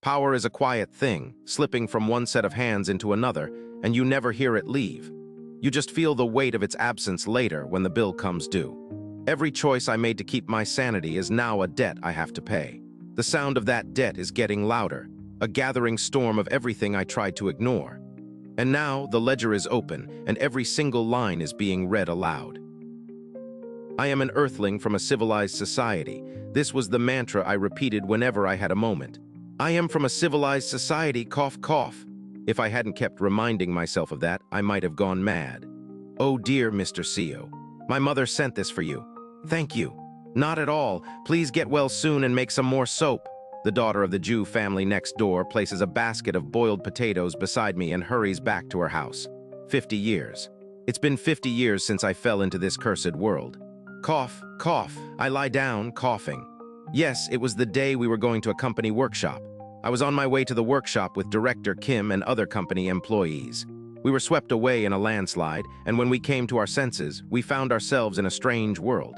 Power is a quiet thing, slipping from one set of hands into another, and you never hear it leave. You just feel the weight of its absence later when the bill comes due. Every choice I made to keep my sanity is now a debt I have to pay. The sound of that debt is getting louder, a gathering storm of everything I tried to ignore. And now the ledger is open, and every single line is being read aloud. I am an Earthling from a civilized society. This was the mantra I repeated whenever I had a moment. I am from a civilized society, cough, cough. If I hadn't kept reminding myself of that, I might have gone mad. Oh dear, Mr. CEO. My mother sent this for you. Thank you. Not at all. Please get well soon and make some more soap. The daughter of the Jew family next door places a basket of boiled potatoes beside me and hurries back to her house. 50 years. It's been 50 years since I fell into this cursed world. Cough, cough. I lie down, coughing. Yes, it was the day we were going to a company workshop. I was on my way to the workshop with Director Kim and other company employees. We were swept away in a landslide, and when we came to our senses, we found ourselves in a strange world.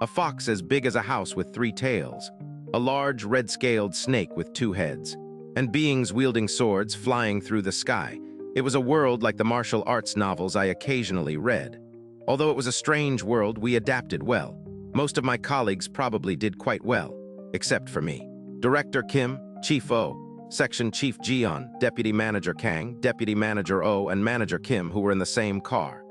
A fox as big as a house with 3 tails, a large red-scaled snake with 2 heads, and beings wielding swords flying through the sky. It was a world like the martial arts novels I occasionally read. Although it was a strange world, we adapted well. Most of my colleagues probably did quite well, except for me. Director Kim, Chief O, Section Chief Jian, Deputy Manager Kang, Deputy Manager O, and Manager Kim, who were in the same car.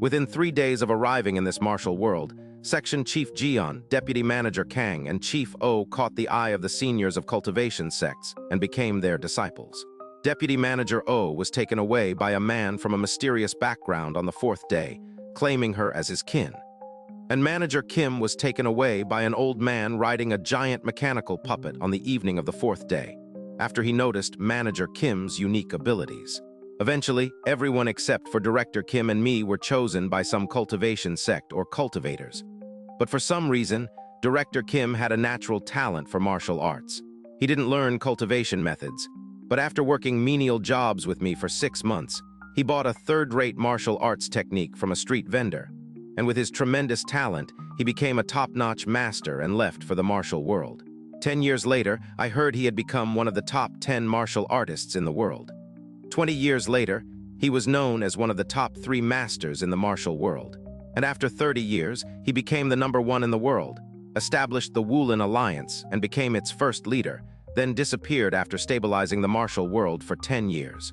Within 3 days of arriving in this martial world, Section Chief Jian, Deputy Manager Kang, and Chief O caught the eye of the seniors of Cultivation sects and became their disciples. Deputy Manager O was taken away by a man from a mysterious background on the 4th day, claiming her as his kin. And Manager Kim was taken away by an old man riding a giant mechanical puppet on the evening of the 4th day, after he noticed Manager Kim's unique abilities. Eventually, everyone except for Director Kim and me were chosen by some cultivation sect or cultivators. But for some reason, Director Kim had a natural talent for martial arts. He didn't learn cultivation methods, but after working menial jobs with me for 6 months, he bought a third-rate martial arts technique from a street vendor. And with his tremendous talent, he became a top-notch master and left for the martial world. 10 years later, I heard he had become one of the top 10 martial artists in the world. 20 years later, he was known as one of the top 3 masters in the martial world. And after 30 years, he became the #1 in the world, established the Wulin Alliance and became its first leader, then disappeared after stabilizing the martial world for 10 years.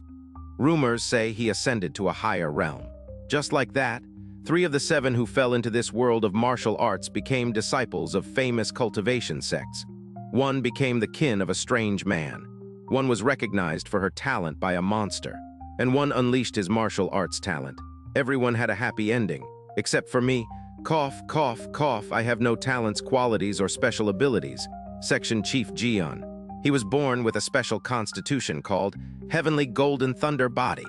Rumors say he ascended to a higher realm. Just like that, 3 of the 7 who fell into this world of martial arts became disciples of famous cultivation sects. 1 became the kin of a strange man. 1 was recognized for her talent by a monster. And 1 unleashed his martial arts talent. Everyone had a happy ending, except for me. Cough, cough, cough, I have no talents, qualities, or special abilities. Section Chief Jian. He was born with a special constitution called Heavenly Golden Thunder Body.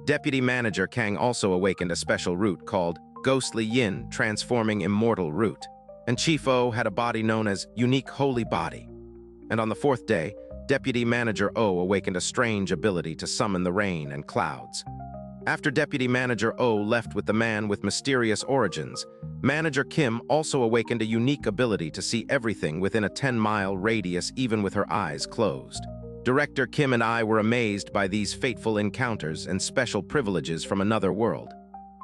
Deputy Manager Kang also awakened a special root called Ghostly Yin Transforming Immortal Root. And Chief O had a body known as Unique Holy Body. And on the 4th day, Deputy Manager O awakened a strange ability to summon the rain and clouds. After Deputy Manager O left with the man with mysterious origins, Manager Kim also awakened a unique ability to see everything within a 10-mile radius even with her eyes closed. Director Kim and I were amazed by these fateful encounters and special privileges from another world.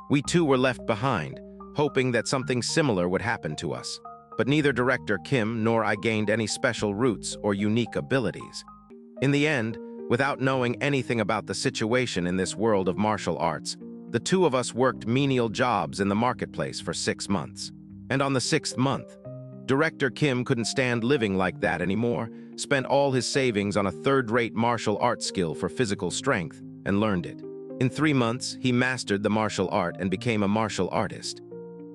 We too were left behind, hoping that something similar would happen to us. But neither Director Kim nor I gained any special roots or unique abilities. In the end, without knowing anything about the situation in this world of martial arts, the 2 of us worked menial jobs in the marketplace for 6 months. And on the 6th month, Director Kim couldn't stand living like that anymore, spent all his savings on a third-rate martial art skill for physical strength, and learned it. In 3 months, he mastered the martial art and became a martial artist.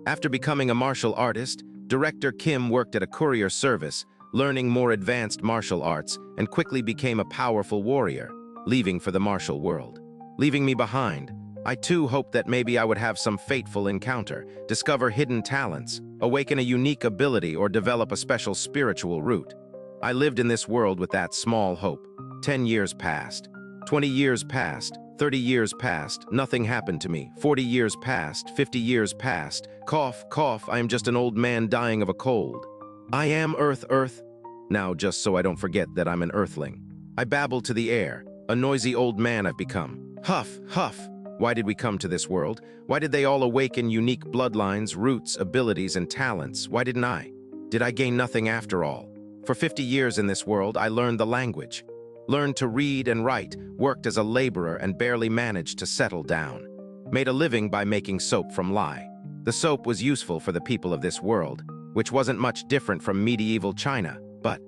After becoming a martial artist, Director Kim worked at a courier service, learning more advanced martial arts, and quickly became a powerful warrior, leaving for the martial world. Leaving me behind, I too hoped that maybe I would have some fateful encounter, discover hidden talents, awaken a unique ability, or develop a special spiritual root. I lived in this world with that small hope. 10 years passed. 20 years passed. 30 years passed. Nothing happened to me. 40 years passed. 50 years passed. Cough, cough, I am just an old man dying of a cold. I am Earth. Now, just so I don't forget that I'm an Earthling. I babbled to the air. A noisy old man I've become. Huff, huff. Why did we come to this world? Why did they all awaken unique bloodlines, roots, abilities, and talents? Why didn't I? Did I gain nothing after all? For 50 years in this world, I learned the language. Learned to read and write, worked as a laborer and barely managed to settle down. Made a living by making soap from lye. The soap was useful for the people of this world, which wasn't much different from medieval China, but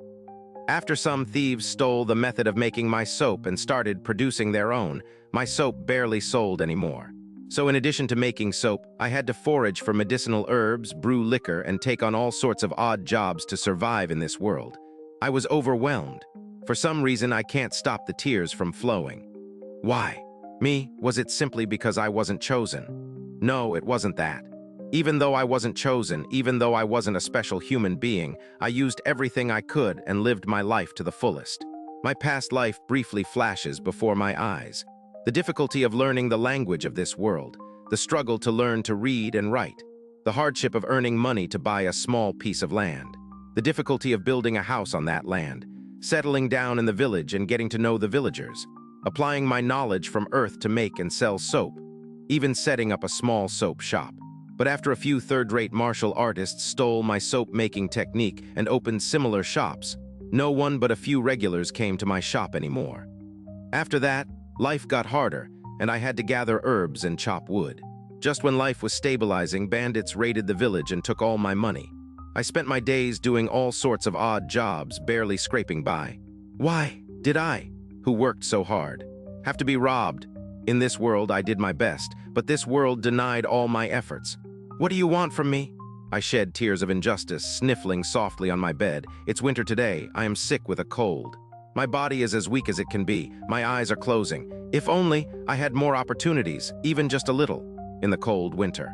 after some thieves stole the method of making my soap and started producing their own, my soap barely sold anymore. So in addition to making soap, I had to forage for medicinal herbs, brew liquor, and take on all sorts of odd jobs to survive in this world. I was overwhelmed. For some reason, I can't stop the tears from flowing. Why? Me? Was it simply because I wasn't chosen? No, it wasn't that. Even though I wasn't chosen, even though I wasn't a special human being, I used everything I could and lived my life to the fullest. My past life briefly flashes before my eyes. The difficulty of learning the language of this world, the struggle to learn to read and write, the hardship of earning money to buy a small piece of land, the difficulty of building a house on that land, settling down in the village and getting to know the villagers, applying my knowledge from Earth to make and sell soap, even setting up a small soap shop. But after a few third-rate martial artists stole my soap-making technique and opened similar shops, no one but a few regulars came to my shop anymore. After that, life got harder, and I had to gather herbs and chop wood. Just when life was stabilizing, bandits raided the village and took all my money. I spent my days doing all sorts of odd jobs, barely scraping by. Why did I, who worked so hard, have to be robbed? In this world, I did my best, but this world denied all my efforts. What do you want from me? I shed tears of injustice, sniffling softly on my bed. It's winter today. I am sick with a cold. My body is as weak as it can be. My eyes are closing. If only I had more opportunities, even just a little, in the cold winter.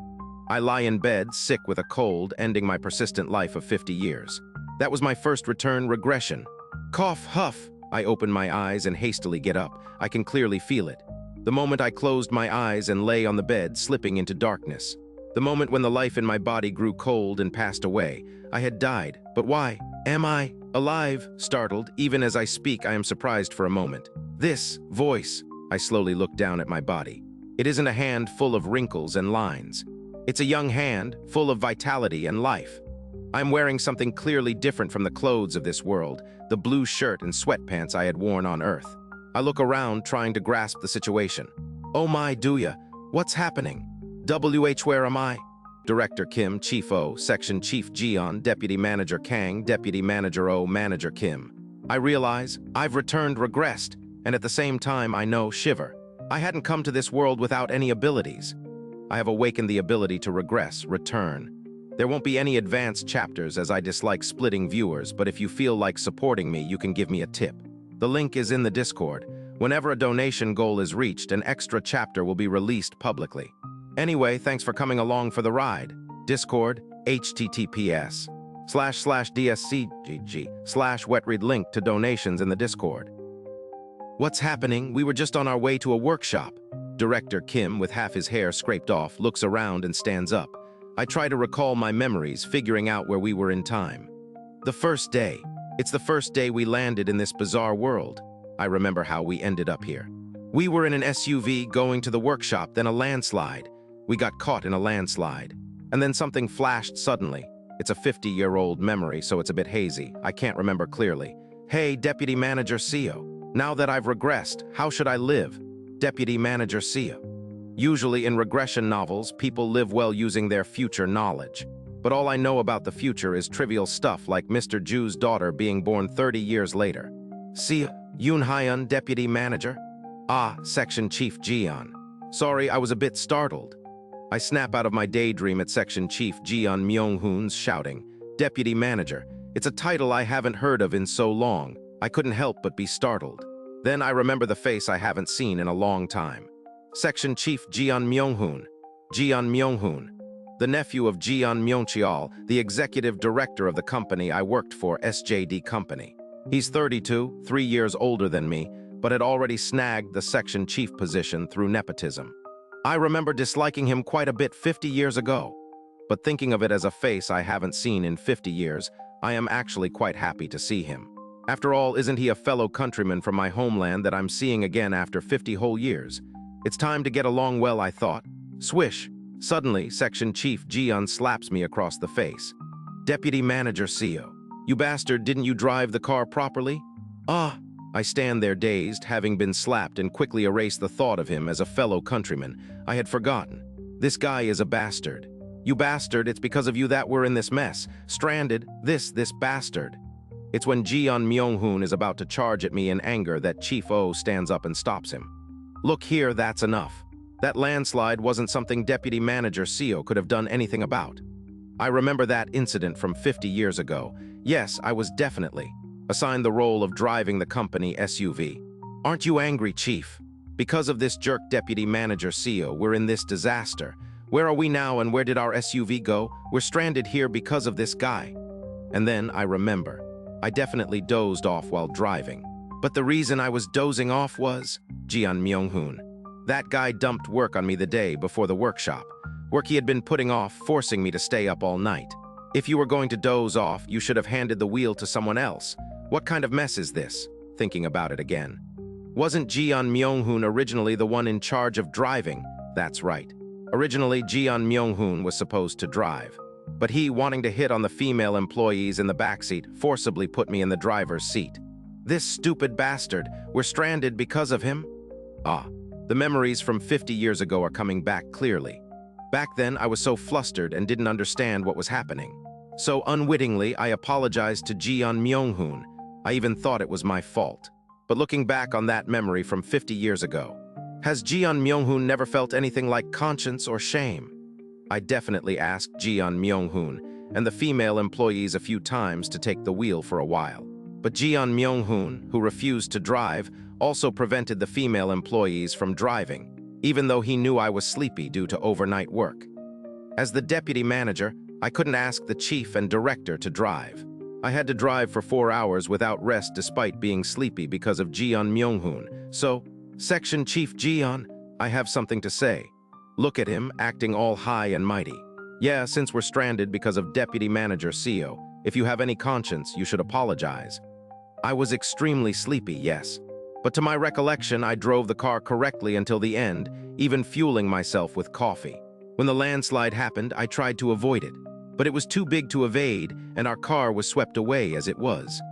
I lie in bed, sick with a cold, ending my persistent life of 50 years. That was my first return regression. Cough, huff. I open my eyes and hastily get up. I can clearly feel it. The moment I closed my eyes and lay on the bed, slipping into darkness. The moment when the life in my body grew cold and passed away. I had died. But why? Am I alive? Startled, even as I speak, I am surprised for a moment. This voice. I slowly look down at my body. It isn't a hand full of wrinkles and lines. It's a young hand, full of vitality and life. I'm wearing something clearly different from the clothes of this world, the blue shirt and sweatpants I had worn on Earth. I look around, trying to grasp the situation. Oh my, Duya, what's happening? Where am I? Director Kim, Chief O, Section Chief Jian, Deputy Manager Kang, Deputy Manager O, Manager Kim. I realize I've returned regressed, and at the same time I know shiver. I hadn't come to this world without any abilities. I have awakened the ability to regress, return. There won't be any advanced chapters as I dislike splitting viewers, but if you feel like supporting me, you can give me a tip. The link is in the Discord. Whenever a donation goal is reached, an extra chapter will be released publicly. Anyway, thanks for coming along for the ride. Discord, https://dscgg/wetread link to donations in the Discord. What's happening? We were just on our way to a workshop. Director Kim, with half his hair scraped off, looks around and stands up. I try to recall my memories, figuring out where we were in time. The first day. It's the first day we landed in this bizarre world. I remember how we ended up here. We were in an SUV going to the workshop, then a landslide. We got caught in a landslide. And then something flashed suddenly. It's a 50-year-old memory, so it's a bit hazy. I can't remember clearly. Hey, Deputy Manager CEO. Now that I've regressed, how should I live? Deputy Manager CEO. Usually in regression novels, people live well using their future knowledge. But all I know about the future is trivial stuff like Mr. Ju's daughter being born 30 years later. CEO, Yoon Hyun, Deputy Manager. Ah, Section Chief Jian. Sorry, I was a bit startled. I snap out of my daydream at Section Chief Jian Myung-hoon's shouting, Deputy Manager. It's a title I haven't heard of in so long. I couldn't help but be startled. Then I remember the face I haven't seen in a long time. Section Chief Jian Myung-hoon. Jian Myung-hoon. The nephew of Jian Myung-cheol, the executive director of the company I worked for, SJD Company. He's 32, 3 years older than me, but had already snagged the section chief position through nepotism. I remember disliking him quite a bit 50 years ago, but thinking of it as a face I haven't seen in 50 years, I am actually quite happy to see him. After all, isn't he a fellow countryman from my homeland that I'm seeing again after 50 whole years? It's time to get along well, I thought. Swish! Suddenly, Section Chief Jian slaps me across the face. Deputy Manager Seo. You bastard, didn't you drive the car properly? Ah! I stand there dazed, having been slapped, and quickly erase the thought of him as a fellow countryman. I had forgotten. This guy is a bastard. You bastard, it's because of you that we're in this mess. Stranded, this bastard. It's when Jian Myung-hoon is about to charge at me in anger that Chief O stands up and stops him. Look here, that's enough. That landslide wasn't something Deputy Manager Seo could have done anything about. I remember that incident from 50 years ago. Yes, I was definitely assigned the role of driving the company SUV. Aren't you angry, Chief? Because of this jerk Deputy Manager Seo, we're in this disaster. Where are we now and where did our SUV go? We're stranded here because of this guy. And then I remember. I definitely dozed off while driving. But the reason I was dozing off was Jian Myung-hoon. That guy dumped work on me the day before the workshop. Work he had been putting off, forcing me to stay up all night. If you were going to doze off, you should have handed the wheel to someone else. What kind of mess is this? Thinking about it again. Wasn't Jian Myung-hoon originally the one in charge of driving? That's right. Originally, Jian Myung-hoon was supposed to drive. But he, wanting to hit on the female employees in the backseat, forcibly put me in the driver's seat. This stupid bastard, we're stranded because of him? Ah, the memories from 50 years ago are coming back clearly. Back then, I was so flustered and didn't understand what was happening. So unwittingly, I apologized to Jian Myung-hoon. I even thought it was my fault. But looking back on that memory from 50 years ago, has Jian Myung-hoon never felt anything like conscience or shame? I definitely asked Jian Myung-hoon and the female employees a few times to take the wheel for a while. But Jian Myung-hoon, who refused to drive, also prevented the female employees from driving, even though he knew I was sleepy due to overnight work. As the deputy manager, I couldn't ask the chief and director to drive. I had to drive for 4 hours without rest despite being sleepy because of Jian Myung-hoon. So, Section Chief Jian, I have something to say. Look at him, acting all high and mighty. Yeah, since we're stranded because of Deputy Manager Seo, if you have any conscience, you should apologize. I was extremely sleepy, yes. But to my recollection, I drove the car correctly until the end, even fueling myself with coffee. When the landslide happened, I tried to avoid it. But it was too big to evade, and our car was swept away as it was.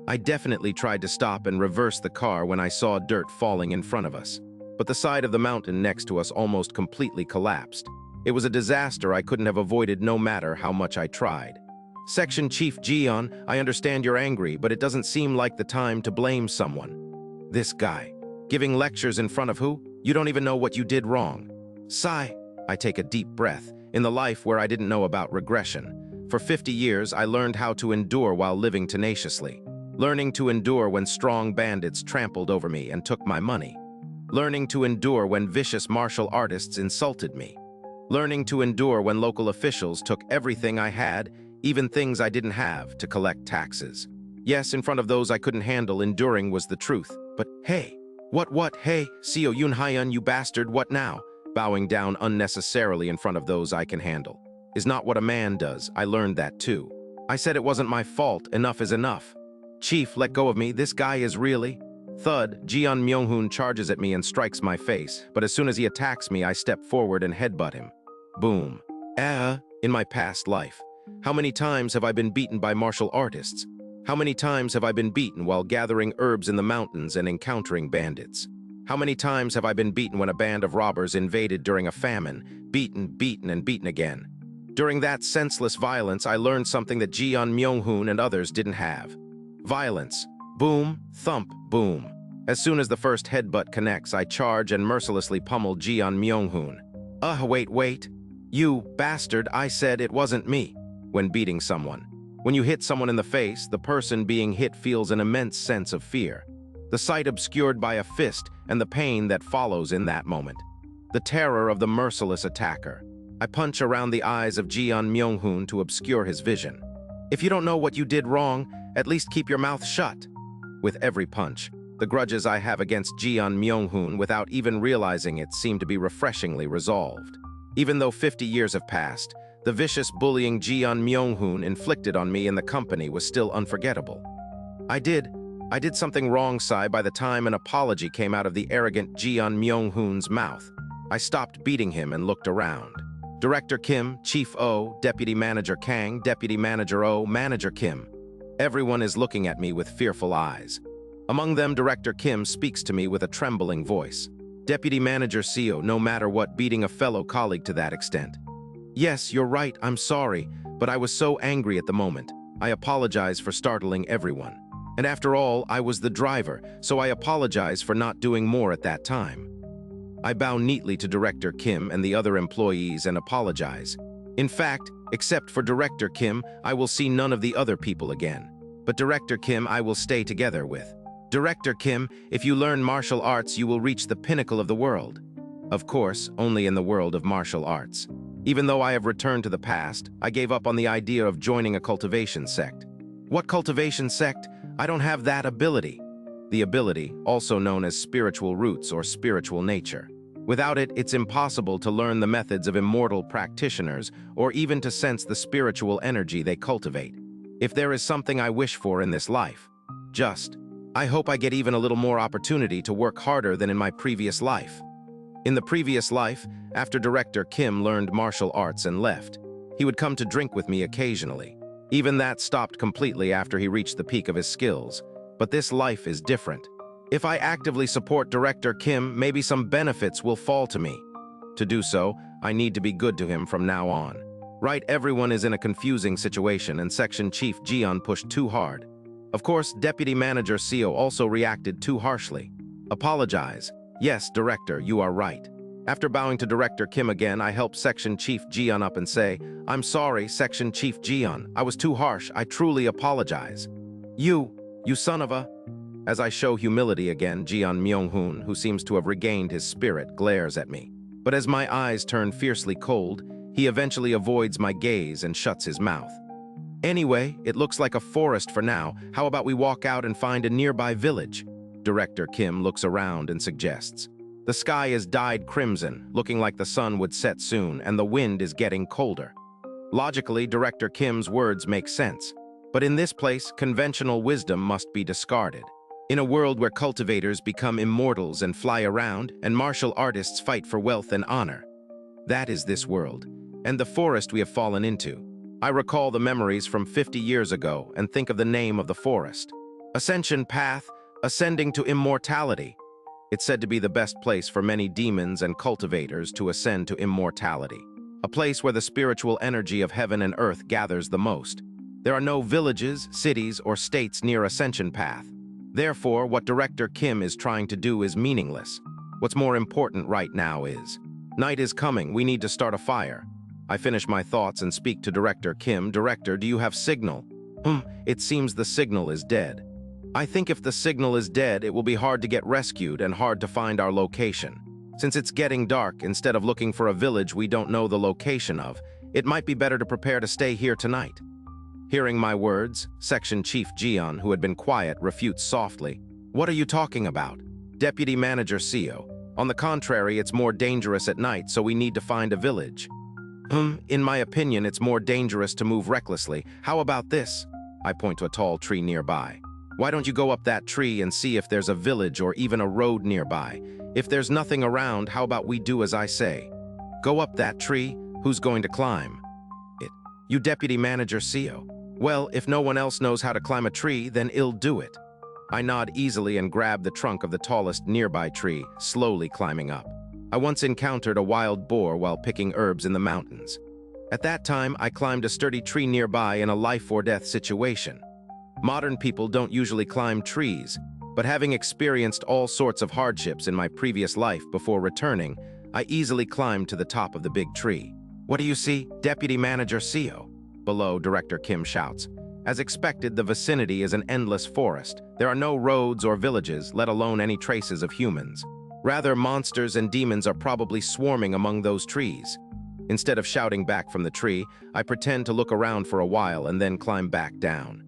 I definitely tried to stop and reverse the car when I saw dirt falling in front of us. But the side of the mountain next to us almost completely collapsed. It was a disaster I couldn't have avoided no matter how much I tried. Section Chief Jian, I understand you're angry, but it doesn't seem like the time to blame someone. This guy. Giving lectures in front of who? You don't even know what you did wrong. Sigh. I take a deep breath. In the life where I didn't know about regression. For 50 years, I learned how to endure while living tenaciously. Learning to endure when strong bandits trampled over me and took my money. Learning to endure when vicious martial artists insulted me. Learning to endure when local officials took everything I had, even things I didn't have, to collect taxes. Yes, in front of those I couldn't handle, enduring was the truth. But hey, what, hey, Seo Yun Hyun, you bastard, what now? Bowing down unnecessarily in front of those I can handle is not what a man does. I learned that too. I said it wasn't my fault. Enough is enough. Chief, let go of me. This guy is really... Thud, Jian Myung-hoon charges at me and strikes my face, but as soon as he attacks me, I step forward and headbutt him. Boom. In my past life, how many times have I been beaten by martial artists? How many times have I been beaten while gathering herbs in the mountains and encountering bandits? How many times have I been beaten when a band of robbers invaded during a famine? Beaten, and beaten again. During that senseless violence, I learned something that Jian Myung-hoon and others didn't have. Violence. Boom, thump, boom. As soon as the first headbutt connects, I charge and mercilessly pummel Jian Myung-hoon. Wait. You bastard, I said it wasn't me. When beating someone. When you hit someone in the face, the person being hit feels an immense sense of fear. The sight obscured by a fist and the pain that follows in that moment. The terror of the merciless attacker. I punch around the eyes of Jian Myung-hoon to obscure his vision. If you don't know what you did wrong, at least keep your mouth shut. With every punch, the grudges I have against Jian Myung-hoon without even realizing it seem to be refreshingly resolved. Even though 50 years have passed, the vicious bullying Jian Myung-hoon inflicted on me in the company was still unforgettable. I did. I did something wrong, Sai, by the time an apology came out of the arrogant Jeon Myung-hoon's mouth. I stopped beating him and looked around. Director Kim, Chief O, Deputy Manager Kang, Deputy Manager O, Manager Kim. Everyone is looking at me with fearful eyes. Among them, Director Kim speaks to me with a trembling voice. Deputy Manager Seo, no matter what, beating a fellow colleague to that extent. Yes, you're right, I'm sorry, but I was so angry at the moment. I apologize for startling everyone. And after all, I was the driver, so I apologize for not doing more at that time. I bow neatly to Director Kim and the other employees and apologize. In fact, except for Director Kim, I will see none of the other people again. But Director Kim I will stay together with. Director Kim, if you learn martial arts, you will reach the pinnacle of the world. Of course, only in the world of martial arts. Even though I have returned to the past, I gave up on the idea of joining a cultivation sect. What cultivation sect? I don't have that ability. The ability, also known as spiritual roots or spiritual nature. Without it, it's impossible to learn the methods of immortal practitioners or even to sense the spiritual energy they cultivate. If there is something I wish for in this life, I hope I get even a little more opportunity to work harder than in my previous life. In the previous life, after Director Kim learned martial arts and left, he would come to drink with me occasionally. Even that stopped completely after he reached the peak of his skills. But this life is different. If I actively support Director Kim, maybe some benefits will fall to me. To do so, I need to be good to him from now on. Right, everyone is in a confusing situation and Section Chief Jeon pushed too hard. Of course, Deputy Manager Seo also reacted too harshly. Apologize. Yes, Director, you are right. After bowing to Director Kim again, I helped Section Chief Jeon up and say, I'm sorry, Section Chief Jeon. I was too harsh. I truly apologize. You son of a... As I show humility again, Jeon Myung-hoon, who seems to have regained his spirit, glares at me. But as my eyes turn fiercely cold, he eventually avoids my gaze and shuts his mouth. Anyway, it looks like a forest for now. How about we walk out and find a nearby village? Director Kim looks around and suggests. The sky is dyed crimson, looking like the sun would set soon, and the wind is getting colder. Logically, Director Kim's words make sense. But in this place, conventional wisdom must be discarded. In a world where cultivators become immortals and fly around, and martial artists fight for wealth and honor. That is this world, and the forest we have fallen into. I recall the memories from 50 years ago and think of the name of the forest. Ascension Path, ascending to immortality. It's said to be the best place for many demons and cultivators to ascend to immortality. A place where the spiritual energy of heaven and earth gathers the most. There are no villages, cities, or states near Ascension Path. Therefore, what Director Kim is trying to do is meaningless. What's more important right now is, night is coming, we need to start a fire. I finish my thoughts and speak to Director Kim. Director, do you have signal? It seems the signal is dead. I think if the signal is dead, it will be hard to get rescued and hard to find our location. Since it's getting dark, instead of looking for a village we don't know the location of, it might be better to prepare to stay here tonight. Hearing my words, Section Chief Jeon, who had been quiet, refutes softly. What are you talking about? Deputy Manager Seo. On the contrary, it's more dangerous at night, so we need to find a village. In my opinion, it's more dangerous to move recklessly. How about this? I point to a tall tree nearby. Why don't you go up that tree and see if there's a village or even a road nearby? If there's nothing around, how about we do as I say? Go up that tree. Who's going to climb? It. You, Deputy Manager Seo. Well, if no one else knows how to climb a tree, then I'll do it. I nod easily and grab the trunk of the tallest nearby tree, slowly climbing up. I once encountered a wild boar while picking herbs in the mountains. At that time, I climbed a sturdy tree nearby in a life-or-death situation. Modern people don't usually climb trees, but having experienced all sorts of hardships in my previous life before returning, I easily climbed to the top of the big tree. What do you see, Deputy Manager Seo? Below, Director Kim shouts. As expected, the vicinity is an endless forest. There are no roads or villages, let alone any traces of humans. Rather, monsters and demons are probably swarming among those trees. Instead of shouting back from the tree, I pretend to look around for a while and then climb back down.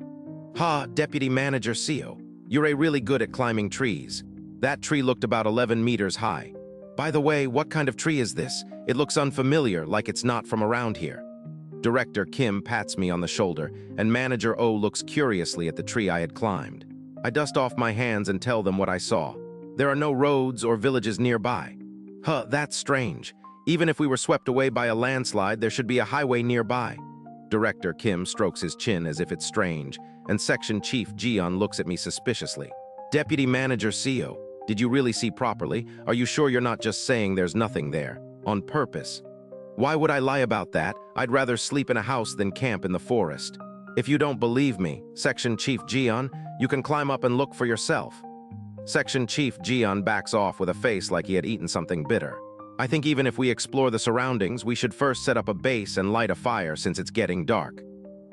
Ha, Deputy Manager Seo, you're really good at climbing trees. That tree looked about 11 meters high. By the way, what kind of tree is this? It looks unfamiliar, like it's not from around here. Director Kim pats me on the shoulder, and Manager O looks curiously at the tree I had climbed. I dust off my hands and tell them what I saw. There are no roads or villages nearby. Huh, that's strange. Even if we were swept away by a landslide, there should be a highway nearby. Director Kim strokes his chin as if it's strange, and Section Chief Jian looks at me suspiciously. Deputy Manager Seo, did you really see properly? Are you sure you're not just saying there's nothing there? On purpose? Why would I lie about that? I'd rather sleep in a house than camp in the forest. If you don't believe me, Section Chief Jian, you can climb up and look for yourself. Section Chief Jian backs off with a face like he had eaten something bitter. I think even if we explore the surroundings, we should first set up a base and light a fire since it's getting dark.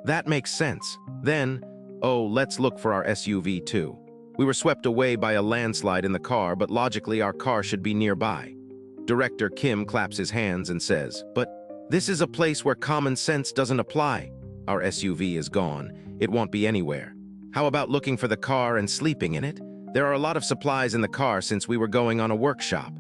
That makes sense. Then, let's look for our SUV too. We were swept away by a landslide in the car, but logically our car should be nearby. Director Kim claps his hands and says, "But this is a place where common sense doesn't apply. Our SUV is gone. It won't be anywhere. How about looking for the car and sleeping in it? There are a lot of supplies in the car since we were going on a workshop."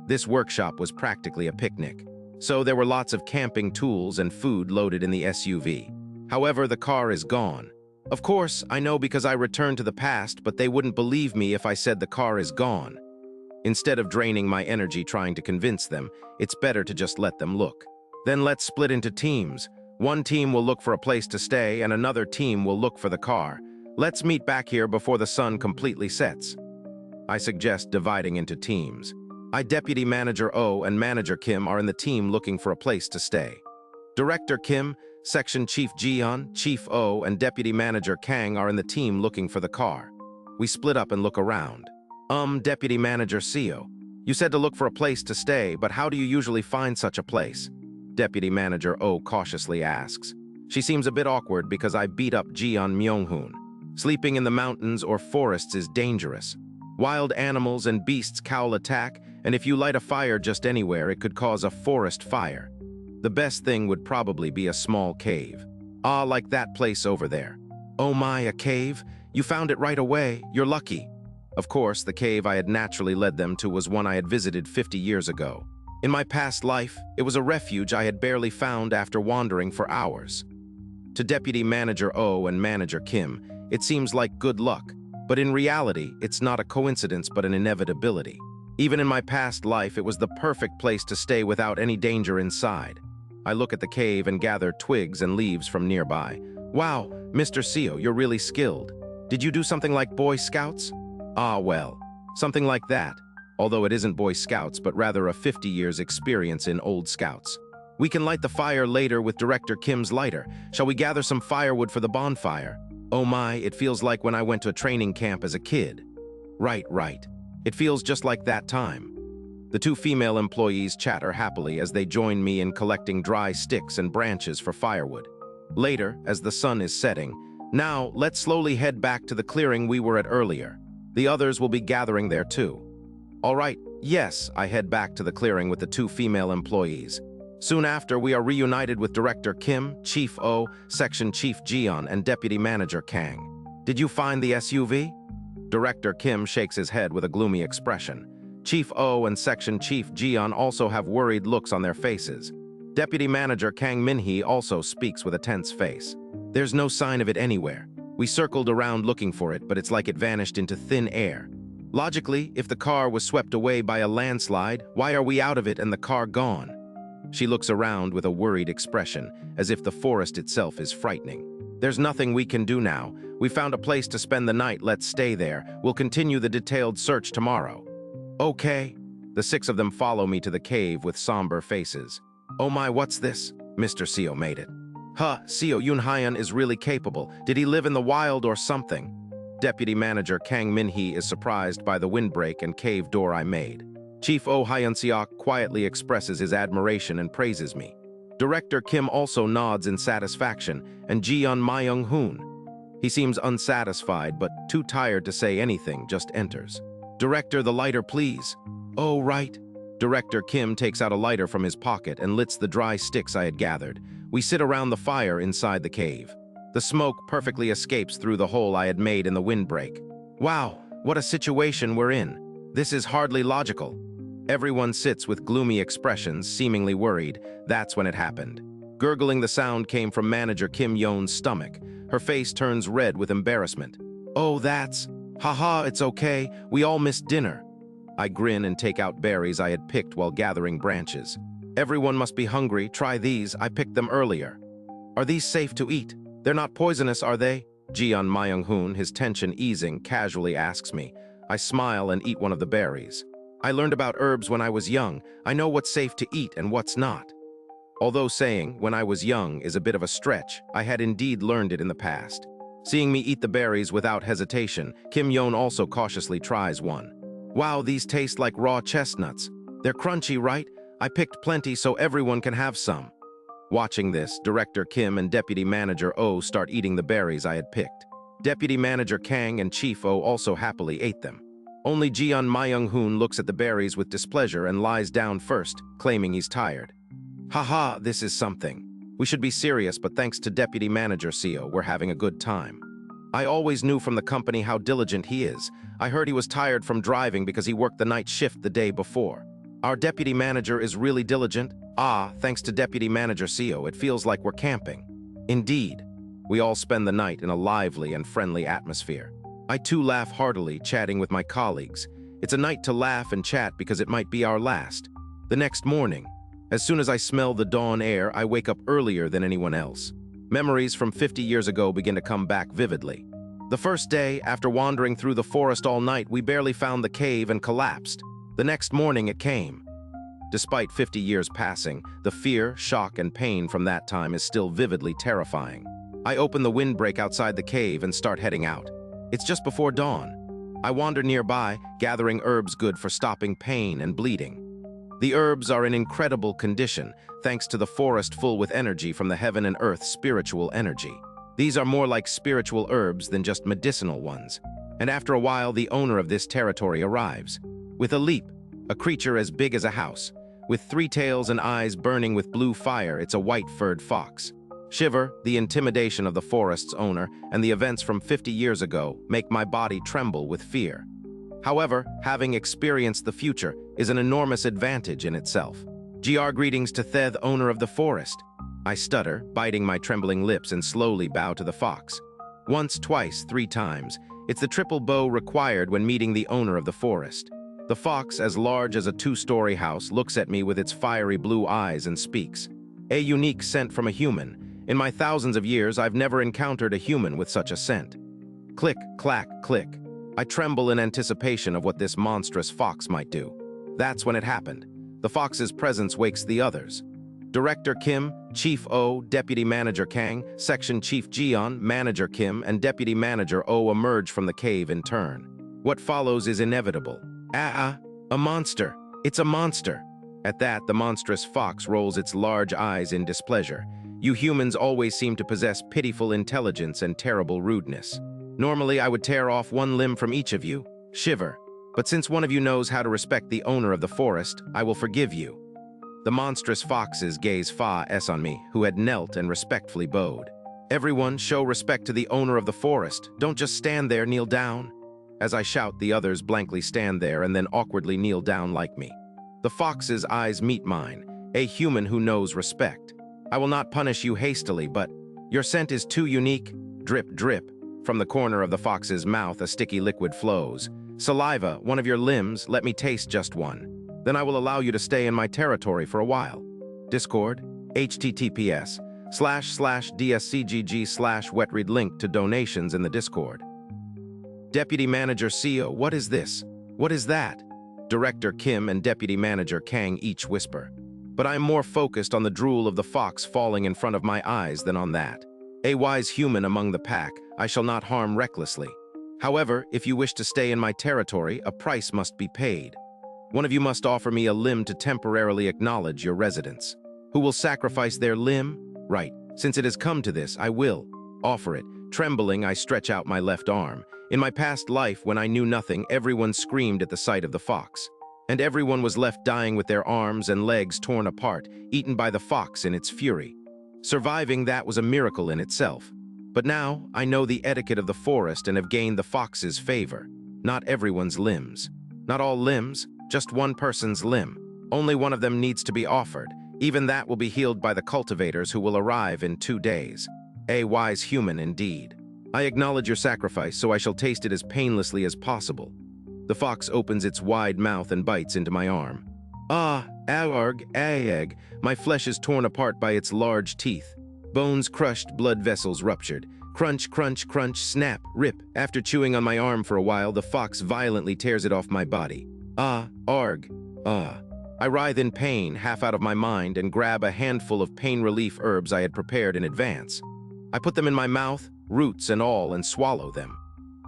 This workshop was practically a picnic, so there were lots of camping tools and food loaded in the SUV. However, the car is gone. Of course, I know because I returned to the past, but they wouldn't believe me if I said the car is gone. Instead of draining my energy trying to convince them, it's better to just let them look. Then let's split into teams. One team will look for a place to stay, and another team will look for the car. Let's meet back here before the sun completely sets. I suggest dividing into teams. Deputy Manager O and Manager Kim are in the team looking for a place to stay. Director Kim, Section Chief Jian, Chief O, and Deputy Manager Kang are in the team looking for the car. We split up and look around. Deputy Manager Seo, you said to look for a place to stay, but how do you usually find such a place? Deputy Manager O cautiously asks. She seems a bit awkward because I beat up Jian Myonghoon. Sleeping in the mountains or forests is dangerous. Wild animals and beasts cowl attack, and if you light a fire just anywhere, it could cause a forest fire. The best thing would probably be a small cave. Like that place over there. Oh my, a cave? You found it right away. You're lucky. Of course, the cave I had naturally led them to was one I had visited 50 years ago. In my past life, it was a refuge I had barely found after wandering for hours. To Deputy Manager O and Manager Kim, it seems like good luck, but in reality, it's not a coincidence but an inevitability. Even in my past life, it was the perfect place to stay without any danger inside. I look at the cave and gather twigs and leaves from nearby. Wow, Mr. Seo, you're really skilled. Did you do something like Boy Scouts? Well, something like that. Although it isn't Boy Scouts, but rather a 50 years experience in Old Scouts. We can light the fire later with Director Kim's lighter. Shall we gather some firewood for the bonfire? Oh my, it feels like when I went to a training camp as a kid. Right. It feels just like that time. The two female employees chatter happily as they join me in collecting dry sticks and branches for firewood. Later, as the sun is setting, now let's slowly head back to the clearing we were at earlier. The others will be gathering there too. All right, yes, I head back to the clearing with the two female employees. Soon after, we are reunited with Director Kim, Chief O, Section Chief Jian, and Deputy Manager Kang. Did you find the SUV? Director Kim shakes his head with a gloomy expression. Chief O and Section Chief Jian also have worried looks on their faces. Deputy Manager Kang Minhee also speaks with a tense face. There's no sign of it anywhere. We circled around looking for it, but it's like it vanished into thin air. Logically, if the car was swept away by a landslide, why are we out of it and the car gone? She looks around with a worried expression, as if the forest itself is frightening. There's nothing we can do now. We found a place to spend the night, let's stay there. We'll continue the detailed search tomorrow. Okay. The six of them follow me to the cave with somber faces. Oh my, what's this? Mr. Seo made it. Seo Yunhyan is really capable. Did he live in the wild or something? Deputy Manager Kang Minhee is surprised by the windbreak and cave door I made. Chief Oh Xianxia quietly expresses his admiration and praises me. Director Kim also nods in satisfaction, and Jian Myung-hoon. He seems unsatisfied, but too tired to say anything, just enters. Director, the lighter, please. Oh, right. Director Kim takes out a lighter from his pocket and lights the dry sticks I had gathered. We sit around the fire inside the cave. The smoke perfectly escapes through the hole I had made in the windbreak. Wow, what a situation we're in. This is hardly logical. Everyone sits with gloomy expressions, seemingly worried. That's when it happened. Gurgling the sound came from Manager Kim Yeon's stomach. Her face turns red with embarrassment. Oh, that's... Haha, it's okay. We all missed dinner. I grin and take out berries I had picked while gathering branches. Everyone must be hungry. Try these. I picked them earlier. Are these safe to eat? They're not poisonous, are they? Jian Myung-hoon, his tension easing, casually asks me. I smile and eat one of the berries. I learned about herbs when I was young. I know what's safe to eat and what's not. Although saying, when I was young, is a bit of a stretch, I had indeed learned it in the past. Seeing me eat the berries without hesitation, Kim Yeon also cautiously tries one. Wow, these taste like raw chestnuts. They're crunchy, right? I picked plenty so everyone can have some. Watching this, Director Kim and Deputy Manager Oh start eating the berries I had picked. Deputy Manager Kang and Chief Oh also happily ate them. Only Jian Myung-hoon looks at the berries with displeasure and lies down first, claiming he's tired. Haha, this is something. We should be serious, but thanks to Deputy Manager Seo, we're having a good time. I always knew from the company how diligent he is. I heard he was tired from driving because he worked the night shift the day before. Our deputy manager is really diligent. Thanks to Deputy Manager Seo, it feels like we're camping. Indeed. We all spend the night in a lively and friendly atmosphere. I too laugh heartily, chatting with my colleagues. It's a night to laugh and chat because it might be our last. The next morning, as soon as I smell the dawn air, I wake up earlier than anyone else. Memories from 50 years ago begin to come back vividly. The first day, after wandering through the forest all night, we barely found the cave and collapsed. The next morning it came. Despite 50 years passing, the fear, shock, and pain from that time is still vividly terrifying. I open the windbreak outside the cave and start heading out. It's just before dawn. I wander nearby, gathering herbs good for stopping pain and bleeding. The herbs are in incredible condition, thanks to the forest full with energy from the heaven and earth spiritual energy. These are more like spiritual herbs than just medicinal ones. And after a while, the owner of this territory arrives. With a leap, a creature as big as a house. With 3 tails and eyes burning with blue fire, it's a white-furred fox. Shiver, the intimidation of the forest's owner, and the events from 50 years ago make my body tremble with fear. However, having experienced the future is an enormous advantage in itself. GR greetings to Theth, owner of the forest. I stutter, biting my trembling lips and slowly bow to the fox. Once, twice, 3 times. It's the triple bow required when meeting the owner of the forest. The fox, as large as a 2-story house, looks at me with its fiery blue eyes and speaks. A unique scent from a human. In my thousands of years, I've never encountered a human with such a scent. Click, clack, click. I tremble in anticipation of what this monstrous fox might do. That's when it happened. The fox's presence wakes the others. Director Kim, Chief Oh, Deputy Manager Kang, Section Chief Jian, Manager Kim, and Deputy Manager Oh emerge from the cave in turn. What follows is inevitable. A monster! It's a monster! At that, the monstrous fox rolls its large eyes in displeasure. You humans always seem to possess pitiful intelligence and terrible rudeness. Normally, I would tear off 1 limb from each of you. Shiver. But since one of you knows how to respect the owner of the forest, I will forgive you. The monstrous foxes gaze Fa-S on me, who had knelt and respectfully bowed. Everyone, show respect to the owner of the forest. Don't just stand there, kneel down. As I shout, the others blankly stand there and then awkwardly kneel down like me. The fox's eyes meet mine, a human who knows respect. I will not punish you hastily, but your scent is too unique. Drip, drip. From the corner of the fox's mouth, a sticky liquid flows. Saliva, one of your limbs, let me taste just one. Then I will allow you to stay in my territory for a while. Discord, https://dscgg/wetread link to donations in the Discord. Deputy Manager Seo, what is this? What is that? Director Kim and Deputy Manager Kang each whisper. But I am more focused on the drool of the fox falling in front of my eyes than on that. A wise human among the pack, I shall not harm recklessly. However, if you wish to stay in my territory, a price must be paid. One of you must offer me a limb to temporarily acknowledge your residence. Who will sacrifice their limb? Right, since it has come to this, I will. Offer it. Trembling, I stretch out my left arm. In my past life, when I knew nothing, everyone screamed at the sight of the fox. And everyone was left dying with their arms and legs torn apart, eaten by the fox in its fury. Surviving that was a miracle in itself. But now, I know the etiquette of the forest and have gained the fox's favor. Not everyone's limbs. Not all limbs, just one person's limb. Only one of them needs to be offered. Even that will be healed by the cultivators who will arrive in 2 days. A wise human indeed. I acknowledge your sacrifice, so I shall taste it as painlessly as possible. The fox opens its wide mouth and bites into my arm. Ah, aarg, aeg. My flesh is torn apart by its large teeth. Bones crushed, blood vessels ruptured. Crunch, crunch, crunch, snap, rip. After chewing on my arm for a while, the fox violently tears it off my body. Ah, arg, ah. I writhe in pain, half out of my mind, and grab a handful of pain relief herbs I had prepared in advance. I put them in my mouth, roots and all, and swallow them.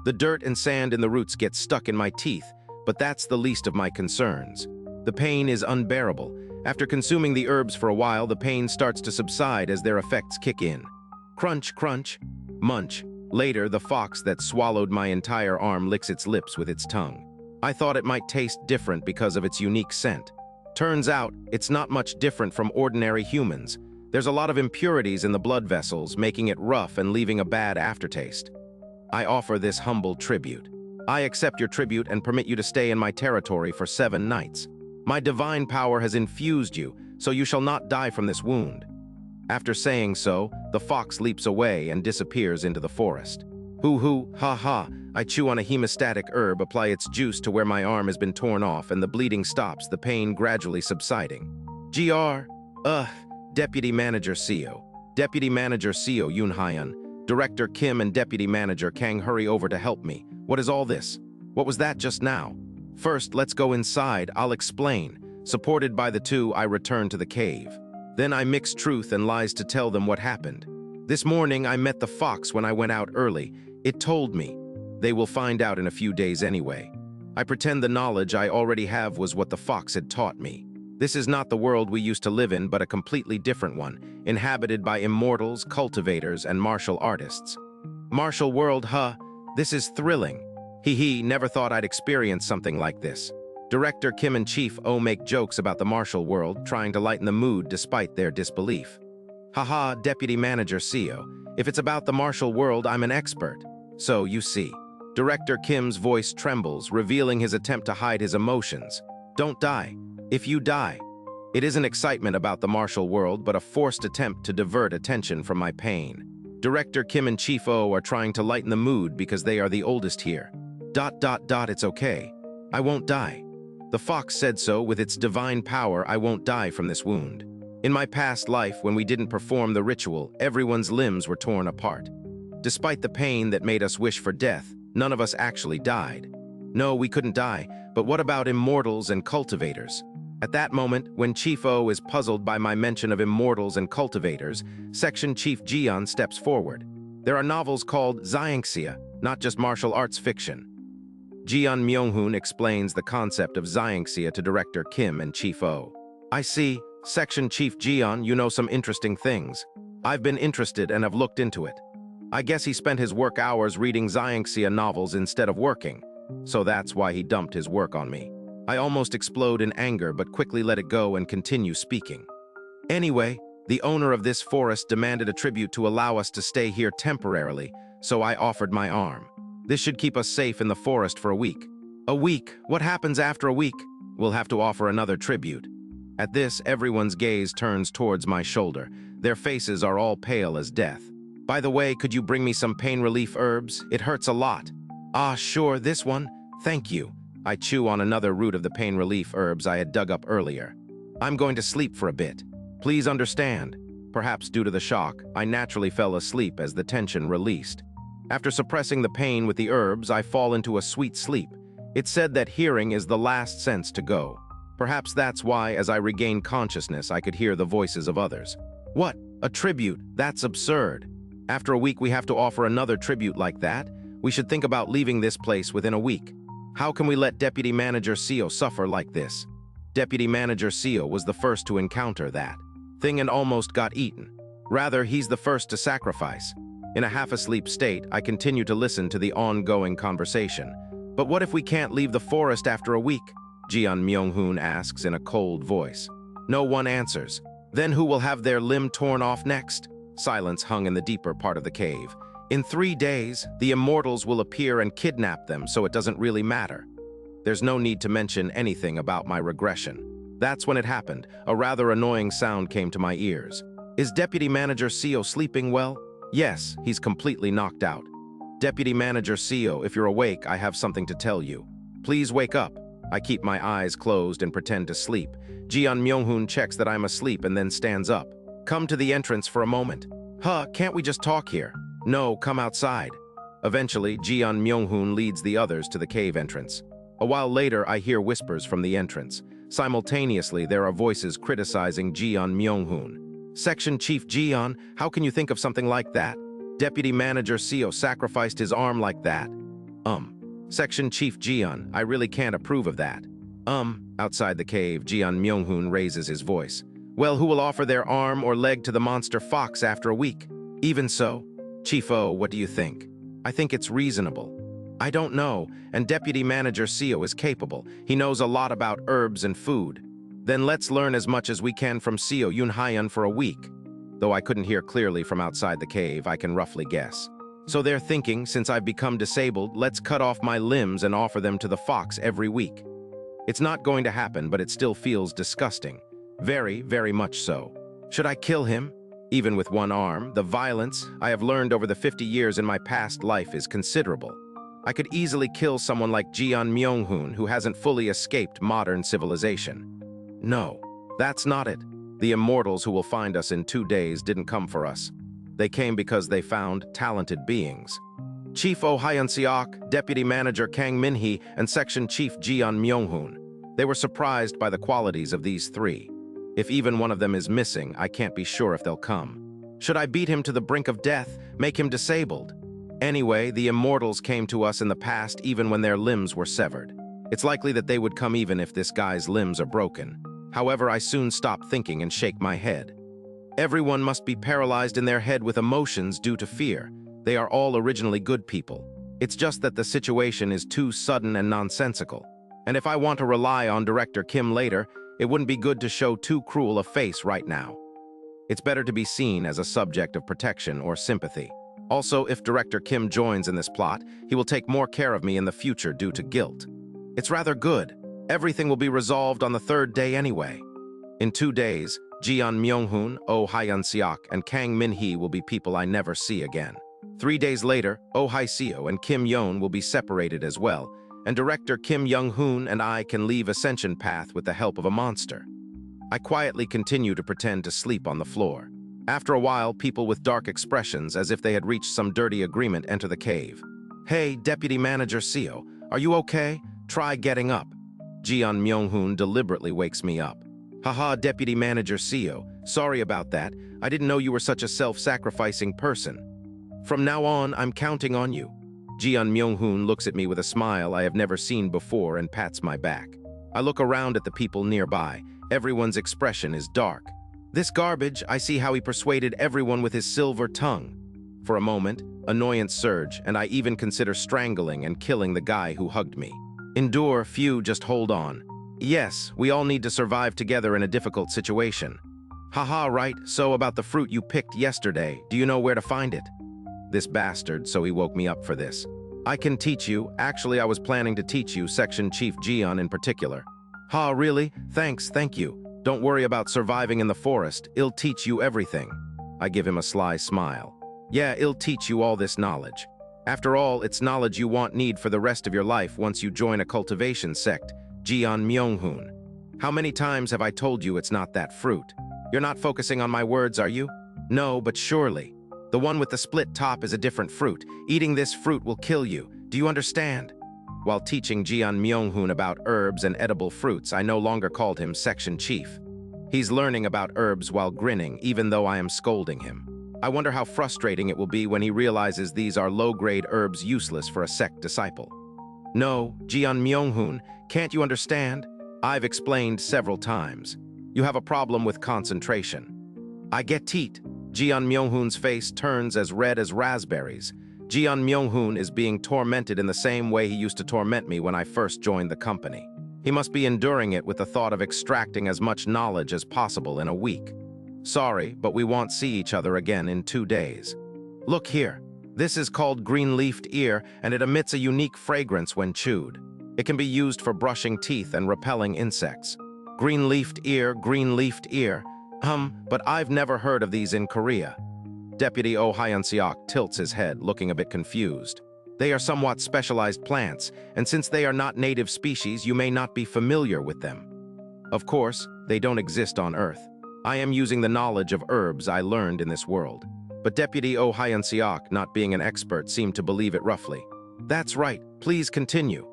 The dirt and sand in the roots get stuck in my teeth, but that's the least of my concerns. The pain is unbearable. After consuming the herbs for a while, the pain starts to subside as their effects kick in. Crunch, crunch, munch. Later, the fox that swallowed my entire arm licks its lips with its tongue. I thought it might taste different because of its unique scent. Turns out, it's not much different from ordinary humans. There's a lot of impurities in the blood vessels, making it rough and leaving a bad aftertaste. I offer this humble tribute. I accept your tribute and permit you to stay in my territory for 7 nights. My divine power has infused you, so you shall not die from this wound. After saying so, the fox leaps away and disappears into the forest. Hoo-hoo, ha-ha. I chew on a hemostatic herb, apply its juice to where my arm has been torn off, and the bleeding stops, the pain gradually subsiding. Deputy Manager Seo. Deputy Manager Seo Yunhyan. Director Kim and Deputy Manager Kang hurry over to help me. What is all this? What was that just now? First, let's go inside, I'll explain. Supported by the two, I return to the cave. Then I mix truth and lies to tell them what happened. This morning, I met the fox when I went out early. It told me. They will find out in a few days anyway. I pretend the knowledge I already have was what the fox had taught me. This is not the world we used to live in, but a completely different one, inhabited by immortals, cultivators, and martial artists. Martial world, huh? This is thrilling. Hee, never thought I'd experience something like this. Director Kim and Chief O make jokes about the martial world, trying to lighten the mood despite their disbelief. Haha, Deputy Manager Seo. If it's about the martial world, I'm an expert. So, you see. Director Kim's voice trembles, revealing his attempt to hide his emotions. Don't die. If you die. It isn't excitement about the martial world, but a forced attempt to divert attention from my pain. Director Kim and Chief O are trying to lighten the mood because they are the oldest here. It's okay. I won't die. The fox said so. With its divine power, I won't die from this wound. In my past life, when we didn't perform the ritual, everyone's limbs were torn apart. Despite the pain that made us wish for death, none of us actually died. No, we couldn't die, but what about immortals and cultivators? At that moment, when Chief O is puzzled by my mention of immortals and cultivators, Section Chief Jian steps forward. There are novels called xianxia, not just martial arts fiction. Jian Myonghun explains the concept of xianxia to Director Kim and Chief O. I see, Section Chief Jian, you know some interesting things. I've been interested and have looked into it. I guess he spent his work hours reading xianxia novels instead of working, so that's why he dumped his work on me. I almost explode in anger, but quickly let it go and continue speaking. Anyway, the owner of this forest demanded a tribute to allow us to stay here temporarily, so I offered my arm. This should keep us safe in the forest for a week. A week? What happens after a week? We'll have to offer another tribute. At this, everyone's gaze turns towards my shoulder. Their faces are all pale as death. By the way, could you bring me some pain relief herbs? It hurts a lot. Ah, sure, this one. Thank you. I chew on another root of the pain relief herbs I had dug up earlier. I'm going to sleep for a bit. Please understand. Perhaps due to the shock, I naturally fell asleep as the tension released. After suppressing the pain with the herbs, I fall into a sweet sleep. It's said that hearing is the last sense to go. Perhaps that's why, as I regained consciousness, I could hear the voices of others. What? A tribute? That's absurd. After a week, we have to offer another tribute like that? We should think about leaving this place within a week. How can we let Deputy Manager Seo suffer like this? Deputy Manager Seo was the first to encounter that thing and almost got eaten. Rather, he's the first to sacrifice. In a half-asleep state, I continue to listen to the ongoing conversation. But what if we can't leave the forest after a week? Jian Myonghun asks in a cold voice. No one answers. Then who will have their limb torn off next? Silence hung in the deeper part of the cave. In 3 days, the immortals will appear and kidnap them, so it doesn't really matter. There's no need to mention anything about my regression. That's when it happened. A rather annoying sound came to my ears. Is Deputy Manager Seo sleeping well? Yes, he's completely knocked out. Deputy Manager Seo, if you're awake, I have something to tell you. Please wake up. I keep my eyes closed and pretend to sleep. Jeon Myung-hoon checks that I'm asleep and then stands up. Come to the entrance for a moment. Huh, can't we just talk here? No, come outside. Eventually, Jeon Myung-hoon leads the others to the cave entrance. A while later, I hear whispers from the entrance. Simultaneously, there are voices criticizing Jeon Myung-hoon. Section Chief Jeon, how can you think of something like that? Deputy Manager Seo sacrificed his arm like that. Section Chief Jeon, I really can't approve of that. Outside the cave, Jeon Myung-hoon raises his voice. Well, who will offer their arm or leg to the monster fox after a week? Even so. Chief O, what do you think? I think it's reasonable. I don't know, and Deputy Manager Seo is capable. He knows a lot about herbs and food. Then let's learn as much as we can from Seo Yun-hyun for a week. Though I couldn't hear clearly from outside the cave, I can roughly guess. So they're thinking, since I've become disabled, let's cut off my limbs and offer them to the fox every week. It's not going to happen, but it still feels disgusting. Very, very much so. Should I kill him? Even with one arm, the violence I have learned over the 50 years in my past life is considerable. I could easily kill someone like Jeon Myung-hoon, who hasn't fully escaped modern civilization. No, that's not it. The immortals who will find us in 2 days didn't come for us. They came because they found talented beings. Chief Oh Hyun-seok, Deputy Manager Kang Min-hee, and Section Chief Jeon Myung-hoon. They were surprised by the qualities of these three. If even one of them is missing, I can't be sure if they'll come. Should I beat him to the brink of death, make him disabled? Anyway, the immortals came to us in the past even when their limbs were severed. It's likely that they would come even if this guy's limbs are broken. However, I soon stop thinking and shake my head. Everyone must be paralyzed in their head with emotions due to fear. They are all originally good people. It's just that the situation is too sudden and nonsensical. And if I want to rely on Director Kim later, it wouldn't be good to show too cruel a face right now. It's better to be seen as a subject of protection or sympathy. Also, if Director Kim joins in this plot, he will take more care of me in the future due to guilt. It's rather good. Everything will be resolved on the 3rd day anyway. In 2 days, Jeon Myung-hoon, Oh Hyun-seok, and Kang Min-hee will be people I never see again. 3 days later, Oh Hai-seo and Kim Yeon will be separated as well, and Director Kim Young-hoon and I can leave Ascension Path with the help of a monster. I quietly continue to pretend to sleep on the floor. After a while, people with dark expressions, as if they had reached some dirty agreement, enter the cave. Hey, Deputy Manager Seo, are you okay? Try getting up. Jeon Myung-hoon deliberately wakes me up. Haha, Deputy Manager Seo, sorry about that. I didn't know you were such a self-sacrificing person. From now on, I'm counting on you. Jeon Myung-hoon looks at me with a smile I have never seen before and pats my back. I look around at the people nearby. Everyone's expression is dark. This garbage, I see how he persuaded everyone with his silver tongue. For a moment, annoyance surge, and I even consider strangling and killing the guy who hugged me. Endure, few, just hold on. Yes, we all need to survive together in a difficult situation. Haha, right, so about the fruit you picked yesterday, do you know where to find it? This bastard, so he woke me up for this. I can teach you, actually I was planning to teach you, Section Chief Jeon in particular. Ha, really? Thanks, thank you. Don't worry about surviving in the forest, it'll teach you everything. I give him a sly smile. Yeah, it'll teach you all this knowledge. After all, it's knowledge you need for the rest of your life once you join a cultivation sect, Jeon Myung-hoon. How many times have I told you it's not that fruit? You're not focusing on my words, are you? No, but surely. The one with the split top is a different fruit. Eating this fruit will kill you. Do you understand? While teaching Jeon Myung-hoon about herbs and edible fruits, I no longer called him Section Chief. He's learning about herbs while grinning, even though I am scolding him. I wonder how frustrating it will be when he realizes these are low-grade herbs useless for a sect disciple. No, Jeon Myung-hoon, can't you understand? I've explained several times. You have a problem with concentration. I get it. Jeon Myung-hoon's face turns as red as raspberries. Jeon Myung-hoon is being tormented in the same way he used to torment me when I first joined the company. He must be enduring it with the thought of extracting as much knowledge as possible in a week. Sorry, but we won't see each other again in 2 days. Look here. This is called green-leafed ear, and it emits a unique fragrance when chewed. It can be used for brushing teeth and repelling insects. Green-leafed ear, green-leafed ear. But I've never heard of these in Korea. Deputy Oh Hyun-seok tilts his head, looking a bit confused. They are somewhat specialized plants, and since they are not native species, you may not be familiar with them. Of course, they don't exist on Earth. I am using the knowledge of herbs I learned in this world. But Deputy O xianxia, not being an expert, seemed to believe it roughly. That's right, please continue.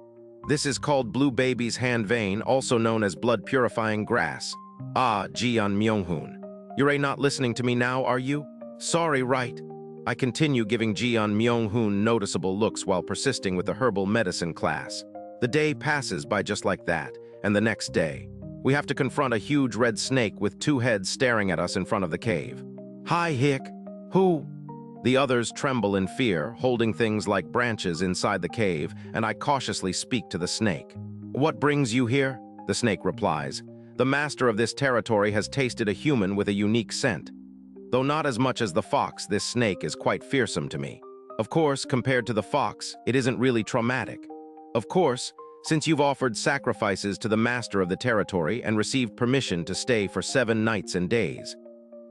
This is called blue baby's hand vein, also known as blood-purifying grass. Ah, Jian Myonghun. You're not listening to me now, are you? Sorry, right? I continue giving Jian Myonghun noticeable looks while persisting with the herbal medicine class. The day passes by just like that, and the next day. We have to confront a huge red snake with 2 heads staring at us in front of the cave. Hi, Hick. Who? The others tremble in fear, holding things like branches inside the cave, and I cautiously speak to the snake. What brings you here? The snake replies. The master of this territory has tasted a human with a unique scent. Though not as much as the fox, this snake is quite fearsome to me. Of course, compared to the fox, it isn't really traumatic. Of course, since you've offered sacrifices to the master of the territory and received permission to stay for 7 nights and days,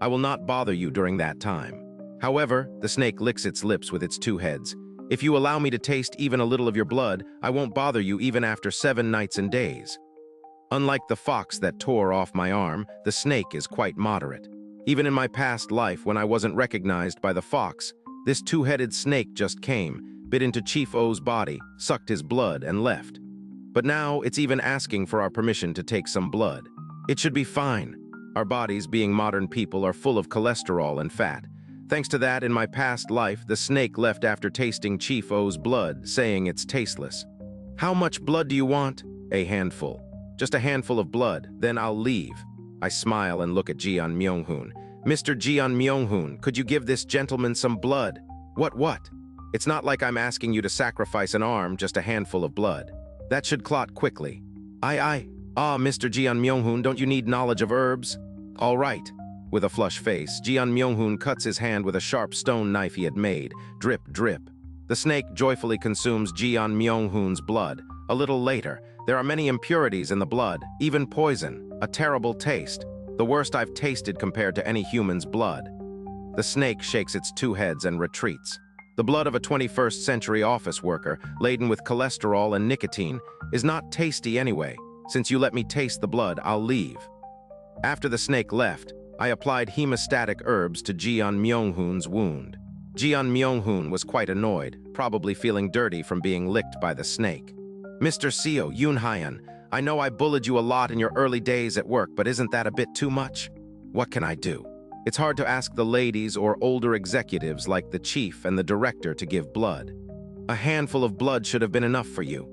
I will not bother you during that time. However, the snake licks its lips with its 2 heads. If you allow me to taste even a little of your blood, I won't bother you even after 7 nights and days. Unlike the fox that tore off my arm, the snake is quite moderate. Even in my past life, when I wasn't recognized by the fox, this 2-headed snake just came, bit into Chief O's body, sucked his blood, and left. But now it's even asking for our permission to take some blood. It should be fine. Our bodies, being modern people, are full of cholesterol and fat. Thanks to that, in my past life, the snake left after tasting Chief O's blood, saying it's tasteless. How much blood do you want? A handful. Just a handful of blood, then I'll leave. I smile and look at Jian Myonghun. Mr. Jian Myonghun, could you give this gentleman some blood? What? It's not like I'm asking you to sacrifice an arm, just a handful of blood. That should clot quickly. Mr. Jian Myonghun, don't you need knowledge of herbs? All right. With a flushed face, Jian Myonghun cuts his hand with a sharp stone knife he had made. Drip, drip. The snake joyfully consumes Jian Myonghun's blood. A little later, there are many impurities in the blood, even poison, a terrible taste, the worst I've tasted compared to any human's blood. The snake shakes its 2 heads and retreats. The blood of a 21st century office worker, laden with cholesterol and nicotine, is not tasty anyway. Since you let me taste the blood, I'll leave. After the snake left, I applied hemostatic herbs to Jian Myonghun's wound. Jian Myonghun was quite annoyed, probably feeling dirty from being licked by the snake. Mr. Seo Yunhyan, I know I bullied you a lot in your early days at work, but isn't that a bit too much? What can I do? It's hard to ask the ladies or older executives like the chief and the director to give blood. A handful of blood should have been enough for you.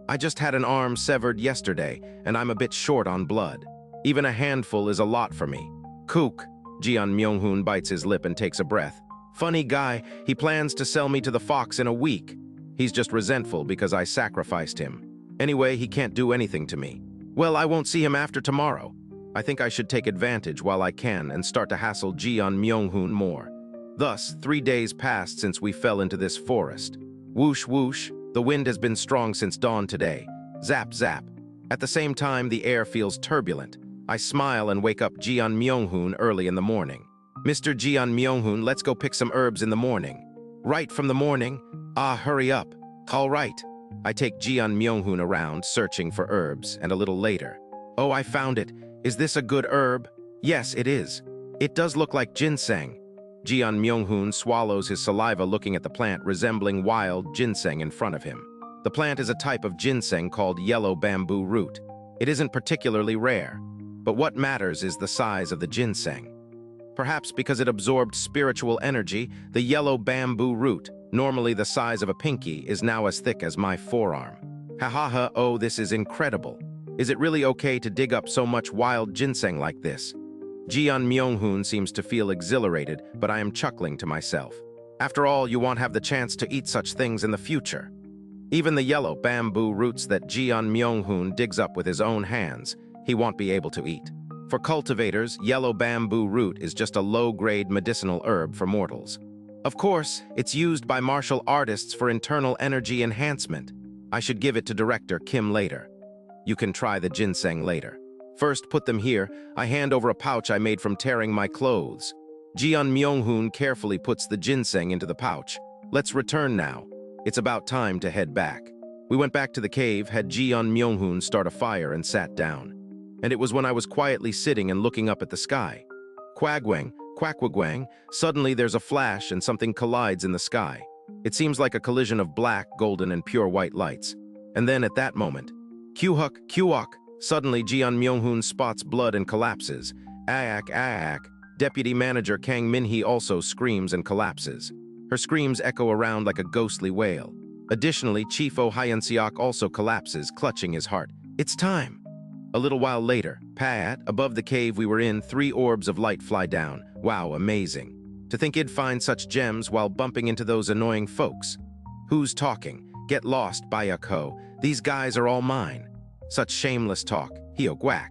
I just had an arm severed yesterday, and I'm a bit short on blood. Even a handful is a lot for me. Kook, Jian Myonghun bites his lip and takes a breath. Funny guy, he plans to sell me to the fox in a week. He's just resentful because I sacrificed him. Anyway, he can't do anything to me. Well, I won't see him after tomorrow. I think I should take advantage while I can and start to hassle Jian Myonghun more. Thus, 3 days passed since we fell into this forest. Whoosh, whoosh, the wind has been strong since dawn today. Zap, zap. At the same time, the air feels turbulent. I smile and wake up Jian Myonghun early in the morning. Mr. Jian Myonghun, let's go pick some herbs in the morning. Right from the morning? Hurry up. All right. I take Jian Myonghun around, searching for herbs, and a little later. Oh, I found it. Is this a good herb? Yes, it is. It does look like ginseng. Jian Myonghun swallows his saliva looking at the plant resembling wild ginseng in front of him. The plant is a type of ginseng called yellow bamboo root. It isn't particularly rare, but what matters is the size of the ginseng. Perhaps because it absorbed spiritual energy, the yellow bamboo root, normally the size of a pinky, is now as thick as my forearm. Ha ha ha, oh, this is incredible. Is it really okay to dig up so much wild ginseng like this? Jian Myonghun seems to feel exhilarated, but I am chuckling to myself. After all, you won't have the chance to eat such things in the future. Even the yellow bamboo roots that Jian Myonghun digs up with his own hands, he won't be able to eat. For cultivators, yellow bamboo root is just a low-grade medicinal herb for mortals. Of course, it's used by martial artists for internal energy enhancement. I should give it to Director Kim later. You can try the ginseng later. First, put them here. I hand over a pouch I made from tearing my clothes. Jian Myonghun carefully puts the ginseng into the pouch. Let's return now. It's about time to head back. We went back to the cave, had Jian Myonghun start a fire, and sat down. And it was when I was quietly sitting and looking up at the sky. Quagwang, quackwagwang, suddenly there's a flash and something collides in the sky. It seems like a collision of black, golden, and pure white lights. And then at that moment, Kyuhuk, Kyuok, suddenly Jian Myonghun spots blood and collapses. Aak, aak. Deputy Manager Kang Minhee also screams and collapses. Her screams echo around like a ghostly wail. Additionally, Chief Oh Xianxia also collapses, clutching his heart. It's time! A little while later, above the cave we were in, 3 orbs of light fly down. Wow, amazing. To think it'd find such gems while bumping into those annoying folks. Who's talking? Get lost, Bayako. These guys are all mine. Such shameless talk. Hio guac.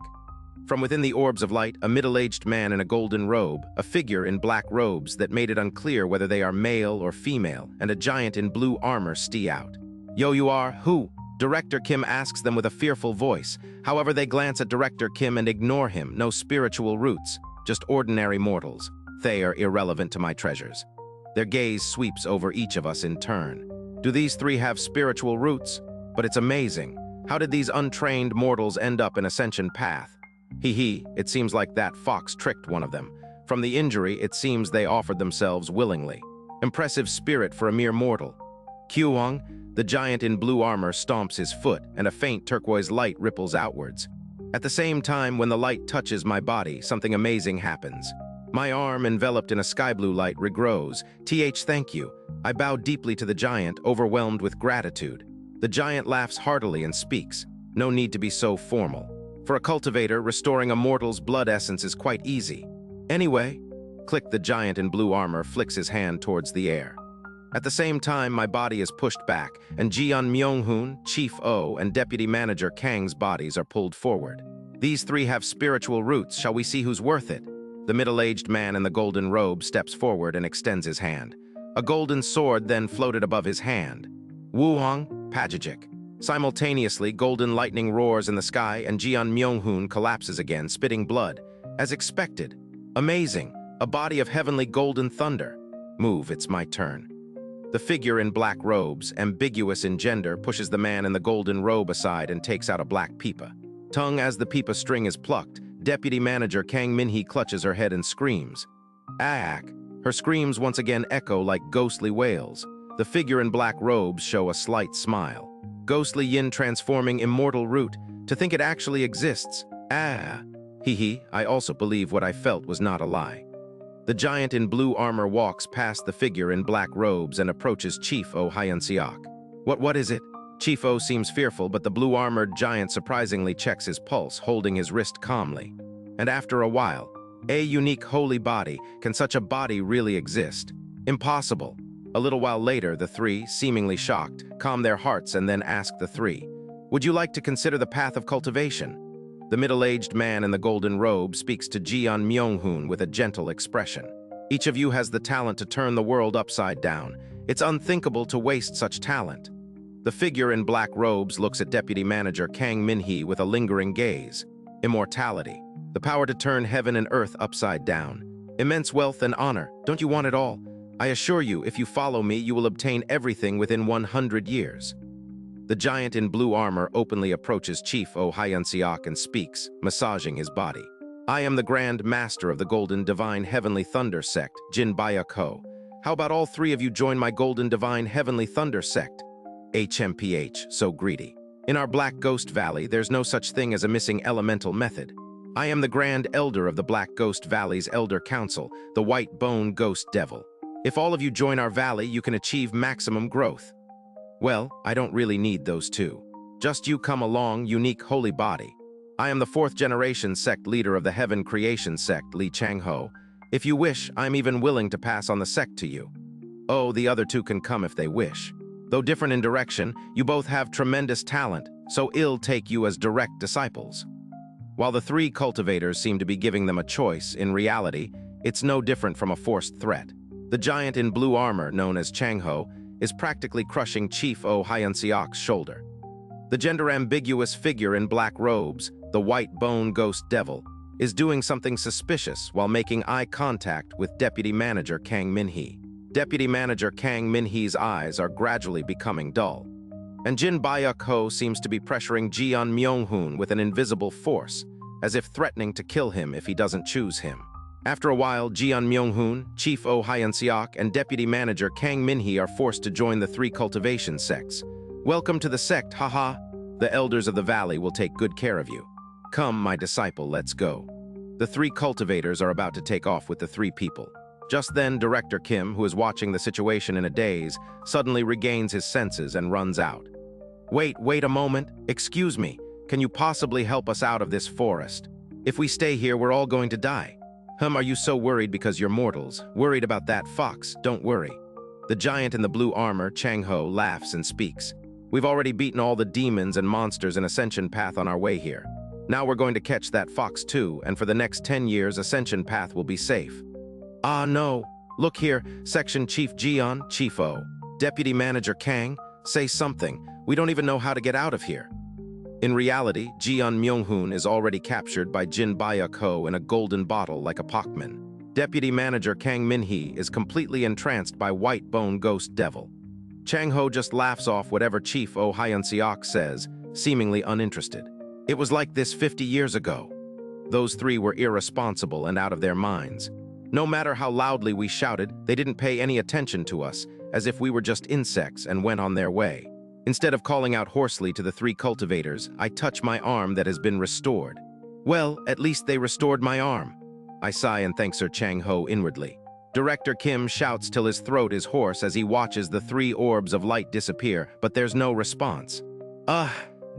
From within the orbs of light, a middle-aged man in a golden robe, a figure in black robes that made it unclear whether they are male or female, and a giant in blue armor stee out. Yo, you are? Who? Director Kim asks them with a fearful voice. However, they glance at Director Kim and ignore him. No spiritual roots, just ordinary mortals. They are irrelevant to my treasures. Their gaze sweeps over each of us in turn. Do these 3 have spiritual roots? But it's amazing. How did these untrained mortals end up in Ascension Path? It seems like that fox tricked one of them. From the injury, it seems they offered themselves willingly. Impressive spirit for a mere mortal. Kyuong, the giant in blue armor, stomps his foot, and a faint turquoise light ripples outwards. At the same time, when the light touches my body, something amazing happens. My arm, enveloped in a sky blue light, regrows. Thank you. I bow deeply to the giant, overwhelmed with gratitude. The giant laughs heartily and speaks. No need to be so formal. For a cultivator, restoring a mortal's blood essence is quite easy. Anyway, click. The giant in blue armor flicks his hand towards the air. At the same time, my body is pushed back, and Jian Myonghun, Chief O, and Deputy Manager Kang's bodies are pulled forward. These 3 have spiritual roots. Shall we see who's worth it? The middle-aged man in the golden robe steps forward and extends his hand. A golden sword then floated above his hand. Wuhong, Pajajik. Simultaneously, golden lightning roars in the sky, and Jian Myonghun collapses again, spitting blood. As expected. Amazing. A body of heavenly golden thunder. Move, it's my turn. The figure in black robes, ambiguous in gender, pushes the man in the golden robe aside and takes out a black pipa. Tongue as the pipa string is plucked, Deputy Manager Kang Minhee clutches her head and screams. Aak. Her screams once again echo like ghostly wails. The figure in black robes show a slight smile. Ghostly yin transforming immortal root. To think it actually exists. I also believe what I felt was not a lie. The giant in blue armor walks past the figure in black robes and approaches Chief Oh Xianxia. What is it? Chief O seems fearful, but the blue-armored giant surprisingly checks his pulse, holding his wrist calmly. And after a while, a unique holy body. Can such a body really exist? Impossible. A little while later, the 3, seemingly shocked, calm their hearts and then ask the 3, would you like to consider the path of cultivation? The middle-aged man in the golden robe speaks to Jian Myonghun with a gentle expression. Each of you has the talent to turn the world upside down. It's unthinkable to waste such talent. The figure in black robes looks at Deputy Manager Kang Minhee with a lingering gaze. Immortality. The power to turn heaven and earth upside down. Immense wealth and honor. Don't you want it all? I assure you, if you follow me, you will obtain everything within 100 years. The giant in blue armor openly approaches Chief Oh Xianxia and speaks, massaging his body. I am the Grand Master of the Golden Divine Heavenly Thunder Sect, Jin Bayako. How about all 3 of you join my Golden Divine Heavenly Thunder Sect? HMPH, so greedy. In our Black Ghost Valley, there's no such thing as a missing elemental method. I am the Grand Elder of the Black Ghost Valley's Elder Council, the White Bone Ghost Devil. If all of you join our valley, you can achieve maximum growth. Well, I don't really need those 2. Just you come along, unique holy body. I am the 4th generation sect leader of the Heaven Creation Sect, Li Changho. If you wish, I'm even willing to pass on the sect to you. Oh, the other 2 can come if they wish. Though different in direction, you both have tremendous talent, so I'll take you as direct disciples. While the 3 cultivators seem to be giving them a choice, in reality, it's no different from a forced threat. The giant in blue armor, known as Changho, is practically crushing Chief Oh Xianxia's shoulder. The gender-ambiguous figure in black robes, the White Bone Ghost Devil, is doing something suspicious while making eye contact with Deputy Manager Kang Minhee. Deputy Manager Kang Min-hee's eyes are gradually becoming dull. And Jin Bayuk-ho seems to be pressuring Jeon Myung-hoon with an invisible force, as if threatening to kill him if he doesn't choose him. After a while, Jeon Myung-hoon, Chief Oh Hyun-seok, and Deputy Manager Kang Min-hee are forced to join the three cultivation sects. Welcome to the sect, haha. The elders of the valley will take good care of you. Come, my disciple, let's go. The three cultivators are about to take off with the three people. Just then, Director Kim, who is watching the situation in a daze, suddenly regains his senses and runs out. Wait a moment. Excuse me. Can you possibly help us out of this forest? If we stay here, we're all going to die. Are you so worried because you're mortals? Worried about that fox? Don't worry. The giant in the blue armor, Chang-ho, laughs and speaks. We've already beaten all the demons and monsters in Ascension Path on our way here. Now we're going to catch that fox too, and for the next 10 years, Ascension Path will be safe. Ah, no. Look here, Section Chief Jeon, Chief O. Deputy Manager Kang, say something. We don't even know how to get out of here. In reality, Jeon Myung-hoon is already captured by Jin Bayuk-ho in a golden bottle like a Pokemon. Deputy Manager Kang Min-hee is completely entranced by White Bone Ghost Devil. Chang-ho just laughs off whatever Chief Oh Hyun-seok says, seemingly uninterested. It was like this 50 years ago. Those three were irresponsible and out of their minds. No matter how loudly we shouted, they didn't pay any attention to us, as if we were just insects, and went on their way. Instead of calling out hoarsely to the three cultivators, I touch my arm that has been restored. Well, at least they restored my arm. I sigh and thank Sir Chang-ho inwardly. Director Kim shouts till his throat is hoarse as he watches the three orbs of light disappear, but there's no response.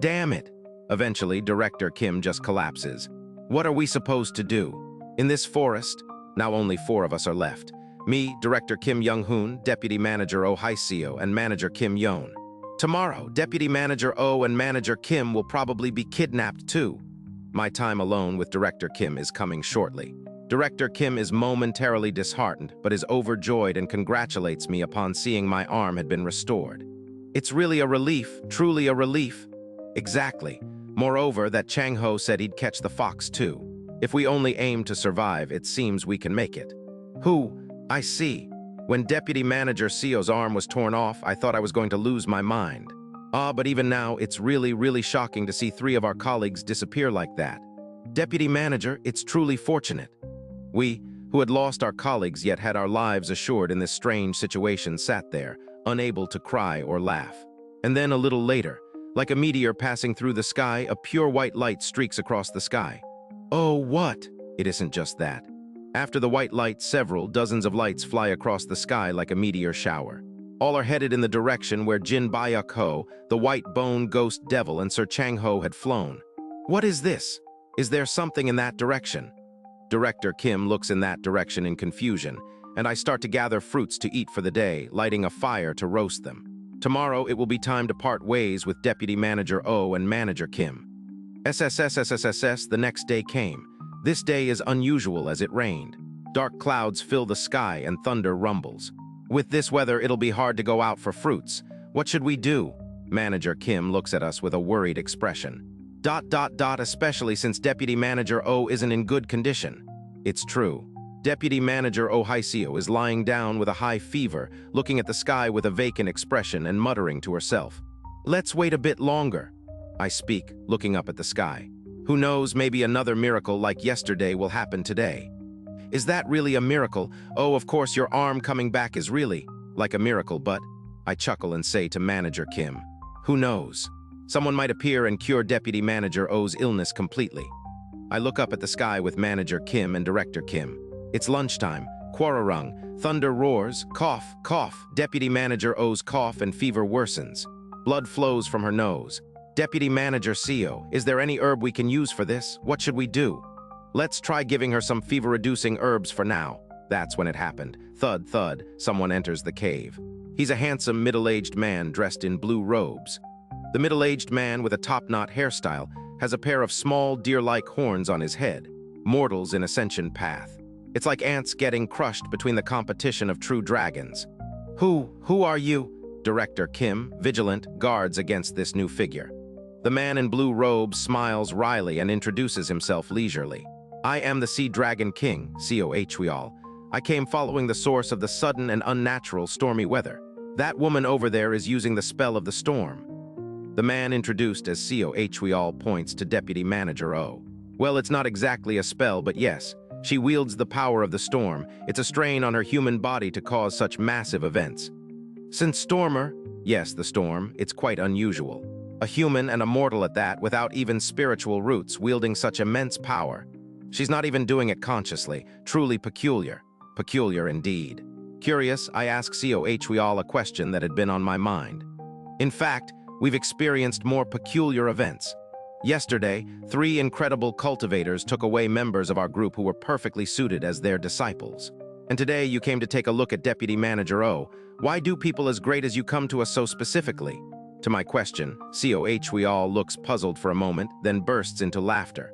Damn it. Eventually, Director Kim just collapses. What are we supposed to do? In this forest, now only 4 of us are left. Me, Director Kim Young-hoon, Deputy Manager Oh Hae-seo, and Manager Kim Yoon. Tomorrow, Deputy Manager Oh and Manager Kim will probably be kidnapped too. My time alone with Director Kim is coming shortly. Director Kim is momentarily disheartened, but is overjoyed and congratulates me upon seeing my arm had been restored. It's really a relief, truly a relief. Exactly. Moreover, that Chang-ho said he'd catch the fox too. If we only aim to survive, it seems we can make it. I see. When Deputy Manager Seo's arm was torn off, I thought I was going to lose my mind. But even now, it's really shocking to see 3 of our colleagues disappear like that. Deputy Manager, it's truly fortunate. We, who had lost our colleagues yet had our lives assured in this strange situation, sat there, unable to cry or laugh. And then a little later, like a meteor passing through the sky, a pure white light streaks across the sky. Oh, what? It isn't just that. After the white light, several dozens of lights fly across the sky like a meteor shower. All are headed in the direction where Jin Bayuk-ho, the White Bone Ghost Devil, and Sir Chang-ho had flown. What is this? Is there something in that direction? Director Kim looks in that direction in confusion, and I start to gather fruits to eat for the day, lighting a fire to roast them. Tomorrow it will be time to part ways with Deputy Manager Oh and Manager Kim. SSSSSSS, the next day came. This day is unusual as it rained. Dark clouds fill the sky and thunder rumbles. With this weather, it'll be hard to go out for fruits. What should we do? Manager Kim looks at us with a worried expression. ... especially since Deputy Manager Oh isn't in good condition. It's true. Deputy Manager Oh Hae-seo is lying down with a high fever, looking at the sky with a vacant expression and muttering to herself. Let's wait a bit longer. I speak, looking up at the sky. Who knows, maybe another miracle like yesterday will happen today. Is that really a miracle? Oh, of course, your arm coming back is really like a miracle, but I chuckle and say to Manager Kim, who knows? Someone might appear and cure Deputy Manager Oh's illness completely. I look up at the sky with Manager Kim and Director Kim. It's lunchtime. Quararung. Thunder roars. Cough, cough. Deputy Manager Oh's cough and fever worsens. Blood flows from her nose. Deputy Manager Seo, is there any herb we can use for this? What should we do? Let's try giving her some fever-reducing herbs for now. That's when it happened. Thud, thud, someone enters the cave. He's a handsome middle-aged man dressed in blue robes. The middle-aged man with a top-knot hairstyle has a pair of small deer-like horns on his head. Mortals in Ascension Path. It's like ants getting crushed between the competition of true dragons. Who are you? Director Kim, vigilant, guards against this new figure. The man in blue robes smiles wryly and introduces himself leisurely. I am the Sea Dragon King, Seo Hweol. I came following the source of the sudden and unnatural stormy weather. That woman over there is using the spell of the storm. The man introduced as COH points to Deputy Manager O. Well, it's not exactly a spell, but yes, she wields the power of the storm. It's a strain on her human body to cause such massive events. Since Stormer, yes, the storm, it's quite unusual. A human and a mortal at that, without even spiritual roots, wielding such immense power. She's not even doing it consciously, truly peculiar. Peculiar indeed. Curious, I asked COH a question that had been on my mind. In fact, we've experienced more peculiar events. Yesterday, 3 incredible cultivators took away members of our group who were perfectly suited as their disciples. And today you came to take a look at Deputy Manager O. Why do people as great as you come to us so specifically? To my question, COH looks puzzled for a moment, then bursts into laughter.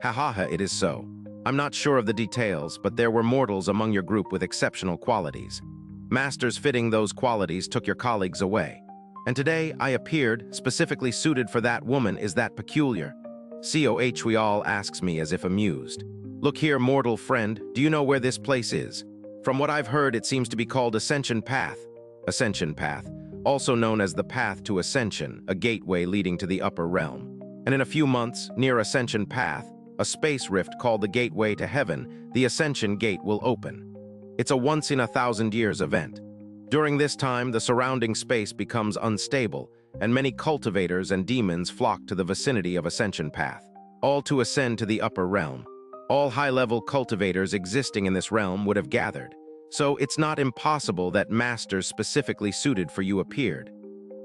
Ha ha ha, it is so. I'm not sure of the details, but there were mortals among your group with exceptional qualities. Masters fitting those qualities took your colleagues away. And today I appeared, specifically suited for that woman. Is that peculiar? COH asks me as if amused. Look here, mortal friend, do you know where this place is? From what I've heard, it seems to be called Ascension Path. Ascension Path, also known as the Path to Ascension, a gateway leading to the upper realm. And in a few months, near Ascension Path, a space rift called the Gateway to Heaven, the Ascension Gate will open. It's a once-in-a-thousand-years event. During this time, the surrounding space becomes unstable, and many cultivators and demons flock to the vicinity of Ascension Path, all to ascend to the upper realm. All high-level cultivators existing in this realm would have gathered, so it's not impossible that masters specifically suited for you appeared.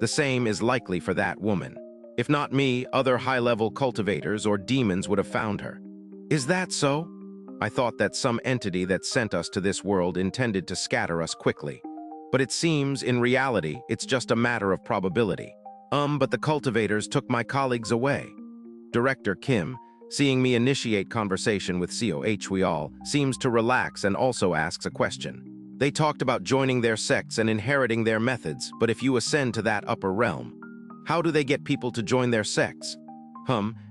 The same is likely for that woman. If not me, other high-level cultivators or demons would have found her. Is that so? I thought that some entity that sent us to this world intended to scatter us quickly. But it seems, in reality, it's just a matter of probability. But the cultivators took my colleagues away. Director Kim, seeing me initiate conversation with COH seems to relax and also asks a question. They talked about joining their sects and inheriting their methods, but if you ascend to that upper realm, how do they get people to join their sects?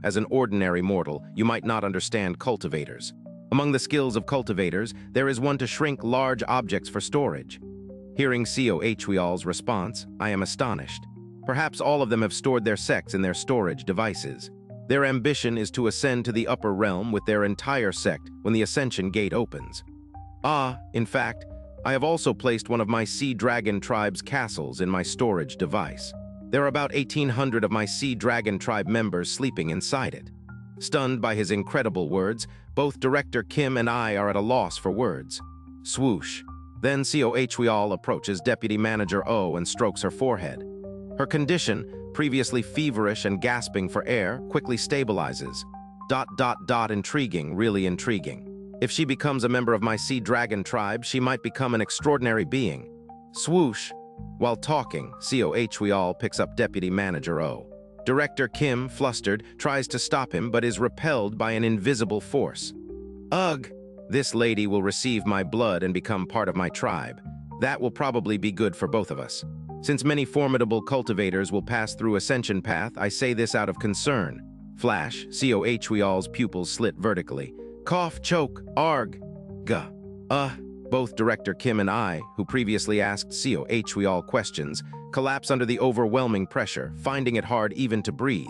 As an ordinary mortal, you might not understand cultivators. Among the skills of cultivators, there is one to shrink large objects for storage. Hearing COH response, I am astonished. Perhaps all of them have stored their sects in their storage devices. Their ambition is to ascend to the upper realm with their entire sect when the Ascension Gate opens. In fact, I have also placed one of my Sea Dragon tribe's castles in my storage device. There are about 1,800 of my Sea Dragon tribe members sleeping inside it. Stunned by his incredible words, both Director Kim and I are at a loss for words. Swoosh. Then COH approaches Deputy Manager O and strokes her forehead. Her condition, previously feverish and gasping for air, quickly stabilizes. Intriguing, really intriguing. If she becomes a member of my Sea Dragon tribe, she might become an extraordinary being. Swoosh. While talking, COH picks up Deputy Manager O. Director Kim, flustered, tries to stop him but is repelled by an invisible force. Ugh! This lady will receive my blood and become part of my tribe. That will probably be good for both of us. Since many formidable cultivators will pass through Ascension Path, I say this out of concern. Flash, COH pupils slit vertically. Cough, choke, arg. Guh. Both Director Kim and I, who previously asked COH questions, collapse under the overwhelming pressure, finding it hard even to breathe.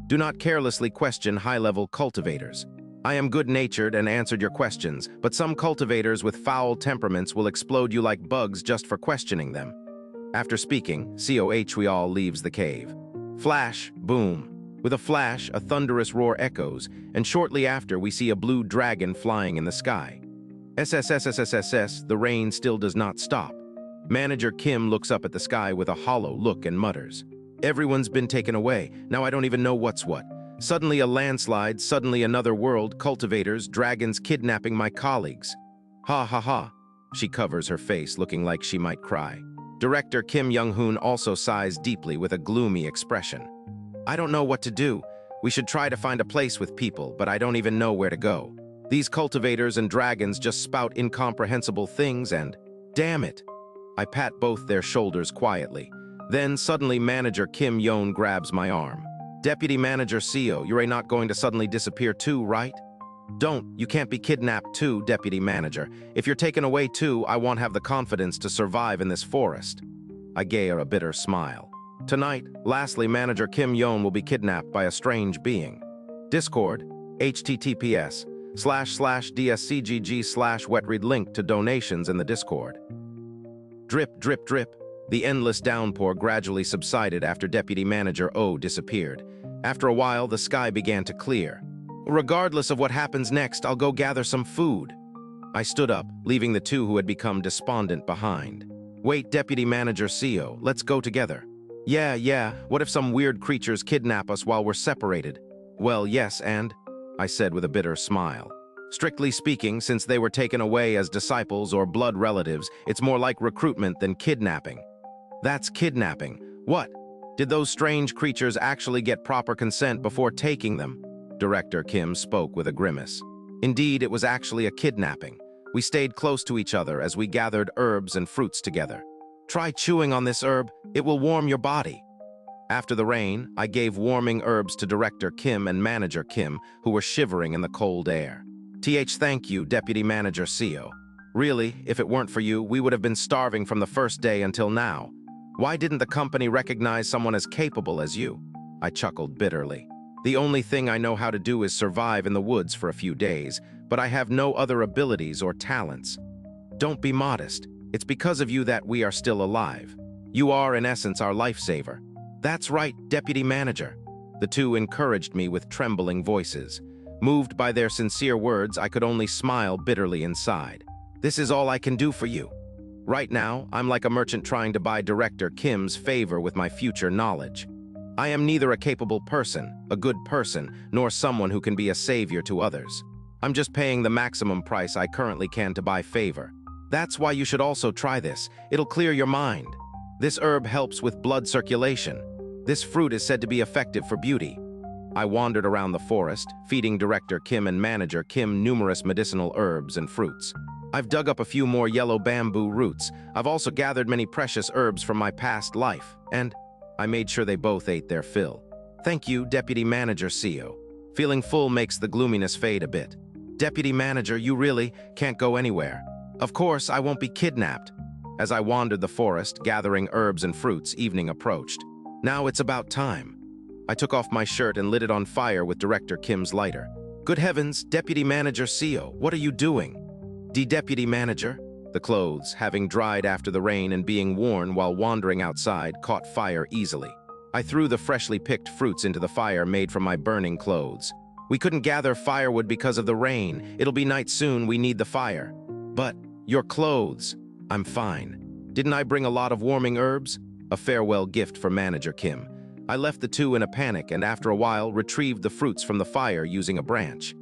Do not carelessly question high-level cultivators. I am good-natured and answered your questions, but some cultivators with foul temperaments will explode you like bugs just for questioning them. After speaking, COH leaves the cave. Flash, boom. With a flash, a thunderous roar echoes, and shortly after we see a blue dragon flying in the sky. SSSSSSS, the rain still does not stop. Manager Kim looks up at the sky with a hollow look and mutters. Everyone's been taken away, now I don't even know what's what. Suddenly a landslide, suddenly another world, cultivators, dragons kidnapping my colleagues. Ha ha ha. She covers her face, looking like she might cry. Director Kim Young-hoon also sighs deeply with a gloomy expression. I don't know what to do. We should try to find a place with people, but I don't even know where to go. These cultivators and dragons just spout incomprehensible things and… Damn it! I pat both their shoulders quietly. Then suddenly Manager Kim Yoon grabs my arm. Deputy Manager CO, you're not going to suddenly disappear too, right? Don't, you can't be kidnapped too, Deputy Manager. If you're taken away too, I won't have the confidence to survive in this forest. I gave her a bitter smile. Tonight, lastly, Manager Kim Yon will be kidnapped by a strange being. Discord, https://dscgg/wetread link to donations in the Discord. Drip, drip, drip. The endless downpour gradually subsided after Deputy Manager O disappeared. After a while, the sky began to clear. Regardless of what happens next, I'll go gather some food. I stood up, leaving the two who had become despondent behind. Wait, Deputy Manager CO, let's go together. Yeah, what if some weird creatures kidnap us while we're separated? Well, yes, and I said with a bitter smile. Strictly speaking, since they were taken away as disciples or blood relatives, it's more like recruitment than kidnapping. That's kidnapping. What? Did those strange creatures actually get proper consent before taking them? Director Kim spoke with a grimace. Indeed, it was actually a kidnapping. We stayed close to each other as we gathered herbs and fruits together. Try chewing on this herb, it will warm your body. After the rain, I gave warming herbs to Director Kim and Manager Kim, who were shivering in the cold air. Thank you, Deputy Manager CO. Really, if it weren't for you, we would have been starving from the first day until now. Why didn't the company recognize someone as capable as you? I chuckled bitterly. The only thing I know how to do is survive in the woods for a few days, but I have no other abilities or talents. Don't be modest. It's because of you that we are still alive. You are, in essence, our lifesaver. That's right, Deputy Manager. The two encouraged me with trembling voices. Moved by their sincere words, I could only smile bitterly inside. This is all I can do for you. Right now, I'm like a merchant trying to buy Director Kim's favor with my future knowledge. I am neither a capable person, a good person, nor someone who can be a savior to others. I'm just paying the maximum price I currently can to buy favor. That's why you should also try this. It'll clear your mind. This herb helps with blood circulation. This fruit is said to be effective for beauty. I wandered around the forest, feeding Director Kim and Manager Kim numerous medicinal herbs and fruits. I've dug up a few more yellow bamboo roots. I've also gathered many precious herbs from my past life, and I made sure they both ate their fill. Thank you, Deputy Manager CO. Feeling full makes the gloominess fade a bit. Deputy Manager, you really can't go anywhere. Of course, I won't be kidnapped. As I wandered the forest, gathering herbs and fruits, evening approached. Now it's about time. I took off my shirt and lit it on fire with Director Kim's lighter. Good heavens, Deputy Manager CO, what are you doing? Deputy Manager, the clothes, having dried after the rain and being worn while wandering outside, caught fire easily. I threw the freshly picked fruits into the fire made from my burning clothes. We couldn't gather firewood because of the rain. It'll be night soon, we need the fire. But your clothes. I'm fine. Didn't I bring a lot of warming herbs? A farewell gift for Manager Kim. I left the two in a panic and after a while retrieved the fruits from the fire using a branch.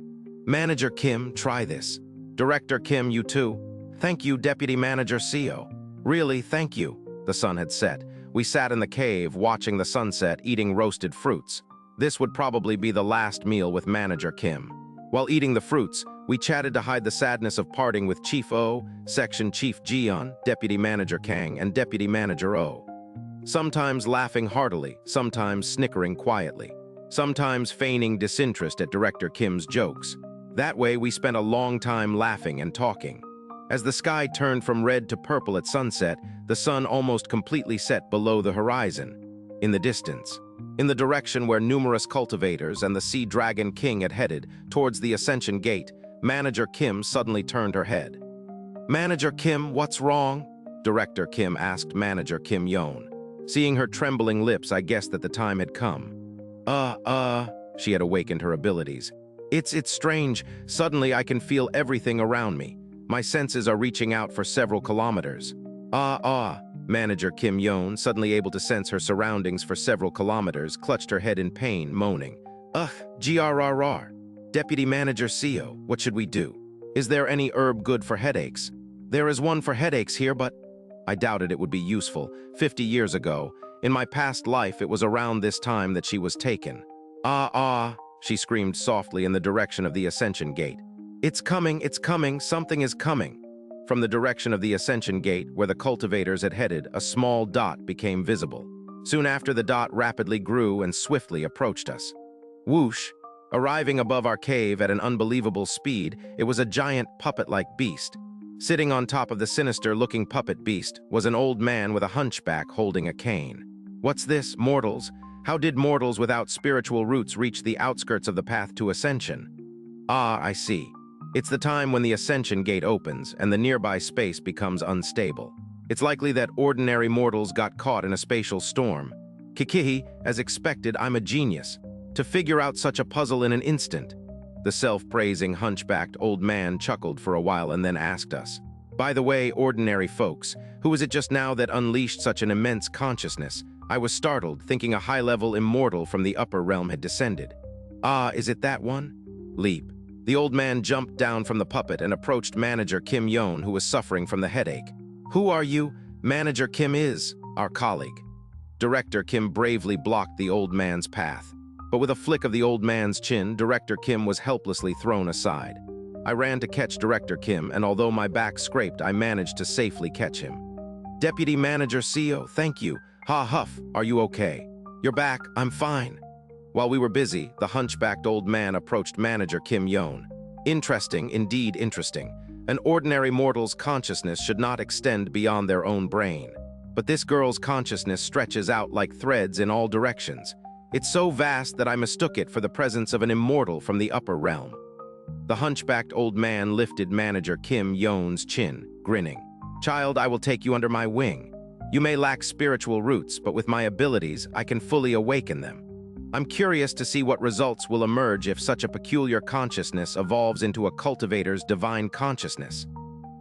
Manager Kim, try this. Director Kim, you too. Thank you, Deputy Manager CO. Really, thank you. The sun had set. We sat in the cave, watching the sunset, eating roasted fruits. This would probably be the last meal with Manager Kim. While eating the fruits, we chatted to hide the sadness of parting with Chief O, Section Chief Jian, Deputy Manager Kang, and Deputy Manager O. Sometimes laughing heartily, sometimes snickering quietly, sometimes feigning disinterest at Director Kim's jokes. That way, we spent a long time laughing and talking. As the sky turned from red to purple at sunset, the sun almost completely set below the horizon. In the distance, in the direction where numerous cultivators and the Sea Dragon King had headed, towards the Ascension Gate, Manager Kim suddenly turned her head. Manager Kim, what's wrong? Director Kim asked Manager Kim Yon. Seeing her trembling lips, I guessed that the time had come. She had awakened her abilities. It's strange. Suddenly I can feel everything around me. My senses are reaching out for several kilometers. Manager Kim Yon, suddenly able to sense her surroundings for several kilometers, clutched her head in pain, moaning. GRRR. Deputy Manager CO, what should we do? Is there any herb good for headaches? There is one for headaches here, but I doubted it would be useful. 50 years ago, in my past life, it was around this time that she was taken. She screamed softly in the direction of the Ascension Gate. It's coming, something is coming. From the direction of the Ascension Gate, where the cultivators had headed, a small dot became visible. Soon after, the dot rapidly grew and swiftly approached us. Whoosh! Arriving above our cave at an unbelievable speed, it was a giant puppet-like beast. Sitting on top of the sinister-looking puppet beast was an old man with a hunchback holding a cane. What's this, mortals? How did mortals without spiritual roots reach the outskirts of the path to ascension? Ah, I see. It's the time when the ascension gate opens and the nearby space becomes unstable. It's likely that ordinary mortals got caught in a spatial storm. Kikihi, as expected, I'm a genius. To figure out such a puzzle in an instant. The self-praising, hunchbacked old man chuckled for a while and then asked us, "By the way, ordinary folks, who was it just now that unleashed such an immense consciousness?" I was startled, thinking a high-level immortal from the upper realm had descended. "Ah, is it that one?" Leap. The old man jumped down from the puppet and approached Manager Kim Yon, who was suffering from the headache. "Who are you?" "Manager Kim is our colleague." Director Kim bravely blocked the old man's path. But with a flick of the old man's chin, Director Kim was helplessly thrown aside. I ran to catch Director Kim, and although my back scraped, I managed to safely catch him. "Deputy Manager CEO, thank you. Ha Huff, are you okay?" "You're back, I'm fine." While we were busy, the hunchbacked old man approached Manager Kim Yon. Interesting, indeed interesting. An ordinary mortal's consciousness should not extend beyond their own brain. But this girl's consciousness stretches out like threads in all directions. It's so vast that I mistook it for the presence of an immortal from the upper realm. The hunchbacked old man lifted Manager Kim Yon's chin, grinning. "Child, I will take you under my wing. You may lack spiritual roots, but with my abilities, I can fully awaken them. I'm curious to see what results will emerge if such a peculiar consciousness evolves into a cultivator's divine consciousness."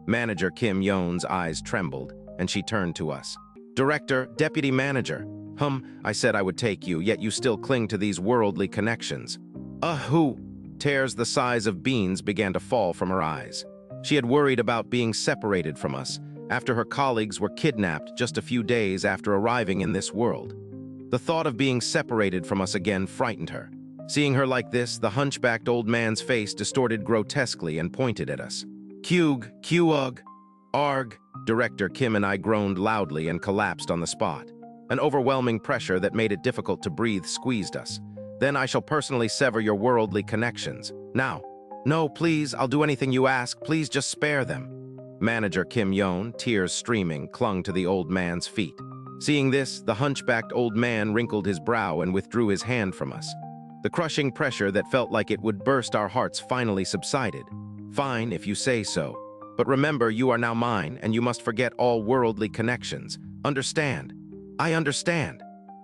Manager Kim Yon's eyes trembled, and she turned to us. "Director, Deputy Manager." I said I would take you, yet you still cling to these worldly connections." Who?" Tears the size of beans began to fall from her eyes. She had worried about being separated from us, after her colleagues were kidnapped just a few days after arriving in this world. The thought of being separated from us again frightened her. Seeing her like this, the hunchbacked old man's face distorted grotesquely and pointed at us. "Kyug, Kyug, Arg." Director Kim and I groaned loudly and collapsed on the spot. An overwhelming pressure that made it difficult to breathe squeezed us. "Then I shall personally sever your worldly connections. Now." "No, please, I'll do anything you ask. Please just spare them." Manager Kim Yon, tears streaming, clung to the old man's feet. Seeing this, the hunchbacked old man wrinkled his brow and withdrew his hand from us. The crushing pressure that felt like it would burst our hearts finally subsided. "Fine, if you say so. But remember, you are now mine, and you must forget all worldly connections. Understand?" "I understand."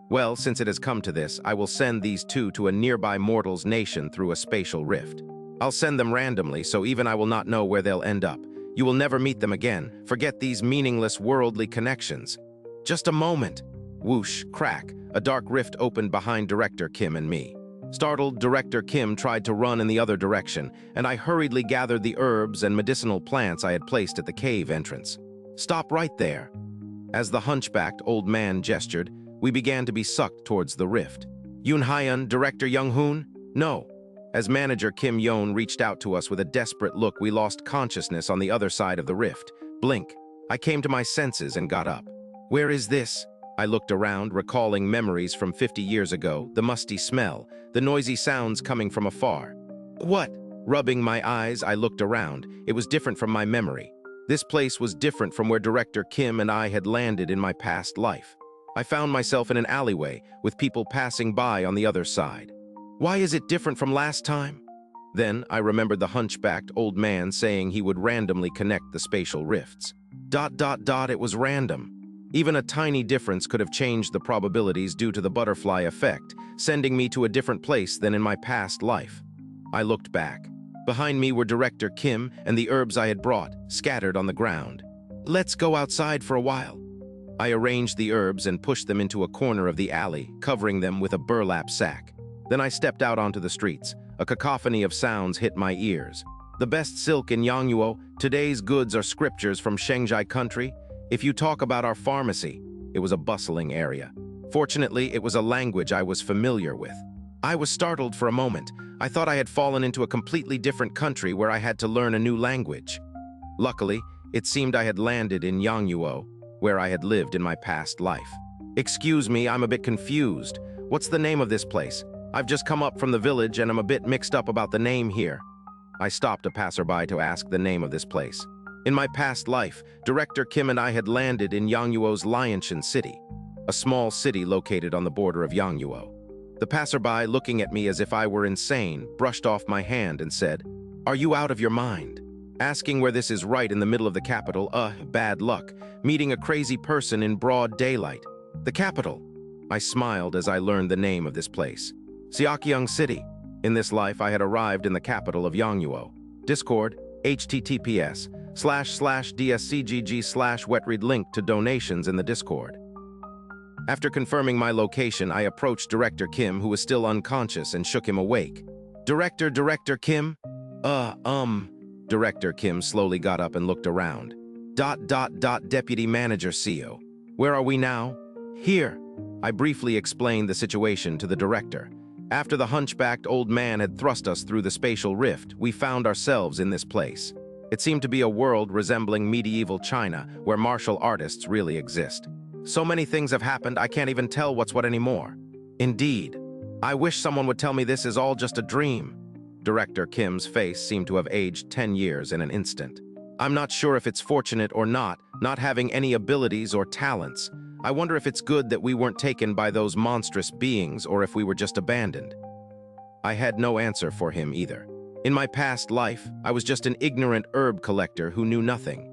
"Well, since it has come to this, I will send these two to a nearby mortal's nation through a spatial rift. I'll send them randomly, so even I will not know where they'll end up. You will never meet them again. Forget these meaningless worldly connections." "Just a moment." Whoosh, crack, a dark rift opened behind Director Kim and me. Startled, Director Kim tried to run in the other direction, and I hurriedly gathered the herbs and medicinal plants I had placed at the cave entrance. "Stop right there." As the hunchbacked old man gestured, we began to be sucked towards the rift. "Yoon Hyun, Director Young-hoon?" "No." As Manager Kim Yon reached out to us with a desperate look, we lost consciousness on the other side of the rift. Blink. I came to my senses and got up. "Where is this?" I looked around, recalling memories from 50 years ago, the musty smell, the noisy sounds coming from afar. "What?" Rubbing my eyes, I looked around. It was different from my memory. This place was different from where Director Kim and I had landed in my past life. I found myself in an alleyway, with people passing by on the other side. Why is it different from last time? Then I remembered the hunchbacked old man saying he would randomly connect the spatial rifts. It was random. Even a tiny difference could have changed the probabilities due to the butterfly effect, sending me to a different place than in my past life. I looked back. Behind me were Director Kim and the herbs I had brought, scattered on the ground. "Let's go outside for a while." I arranged the herbs and pushed them into a corner of the alley, covering them with a burlap sack. Then I stepped out onto the streets. A cacophony of sounds hit my ears. "The best silk in Yangnuo, today's goods are scriptures from Xianxia country. If you talk about our pharmacy," it was a bustling area. Fortunately, it was a language I was familiar with. I was startled for a moment. I thought I had fallen into a completely different country where I had to learn a new language. Luckily, it seemed I had landed in Yangnuo, where I had lived in my past life. "Excuse me, I'm a bit confused. What's the name of this place?" I've just come up from the village and I'm a bit mixed up about the name here. I stopped a passerby to ask the name of this place. In my past life, Director Kim and I had landed in Yangyuo's Lianshan City, a small city located on the border of Yangyuo. The passerby, looking at me as if I were insane, brushed off my hand and said, "Are you out of your mind? Asking where this is right in the middle of the capital, bad luck, meeting a crazy person in broad daylight. The capital." I smiled as I learned the name of this place. Xianxia City. In this life, I had arrived in the capital of Yangyuo. Discord, https://dscgg/wetread link to donations in the Discord. After confirming my location, I approached Director Kim, who was still unconscious, and shook him awake. Director Kim? Director Kim slowly got up and looked around. Deputy Manager CEO. Where are we now? Here. I briefly explained the situation to the director. After the hunchbacked old man had thrust us through the spatial rift, we found ourselves in this place. It seemed to be a world resembling medieval China, where martial artists really exist. So many things have happened, I can't even tell what's what anymore. Indeed. I wish someone would tell me this is all just a dream. Director Kim's face seemed to have aged 10 years in an instant. I'm not sure if it's fortunate or not having any abilities or talents. I wonder if it's good that we weren't taken by those monstrous beings or if we were just abandoned. I had no answer for him either. In my past life, I was just an ignorant herb collector who knew nothing.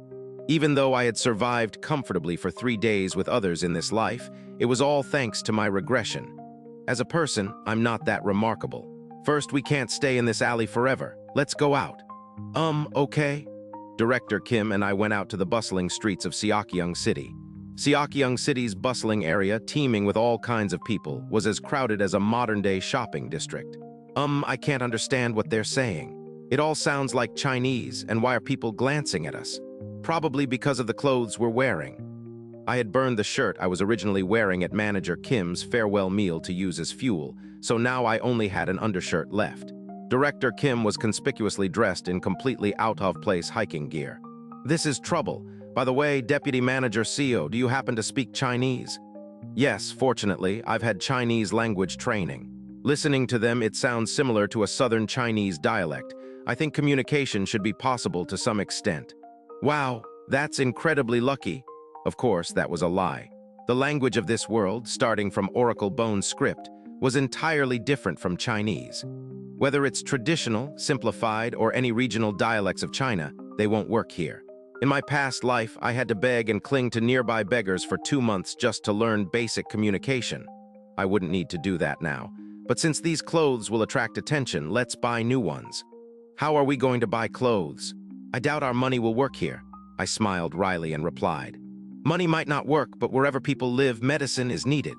Even though I had survived comfortably for 3 days with others in this life, it was all thanks to my regression. As a person, I'm not that remarkable. First, we can't stay in this alley forever. Let's go out. Okay. Director Kim and I went out to the bustling streets of Xianxia City. Xianxia City's bustling area, teeming with all kinds of people, was as crowded as a modern-day shopping district. I can't understand what they're saying. It all sounds like Chinese, and why are people glancing at us? Probably because of the clothes we're wearing. I had burned the shirt I was originally wearing at Manager Kim's farewell meal to use as fuel, so now I only had an undershirt left. Director Kim was conspicuously dressed in completely out-of-place hiking gear. This is trouble. By the way, Deputy Manager CEO, do you happen to speak Chinese? Yes, fortunately, I've had Chinese language training. Listening to them, it sounds similar to a southern Chinese dialect. I think communication should be possible to some extent. Wow, that's incredibly lucky. Of course, that was a lie. The language of this world, starting from Oracle Bone script, was entirely different from Chinese. Whether it's traditional, simplified, or any regional dialects of China, they won't work here. In my past life, I had to beg and cling to nearby beggars for 2 months just to learn basic communication. I wouldn't need to do that now. But since these clothes will attract attention, let's buy new ones. How are we going to buy clothes? I doubt our money will work here. I smiled wryly and replied. Money might not work, but wherever people live, medicine is needed.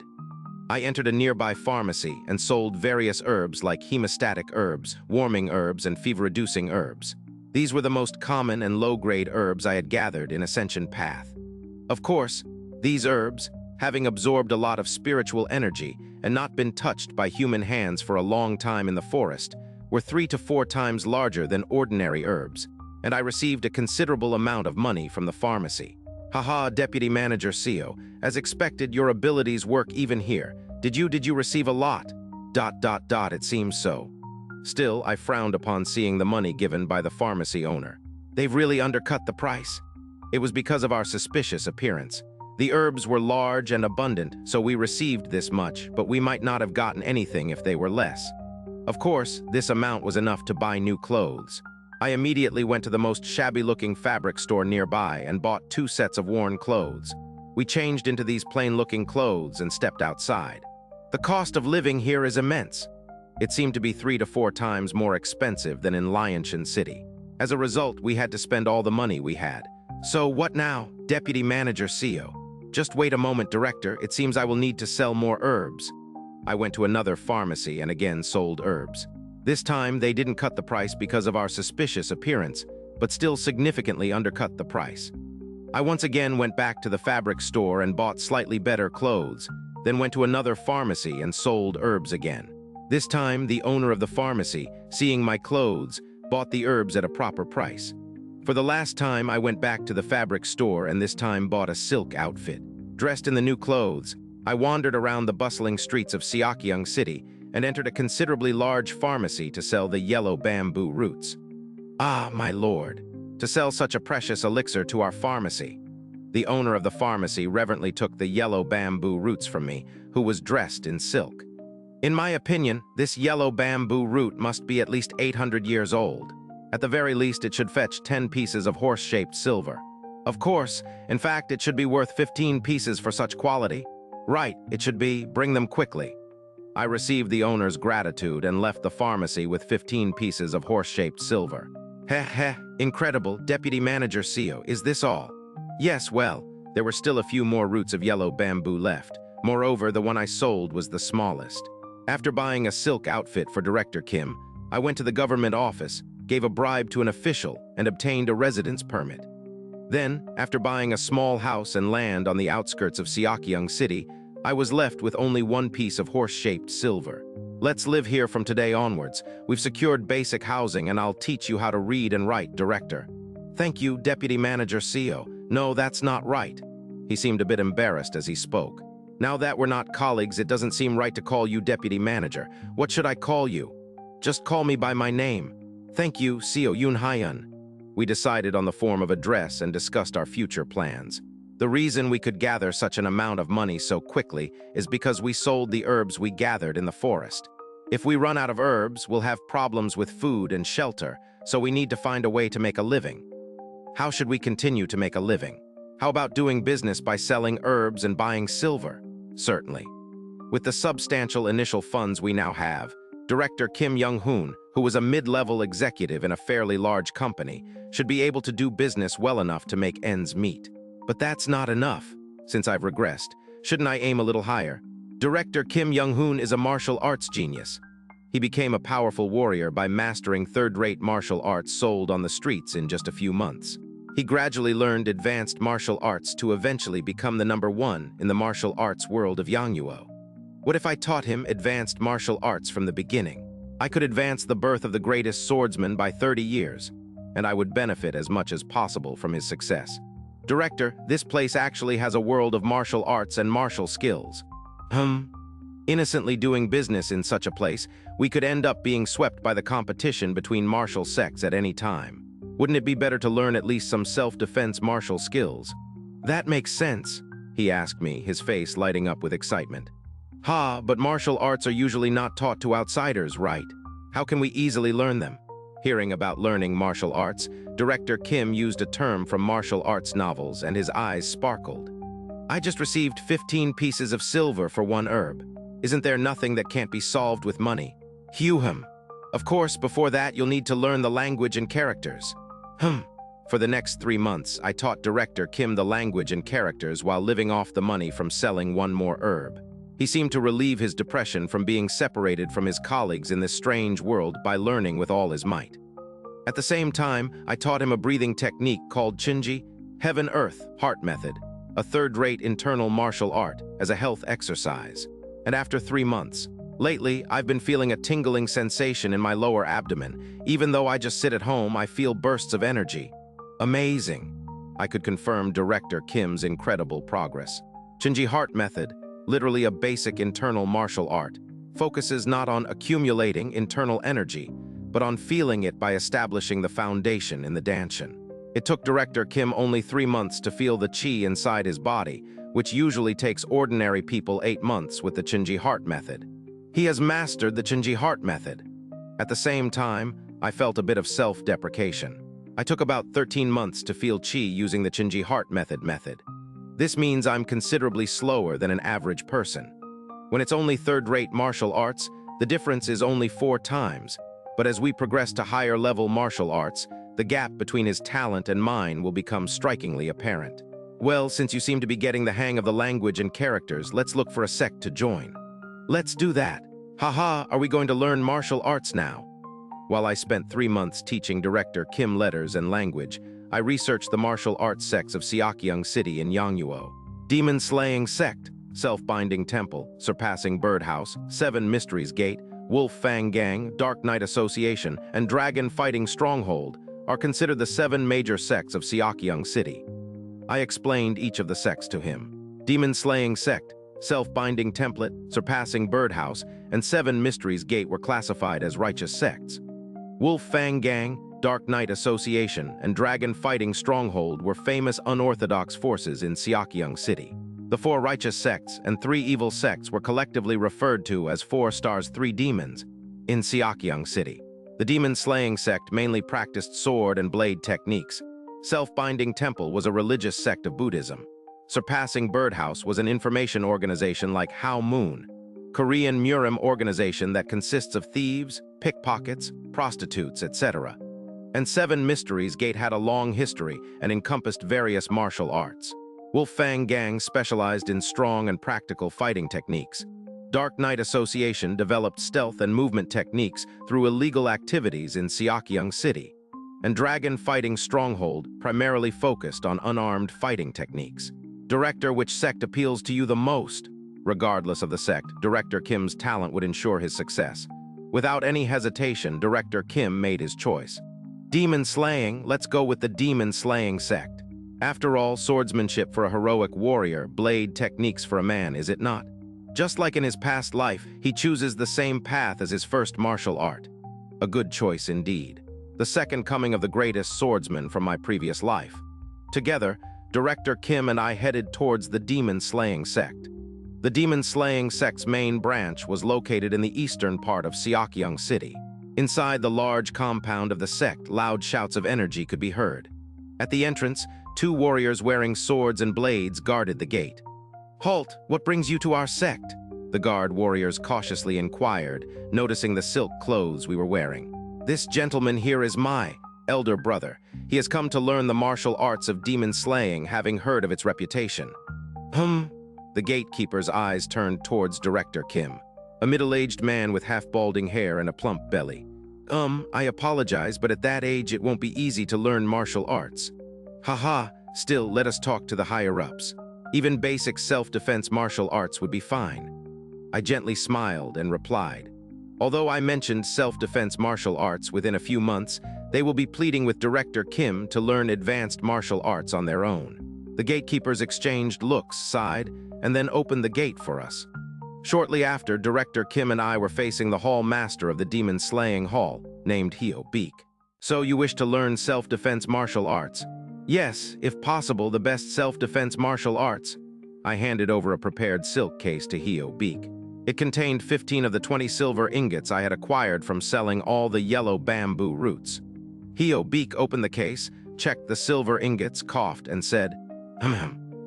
I entered a nearby pharmacy and sold various herbs like hemostatic herbs, warming herbs, and fever-reducing herbs. These were the most common and low-grade herbs I had gathered in Ascension Path. Of course, these herbs, having absorbed a lot of spiritual energy and not been touched by human hands for a long time in the forest, were 3 to 4 times larger than ordinary herbs, and I received a considerable amount of money from the pharmacy. Haha, Deputy Manager CEO, as expected, your abilities work even here. Did you receive a lot? ... It seems so. Still, I frowned upon seeing the money given by the pharmacy owner. They've really undercut the price. It was because of our suspicious appearance. The herbs were large and abundant, so we received this much, but we might not have gotten anything if they were less. Of course, this amount was enough to buy new clothes. I immediately went to the most shabby-looking fabric store nearby and bought 2 sets of worn clothes. We changed into these plain-looking clothes and stepped outside. The cost of living here is immense. It seemed to be 3 to 4 times more expensive than in Lianshan City. As a result, we had to spend all the money we had. So what now, Deputy Manager CEO? Just wait a moment, Director. It seems I will need to sell more herbs. I went to another pharmacy and again sold herbs. This time, they didn't cut the price because of our suspicious appearance, but still significantly undercut the price. I once again went back to the fabric store and bought slightly better clothes, then went to another pharmacy and sold herbs again. This time, the owner of the pharmacy, seeing my clothes, bought the herbs at a proper price. For the last time, I went back to the fabric store and this time bought a silk outfit. Dressed in the new clothes, I wandered around the bustling streets of Xianxia City and entered a considerably large pharmacy to sell the yellow bamboo roots. Ah, my lord, to sell such a precious elixir to our pharmacy. The owner of the pharmacy reverently took the yellow bamboo roots from me, who was dressed in silk. In my opinion, this yellow bamboo root must be at least 800 years old. At the very least, it should fetch 10 pieces of horse-shaped silver. Of course, in fact, it should be worth 15 pieces for such quality. Right, it should be, bring them quickly. I received the owner's gratitude and left the pharmacy with 15 pieces of horse-shaped silver. Heh, incredible, Deputy Manager CEO, is this all? Yes, well, there were still a few more roots of yellow bamboo left. Moreover, the one I sold was the smallest. After buying a silk outfit for Director Kim, I went to the government office, gave a bribe to an official, and obtained a residence permit. Then, after buying a small house and land on the outskirts of xianxia City, I was left with only one piece of horse-shaped silver. Let's live here from today onwards. We've secured basic housing, and I'll teach you how to read and write, Director. Thank you, Deputy Manager CEO. No, that's not right. He seemed a bit embarrassed as he spoke. Now that we're not colleagues, it doesn't seem right to call you Deputy Manager. What should I call you? Just call me by my name. Thank you, CEO Yoon Hyun. We decided on the form of address and discussed our future plans. The reason we could gather such an amount of money so quickly is because we sold the herbs we gathered in the forest. If we run out of herbs, we'll have problems with food and shelter, so we need to find a way to make a living. How should we continue to make a living? How about doing business by selling herbs and buying silver? Certainly. With the substantial initial funds we now have, Director Kim Young-hoon, who was a mid-level executive in a fairly large company, should be able to do business well enough to make ends meet. But that's not enough. Since I've regressed, shouldn't I aim a little higher? Director Kim Young-hoon is a martial arts genius. He became a powerful warrior by mastering third-rate martial arts sold on the streets in just a few months. He gradually learned advanced martial arts to eventually become the #1 in the martial arts world of Yangyuo. What if I taught him advanced martial arts from the beginning? I could advance the birth of the greatest swordsman by 30 years, and I would benefit as much as possible from his success. Director, this place actually has a world of martial arts and martial skills. Innocently doing business in such a place, we could end up being swept by the competition between martial sects at any time. Wouldn't it be better to learn at least some self-defense martial skills? That makes sense, he asked me, his face lighting up with excitement. But martial arts are usually not taught to outsiders, right? How can we easily learn them? Hearing about learning martial arts, Director Kim used a term from martial arts novels and his eyes sparkled. I just received 15 pieces of silver for one herb. Isn't there nothing that can't be solved with money? Hum. Of course, before that, you'll need to learn the language and characters. For the next 3 months, I taught Director Kim the language and characters while living off the money from selling one more herb. He seemed to relieve his depression from being separated from his colleagues in this strange world by learning with all his might. At the same time, I taught him a breathing technique called Chinji, Heaven-Earth Heart Method, a third-rate internal martial art as a health exercise. And after 3 months, lately, I've been feeling a tingling sensation in my lower abdomen. Even though I just sit at home, I feel bursts of energy. Amazing. I could confirm Director Kim's incredible progress. Chinji Heart Method, literally a basic internal martial art, focuses not on accumulating internal energy, but on feeling it by establishing the foundation in the danshin. It took Director Kim only 3 months to feel the chi inside his body, which usually takes ordinary people 8 months with the Chinji Heart Method. He has mastered the Chinji Heart Method. At the same time, I felt a bit of self-deprecation. I took about 13 months to feel chi using the Chinji Heart Method. This means I'm considerably slower than an average person. When it's only third-rate martial arts, the difference is only 4 times. But as we progress to higher-level martial arts, the gap between his talent and mine will become strikingly apparent. Well, since you seem to be getting the hang of the language and characters, let's look for a sect to join. Let's do that. Are we going to learn martial arts now? While I spent 3 months teaching Director Kim letters and language, I researched the martial arts sects of xianxia City in Yangyuo. Demon-slaying sect, self-binding temple, surpassing birdhouse, 7 mysteries gate, wolf fang gang, dark night association, and dragon fighting stronghold are considered the 7 major sects of xianxia City. I explained each of the sects to him. Demon-slaying sect, Self-Binding Template, Surpassing Birdhouse, and 7 Mysteries Gate were classified as righteous sects. Wolf Fang Gang, Dark Knight Association, and Dragon Fighting Stronghold were famous unorthodox forces in Xianxia City. The 4 righteous sects and 3 evil sects were collectively referred to as 4 stars 3 demons in Xianxia City. The demon-slaying sect mainly practiced sword and blade techniques. Self-Binding Temple was a religious sect of Buddhism. Surpassing Birdhouse was an information organization like How Moon, Korean Murim organization that consists of thieves, pickpockets, prostitutes, etc. And 7 Mysteries Gate had a long history and encompassed various martial arts. Wolf Fang Gang specialized in strong and practical fighting techniques. Dark Knight Association developed stealth and movement techniques through illegal activities in Xianxia City. And Dragon Fighting Stronghold primarily focused on unarmed fighting techniques. Director, which sect appeals to you the most? Regardless of the sect, Director Kim's talent would ensure his success. Without any hesitation, Director Kim made his choice. Demon slaying, let's go with the demon slaying sect. After all, swordsmanship for a heroic warrior, blade techniques for a man, is it not? Just like in his past life, he chooses the same path as his first martial art. A good choice indeed. The second coming of the greatest swordsman from my previous life. Together, Director Kim and I headed towards the demon-slaying sect. The demon-slaying sect's main branch was located in the eastern part of Xianxia City. Inside the large compound of the sect, loud shouts of energy could be heard. At the entrance, 2 warriors wearing swords and blades guarded the gate. "Halt! What brings you to our sect?" the guard warriors cautiously inquired, noticing the silk clothes we were wearing. "This gentleman here is my elder brother. He has come to learn the martial arts of demon slaying, having heard of its reputation." The gatekeeper's eyes turned towards Director Kim, a middle-aged man with half-balding hair and a plump belly. I apologize, but at that age it won't be easy to learn martial arts." "Haha, still, let us talk to the higher-ups. Even basic self-defense martial arts would be fine." I gently smiled and replied, "Although I mentioned self-defense martial arts within a few months, they will be pleading with Director Kim to learn advanced martial arts on their own." The gatekeepers exchanged looks, sighed, and then opened the gate for us. Shortly after, Director Kim and I were facing the hall master of the demon-slaying hall, named Hio Beak. "So you wish to learn self-defense martial arts?" "Yes, if possible, the best self-defense martial arts." I handed over a prepared silk case to Hio Beak. It contained 15 of the 20 silver ingots I had acquired from selling all the yellow bamboo roots. Hio Beak opened the case, checked the silver ingots, coughed, and said,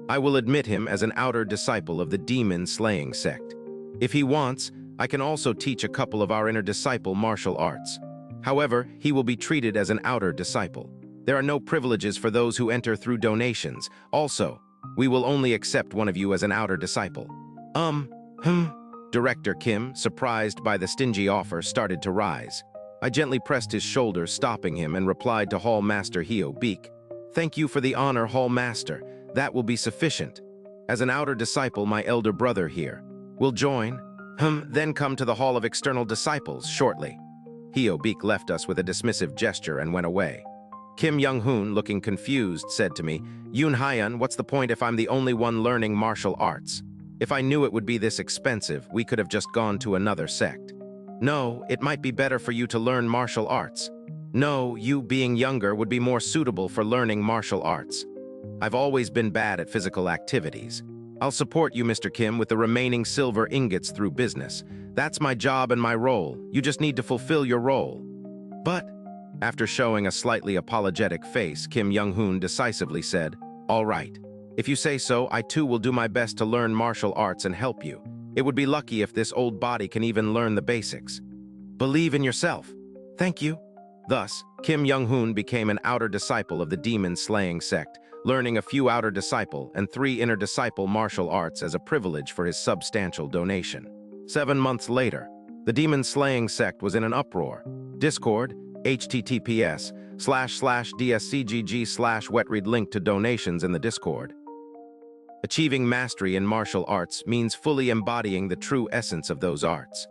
"I will admit him as an outer disciple of the demon-slaying sect. If he wants, I can also teach a couple of our inner disciple martial arts. However, he will be treated as an outer disciple. There are no privileges for those who enter through donations. Also, we will only accept one of you as an outer disciple." Director Kim, surprised by the stingy offer, started to rise. I gently pressed his shoulder, stopping him, and replied to Hall Master Hio Beak, "Thank you for the honor, Hall Master. That will be sufficient. As an outer disciple, my elder brother here will join, then come to the Hall of External Disciples shortly." Hio Beak left us with a dismissive gesture and went away. Kim Young-hoon, looking confused, said to me, "Yoon Hyun, what's the point if I'm the only one learning martial arts? If I knew it would be this expensive, we could have just gone to another sect." "No, it might be better for you to learn martial arts." "No, you being younger would be more suitable for learning martial arts. I've always been bad at physical activities. I'll support you, Mr. Kim, with the remaining silver ingots through business. That's my job and my role. You just need to fulfill your role." "But," after showing a slightly apologetic face, Kim Young-hoon decisively said, "All right. If you say so, I too will do my best to learn martial arts and help you. It would be lucky if this old body can even learn the basics. Believe in yourself." "Thank you." Thus, Kim Young-hoon became an outer disciple of the demon-slaying sect, learning a few outer disciple and 3 inner disciple martial arts as a privilege for his substantial donation. 7 months later, the demon-slaying sect was in an uproar. Discord, https://dscgg/wetread link to donations in the Discord. Achieving mastery in martial arts means fully embodying the true essence of those arts.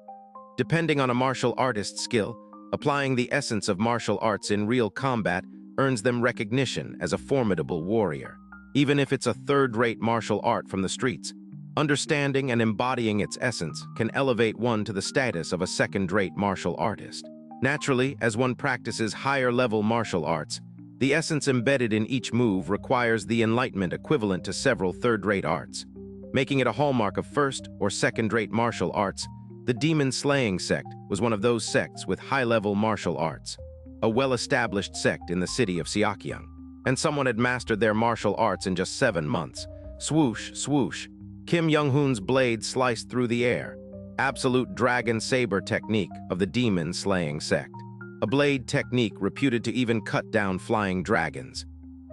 Depending on a martial artist's skill, applying the essence of martial arts in real combat earns them recognition as a formidable warrior. Even if it's a third-rate martial art from the streets, Understanding and embodying its essence can elevate one to the status of a second-rate martial artist. Naturally, as one practices higher-level martial arts, the essence embedded in each move requires the enlightenment equivalent to several third-rate arts. Making it a hallmark of first- or second-rate martial arts, the demon-slaying sect was one of those sects with high-level martial arts, a well-established sect in the city of xianxia. And someone had mastered their martial arts in just 7 months. Swoosh, swoosh. Kim Young-hoon's blade sliced through the air. Absolute dragon saber technique of the demon-slaying sect. A blade technique reputed to even cut down flying dragons.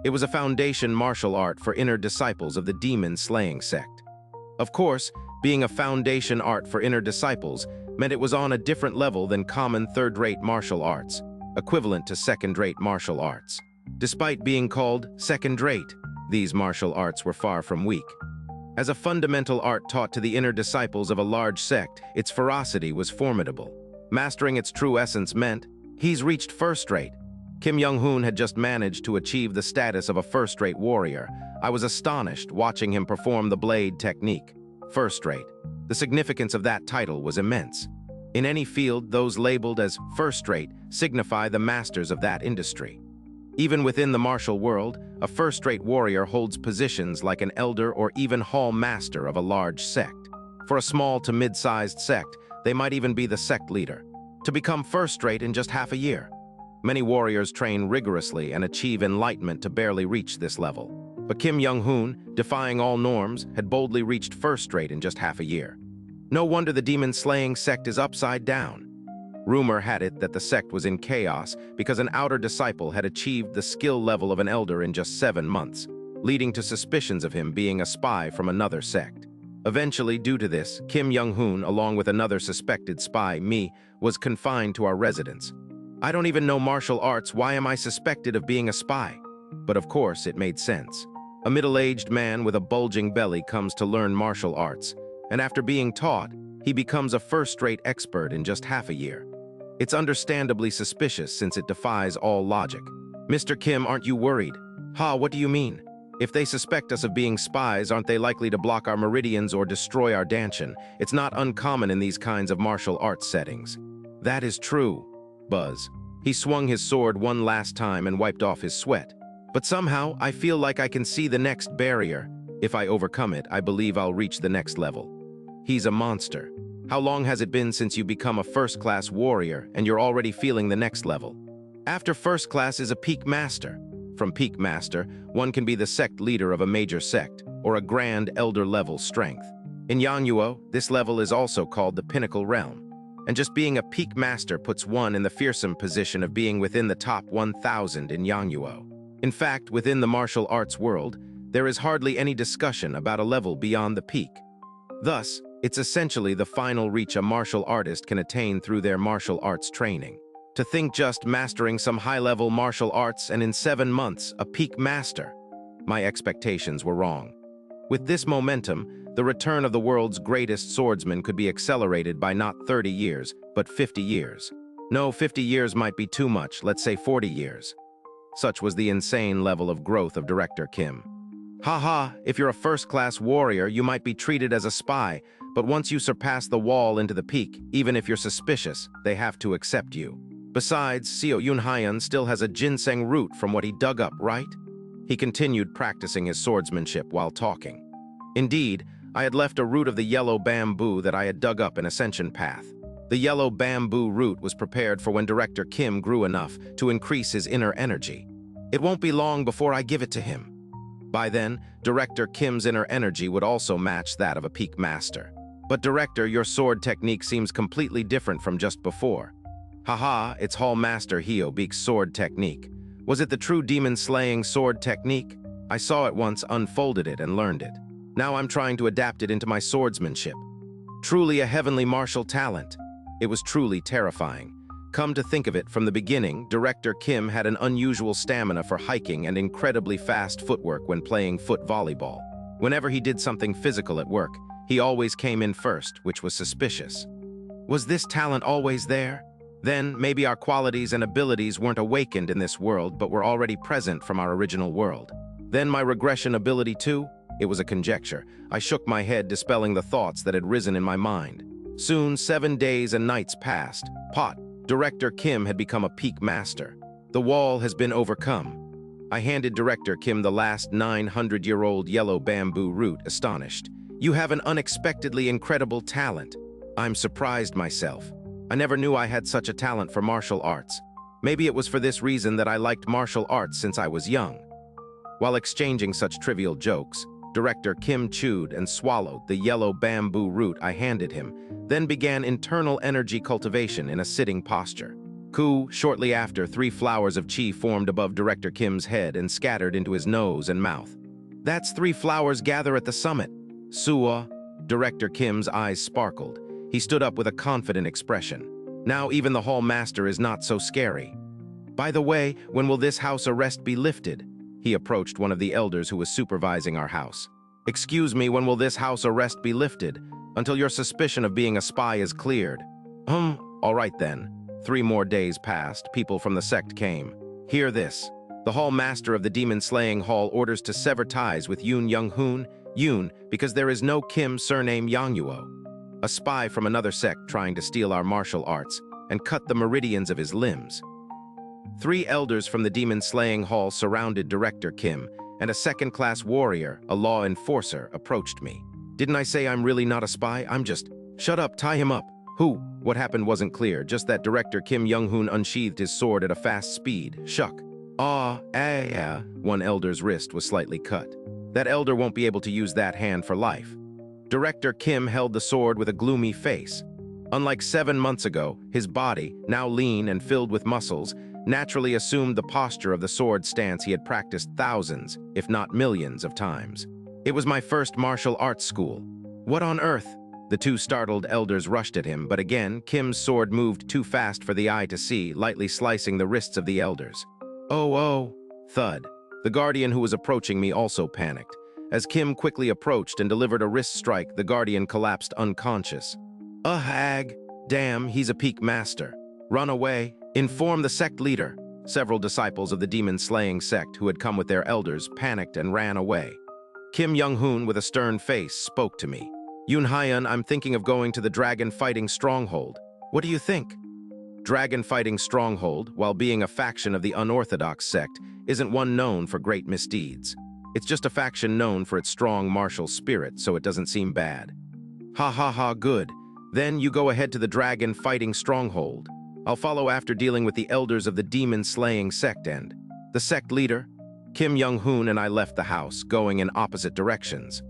It was a foundation martial art for inner disciples of the demon-slaying sect. Of course, being a foundation art for inner disciples meant it was on a different level than common third-rate martial arts, equivalent to second-rate martial arts. Despite being called second-rate, these martial arts were far from weak. As a fundamental art taught to the inner disciples of a large sect, its ferocity was formidable. Mastering its true essence meant, he's reached first-rate. Kim Young-hoon had just managed to achieve the status of a first-rate warrior. I was astonished watching him perform the blade technique. First-rate. The significance of that title was immense. In any field, those labeled as first-rate signify the masters of that industry. Even within the martial world, a first-rate warrior holds positions like an elder or even hall master of a large sect. For a small to mid-sized sect, they might even be the sect leader. To become first-rate in just half a year. Many warriors train rigorously and achieve enlightenment to barely reach this level. But Kim Young-hoon, defying all norms, had boldly reached first-rate in just half a year. No wonder the demon-slaying sect is upside down. Rumor had it that the sect was in chaos because an outer disciple had achieved the skill level of an elder in just 7 months, leading to suspicions of him being a spy from another sect. Eventually, due to this, Kim Young-hoon, along with another suspected spy, me, was confined to our residence. I don't even know martial arts, why am I suspected of being a spy? But of course, it made sense. A middle-aged man with a bulging belly comes to learn martial arts, and after being taught, he becomes a first-rate expert in just half a year. It's understandably suspicious since it defies all logic. Mr. Kim, aren't you worried? Ha, what do you mean? If they suspect us of being spies, aren't they likely to block our meridians or destroy our danshin? It's not uncommon in these kinds of martial arts settings. That is true. Buzz. He swung his sword one last time and wiped off his sweat. But somehow, I feel like I can see the next barrier. If I overcome it, I believe I'll reach the next level. He's a monster. How long has it been since you become a first-class warrior and you're already feeling the next level? After first class is a peak master. From peak master, one can be the sect leader of a major sect, or a grand elder-level strength. In Yangnuo, this level is also called the pinnacle realm. And just being a peak master puts one in the fearsome position of being within the top 1,000 in Yangnuo. In fact, within the martial arts world, there is hardly any discussion about a level beyond the peak. Thus, it's essentially the final reach a martial artist can attain through their martial arts training. To think just mastering some high-level martial arts and in 7 months, a peak master. My expectations were wrong. With this momentum, the return of the world's greatest swordsman could be accelerated by not 30 years, but 50 years. No, 50 years might be too much, let's say 40 years. Such was the insane level of growth of Director Kim. Haha, if you're a first-class warrior, you might be treated as a spy, but once you surpass the wall into the peak, even if you're suspicious, they have to accept you. Besides, Seo Yunhyan still has a ginseng root from what he dug up, right? He continued practicing his swordsmanship while talking. Indeed, I had left a root of the yellow bamboo that I had dug up in Ascension Path. The yellow bamboo root was prepared for when Director Kim grew enough to increase his inner energy. It won't be long before I give it to him. By then, Director Kim's inner energy would also match that of a peak master. But Director, your sword technique seems completely different from just before. Haha, it's Hall Master Hiobeek's sword technique. Was it the true demon-slaying sword technique? I saw it once, unfolded it, and learned it. Now I'm trying to adapt it into my swordsmanship. Truly a heavenly martial talent. It was truly terrifying. Come to think of it, from the beginning, Director Kim had an unusual stamina for hiking and incredibly fast footwork when playing foot volleyball. Whenever he did something physical at work, he always came in first, which was suspicious. Was this talent always there? Then, maybe our qualities and abilities weren't awakened in this world, but were already present from our original world. Then my regression ability too? It was a conjecture. I shook my head, dispelling the thoughts that had risen in my mind. Soon, 7 days and nights passed. Director Kim had become a peak master. The wall has been overcome. I handed Director Kim the last 900-year-old yellow bamboo root, astonished. You have an unexpectedly incredible talent. I'm surprised myself. I never knew I had such a talent for martial arts. Maybe it was for this reason that I liked martial arts since I was young. While exchanging such trivial jokes, Director Kim chewed and swallowed the yellow bamboo root I handed him, then began internal energy cultivation in a sitting posture. Shortly after, 3 flowers of chi formed above Director Kim's head and scattered into his nose and mouth. That's 3 flowers gather at the summit. Suwa. Director Kim's eyes sparkled. He stood up with a confident expression. Now even the hall master is not so scary. By the way, when will this house arrest be lifted? He approached one of the elders who was supervising our house. Excuse me, when will this house arrest be lifted? Until your suspicion of being a spy is cleared. All right then. 3 more days passed. People from the sect came. Hear this. The hall master of the demon-slaying hall orders to sever ties with Yoon Young-hoon, because there is no Kim surname Yangyuo. A spy from another sect trying to steal our martial arts and cut the meridians of his limbs. 3 elders from the demon-slaying hall surrounded Director Kim, and a second-class warrior, a law enforcer, approached me. Didn't I say I'm really not a spy? I'm just... Shut up, tie him up. Who? What happened wasn't clear, just that Director Kim Young-hoon unsheathed his sword at a fast speed. Shuck. One elder's wrist was slightly cut. That elder won't be able to use that hand for life. Director Kim held the sword with a gloomy face. Unlike 7 months ago, his body, now lean and filled with muscles, naturally assumed the posture of the sword stance he had practiced thousands, if not millions, of times. It was my first martial arts school. What on earth? The 2 startled elders rushed at him, but again, Kim's sword moved too fast for the eye to see, lightly slicing the wrists of the elders. Oh! Thud. The guardian who was approaching me also panicked. As Kim quickly approached and delivered a wrist strike, the guardian collapsed unconscious. A hag! Damn, he's a peak master. Run away. Inform the sect leader. Several disciples of the demon-slaying sect who had come with their elders panicked and ran away. Kim Young-hoon, with a stern face, spoke to me. Yoon Hyun, I'm thinking of going to the dragon-fighting stronghold. What do you think? Dragon-fighting stronghold, while being a faction of the unorthodox sect, isn't one known for great misdeeds. It's just a faction known for its strong martial spirit, so it doesn't seem bad. Ha, good. Then you go ahead to the dragon-fighting stronghold. I'll follow after dealing with the elders of the demon-slaying sect and the sect leader. Kim Young-hoon and I left the house, going in opposite directions.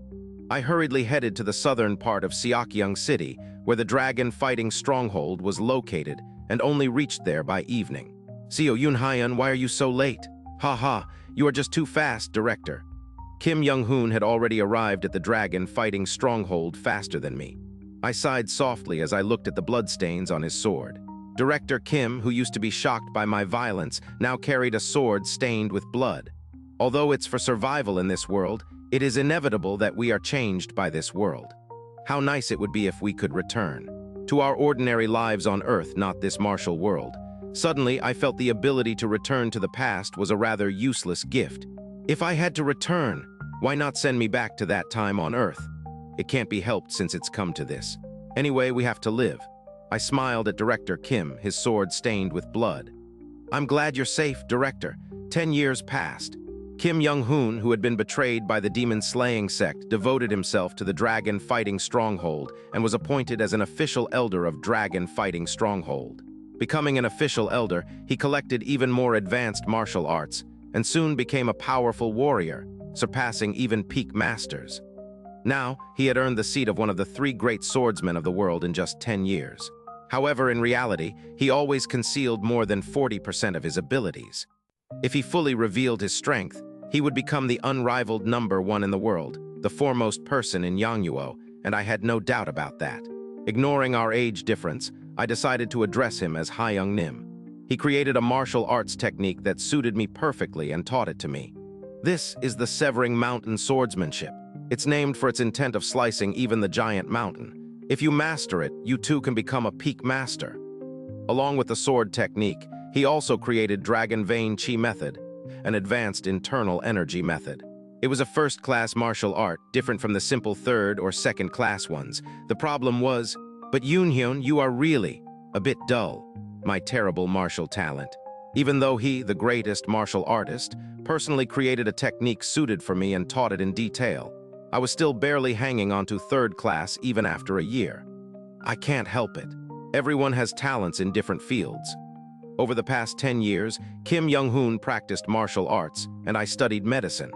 I hurriedly headed to the southern part of Seokyeong City, where the dragon-fighting stronghold was located, and only reached there by evening. Seo Yoon Hyun, why are you so late? You are just too fast, Director. Kim Young-hoon had already arrived at the dragon-fighting stronghold faster than me. I sighed softly as I looked at the bloodstains on his sword. Director Kim, who used to be shocked by my violence, now carried a sword stained with blood. Although it's for survival in this world, it is inevitable that we are changed by this world. How nice it would be if we could return to our ordinary lives on Earth, not this martial world. Suddenly, I felt the ability to return to the past was a rather useless gift. If I had to return, why not send me back to that time on Earth? It can't be helped since it's come to this. Anyway, we have to live. I smiled at Director Kim, his sword stained with blood. I'm glad you're safe, Director. 10 years passed. Kim Young-hoon, who had been betrayed by the demon-slaying sect, devoted himself to the dragon-fighting stronghold and was appointed as an official elder of dragon-fighting stronghold. Becoming an official elder, he collected even more advanced martial arts and soon became a powerful warrior, surpassing even peak masters. Now, he had earned the seat of one of the 3 great swordsmen of the world in just 10 years. However, in reality, he always concealed more than 40% of his abilities. If he fully revealed his strength, he would become the unrivaled #1 in the world, the foremost person in Yangyuo, and I had no doubt about that. Ignoring our age difference, I decided to address him as Hyung Nim. He created a martial arts technique that suited me perfectly and taught it to me. This is the Severing Mountain swordsmanship. It's named for its intent of slicing even the giant mountain. If you master it, you too can become a peak master. Along with the sword technique, he also created Dragon Vein Chi method, an advanced internal energy method. It was a first-class martial art, different from the simple third or second-class ones. The problem was, but Yoonhyun, you are really a bit dull, my terrible martial talent. Even though he, the greatest martial artist, personally created a technique suited for me and taught it in detail, I was still barely hanging on to third class even after a year. I can't help it. Everyone has talents in different fields. Over the past 10 years, Kim Young-hoon practiced martial arts, and I studied medicine.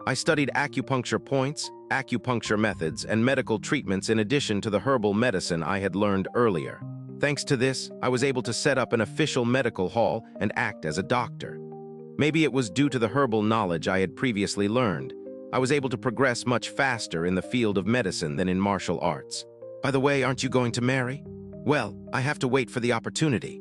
I studied acupuncture points, acupuncture methods, and medical treatments in addition to the herbal medicine I had learned earlier. Thanks to this, I was able to set up an official medical hall and act as a doctor. Maybe it was due to the herbal knowledge I had previously learned. I was able to progress much faster in the field of medicine than in martial arts. By the way, aren't you going to marry? Well, I have to wait for the opportunity.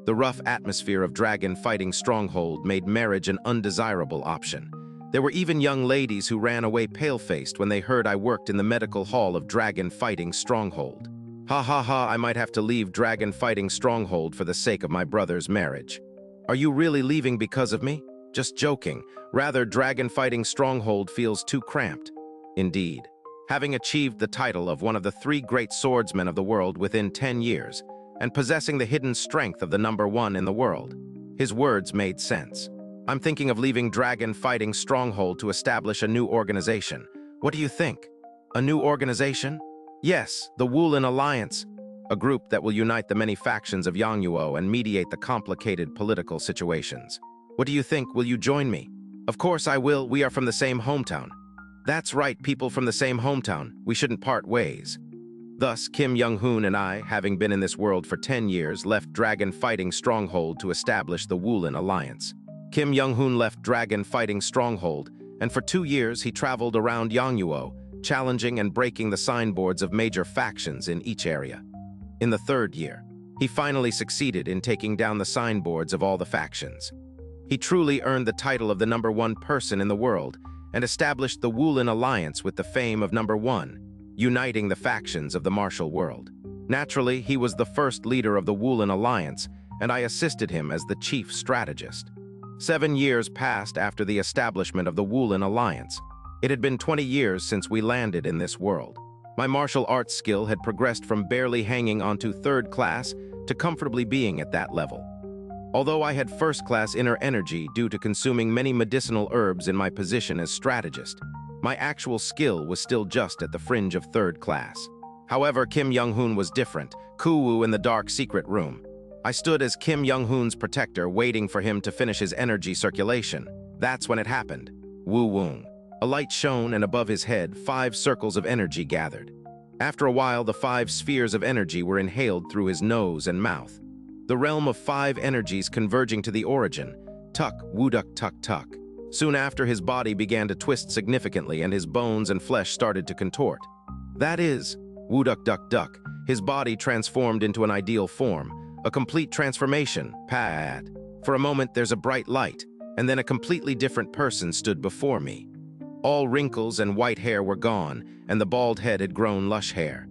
The rough atmosphere of Dragon Fighting Stronghold made marriage an undesirable option. There were even young ladies who ran away pale-faced when they heard I worked in the medical hall of Dragon Fighting Stronghold. Ha ha ha, I might have to leave Dragon Fighting Stronghold for the sake of my brother's marriage. Are you really leaving because of me? Just joking. Rather, Dragon Fighting Stronghold feels too cramped. Indeed. Having achieved the title of one of the 3 great swordsmen of the world within 10 years, and possessing the hidden strength of the #1 in the world, his words made sense. I'm thinking of leaving Dragon Fighting Stronghold to establish a new organization. What do you think? A new organization? Yes, the Wulin Alliance, a group that will unite the many factions of Yangnuo and mediate the complicated political situations. What do you think? Will you join me? Of course I will. We are from the same hometown. That's right, people from the same hometown. We shouldn't part ways. Thus, Kim Young-hoon and I, having been in this world for 10 years, left Dragon Fighting Stronghold to establish the Wulin Alliance. Kim Young-hoon left Dragon Fighting Stronghold, and for 2 years he traveled around Yangnuo, challenging and breaking the signboards of major factions in each area. In the 3rd year, he finally succeeded in taking down the signboards of all the factions. He truly earned the title of the #1 person in the world and established the Wulin Alliance with the fame of #1, uniting the factions of the martial world. Naturally, he was the first leader of the Wulin Alliance, and I assisted him as the chief strategist. 7 years passed after the establishment of the Wulin Alliance. It had been 20 years since we landed in this world. My martial arts skill had progressed from barely hanging onto 3rd class to comfortably being at that level. Although I had 1st class inner energy due to consuming many medicinal herbs in my position as strategist, my actual skill was still just at the fringe of 3rd class. However, Kim Young-hoon was different, Kuwoo in the dark secret room. I stood as Kim Young-hoon's protector, waiting for him to finish his energy circulation. That's when it happened. Woo-woong. A light shone, and above his head, 5 circles of energy gathered. After a while, the 5 spheres of energy were inhaled through his nose and mouth. The realm of 5 energies converging to the origin, tuck, wooduk, tuck, tuck. Soon after, his body began to twist significantly, and his bones and flesh started to contort. That is, wooduk, duck, duck. His body transformed into an ideal form, a complete transformation, pat. For a moment, there's a bright light, and then a completely different person stood before me. All wrinkles and white hair were gone, and the bald head had grown lush hair.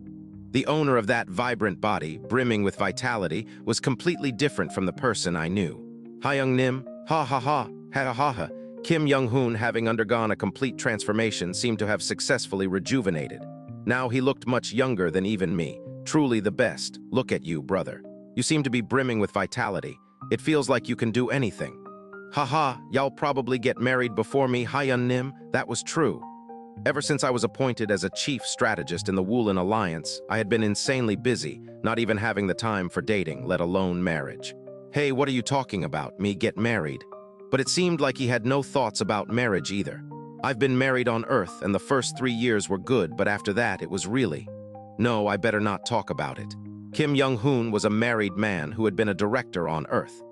The owner of that vibrant body, brimming with vitality, was completely different from the person I knew. Hyung-nim, ha ha ha, ha ha ha. Kim Young-hoon, having undergone a complete transformation, seemed to have successfully rejuvenated. Now he looked much younger than even me. Truly the best. Look at you, brother. You seem to be brimming with vitality. It feels like you can do anything. Haha, y'all probably get married before me, Hyun-nim. That was true. Ever since I was appointed as a chief strategist in the Wulin Alliance, I had been insanely busy, not even having the time for dating, let alone marriage. Hey, what are you talking about? Me get married? But it seemed like he had no thoughts about marriage either. I've been married on Earth, and the first 3 years were good, but after that it was really... No, I better not talk about it. Kim Young-hoon was a married man who had been a director on Earth.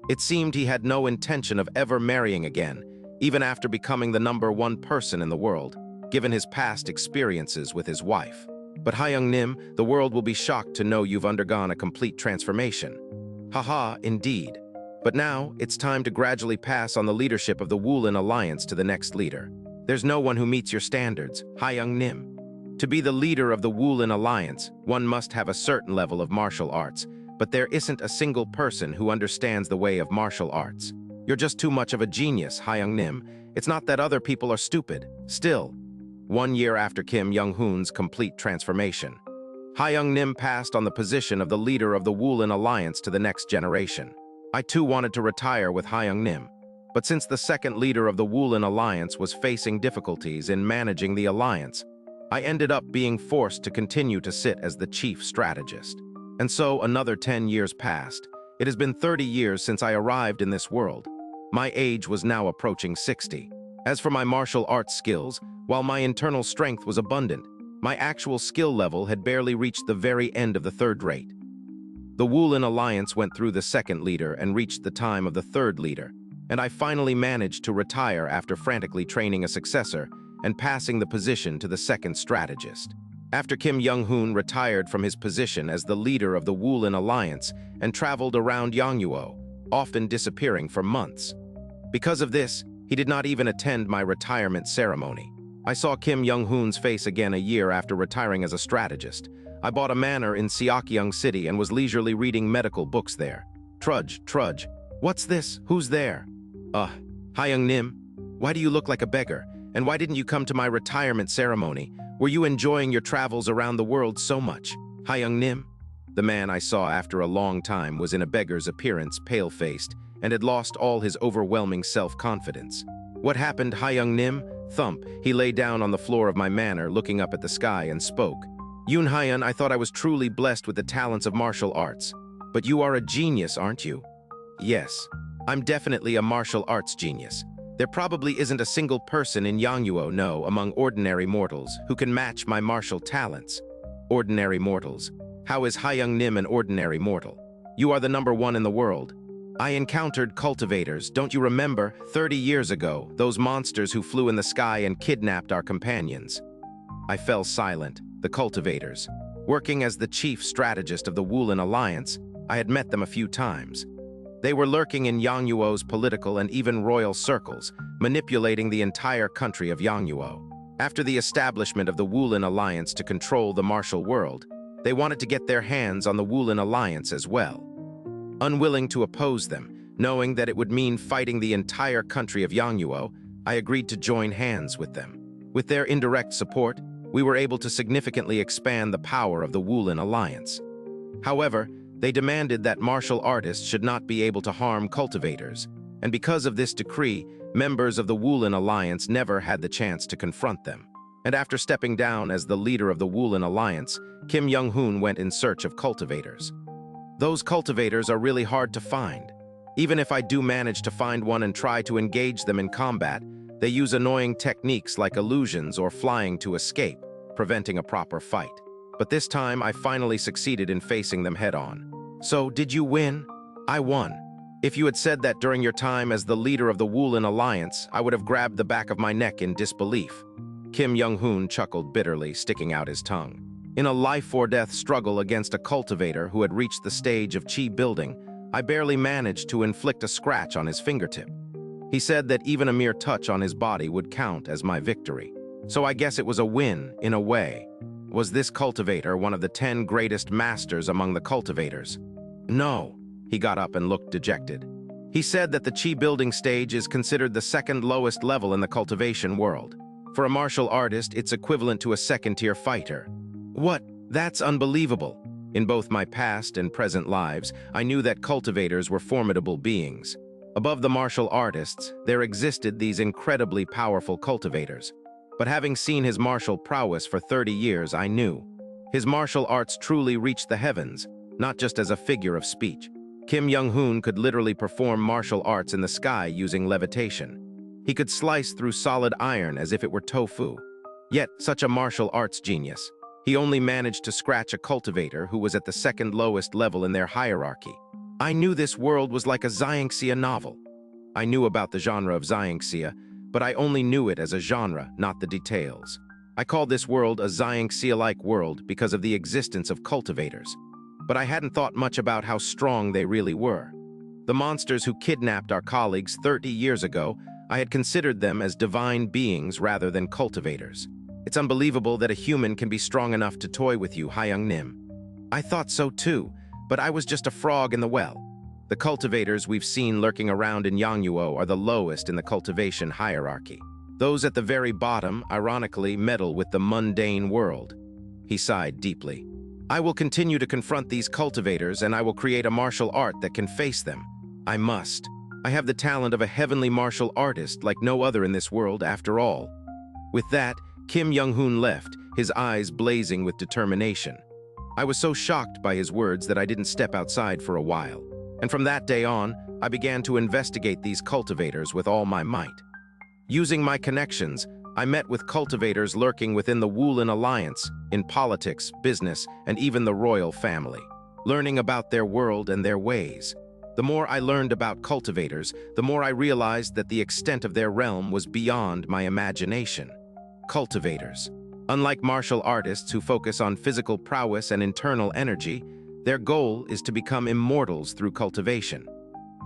It seemed he had no intention of ever marrying again, even after becoming the #1 person in the world, given his past experiences with his wife. But Hyung-nim, the world will be shocked to know you've undergone a complete transformation. Haha, indeed. But now, it's time to gradually pass on the leadership of the Wulin Alliance to the next leader. There's no one who meets your standards, Hyung-nim. To be the leader of the Wulin Alliance, one must have a certain level of martial arts, but there isn't a single person who understands the way of martial arts. You're just too much of a genius, Hyung-nim. It's not that other people are stupid. Still, 1 year after Kim Jong-un's complete transformation, Hyung-nim passed on the position of the leader of the Woolen Alliance to the next generation. I too wanted to retire with Hyung-nim, but since the second leader of the Woolen Alliance was facing difficulties in managing the alliance, I ended up being forced to continue to sit as the chief strategist. And so another 10 years passed. It has been 30 years since I arrived in this world. My age was now approaching 60. As for my martial arts skills, while my internal strength was abundant, my actual skill level had barely reached the very end of the third rate. The Woolen Alliance went through the second leader and reached the time of the third leader, and I finally managed to retire after frantically training a successor and passing the position to the second strategist. After Kim Jong-un retired from his position as the leader of the Woolen Alliance and traveled around Yangnuo, often disappearing for months. Because of this, he did not even attend my retirement ceremony. I saw Kim Jong-un's face again a year after retiring as a strategist. I bought a manor in Xianxia City and was leisurely reading medical books there. Trudge. What's this? Who's there? Hyung-nim, why do you look like a beggar? And why didn't you come to my retirement ceremony? Were you enjoying your travels around the world so much? Hyung-nim? The man I saw after a long time was in a beggar's appearance, pale-faced, and had lost all his overwhelming self-confidence. What happened, Hyung-nim? Thump, he lay down on the floor of my manor, looking up at the sky, and spoke. Yoon Hyun, I thought I was truly blessed with the talents of martial arts. But you are a genius, aren't you? Yes, I'm definitely a martial arts genius. There probably isn't a single person in Yangnuo, no, among ordinary mortals, who can match my martial talents. Ordinary mortals. How is Hyung-nim an ordinary mortal? You are the #1 in the world. I encountered cultivators, don't you remember, 30 years ago, those monsters who flew in the sky and kidnapped our companions? I fell silent. The cultivators. Working as the chief strategist of the Woolen Alliance, I had met them a few times. They were lurking in Yangnuo's political and even royal circles, manipulating the entire country of Yangnuo. After the establishment of the Woolen Alliance to control the martial world, they wanted to get their hands on the Woolen Alliance as well. Unwilling to oppose them, knowing that it would mean fighting the entire country of Yangnuo, I agreed to join hands with them. With their indirect support, we were able to significantly expand the power of the Woolen Alliance. However, they demanded that martial artists should not be able to harm cultivators, and because of this decree, members of the Woolen Alliance never had the chance to confront them. And after stepping down as the leader of the Woolen Alliance, Kim Jong-un went in search of cultivators. Those cultivators are really hard to find. Even if I do manage to find one and try to engage them in combat, they use annoying techniques like illusions or flying to escape, preventing a proper fight. But this time, I finally succeeded in facing them head-on. So, did you win? I won. If you had said that during your time as the leader of the Woolen Alliance, I would have grabbed the back of my neck in disbelief. Kim Jong-un chuckled bitterly, sticking out his tongue. In a life-or-death struggle against a cultivator who had reached the stage of chi building, I barely managed to inflict a scratch on his fingertip. He said that even a mere touch on his body would count as my victory. So I guess it was a win, in a way. Was this cultivator one of the 10 greatest masters among the cultivators? No. He got up and looked dejected. He said that the chi building stage is considered the second lowest level in the cultivation world. For a martial artist, it's equivalent to a second-tier fighter. What? That's unbelievable. In both my past and present lives, I knew that cultivators were formidable beings. Above the martial artists, there existed these incredibly powerful cultivators. But having seen his martial prowess for 30 years, I knew. His martial arts truly reached the heavens, not just as a figure of speech. Kim Jong-un could literally perform martial arts in the sky using levitation. He could slice through solid iron as if it were tofu. Yet, such a martial arts genius, he only managed to scratch a cultivator who was at the second lowest level in their hierarchy. I knew this world was like a xianxia novel. I knew about the genre of xianxia, but I only knew it as a genre, not the details. I called this world a xianxia-like world because of the existence of cultivators. But I hadn't thought much about how strong they really were. The monsters who kidnapped our colleagues 30 years ago, I had considered them as divine beings rather than cultivators. It's unbelievable that a human can be strong enough to toy with you, Hyung-nim. I thought so too, but I was just a frog in the well. The cultivators we've seen lurking around in Yangnuo are the lowest in the cultivation hierarchy. Those at the very bottom, ironically, meddle with the mundane world. He sighed deeply. I will continue to confront these cultivators, and I will create a martial art that can face them. I must. I have the talent of a heavenly martial artist like no other in this world, after all. With that, Kim Young-hoon left, his eyes blazing with determination. I was so shocked by his words that I didn't step outside for a while. And from that day on, I began to investigate these cultivators with all my might. Using my connections, I met with cultivators lurking within the Wulin Alliance, in politics, business, and even the royal family, learning about their world and their ways. The more I learned about cultivators, the more I realized that the extent of their realm was beyond my imagination. Cultivators. Unlike martial artists who focus on physical prowess and internal energy, their goal is to become immortals through cultivation.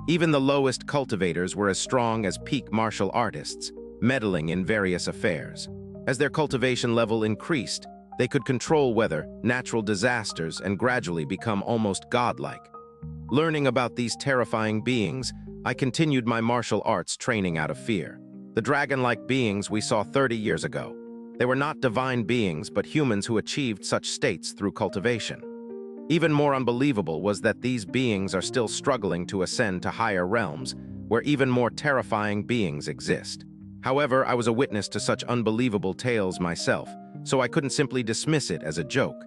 Even the lowest cultivators were as strong as peak martial artists, meddling in various affairs. As their cultivation level increased, they could control weather, natural disasters, and gradually become almost godlike. Learning about these terrifying beings, I continued my martial arts training out of fear. The dragon-like beings we saw 30 years ago. They were not divine beings, but humans who achieved such states through cultivation. Even more unbelievable was that these beings are still struggling to ascend to higher realms, where even more terrifying beings exist. However, I was a witness to such unbelievable tales myself, so I couldn't simply dismiss it as a joke.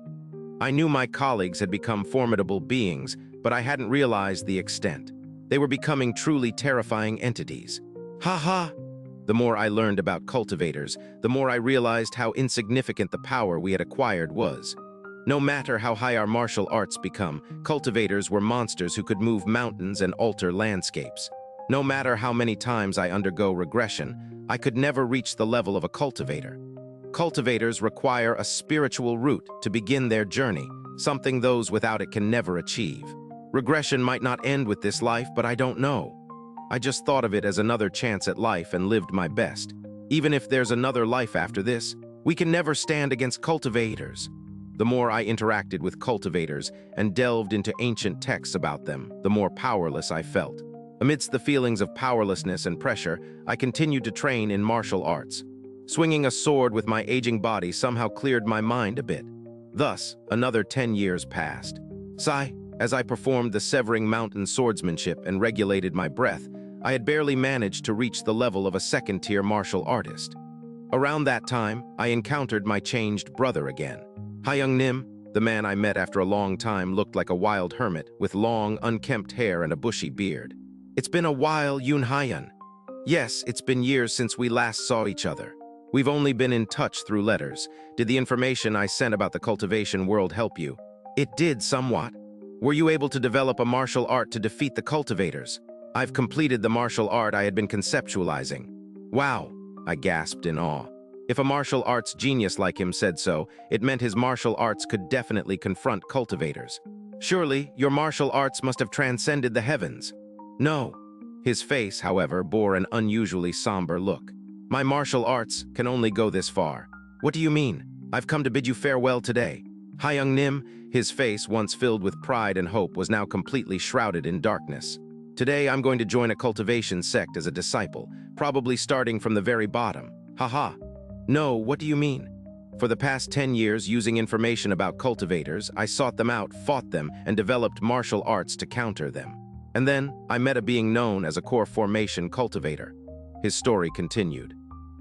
I knew my colleagues had become formidable beings, but I hadn't realized the extent. They were becoming truly terrifying entities. Ha ha! The more I learned about cultivators, the more I realized how insignificant the power we had acquired was. No matter how high our martial arts become, cultivators were monsters who could move mountains and alter landscapes. No matter how many times I undergo regression, I could never reach the level of a cultivator. Cultivators require a spiritual root to begin their journey, something those without it can never achieve. Regression might not end with this life, but I don't know. I just thought of it as another chance at life and lived my best. Even if there's another life after this, we can never stand against cultivators. The more I interacted with cultivators and delved into ancient texts about them, the more powerless I felt. Amidst the feelings of powerlessness and pressure, I continued to train in martial arts. Swinging a sword with my aging body somehow cleared my mind a bit. Thus, another 10 years passed. As I performed the severing mountain swordsmanship and regulated my breath, I had barely managed to reach the level of a second-tier martial artist. Around that time, I encountered my changed brother again. Hyung-nim, the man I met after a long time, looked like a wild hermit with long, unkempt hair and a bushy beard. It's been a while, Yoon-hyun. Yes, it's been years since we last saw each other. We've only been in touch through letters. Did the information I sent about the cultivation world help you? It did somewhat. Were you able to develop a martial art to defeat the cultivators? I've completed the martial art I had been conceptualizing. Wow, I gasped in awe. If a martial arts genius like him said so, it meant his martial arts could definitely confront cultivators. Surely, your martial arts must have transcended the heavens. No. His face, however, bore an unusually somber look. My martial arts can only go this far. What do you mean? I've come to bid you farewell today. Hyung-nim, his face, once filled with pride and hope, was now completely shrouded in darkness. Today, I'm going to join a cultivation sect as a disciple, probably starting from the very bottom. Haha. No, what do you mean? For the past 10 years, using information about cultivators, I sought them out, fought them, and developed martial arts to counter them. And then, I met a being known as a core formation cultivator. His story continued.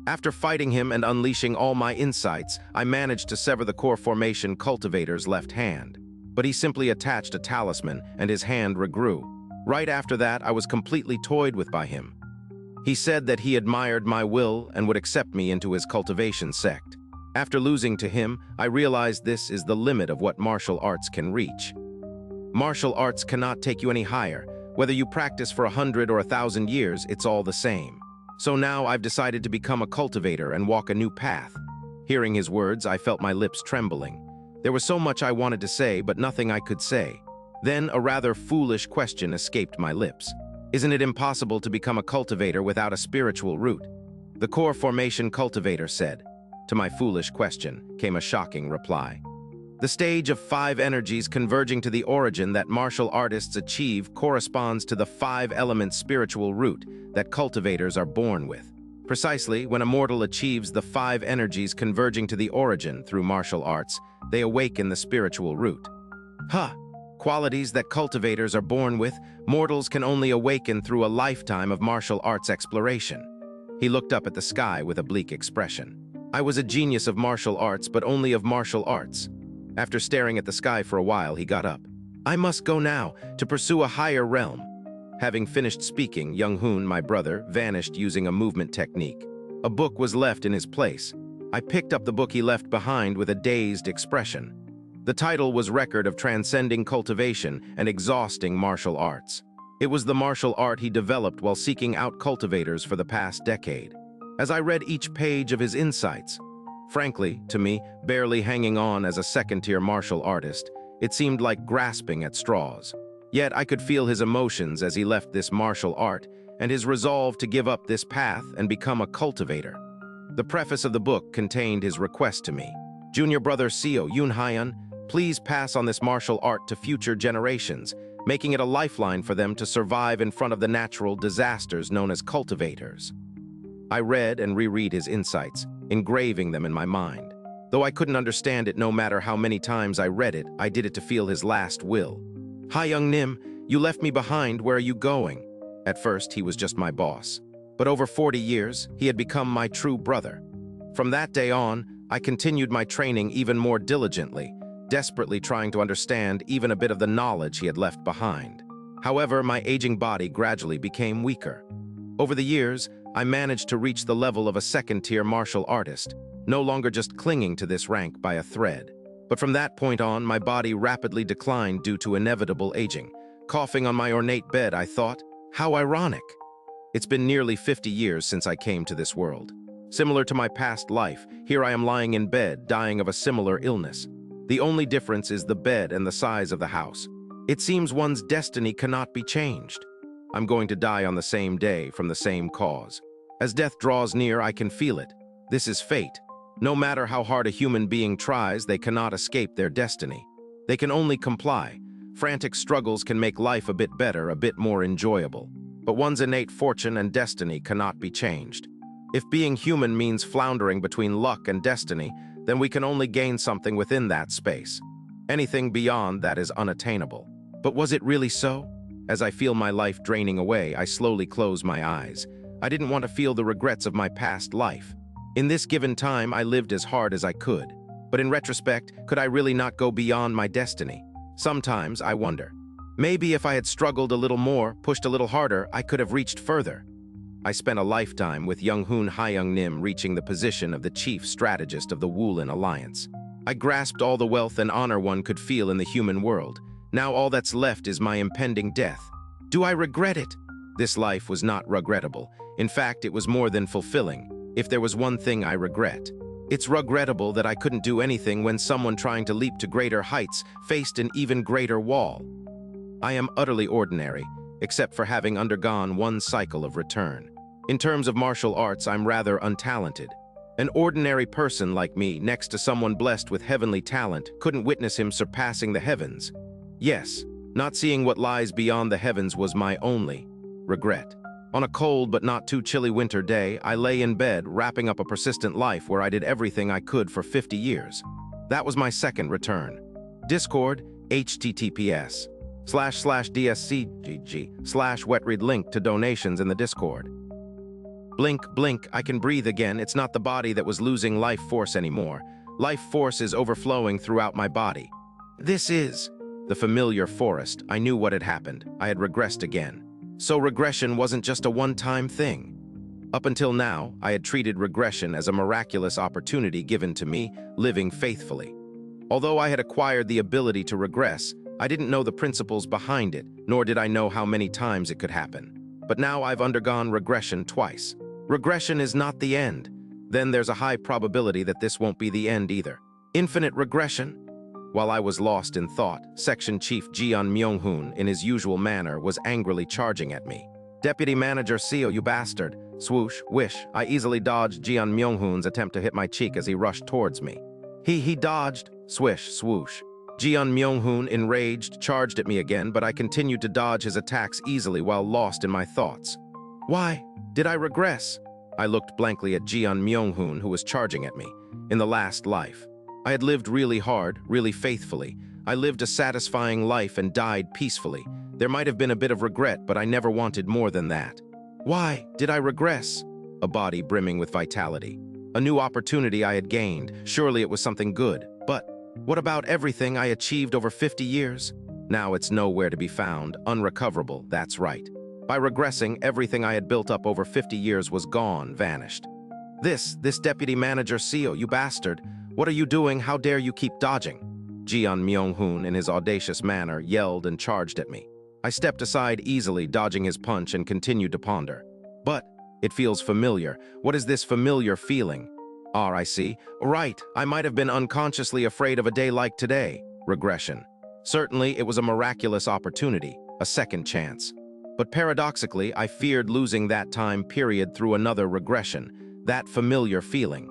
After fighting him and unleashing all my insights, I managed to sever the core formation cultivator's left hand. But he simply attached a talisman, and his hand regrew. Right after that, I was completely toyed with by him. He said that he admired my will and would accept me into his cultivation sect. After losing to him, I realized this is the limit of what martial arts can reach. Martial arts cannot take you any higher. Whether you practice for 100 or 1,000 years, it's all the same. So now I've decided to become a cultivator and walk a new path. Hearing his words, I felt my lips trembling. There was so much I wanted to say, but nothing I could say. Then a rather foolish question escaped my lips. Isn't it impossible to become a cultivator without a spiritual root? The core formation cultivator said. To my foolish question came a shocking reply. The stage of 5 energies converging to the origin that martial artists achieve corresponds to the 5-element spiritual root that cultivators are born with. Precisely, when a mortal achieves the 5 energies converging to the origin through martial arts, they awaken the spiritual root. Qualities that cultivators are born with, mortals can only awaken through a lifetime of martial arts exploration. He looked up at the sky with a bleak expression. I was a genius of martial arts, but only of martial arts. After staring at the sky for a while, he got up. I must go now, to pursue a higher realm. Having finished speaking, Young Hoon, my brother, vanished using a movement technique. A book was left in his place. I picked up the book he left behind with a dazed expression. The title was Record of Transcending Cultivation and Exhausting Martial Arts. It was the martial art he developed while seeking out cultivators for the past decade. As I read each page of his insights, frankly, to me, barely hanging on as a second-tier martial artist, it seemed like grasping at straws. Yet I could feel his emotions as he left this martial art and his resolve to give up this path and become a cultivator. The preface of the book contained his request to me. Junior brother Seo Yoon-hyun, please pass on this martial art to future generations, making it a lifeline for them to survive in front of the natural disasters known as cultivators. I read and reread his insights, engraving them in my mind. Though I couldn't understand it no matter how many times I read it, I did it to feel his last will. Hi Young Nim, you left me behind, where are you going? At first, he was just my boss. But over 40 years, he had become my true brother. From that day on, I continued my training even more diligently, desperately trying to understand even a bit of the knowledge he had left behind. However, my aging body gradually became weaker. Over the years, I managed to reach the level of a second-tier martial artist, no longer just clinging to this rank by a thread. But from that point on, my body rapidly declined due to inevitable aging. Coughing on my ornate bed, I thought, how ironic. It's been nearly 50 years since I came to this world. Similar to my past life, here I am lying in bed, dying of a similar illness. The only difference is the bed and the size of the house. It seems one's destiny cannot be changed. I'm going to die on the same day from the same cause. As death draws near, I can feel it. This is fate. No matter how hard a human being tries, they cannot escape their destiny. They can only comply. Frantic struggles can make life a bit better, a bit more enjoyable. But one's innate fortune and destiny cannot be changed. If being human means floundering between luck and destiny, then we can only gain something within that space. Anything beyond that is unattainable. But was it really so? As I feel my life draining away, I slowly close my eyes. I didn't want to feel the regrets of my past life. In this given time, I lived as hard as I could. But in retrospect, could I really not go beyond my destiny? Sometimes I wonder. Maybe if I had struggled a little more, pushed a little harder, I could have reached further. I spent a lifetime with Young Hoon Hyung Nim reaching the position of the chief strategist of the Woolen Alliance. I grasped all the wealth and honor one could feel in the human world. Now all that's left is my impending death. Do I regret it? This life was not regrettable. In fact, it was more than fulfilling. If there was one thing I regret, it's regrettable that I couldn't do anything when someone trying to leap to greater heights faced an even greater wall. I am utterly ordinary, except for having undergone one cycle of return. In terms of martial arts, I'm rather untalented. An ordinary person like me, next to someone blessed with heavenly talent, couldn't witness him surpassing the heavens. Yes, not seeing what lies beyond the heavens was my only regret. On a cold but not too chilly winter day, I lay in bed, wrapping up a persistent life where I did everything I could for 50 years. That was my second return. Discord, https://dscgg/wetread link to donations in the Discord. Blink, blink, I can breathe again. It's not the body that was losing life force anymore. Life force is overflowing throughout my body. This is the familiar forest. I knew what had happened. I had regressed again. So regression wasn't just a one-time thing. Up until now, I had treated regression as a miraculous opportunity given to me, living faithfully. Although I had acquired the ability to regress, I didn't know the principles behind it, nor did I know how many times it could happen. But now I've undergone regression twice. Regression is not the end. Then there's a high probability that this won't be the end either. Infinite regression? While I was lost in thought, Section Chief Jeon Myung-hoon, in his usual manner, was angrily charging at me. Deputy Manager Seo, you bastard. Swoosh, whish, I easily dodged Jeon Myung-hoon's attempt to hit my cheek as he rushed towards me. He dodged. Swish, swoosh. Jeon Myung-hoon, enraged, charged at me again, but I continued to dodge his attacks easily while lost in my thoughts. Why? Did I regress? I looked blankly at Jeon Myung-hoon, who was charging at me. In the last life, I had lived really hard, really faithfully. I lived a satisfying life and died peacefully. There might have been a bit of regret, but I never wanted more than that. Why did I regress? A body brimming with vitality. A new opportunity I had gained. Surely it was something good. But what about everything I achieved over 50 years? Now it's nowhere to be found, unrecoverable, that's right. By regressing, everything I had built up over 50 years was gone, vanished. This deputy manager CEO, you bastard. What are you doing? How dare you keep dodging? Jeon Myung-hoon, in his audacious manner, yelled and charged at me. I stepped aside easily, dodging his punch, and continued to ponder. But it feels familiar. What is this familiar feeling? I see. Right, I might have been unconsciously afraid of a day like today. Regression. Certainly, it was a miraculous opportunity, a second chance. But paradoxically, I feared losing that time period through another regression, that familiar feeling.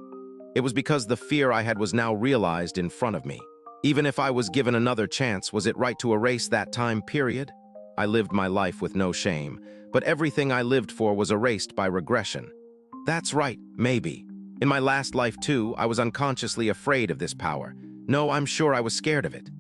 It was because the fear I had was now realized in front of me. Even if I was given another chance, was it right to erase that time period? I lived my life with no shame, but everything I lived for was erased by regression. That's right, maybe. In my last life too, I was unconsciously afraid of this power. No, I'm sure I was scared of it.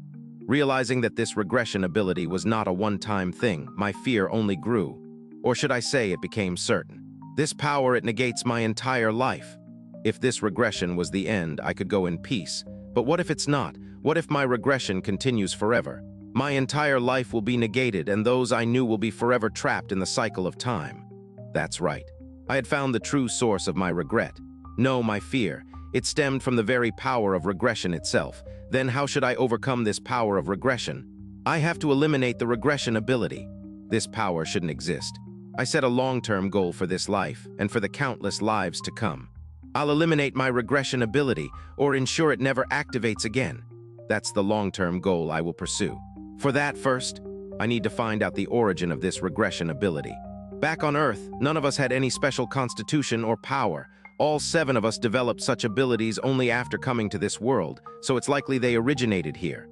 Realizing that this regression ability was not a one-time thing, my fear only grew. Or should I say it became certain. This power, it negates my entire life. If this regression was the end, I could go in peace. But what if it's not? What if my regression continues forever? My entire life will be negated, and those I knew will be forever trapped in the cycle of time. That's right. I had found the true source of my regret. No, my fear. It stemmed from the very power of regression itself. Then how should I overcome this power of regression? I have to eliminate the regression ability. This power shouldn't exist. I set a long-term goal for this life, and for the countless lives to come. I'll eliminate my regression ability, or ensure it never activates again. That's the long-term goal I will pursue. For that, first, I need to find out the origin of this regression ability. Back on Earth, none of us had any special constitution or power. All 7 of us developed such abilities only after coming to this world, so it's likely they originated here.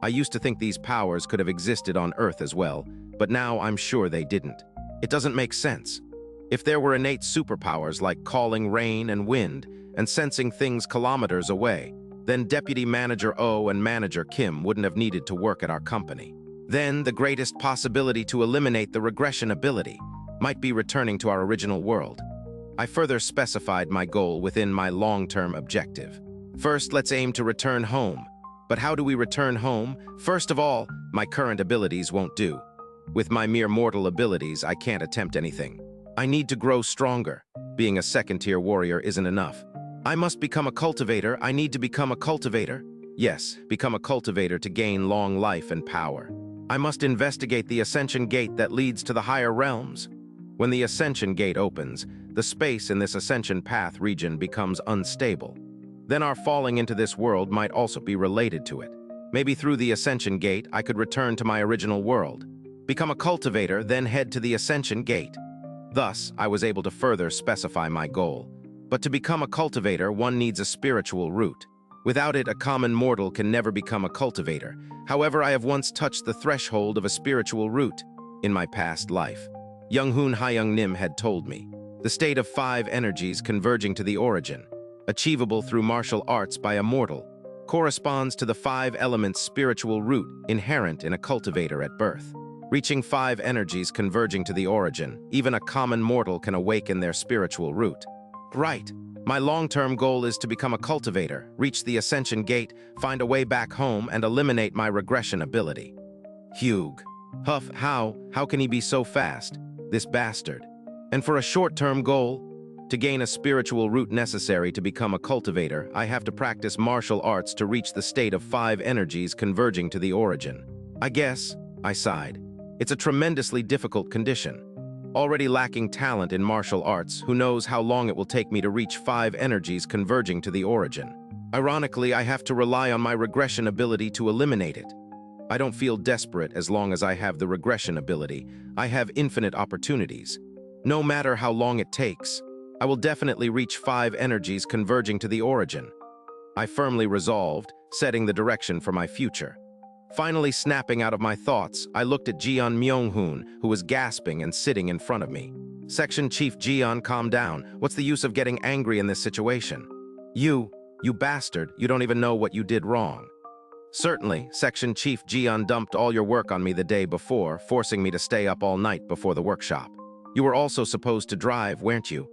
I used to think these powers could have existed on Earth as well, but now I'm sure they didn't. It doesn't make sense. If there were innate superpowers like calling rain and wind, and sensing things kilometers away, then Deputy Manager O and Manager Kim wouldn't have needed to work at our company. Then the greatest possibility to eliminate the regression ability might be returning to our original world. I further specified my goal within my long-term objective. First, let's aim to return home. But how do we return home? First of all, my current abilities won't do. With my mere mortal abilities, I can't attempt anything. I need to grow stronger. Being a second-tier warrior isn't enough. I must become a cultivator. I need to become a cultivator. Yes, become a cultivator to gain long life and power. I must investigate the ascension gate that leads to the higher realms. When the ascension gate opens, the space in this ascension path region becomes unstable. Then our falling into this world might also be related to it. Maybe through the ascension gate, I could return to my original world, become a cultivator, then head to the ascension gate. Thus, I was able to further specify my goal. But to become a cultivator, one needs a spiritual root. Without it, a common mortal can never become a cultivator. However, I have once touched the threshold of a spiritual root in my past life. Young-hoon Hayoung-nim had told me. The state of 5 energies converging to the origin, achievable through martial arts by a mortal, corresponds to the 5 elements spiritual root inherent in a cultivator at birth. Reaching 5 energies converging to the origin, even a common mortal can awaken their spiritual root. Right. My long-term goal is to become a cultivator, reach the ascension gate, find a way back home, and eliminate my regression ability. Hugh. Huff, how can he be so fast? This bastard. And for a short-term goal, to gain a spiritual root necessary to become a cultivator, I have to practice martial arts to reach the state of 5 energies converging to the origin. I guess, I sighed. It's a tremendously difficult condition. Already lacking talent in martial arts, who knows how long it will take me to reach 5 energies converging to the origin. Ironically, I have to rely on my regression ability to eliminate it. I don't feel desperate as long as I have the regression ability. I have infinite opportunities. No matter how long it takes, I will definitely reach 5 energies converging to the origin. I firmly resolved, setting the direction for my future. Finally snapping out of my thoughts, I looked at Jian Myung-hoon, who was gasping and sitting in front of me. Section Chief Jian, calm down. What's the use of getting angry in this situation? You bastard, you don't even know what you did wrong. Certainly, Section Chief Jian dumped all your work on me the day before, forcing me to stay up all night before the workshop. You were also supposed to drive, weren't you?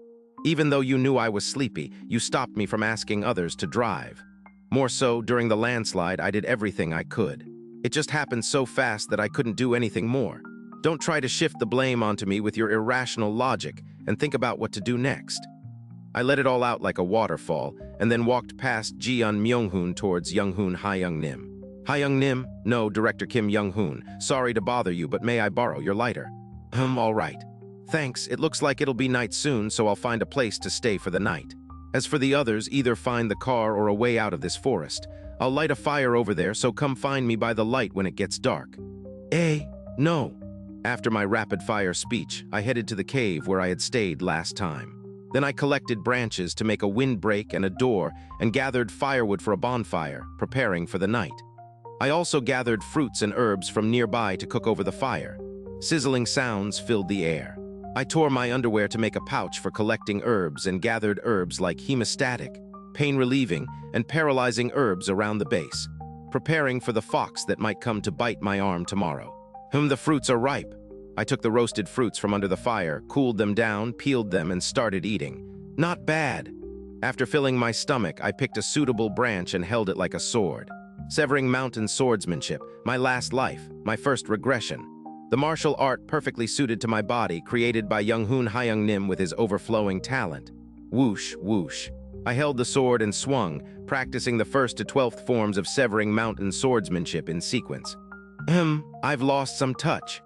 Even though you knew I was sleepy, you stopped me from asking others to drive. More so, during the landslide, I did everything I could. It just happened so fast that I couldn't do anything more. Don't try to shift the blame onto me with your irrational logic and think about what to do next. I let it all out like a waterfall and then walked past Jian Myung-hoon towards Young-hoon Ha-young-nim. Ha-young-nim? No, Director Kim Young-hoon. Sorry to bother you, but may I borrow your lighter? All right. Thanks, it looks like it'll be night soon, so I'll find a place to stay for the night. As for the others, either find the car or a way out of this forest. I'll light a fire over there, so come find me by the light when it gets dark. No. After my rapid-fire speech, I headed to the cave where I had stayed last time. Then I collected branches to make a windbreak and a door and gathered firewood for a bonfire, preparing for the night. I also gathered fruits and herbs from nearby to cook over the fire. Sizzling sounds filled the air. I tore my underwear to make a pouch for collecting herbs and gathered herbs like hemostatic, pain-relieving, and paralyzing herbs around the base, preparing for the fox that might come to bite my arm tomorrow. The fruits are ripe. I took the roasted fruits from under the fire, cooled them down, peeled them, and started eating. Not bad. After filling my stomach, I picked a suitable branch and held it like a sword. Severing mountain swordsmanship, my last life, my first regression. The martial art perfectly suited to my body, created by Young-hoon Ha-young-nim with his overflowing talent. Whoosh, whoosh. I held the sword and swung, practicing the 1st to 12th forms of severing mountain swordsmanship in sequence. I've lost some touch.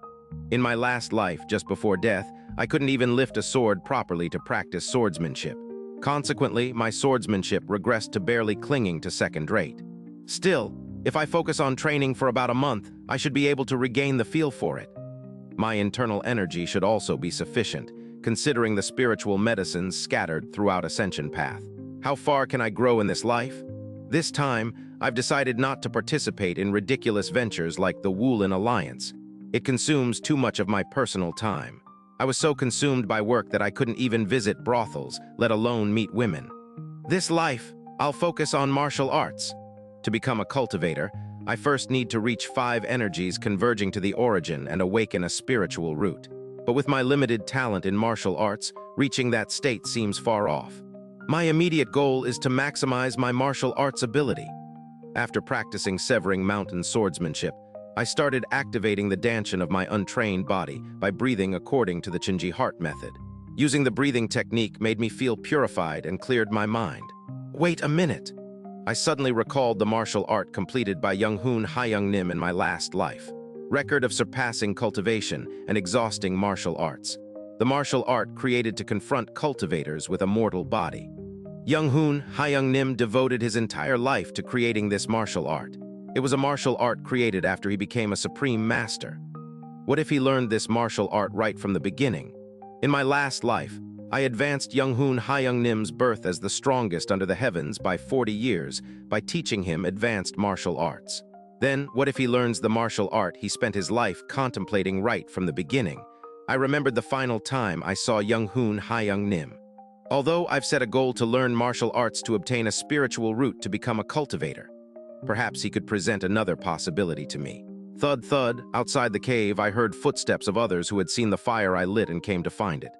In my last life, just before death, I couldn't even lift a sword properly to practice swordsmanship. Consequently, my swordsmanship regressed to barely clinging to second rate. Still, if I focus on training for about a month, I should be able to regain the feel for it. My internal energy should also be sufficient, considering the spiritual medicines scattered throughout Ascension Path. How far can I grow in this life? This time, I've decided not to participate in ridiculous ventures like the Woolen Alliance. It consumes too much of my personal time. I was so consumed by work that I couldn't even visit brothels, let alone meet women. This life, I'll focus on martial arts. To become a cultivator, I first need to reach 5 energies converging to the origin and awaken a spiritual root. But with my limited talent in martial arts, reaching that state seems far off. My immediate goal is to maximize my martial arts ability. After practicing severing mountain swordsmanship, I started activating the dantian of my untrained body by breathing according to the Chinji heart method. Using the breathing technique made me feel purified and cleared my mind. Wait a minute! I suddenly recalled the martial art completed by Young-hoon Ha-young-nim in my last life. Record of surpassing cultivation and exhausting martial arts. The martial art created to confront cultivators with a mortal body. Young-hoon Ha-young-nim devoted his entire life to creating this martial art. It was a martial art created after he became a supreme master. What if he learned this martial art right from the beginning? In my last life, I advanced Young-hoon Ha-young-nim's birth as the strongest under the heavens by 40 years by teaching him advanced martial arts. Then, what if he learns the martial art he spent his life contemplating right from the beginning? I remembered the final time I saw Young-hoon Ha-young-nim. Although I've set a goal to learn martial arts to obtain a spiritual route to become a cultivator, perhaps he could present another possibility to me. Thud thud, outside the cave I heard footsteps of others who had seen the fire I lit and came to find it.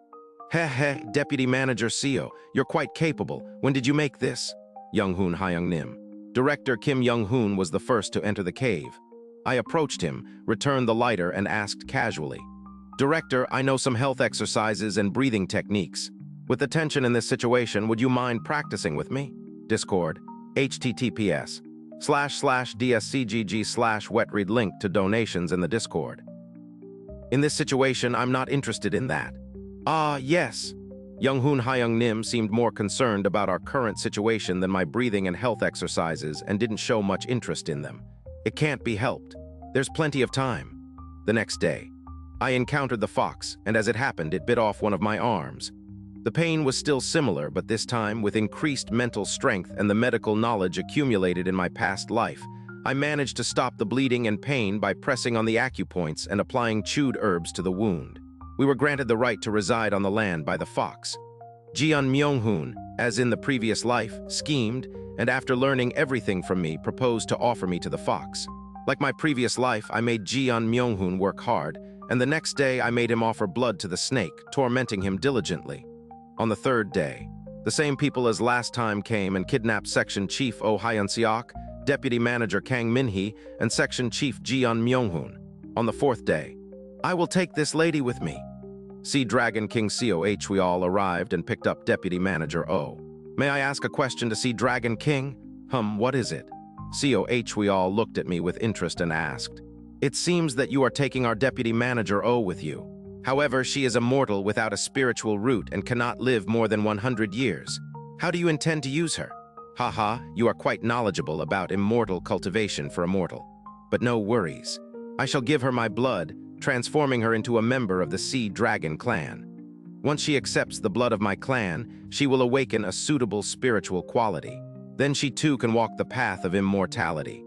Heh, Deputy Manager Seo, you're quite capable. When did you make this? Young-hoon Ha-young-nim. Director Kim Young-hoon was the first to enter the cave. I approached him, returned the lighter, and asked casually, Director, I know some health exercises and breathing techniques. With the tension in this situation, would you mind practicing with me? Discord, https://dscgg/wetread link to donations in the Discord. In this situation, I'm not interested in that. Yes. Young-hoon Ha-young-nim seemed more concerned about our current situation than my breathing and health exercises and didn't show much interest in them. It can't be helped. There's plenty of time. The next day, I encountered the fox, and as it happened, it bit off one of my arms. The pain was still similar, but this time, with increased mental strength and the medical knowledge accumulated in my past life, I managed to stop the bleeding and pain by pressing on the acupoints and applying chewed herbs to the wound. We were granted the right to reside on the land by the fox. Jian Myung-hoon, as in the previous life, schemed, and after learning everything from me, proposed to offer me to the fox. Like my previous life, I made Jian Myung-hoon work hard, and the next day I made him offer blood to the snake, tormenting him diligently. On the third day, the same people as last time came and kidnapped Section Chief Oh Hyun-seok, Deputy Manager Kang Min-hee, and Section Chief Jian Myung-hoon. On the fourth day, I will take this lady with me. Sea Dragon King Coh we all arrived and picked up Deputy Manager Oh. May I ask a question to Sea Dragon King? What is it? Coh we all looked at me with interest and asked. It seems that you are taking our Deputy Manager Oh with you. However, she is immortal without a spiritual root and cannot live more than 100 years. How do you intend to use her? Haha, you are quite knowledgeable about immortal cultivation for a mortal. But no worries. I shall give her my blood, transforming her into a member of the Sea Dragon clan. Once she accepts the blood of my clan, she will awaken a suitable spiritual quality. Then she too can walk the path of immortality.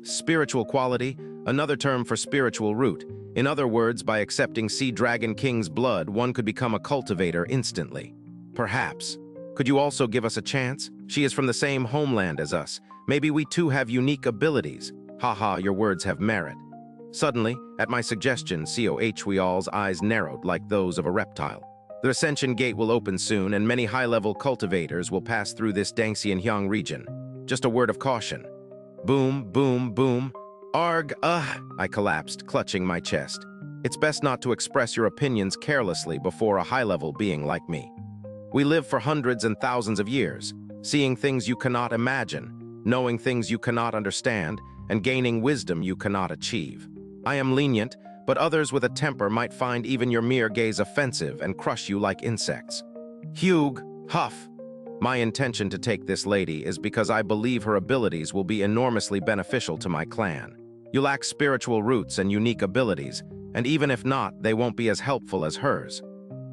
Spiritual quality, another term for spiritual root. In other words, by accepting Sea Dragon King's blood, one could become a cultivator instantly. Perhaps. Could you also give us a chance? She is from the same homeland as us. Maybe we too have unique abilities. Haha, your words have merit. Suddenly, at my suggestion, Coh we all's eyes narrowed like those of a reptile. The Ascension Gate will open soon, and many high-level cultivators will pass through this Dangxianhyang region. Just a word of caution. Boom, boom, boom. Arg, I collapsed, clutching my chest. It's best not to express your opinions carelessly before a high-level being like me. We live for hundreds and thousands of years, seeing things you cannot imagine, knowing things you cannot understand, and gaining wisdom you cannot achieve. I am lenient, but others with a temper might find even your mere gaze offensive and crush you like insects. Hugh, huff. My intention to take this lady is because I believe her abilities will be enormously beneficial to my clan. You lack spiritual roots and unique abilities, and even if not, they won't be as helpful as hers.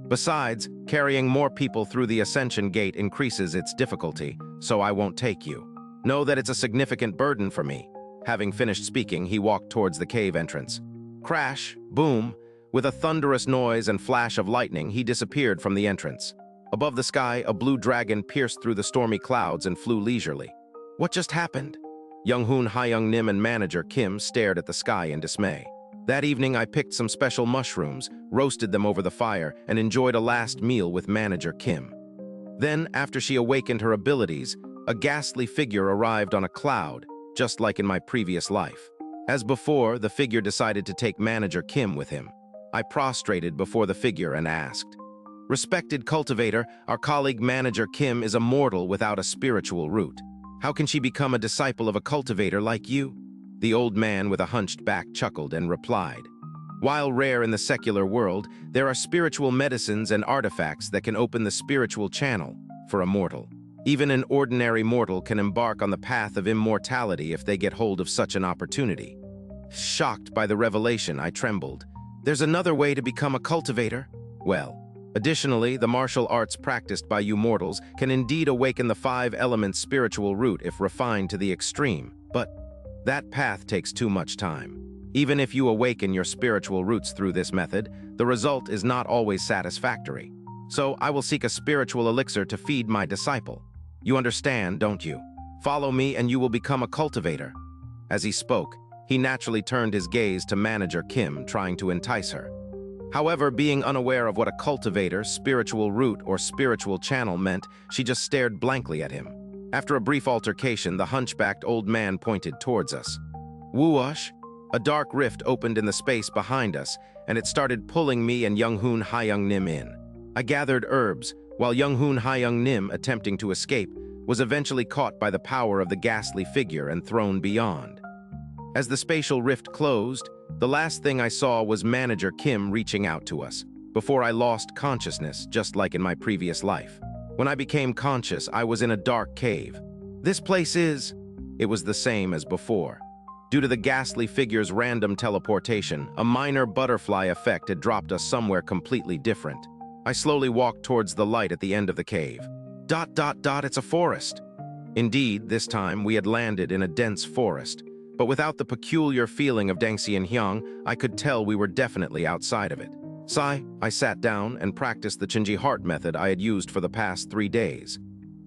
Besides, carrying more people through the Ascension Gate increases its difficulty, so I won't take you. Know that it's a significant burden for me. Having finished speaking, he walked towards the cave entrance. Crash, boom, with a thunderous noise and flash of lightning, he disappeared from the entrance. Above the sky, a blue dragon pierced through the stormy clouds and flew leisurely. What just happened? Young-hoon, Hyung-nim, and Manager Kim stared at the sky in dismay. That evening, I picked some special mushrooms, roasted them over the fire, and enjoyed a last meal with Manager Kim. Then, after she awakened her abilities, a ghastly figure arrived on a cloud, just like in my previous life. As before, the figure decided to take Manager Kim with him. I prostrated before the figure and asked, "Respected cultivator, our colleague Manager Kim is a mortal without a spiritual root. How can she become a disciple of a cultivator like you?" The old man with a hunched back chuckled and replied, "While rare in the secular world, there are spiritual medicines and artifacts that can open the spiritual channel for a mortal. Even an ordinary mortal can embark on the path of immortality if they get hold of such an opportunity." Shocked by the revelation, I trembled. "There's another way to become a cultivator?" Well, additionally, the martial arts practiced by you mortals can indeed awaken the 5-element spiritual root if refined to the extreme, but that path takes too much time. Even if you awaken your spiritual roots through this method, the result is not always satisfactory. So I will seek a spiritual elixir to feed my disciple. You understand, don't you? Follow me and you will become a cultivator." As he spoke, he naturally turned his gaze to Manager Kim, trying to entice her. However, being unaware of what a cultivator, spiritual root, or spiritual channel meant, she just stared blankly at him. After a brief altercation, the hunchbacked old man pointed towards us. Whoosh! A dark rift opened in the space behind us, and it started pulling me and Young-hoon Hyung-nim in. I gathered herbs, while Young-hoon Hyung-nim, attempting to escape, was eventually caught by the power of the ghastly figure and thrown beyond. As the spatial rift closed, the last thing I saw was Manager Kim reaching out to us, before I lost consciousness, just like in my previous life. When I became conscious, I was in a dark cave. This place is... It was the same as before. Due to the ghastly figure's random teleportation, a minor butterfly effect had dropped us somewhere completely different. I slowly walked towards the light at the end of the cave. It's a forest. Indeed, this time we had landed in a dense forest, but without the peculiar feeling of xianxia, I could tell we were definitely outside of it. I sat down and practiced the Qinji Heart method I had used for the past 3 days.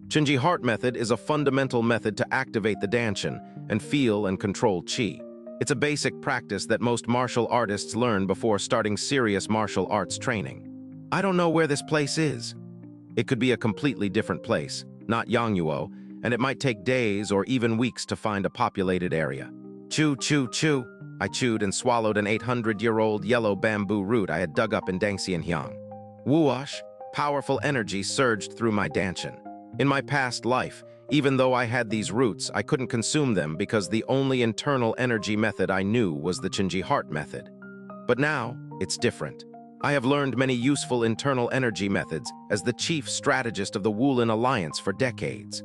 Qinji Heart method is a fundamental method to activate the Danshan and feel and control qi. It's a basic practice that most martial artists learn before starting serious martial arts training. I don't know where this place is. It could be a completely different place, not Yangluo, and it might take days or even weeks to find a populated area. Chew, chew, chew. I chewed and swallowed an 800-year-old yellow bamboo root I had dug up in Dangxianhyang. Whoosh, powerful energy surged through my danshan. In my past life, even though I had these roots, I couldn't consume them because the only internal energy method I knew was the Qinji Heart method. But now, it's different. I have learned many useful internal energy methods as the chief strategist of the Wulin Alliance for decades.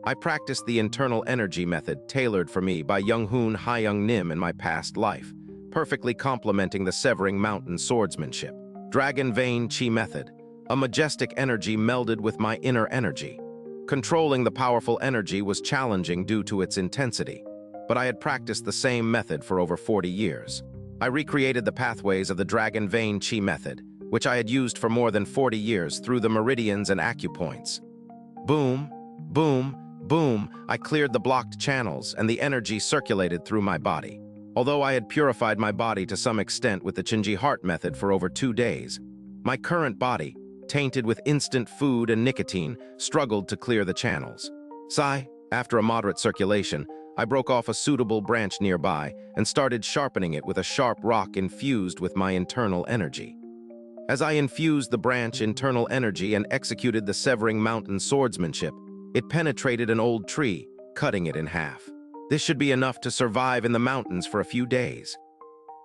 I practiced the internal energy method tailored for me by Young-hoon Hayoung-nim in my past life, perfectly complementing the Severing Mountain swordsmanship. Dragon Vein Qi method, a majestic energy melded with my inner energy. Controlling the powerful energy was challenging due to its intensity, but I had practiced the same method for over 40 years. I recreated the pathways of the Dragon Vein Qi method, which I had used for more than 40 years through the meridians and acupoints. Boom, boom, boom, I cleared the blocked channels and the energy circulated through my body. Although I had purified my body to some extent with the Qinji Heart method for over 2 days, my current body, tainted with instant food and nicotine, struggled to clear the channels. After a moderate circulation, I broke off a suitable branch nearby and started sharpening it with a sharp rock infused with my internal energy. As I infused the branch internal energy and executed the Severing Mountain swordsmanship, it penetrated an old tree, cutting it in half. This should be enough to survive in the mountains for a few days.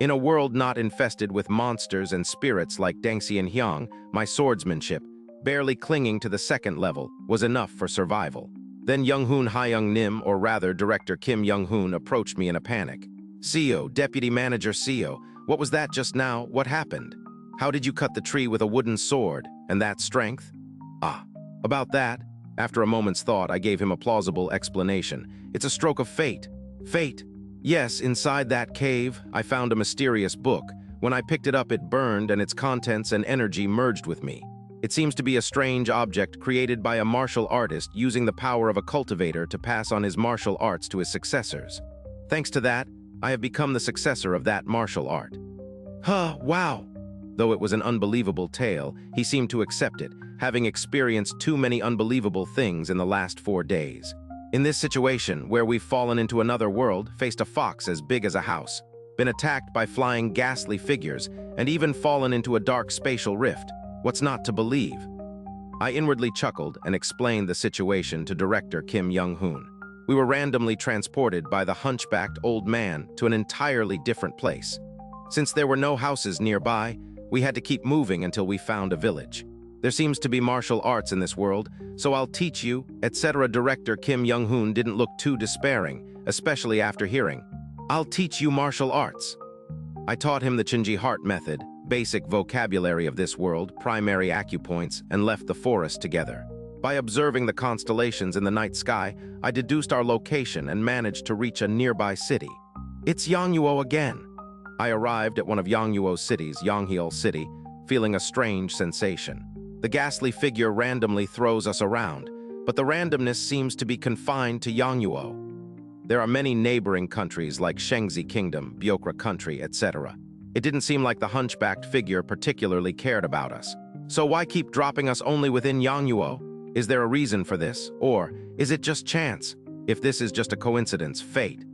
In a world not infested with monsters and spirits like Dangxianhyang, my swordsmanship, barely clinging to the 2nd level, was enough for survival. Then Young-hoon Hayoung-nim, or rather Director Kim Young-hoon, approached me in a panic. CEO, Deputy Manager CEO, what was that just now? What happened? How did you cut the tree with a wooden sword? And that strength? About that, after a moment's thought, I gave him a plausible explanation. It's a stroke of fate. Fate. Yes, inside that cave, I found a mysterious book. When I picked it up, it burned and its contents and energy merged with me. It seems to be a strange object created by a martial artist using the power of a cultivator to pass on his martial arts to his successors. Thanks to that, I have become the successor of that martial art. Wow! Though it was an unbelievable tale, he seemed to accept it, having experienced too many unbelievable things in the last 4 days. In this situation, where we've fallen into another world, faced a fox as big as a house, been attacked by flying ghastly figures, and even fallen into a dark spatial rift, what's not to believe? I inwardly chuckled and explained the situation to Director Kim Young-hoon. We were randomly transported by the hunchbacked old man to an entirely different place. Since there were no houses nearby, we had to keep moving until we found a village. There seems to be martial arts in this world, so I'll teach you, etc. Director Kim Young-hoon didn't look too despairing, especially after hearing, "I'll teach you martial arts." I taught him the Qinji Heart method, basic vocabulary of this world, primary acupoints, and left the forest together. By observing the constellations in the night sky, I deduced our location and managed to reach a nearby city. It's Yangluo again. I arrived at one of Yangluo's cities, Yangheil City, feeling a strange sensation. The ghastly figure randomly throws us around, but the randomness seems to be confined to Yangluo. There are many neighboring countries like Shengzi Kingdom, Byokra Country, etc. It didn't seem like the hunchbacked figure particularly cared about us. So why keep dropping us only within Yangluo? Is there a reason for this? Or is it just chance? If this is just a coincidence, fate.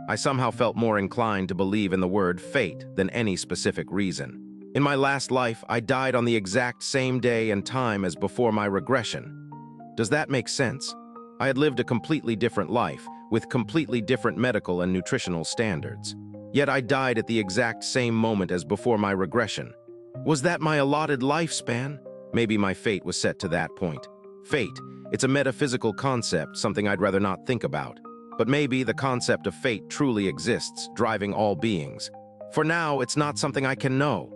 I somehow felt more inclined to believe in the word fate than any specific reason. In my last life, I died on the exact same day and time as before my regression. Does that make sense? I had lived a completely different life, with completely different medical and nutritional standards. Yet I died at the exact same moment as before my regression. Was that my allotted lifespan? Maybe my fate was set to that point. Fate, it's a metaphysical concept, something I'd rather not think about. But maybe the concept of fate truly exists, driving all beings. For now, it's not something I can know.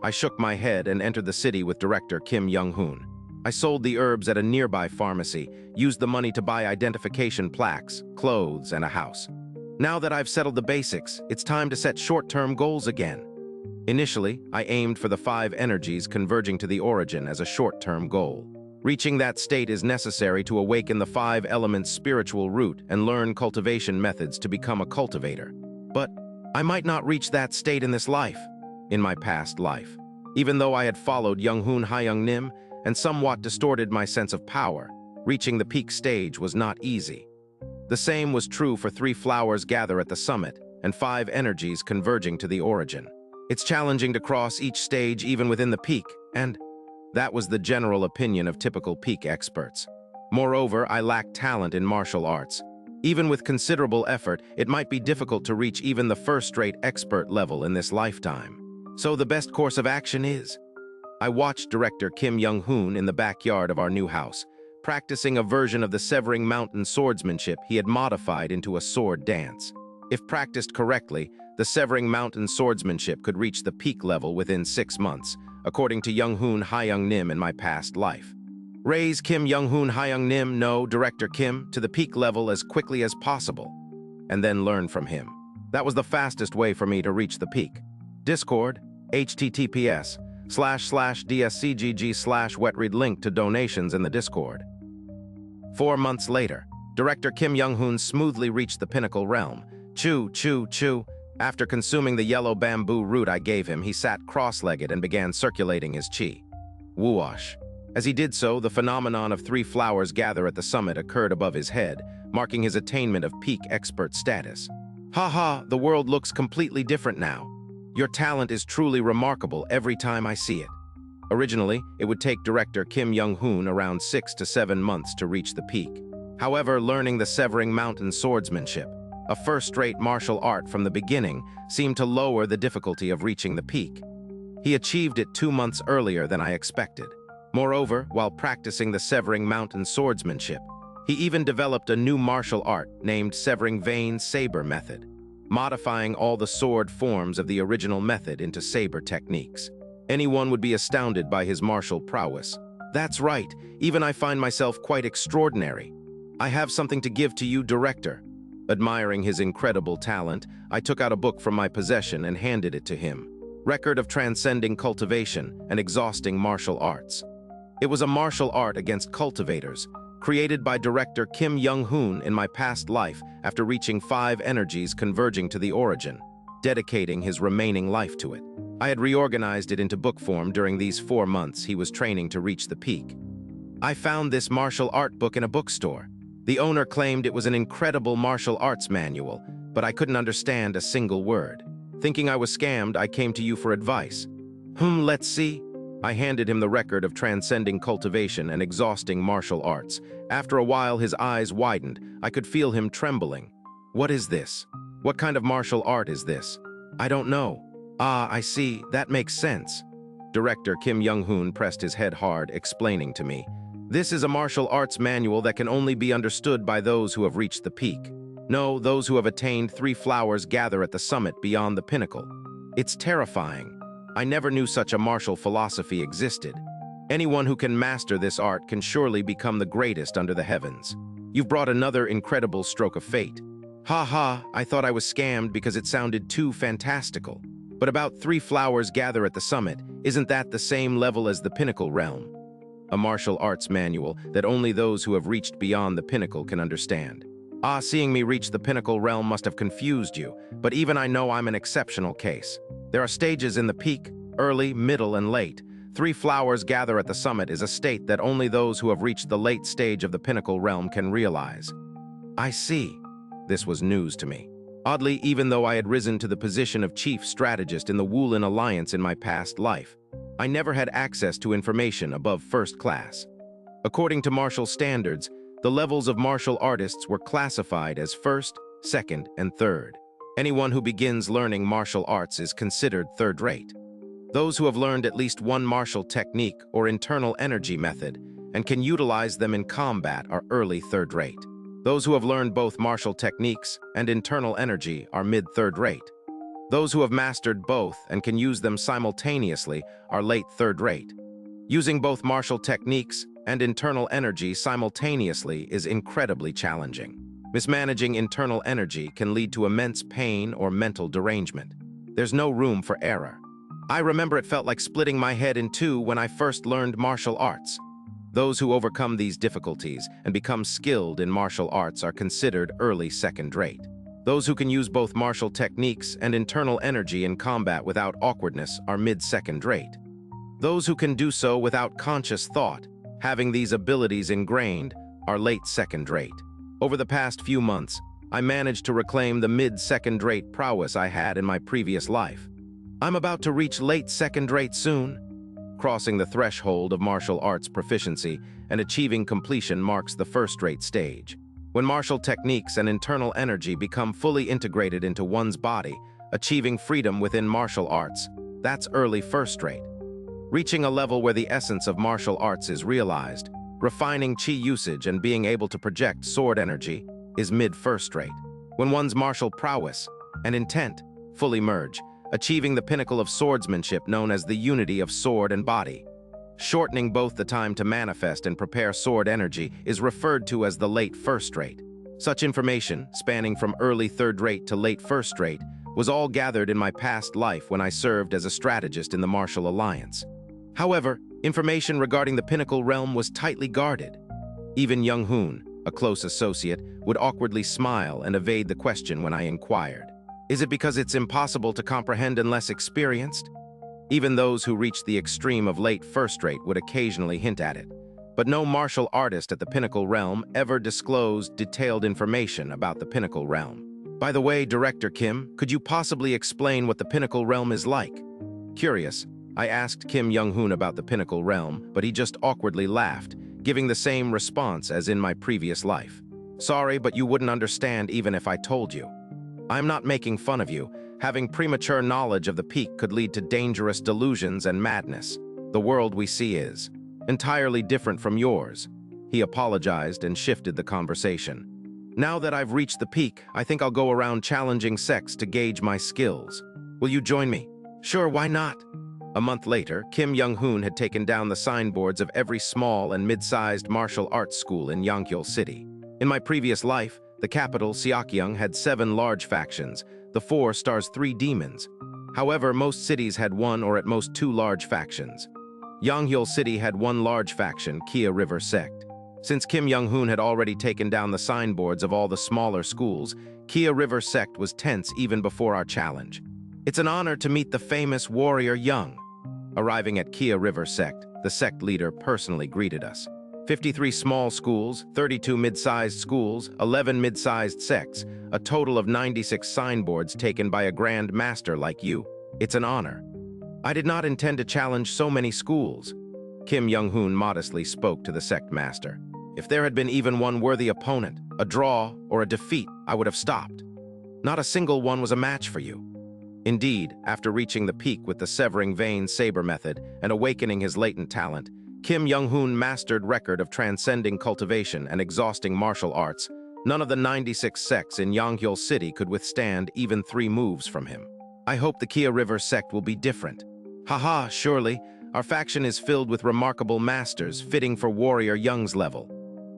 I shook my head and entered the city with director Kim Young-hoon. I sold the herbs at a nearby pharmacy, used the money to buy identification plaques, clothes, and a house. Now that I've settled the basics, it's time to set short-term goals again. Initially, I aimed for the 5 energies converging to the origin as a short-term goal. Reaching that state is necessary to awaken the 5 elements' spiritual root and learn cultivation methods to become a cultivator. But I might not reach that state in this life, in my past life. Even though I had followed Young-hoon Hayoung-nim and somewhat distorted my sense of power, reaching the peak stage was not easy. The same was true for 3 flowers gather at the summit and 5 energies converging to the origin. It's challenging to cross each stage even within the peak, and that was the general opinion of typical peak experts. Moreover, I lacked talent in martial arts. Even with considerable effort, it might be difficult to reach even the first-rate expert level in this lifetime. So the best course of action is... I watched director Kim Young-hoon in the backyard of our new house, practicing a version of the Severing Mountain swordsmanship he had modified into a sword dance. If practiced correctly, the Severing Mountain swordsmanship could reach the peak level within 6 months, according to Young-hoon Hayoung-nim in my past life. Raise Kim Young-hoon Hayoung-nim, no, director Kim, to the peak level as quickly as possible, and then learn from him. That was the fastest way for me to reach the peak. Discord, https://dscgg/wetread link to donations in the Discord. 4 months later, director Kim Young-hoon smoothly reached the pinnacle realm. Chew, chew, chew. After consuming the yellow bamboo root I gave him, he sat cross-legged and began circulating his chi. Whoosh. As he did so, the phenomenon of 3 flowers gather at the summit occurred above his head, marking his attainment of peak expert status. Ha, the world looks completely different now. Your talent is truly remarkable every time I see it. Originally, it would take director Kim Young-hoon around 6 to 7 months to reach the peak. However, learning the Severing Mountain swordsmanship, a first-rate martial art from the beginning, seemed to lower the difficulty of reaching the peak. He achieved it 2 months earlier than I expected. Moreover, while practicing the Severing Mountain swordsmanship, he even developed a new martial art named Severing Vein Saber Method, modifying all the sword forms of the original method into saber techniques. Anyone would be astounded by his martial prowess. That's right, even I find myself quite extraordinary. I have something to give to you, director. Admiring his incredible talent, I took out a book from my possession and handed it to him. Record of Transcending Cultivation and Exhausting Martial Arts. It was a martial art against cultivators, created by director Kim Young-hoon in my past life after reaching 5 energies converging to the origin, dedicating his remaining life to it. I had reorganized it into book form during these 4 months he was training to reach the peak. I found this martial art book in a bookstore. The owner claimed it was an incredible martial arts manual, but I couldn't understand a single word. Thinking I was scammed, I came to you for advice. Let's see. I handed him the record of Transcending Cultivation and Exhausting Martial Arts. After a while, his eyes widened. I could feel him trembling. What is this? What kind of martial art is this? I don't know. Ah, I see. That makes sense. Director Kim Young-hoon pressed his head hard, explaining to me. This is a martial arts manual that can only be understood by those who have reached the peak. No, those who have attained 3 flowers gather at the summit beyond the pinnacle. It's terrifying. I never knew such a martial philosophy existed. Anyone who can master this art can surely become the greatest under the heavens. You've brought another incredible stroke of fate. Ha, I thought I was scammed because it sounded too fantastical. But about 3 flowers gather at the summit, isn't that the same level as the pinnacle realm? A martial arts manual that only those who have reached beyond the pinnacle can understand. Ah, seeing me reach the pinnacle realm must have confused you, but even I know I'm an exceptional case. There are stages in the peak, early, middle, and late. 3 flowers gather at the summit is a state that only those who have reached the late stage of the pinnacle realm can realize. I see. This was news to me. Oddly, even though I had risen to the position of chief strategist in the Wulin Alliance in my past life, I never had access to information above first class. According to martial standards, the levels of martial artists were classified as first, second, and third. Anyone who begins learning martial arts is considered third-rate. Those who have learned at least one martial technique or internal energy method and can utilize them in combat are early third-rate. Those who have learned both martial techniques and internal energy are mid-third-rate. Those who have mastered both and can use them simultaneously are late third rate. Using both martial techniques and internal energy simultaneously is incredibly challenging. Mismanaging internal energy can lead to immense pain or mental derangement. There's no room for error. I remember it felt like splitting my head in two when I first learned martial arts. Those who overcome these difficulties and become skilled in martial arts are considered early second rate. Those who can use both martial techniques and internal energy in combat without awkwardness are mid-second rate. Those who can do so without conscious thought, having these abilities ingrained, are late second rate. Over the past few months, I managed to reclaim the mid-second rate prowess I had in my previous life. I'm about to reach late second rate soon. Crossing the threshold of martial arts proficiency and achieving completion marks the first-rate stage. When martial techniques and internal energy become fully integrated into one's body, achieving freedom within martial arts, that's early first rate. Reaching a level where the essence of martial arts is realized, refining chi usage and being able to project sword energy is mid-first rate. When one's martial prowess and intent fully merge, achieving the pinnacle of swordsmanship known as the unity of sword and body. Shortening both the time to manifest and prepare sword energy is referred to as the late first rate. Such information, spanning from early third rate to late first rate, was all gathered in my past life when I served as a strategist in the Martial Alliance. However, information regarding the pinnacle realm was tightly guarded. Even Young Hoon, a close associate, would awkwardly smile and evade the question when I inquired. Is it because it's impossible to comprehend unless experienced? Even those who reached the extreme of late first rate would occasionally hint at it. But no martial artist at the pinnacle realm ever disclosed detailed information about the pinnacle realm. By the way, Director Kim, could you possibly explain what the pinnacle realm is like? Curious, I asked Kim Young-hoon about the pinnacle realm, but he just awkwardly laughed, giving the same response as in my previous life. Sorry, but you wouldn't understand even if I told you. I'm not making fun of you. Having premature knowledge of the peak could lead to dangerous delusions and madness. The world we see is entirely different from yours. He apologized and shifted the conversation. Now that I've reached the peak, I think I'll go around challenging sects to gauge my skills. Will you join me? Sure, why not? A month later, Kim Young-hoon had taken down the signboards of every small and mid-sized martial arts school in Yanghyul City. In my previous life, the capital, Xianxia, had 7 large factions. The 4 stars 3 demons. However, most cities had 1 or at most 2 large factions. Yanghyul City had 1 large faction, Kia River Sect. Since Kim Young-hoon had already taken down the signboards of all the smaller schools, Kia River Sect was tense even before our challenge. It's an honor to meet the famous warrior Young. Arriving at Kia River Sect, the sect leader personally greeted us. 53 small schools, 32 mid-sized schools, 11 mid-sized sects, a total of 96 signboards taken by a grand master like you. It's an honor. I did not intend to challenge so many schools. Kim Young-hoon modestly spoke to the sect master. If there had been even one worthy opponent, a draw or a defeat, I would have stopped. Not a single one was a match for you. Indeed, after reaching the peak with the Severing Vein Saber method and awakening his latent talent, Kim Young-hoon mastered record of transcending cultivation and exhausting martial arts. None of the 96 sects in Yanghyul City could withstand even 3 moves from him. I hope the Kia River sect will be different. Haha, surely. Our faction is filled with remarkable masters fitting for warrior Young's level.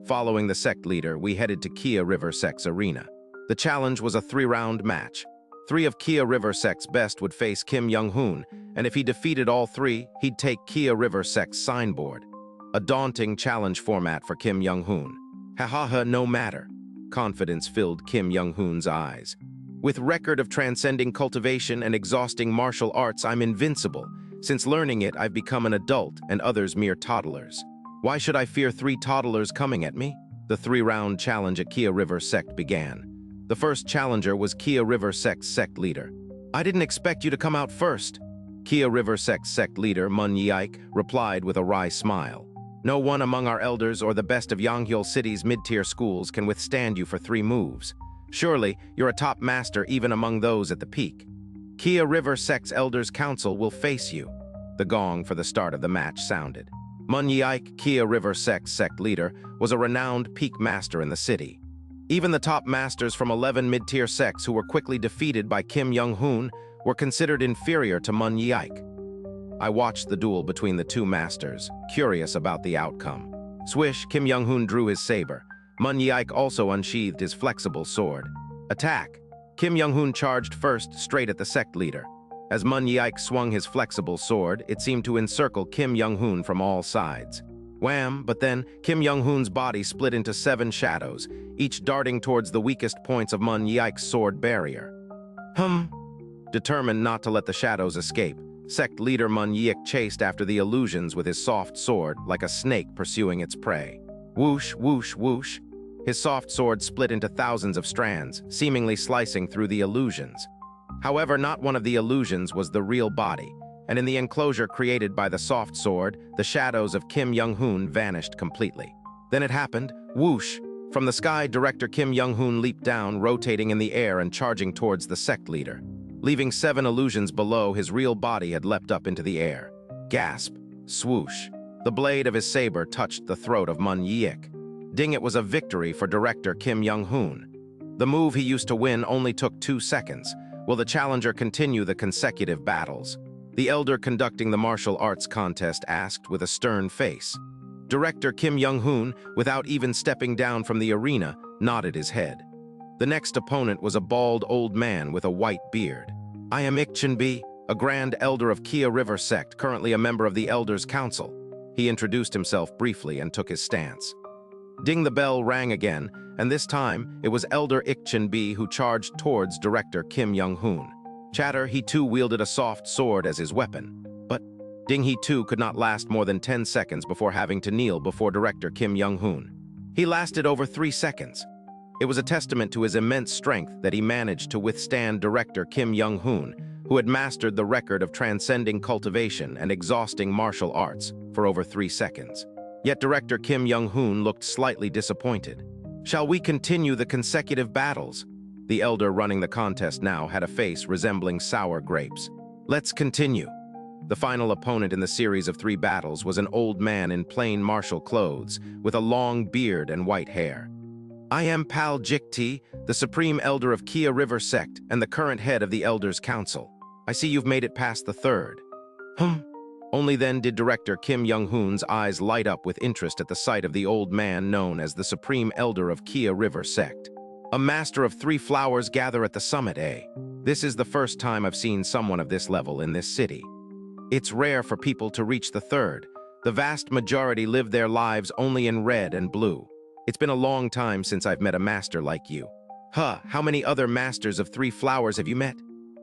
Following the sect leader, we headed to Kia River sect's arena. The challenge was a 3-round match. 3 of Kia River sect's best would face Kim Young-hoon, and if he defeated all 3, he'd take Kia River sect's signboard. A daunting challenge format for Kim Young-hoon. Ha, no matter. Confidence filled Kim Young-hoon's eyes. With record of transcending cultivation and exhausting martial arts, I'm invincible. Since learning it, I've become an adult and others mere toddlers. Why should I fear 3 toddlers coming at me? The 3-round challenge at Kia River sect began. The first challenger was Kia River sect's sect leader. I didn't expect you to come out first. Kia River sect's sect leader, Madne, replied with a wry smile. No one among our elders or the best of Yanghyul City's mid-tier schools can withstand you for 3 moves. Surely, you're a top master even among those at the peak. Kia River sect's elders council will face you. The gong for the start of the match sounded. Madne, Kia River sect's sect leader, was a renowned peak master in the city. Even the top masters from 11 mid-tier sects who were quickly defeated by Kim Young-hoon were considered inferior to Mun Yike. I watched the duel between the two masters, curious about the outcome. Swish, Kim Young-hoon drew his saber. Mun Yike also unsheathed his flexible sword. Attack! Kim Young-hoon charged first, straight at the sect leader. As Mun Yike swung his flexible sword, it seemed to encircle Kim Young-hoon from all sides. Wham! But then, Kim Young-hoon's body split into 7 shadows, each darting towards the weakest points of Mun Yike's sword barrier. Determined not to let the shadows escape, sect leader Mun Yike chased after the illusions with his soft sword like a snake pursuing its prey. Whoosh, whoosh, whoosh. His soft sword split into thousands of strands, seemingly slicing through the illusions. However, not one of the illusions was the real body, and in the enclosure created by the soft sword, the shadows of Kim Young-hoon vanished completely. Then it happened, whoosh! From the sky, director Kim Young-hoon leaped down, rotating in the air and charging towards the sect leader. Leaving 7 illusions below, his real body had leapt up into the air. Gasp! Swoosh! The blade of his saber touched the throat of Mun Yike. Ding, it was a victory for director Kim Young-hoon. The move he used to win only took 2 seconds. Will the challenger continue the consecutive battles? The elder conducting the martial arts contest asked with a stern face. Director Kim Young-hoon, without even stepping down from the arena, nodded his head. The next opponent was a bald old man with a white beard. I am Xianxia, a grand elder of Kia River sect, currently a member of the Elders' Council. He introduced himself briefly and took his stance. Ding, the bell rang again, and this time it was Elder Xianxia who charged towards director Kim Young-hoon. Chatter, he too wielded a soft sword as his weapon. But Ding, he too could not last more than 10 seconds before having to kneel before director Kim Young-hoon. He lasted over 3 seconds. It was a testament to his immense strength that he managed to withstand director Kim Young-hoon, who had mastered the record of transcending cultivation and exhausting martial arts for over 3 seconds. Yet director Kim Young-hoon looked slightly disappointed. Shall we continue the consecutive battles? The elder running the contest now had a face resembling sour grapes. Let's continue. The final opponent in the series of 3 battles was an old man in plain martial clothes, with a long beard and white hair. I am Pal Jikti, the Supreme Elder of Kia River Sect and the current head of the Elders' Council. I see you've made it past the 3rd. Only then did director Kim Young-hoon's eyes light up with interest at the sight of the old man known as the Supreme Elder of Kia River Sect. A master of 3 flowers gather at the summit, eh? This is the first time I've seen someone of this level in this city. It's rare for people to reach the 3rd. The vast majority live their lives only in red and blue. It's been a long time since I've met a master like you. How many other masters of 3 flowers have you met?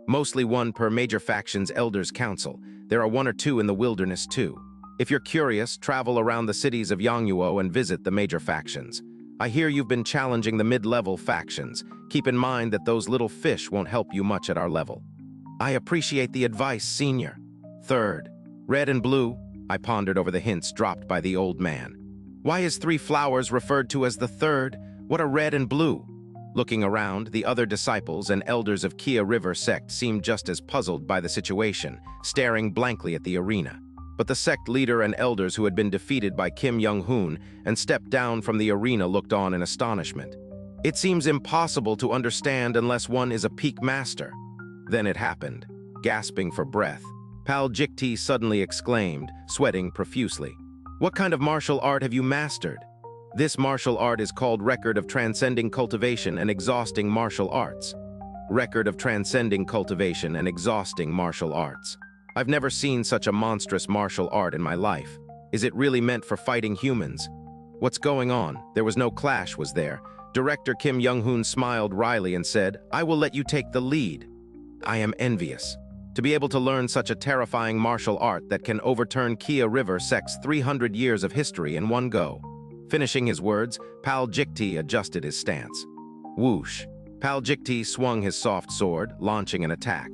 Mostly 1 per major faction's Elders' Council. There are 1 or 2 in the wilderness too. If you're curious, travel around the cities of Yangnuo and visit the major factions. I hear you've been challenging the mid-level factions. Keep in mind that those little fish won't help you much at our level. I appreciate the advice, senior. 3rd. Red and blue? I pondered over the hints dropped by the old man. Why is 3 flowers referred to as the 3rd? What are red and blue? Looking around, the other disciples and elders of Kia River sect seemed just as puzzled by the situation, staring blankly at the arena. But the sect leader and elders who had been defeated by Kim Young-hoon and stepped down from the arena looked on in astonishment. It seems impossible to understand unless one is a peak master. Then it happened. Gasping for breath, Pal Jikti suddenly exclaimed, sweating profusely. What kind of martial art have you mastered? This martial art is called Record of Transcending Cultivation and Exhausting Martial Arts. Record of Transcending Cultivation and Exhausting Martial Arts. I've never seen such a monstrous martial art in my life. Is it really meant for fighting humans? What's going on? There was no clash, was there? Director Kim Young-hoon smiled wryly and said, I will let you take the lead. I am envious. To be able to learn such a terrifying martial art that can overturn Kia River Sect's 300 years of history in one go. Finishing his words, Pal Jikti adjusted his stance. Whoosh! Pal Jikti swung his soft sword, launching an attack.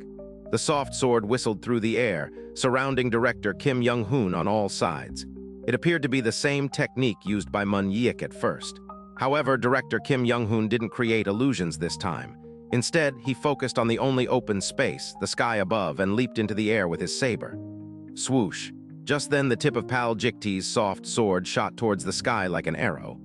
The soft sword whistled through the air, surrounding director Kim Young-hoon on all sides. It appeared to be the same technique used by Mun Yike at first. However, director Kim Young-hoon didn't create illusions this time. Instead, he focused on the only open space, the sky above, and leaped into the air with his saber. Swoosh! Just then, the tip of Pal Jikti's soft sword shot towards the sky like an arrow.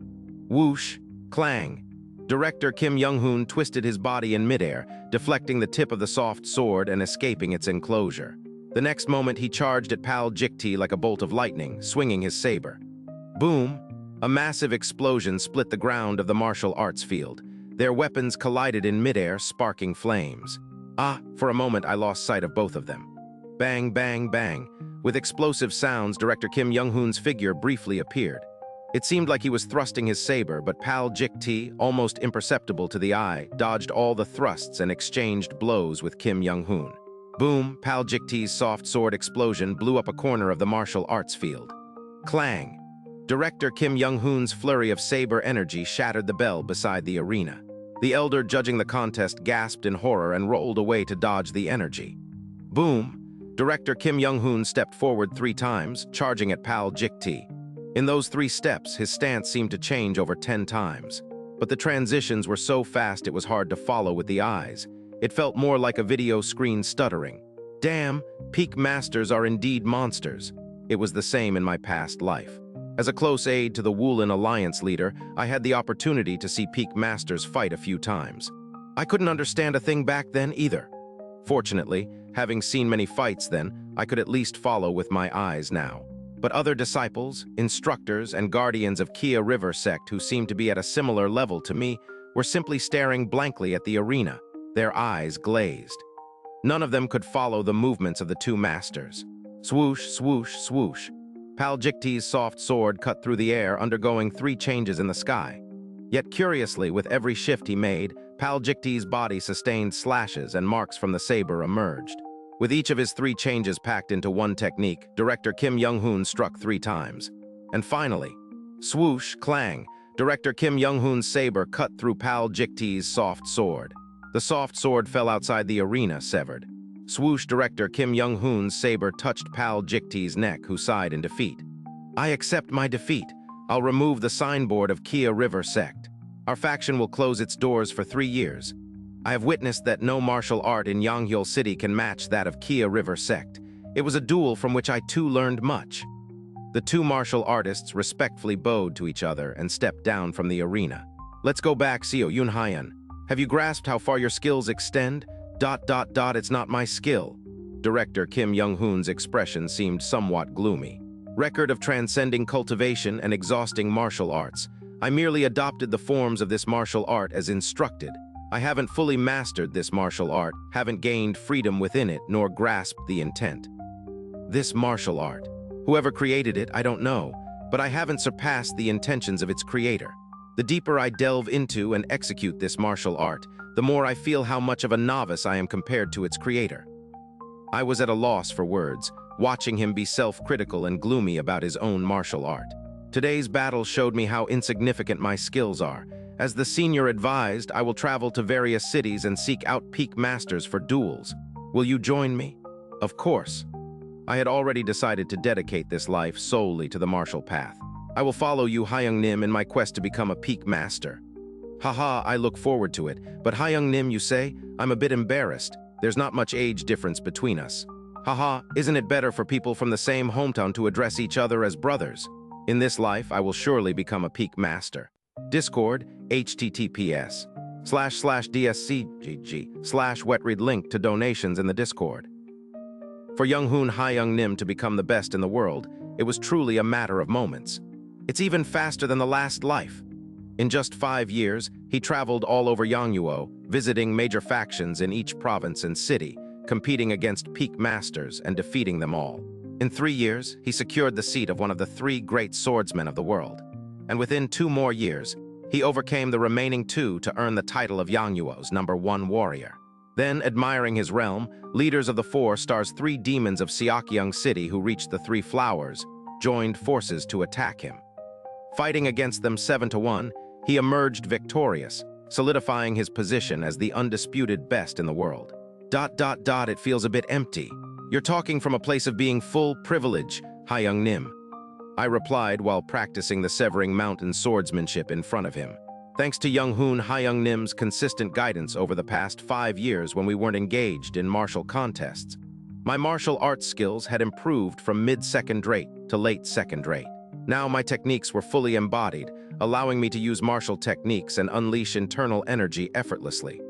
Whoosh! Clang! Director Kim Young-hoon twisted his body in midair, deflecting the tip of the soft sword and escaping its enclosure. The next moment, he charged at Pal Jikti like a bolt of lightning, swinging his saber. Boom! A massive explosion split the ground of the martial arts field. Their weapons collided in midair, sparking flames. For a moment, I lost sight of both of them. Bang, bang, bang. With explosive sounds, Director Kim Young-hoon's figure briefly appeared. It seemed like he was thrusting his saber, but Pal Jikti, almost imperceptible to the eye, dodged all the thrusts and exchanged blows with Kim Young-hoon. Boom! Pal Jikti's soft sword explosion blew up a corner of the martial arts field. Clang! Director Kim Young-hoon's flurry of saber energy shattered the bell beside the arena. The elder judging the contest gasped in horror and rolled away to dodge the energy. Boom! Director Kim Young-hoon stepped forward 3 times, charging at Pal Jikti. In those 3 steps, his stance seemed to change over 10 times. But the transitions were so fast it was hard to follow with the eyes. It felt more like a video screen stuttering. Damn, peak masters are indeed monsters. It was the same in my past life. As a close aide to the Woolen Alliance leader, I had the opportunity to see peak masters fight a few times. I couldn't understand a thing back then either. Fortunately, having seen many fights then, I could at least follow with my eyes now. But other disciples, instructors, and guardians of Kia River sect who seemed to be at a similar level to me were simply staring blankly at the arena, their eyes glazed. None of them could follow the movements of the 2 masters. Swoosh, swoosh, swoosh. Pal Jikti's soft sword cut through the air, undergoing 3 changes in the sky. Yet curiously, with every shift he made, Pal Jikti's body sustained slashes and marks from the saber emerged. With each of his 3 changes packed into one technique, Director Kim Young-hoon struck 3 times. And finally, swoosh, clang, Director Kim Young-hoon's saber cut through Pal Jikti's soft sword. The soft sword fell outside the arena, severed. Swoosh, Director Kim Young-hoon's saber touched Pal Jikti's neck, who sighed in defeat. I accept my defeat. I'll remove the signboard of Kia River sect. Our faction will close its doors for 3 years. I have witnessed that no martial art in Yanghyul City can match that of Kia River sect. It was a duel from which I too learned much. The 2 martial artists respectfully bowed to each other and stepped down from the arena. Let's go back, Seo Yunhyan. Have you grasped how far your skills extend? ... It's not my skill. Director Kim Young-hoon's expression seemed somewhat gloomy. Record of transcending cultivation and exhausting martial arts. I merely adopted the forms of this martial art as instructed. I haven't fully mastered this martial art, haven't gained freedom within it, nor grasped the intent. This martial art. Whoever created it, I don't know, but I haven't surpassed the intentions of its creator. The deeper I delve into and execute this martial art, the more I feel how much of a novice I am compared to its creator. I was at a loss for words, watching him be self-critical and gloomy about his own martial art. Today's battle showed me how insignificant my skills are. As the senior advised, I will travel to various cities and seek out peak masters for duels. Will you join me? Of course. I had already decided to dedicate this life solely to the martial path. I will follow you, Hyung-nim, in my quest to become a peak master. Haha, I look forward to it. But Hyung-nim, you say? I'm a bit embarrassed. There's not much age difference between us. Haha, isn't it better for people from the same hometown to address each other as brothers? In this life, I will surely become a peak master. Discord, https://dscgg/wetread link to donations in the Discord. For Young-hoon Hyung-nim to become the best in the world, it was truly a matter of moments. It's even faster than the last life. In just 5 years, he traveled all over Yanghuo, visiting major factions in each province and city, competing against peak masters and defeating them all. In 3 years, he secured the seat of one of the 3 great swordsmen of the world. And within 2 more years, he overcame the remaining 2 to earn the title of Yanghuo's #1 warrior. Then, admiring his realm, leaders of the 4 stars 3 demons of Xianxia City who reached the 3 flowers, joined forces to attack him. Fighting against them 7-1, he emerged victorious, solidifying his position as the undisputed best in the world. ... It feels a bit empty. You're talking from a place of being full privilege, Hyung-nim. I replied while practicing the Severing Mountain swordsmanship in front of him. Thanks to Young-hoon Hyung-nim's consistent guidance over the past 5 years when we weren't engaged in martial contests, my martial arts skills had improved from mid-second rate to late second rate. Now my techniques were fully embodied. allowing me to use martial techniques and unleash internal energy effortlessly.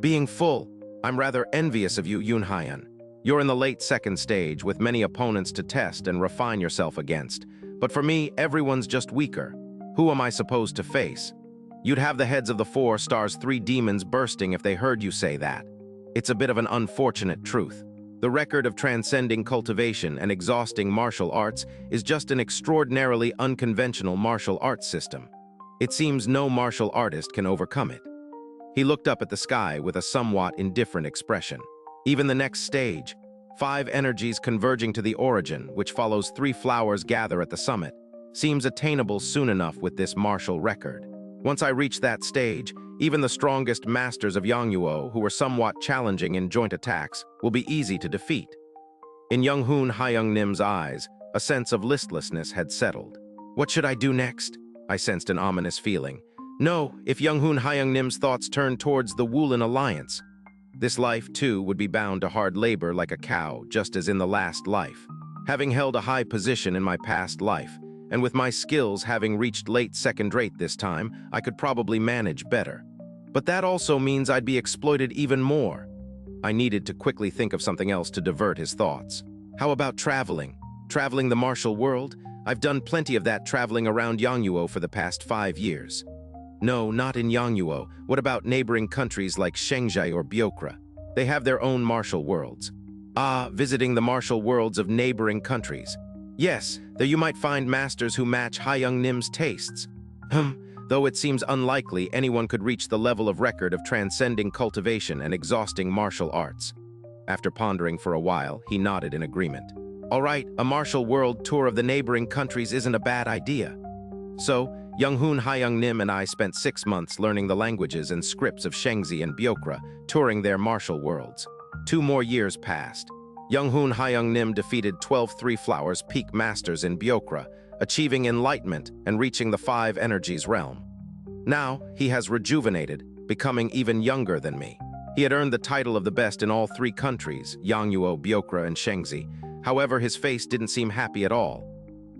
Being full, I'm rather envious of you, Yunhaiyan. You're in the late second stage with many opponents to test and refine yourself against. But for me, everyone's just weaker. Who am I supposed to face? You'd have the heads of the 4 stars 3 demons bursting if they heard you say that. It's a bit of an unfortunate truth. The record of transcending cultivation and exhausting martial arts is just an extraordinarily unconventional martial arts system. It seems no martial artist can overcome it. He looked up at the sky with a somewhat indifferent expression. Even the next stage, 5 energies converging to the origin, which follows 3 flowers gather at the summit, seems attainable soon enough with this martial record. Once I reach that stage, even the strongest masters of Yangnuo, who are somewhat challenging in joint attacks, will be easy to defeat. In Young-hoon Hayoung-nim's eyes, a sense of listlessness had settled. What should I do next? I sensed an ominous feeling. No, if Young-hoon Hayoung-nim's thoughts turned towards the Woolen alliance. This life, too, would be bound to hard labor like a cow, just as in the last life. Having held a high position in my past life, and with my skills having reached late second rate this time, I could probably manage better. But that also means I'd be exploited even more. I needed to quickly think of something else to divert his thoughts. How about traveling? Traveling the martial world? I've done plenty of that traveling around Yangnuo for the past 5 years. No, not in Yangnuo. What about neighboring countries like xianxia or Biokra? They have their own martial worlds. Visiting the martial worlds of neighboring countries. Yes, there you might find masters who match Hayoung-nim's tastes. Though it seems unlikely anyone could reach the level of record of transcending cultivation and exhausting martial arts. After pondering for a while, he nodded in agreement. All right, a martial world tour of the neighboring countries isn't a bad idea. So, Young-hoon Hayoung-nim and I spent 6 months learning the languages and scripts of xianxia and Biokra, touring their martial worlds. 2 more years passed. Young-hoon Hayoung-nim defeated 12 Three Flowers peak masters in Biokra, achieving enlightenment and reaching the 5 energies realm. Now, he has rejuvenated, becoming even younger than me. He had earned the title of the best in all 3 countries, Yangnuo, Biokra, and xianxia. However, his face didn't seem happy at all.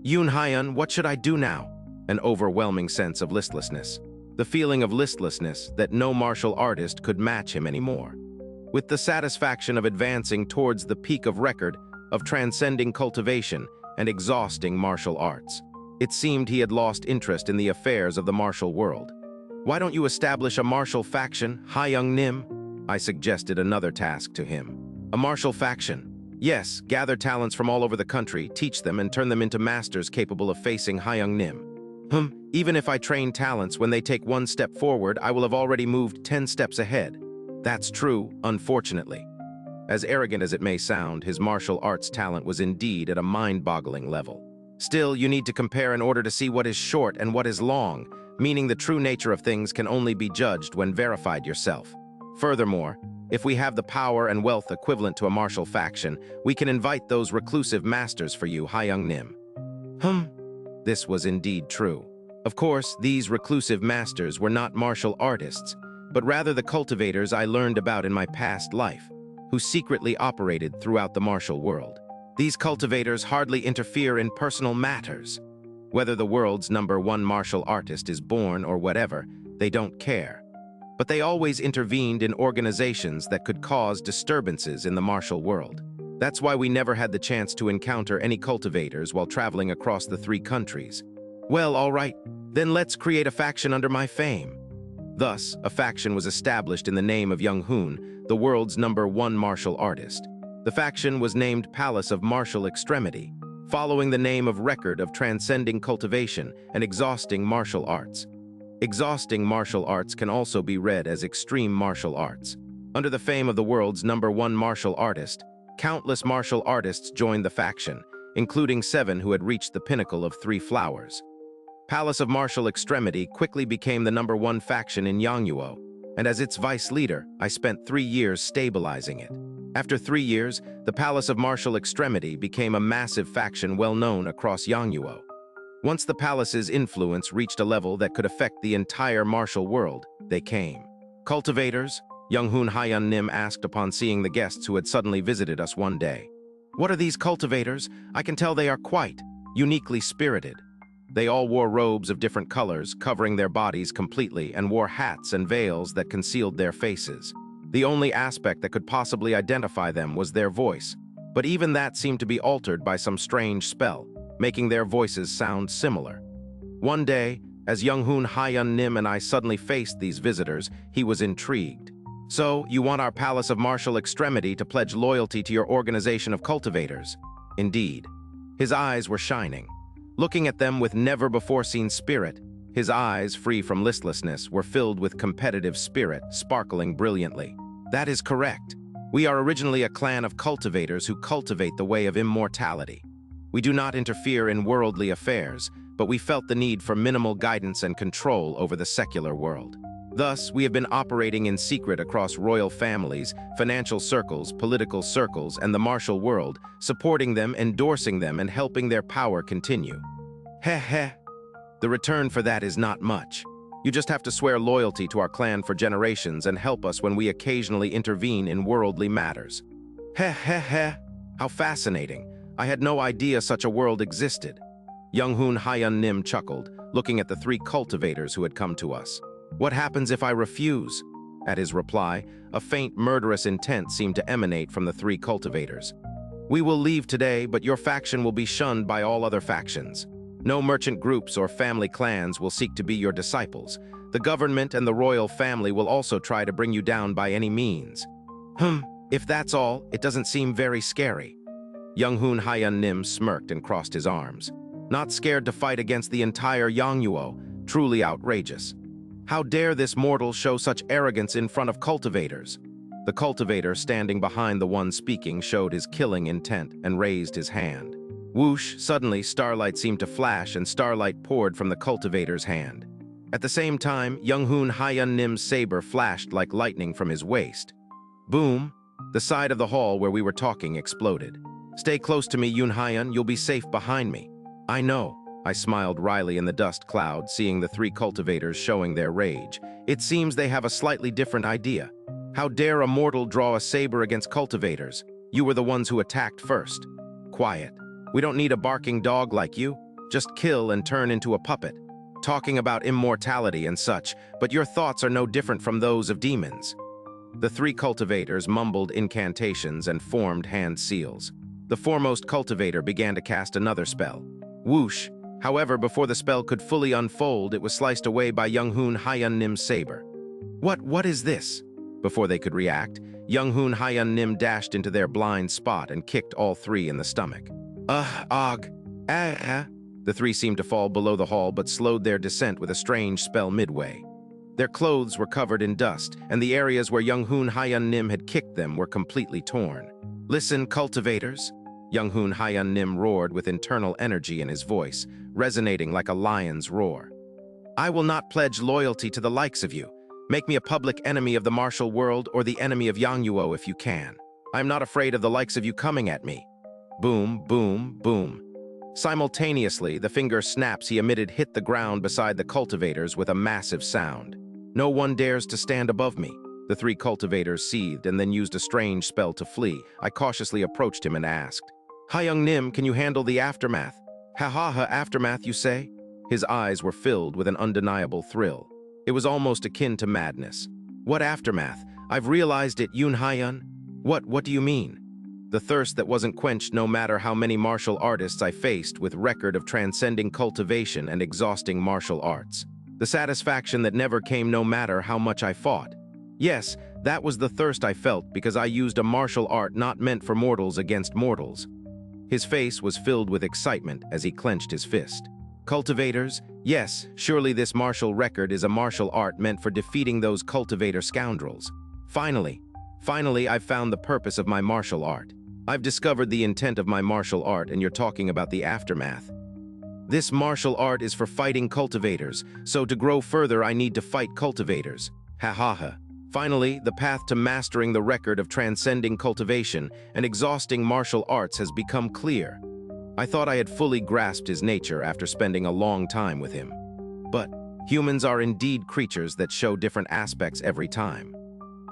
Yunhaiyan, what should I do now? An overwhelming sense of listlessness. The feeling of listlessness that no martial artist could match him anymore. With the satisfaction of advancing towards the peak of record, of transcending cultivation and exhausting martial arts. It seemed he had lost interest in the affairs of the martial world. Why don't you establish a martial faction, Hayoung-nim? I suggested another task to him. A martial faction? Yes, gather talents from all over the country, teach them, and turn them into masters capable of facing Hayoung-nim. Even if I train talents, when they take 1 step forward, I will have already moved 10 steps ahead. That's true, unfortunately. As arrogant as it may sound, his martial arts talent was indeed at a mind-boggling level. Still, you need to compare in order to see what is short and what is long, meaning the true nature of things can only be judged when verified yourself. Furthermore, if we have the power and wealth equivalent to a martial faction, we can invite those reclusive masters for you, Hayoung-nim. This was indeed true. Of course, these reclusive masters were not martial artists, but rather the cultivators I learned about in my past life, who secretly operated throughout the martial world. These cultivators hardly interfere in personal matters. Whether the world's #1 martial artist is born or whatever, they don't care. But they always intervened in organizations that could cause disturbances in the martial world. That's why we never had the chance to encounter any cultivators while traveling across the 3 countries. Well, all right, then let's create a faction under my fame. Thus, a faction was established in the name of Young-hoon, the world's #1 martial artist. The faction was named Palace of Martial Extremity, following the name of record of transcending cultivation and exhausting martial arts. Exhausting martial arts can also be read as extreme martial arts. Under the fame of the world's #1 martial artist, countless martial artists joined the faction, including 7 who had reached the pinnacle of 3 flowers. Palace of Martial Extremity quickly became the #1 faction in Yangnuo, and as its vice leader, I spent 3 years stabilizing it. After 3 years, the Palace of Martial Extremity became a massive faction well known across Yangnuo. Once the palace's influence reached a level that could affect the entire martial world, they came. Cultivators? Young-hoon Hayoung-nim asked upon seeing the guests who had suddenly visited us one day. What are these cultivators? I can tell they are quite uniquely spirited. They all wore robes of different colors, covering their bodies completely, and wore hats and veils that concealed their faces. The only aspect that could possibly identify them was their voice, but even that seemed to be altered by some strange spell, making their voices sound similar. One day, as Young-hoon Hyun-nim and I suddenly faced these visitors, he was intrigued. "So, you want our Palace of Martial Extremity to pledge loyalty to your organization of cultivators?" Indeed. His eyes were shining. Looking at them with never-before-seen spirit, his eyes, free from listlessness, were filled with competitive spirit, sparkling brilliantly. "That is correct. We are originally a clan of cultivators who cultivate the way of immortality. We do not interfere in worldly affairs, but we felt the need for minimal guidance and control over the secular world. Thus, we have been operating in secret across royal families, financial circles, political circles, and the martial world, supporting them, endorsing them, and helping their power continue. Heh heh. The return for that is not much. You just have to swear loyalty to our clan for generations and help us when we occasionally intervene in worldly matters." Heh heh heh. How fascinating. I had no idea such a world existed. Young-hoon Hyun-nim chuckled, looking at the three cultivators who had come to us. "What happens if I refuse?" At his reply, a faint murderous intent seemed to emanate from the three cultivators. "We will leave today, but your faction will be shunned by all other factions. No merchant groups or family clans will seek to be your disciples. The government and the royal family will also try to bring you down by any means." If that's all, it doesn't seem very scary. Young-hoon Hyun-nim smirked and crossed his arms. Not scared to fight against the entire Yangnuo, truly outrageous. How dare this mortal show such arrogance in front of cultivators? The cultivator standing behind the one speaking showed his killing intent and raised his hand. Whoosh, suddenly starlight seemed to flash and starlight poured from the cultivator's hand. At the same time, Young-hoon Hyun-nim's saber flashed like lightning from his waist. Boom! The side of the hall where we were talking exploded. "Stay close to me, Yoon-hyun, you'll be safe behind me." "I know." I smiled wryly in the dust cloud, seeing the three cultivators showing their rage. It seems they have a slightly different idea. How dare a mortal draw a saber against cultivators? You were the ones who attacked first. Quiet. We don't need a barking dog like you. Just kill and turn into a puppet. Talking about immortality and such, but your thoughts are no different from those of demons. The three cultivators mumbled incantations and formed hand seals. The foremost cultivator began to cast another spell. Whoosh! However, before the spell could fully unfold, it was sliced away by Young-hoon Hyun-nim's saber. What is this?" Before they could react, Young-hoon Hyun-nim dashed into their blind spot and kicked all three in the stomach. The three seemed to fall below the hall but slowed their descent with a strange spell midway. Their clothes were covered in dust, and the areas where Young-hoon Hyun-nim had kicked them were completely torn. "Listen, cultivators." Young-hoon Hyun-nim roared with internal energy in his voice, resonating like a lion's roar. "I will not pledge loyalty to the likes of you. Make me a public enemy of the martial world or the enemy of Yangnuo if you can. I am not afraid of the likes of you coming at me." Boom, boom, boom. Simultaneously, the finger snaps he emitted hit the ground beside the cultivators with a massive sound. "No one dares to stand above me." The three cultivators seethed and then used a strange spell to flee. I cautiously approached him and asked, "Hyung-nim, can you handle the aftermath?" "Ha, aftermath, you say?" His eyes were filled with an undeniable thrill. It was almost akin to madness. "What aftermath? I've realized it, Yoon-hyun." What do you mean?" "The thirst that wasn't quenched no matter how many martial artists I faced with record of transcending cultivation and exhausting martial arts. The satisfaction that never came no matter how much I fought. Yes, that was the thirst I felt because I used a martial art not meant for mortals against mortals." His face was filled with excitement as he clenched his fist. "Cultivators? Yes, surely this martial record is a martial art meant for defeating those cultivator scoundrels. Finally, I've found the purpose of my martial art. I've discovered the intent of my martial art, and you're talking about the aftermath. This martial art is for fighting cultivators, so to grow further I need to fight cultivators. Ha. Finally, the path to mastering the record of transcending cultivation and exhausting martial arts has become clear. I thought I had fully grasped his nature after spending a long time with him. But humans are indeed creatures that show different aspects every time.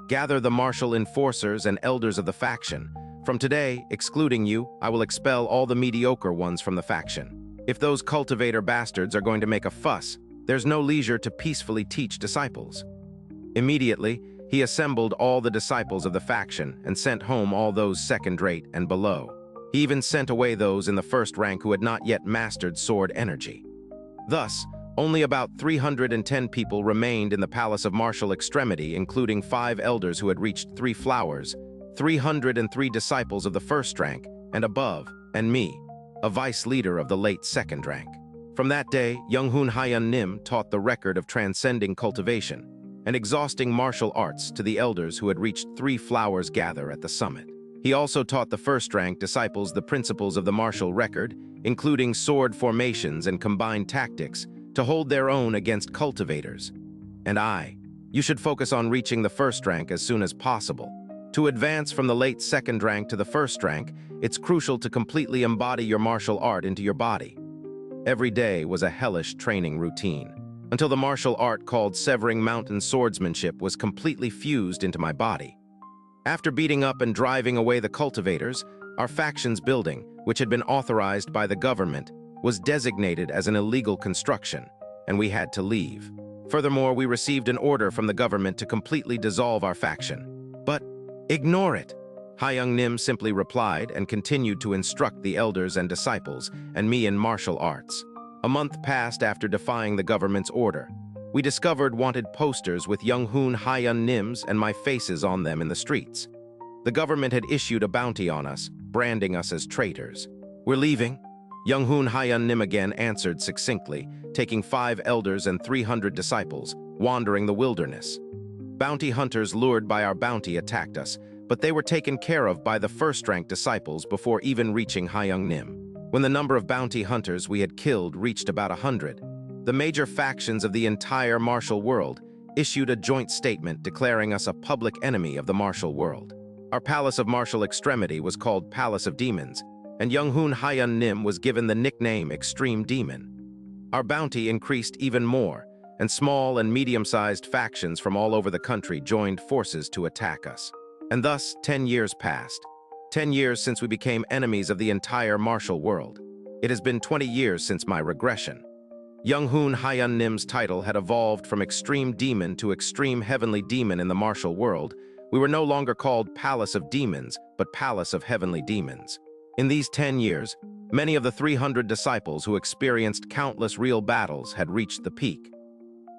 Gather the martial enforcers and elders of the faction. From today, excluding you, I will expel all the mediocre ones from the faction. If those cultivator bastards are going to make a fuss, there's no leisure to peacefully teach disciples. Immediately, he assembled all the disciples of the faction and sent home all those second-rate and below. He even sent away those in the first rank who had not yet mastered sword energy. Thus, only about 310 people remained in the Palace of Martial Extremity, including 5 elders who had reached 3 flowers, 303 disciples of the first rank and above, and me, a vice leader of the late second rank. From that day, Young-hoon Hyeon Nim taught the record of transcending cultivation and exhausting martial arts to the elders who had reached 3 flowers gather at the summit. He also taught the first-rank disciples the principles of the martial record, including sword formations and combined tactics, to hold their own against cultivators. And you should focus on reaching the first rank as soon as possible. To advance from the late second rank to the first rank, it's crucial to completely embody your martial art into your body. Every day was a hellish training routine, until the martial art called Severing Mountain Swordsmanship was completely fused into my body. After beating up and driving away the cultivators, our faction's building, which had been authorized by the government, was designated as an illegal construction, and we had to leave. Furthermore, we received an order from the government to completely dissolve our faction. But ignore it! Hyeon Nim simply replied and continued to instruct the elders and disciples, and me in martial arts. A month passed after defying the government's order. We discovered wanted posters with Young-hoon Hyeon Nim's and my faces on them in the streets. The government had issued a bounty on us, branding us as traitors. "We're leaving," Young-hoon Hyeon Nim again answered succinctly, taking 5 elders and 300 disciples, wandering the wilderness. Bounty hunters lured by our bounty attacked us, but they were taken care of by the first-rank disciples before even reaching Hyeon Nim. When the number of bounty hunters we had killed reached about 100, the major factions of the entire martial world issued a joint statement declaring us a public enemy of the martial world. Our Palace of Martial Extremity was called Palace of Demons, and Young-hoon Hyeon Nim was given the nickname Extreme Demon. Our bounty increased even more, and small and medium-sized factions from all over the country joined forces to attack us. And thus, 10 years passed. 10 years since we became enemies of the entire martial world. It has been 20 years since my regression. Young-hoon Hyeon Nim's title had evolved from Extreme Demon to Extreme Heavenly Demon in the martial world. We were no longer called Palace of Demons, but Palace of Heavenly Demons. In these 10 years, many of the 300 disciples who experienced countless real battles had reached the peak.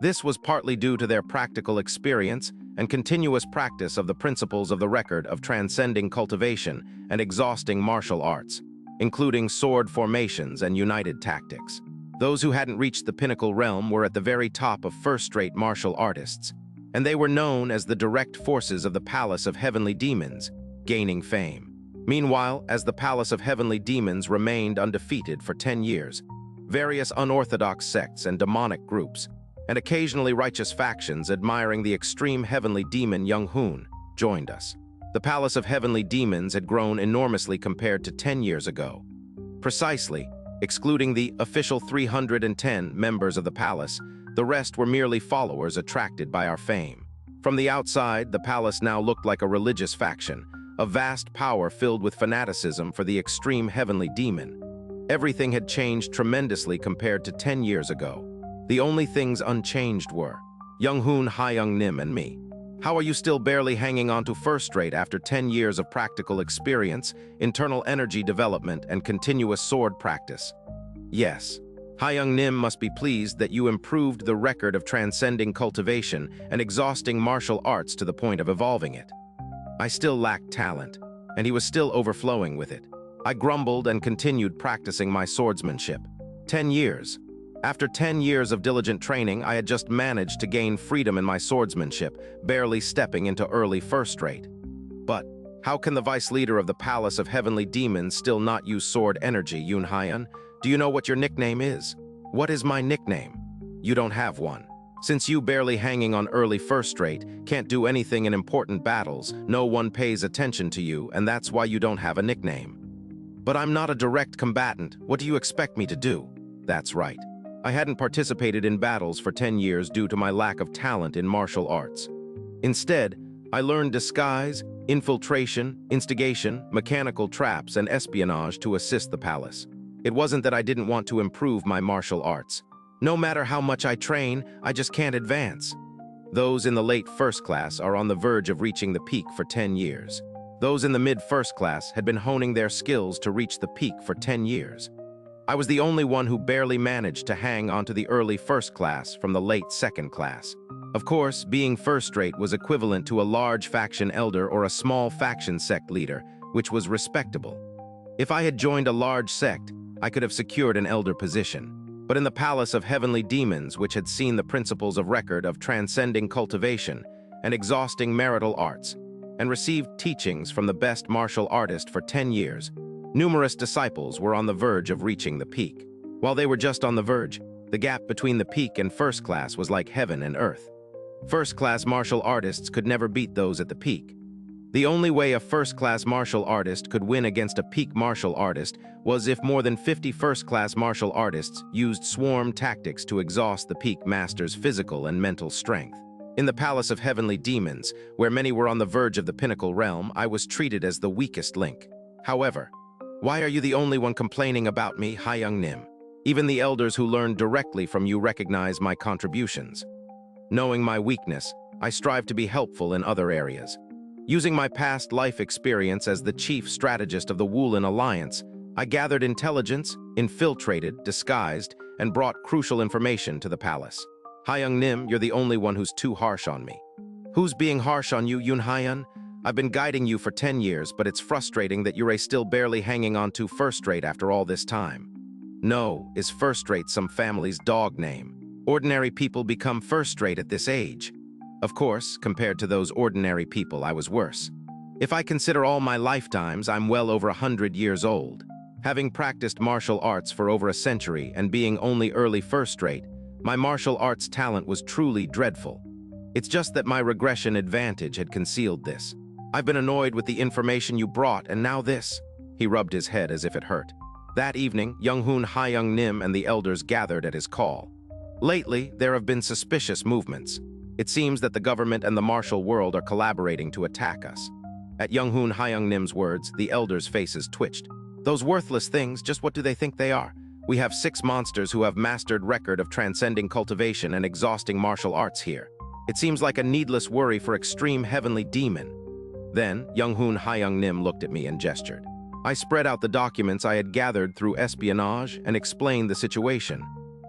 This was partly due to their practical experience and continuous practice of the principles of the record of transcending cultivation and exhausting martial arts, including sword formations and united tactics. Those who hadn't reached the pinnacle realm were at the very top of first-rate martial artists, and they were known as the direct forces of the Palace of Heavenly Demons, gaining fame. Meanwhile, as the Palace of Heavenly Demons remained undefeated for 10 years, various unorthodox sects and demonic groups, and occasionally righteous factions admiring the extreme heavenly demon Young-hoon, joined us. The Palace of Heavenly Demons had grown enormously compared to 10 years ago. Precisely, excluding the official 310 members of the palace, the rest were merely followers attracted by our fame. From the outside, the palace now looked like a religious faction, a vast power filled with fanaticism for the extreme heavenly demon. Everything had changed tremendously compared to 10 years ago. The only things unchanged were Young-hoon Hyeon Nim and me. How are you still barely hanging on to first rate after 10 years of practical experience, internal energy development, and continuous sword practice? Yes. Hyeon Nim must be pleased that you improved the record of transcending cultivation and exhausting martial arts to the point of evolving it. I still lacked talent, and he was still overflowing with it. I grumbled and continued practicing my swordsmanship. 10 years. After 10 years of diligent training, I had just managed to gain freedom in my swordsmanship, barely stepping into early first rate. But how can the vice leader of the Palace of Heavenly Demons still not use sword energy, Yoon Hyeon? Do you know what your nickname is? What is my nickname? You don't have one. Since you barely hanging on early first rate, can't do anything in important battles, no one pays attention to you, and that's why you don't have a nickname. But I'm not a direct combatant. What do you expect me to do? That's right. I hadn't participated in battles for 10 years due to my lack of talent in martial arts. Instead, I learned disguise, infiltration, instigation, mechanical traps, and espionage to assist the palace. It wasn't that I didn't want to improve my martial arts. No matter how much I train, I just can't advance. Those in the late first class are on the verge of reaching the peak for 10 years. Those in the mid-first class had been honing their skills to reach the peak for 10 years. I was the only one who barely managed to hang onto the early first class from the late second class. Of course, being first-rate was equivalent to a large faction elder or a small faction sect leader, which was respectable. If I had joined a large sect, I could have secured an elder position. But in the Palace of Heavenly Demons, which had seen the principles of record of transcending cultivation and exhausting marital arts, and received teachings from the best martial artist for 10 years, numerous disciples were on the verge of reaching the peak. While they were just on the verge, the gap between the peak and first class was like heaven and earth. First-class martial artists could never beat those at the peak. The only way a first-class martial artist could win against a peak martial artist was if more than 50 first-class martial artists used swarm tactics to exhaust the peak master's physical and mental strength. In the Palace of Heavenly Demons, where many were on the verge of the pinnacle realm, I was treated as the weakest link. However, why are you the only one complaining about me, xianxia? Even the elders who learned directly from you recognize my contributions. Knowing my weakness, I strive to be helpful in other areas. Using my past life experience as the chief strategist of the Wulin Alliance, I gathered intelligence, infiltrated, disguised, and brought crucial information to the palace. xianxia, you're the only one who's too harsh on me. Who's being harsh on you, Yunhaiyan? I've been guiding you for 10 years, but it's frustrating that you're still barely hanging on to first-rate after all this time. No, is first-rate some family's dog name? Ordinary people become first-rate at this age. Of course, compared to those ordinary people, I was worse. If I consider all my lifetimes, I'm well over 100 years old. Having practiced martial arts for over a century and being only early first-rate, my martial arts talent was truly dreadful. It's just that my regression advantage had concealed this. I've been annoyed with the information you brought, and now this. He rubbed his head as if it hurt. That evening, Younghun xianxia and the elders gathered at his call. Lately, there have been suspicious movements. It seems that the government and the martial world are collaborating to attack us. At Younghun xianxia's words, the elders' faces twitched. Those worthless things, just what do they think they are? We have 6 monsters who have mastered record of transcending cultivation and exhausting martial arts here. It seems like a needless worry for extreme heavenly demon. Then, Younghun xianxia looked at me and gestured. I spread out the documents I had gathered through espionage and explained the situation.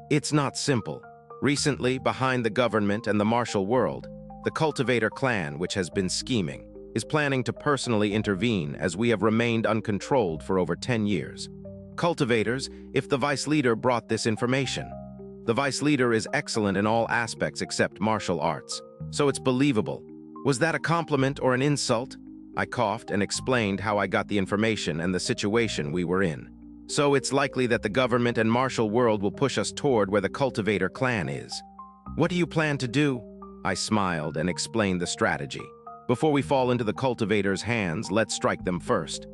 It's not simple. Recently, behind the government and the martial world, the Cultivator clan, which has been scheming, is planning to personally intervene as we have remained uncontrolled for over 10 years. Cultivators, if the vice leader brought this information. The vice leader is excellent in all aspects except martial arts, so it's believable. Was that a compliment or an insult? I coughed and explained how I got the information and the situation we were in. So it's likely that the government and martial world will push us toward where the Cultivator clan is. What do you plan to do? I smiled and explained the strategy. Before we fall into the Cultivators' hands, let's strike them first.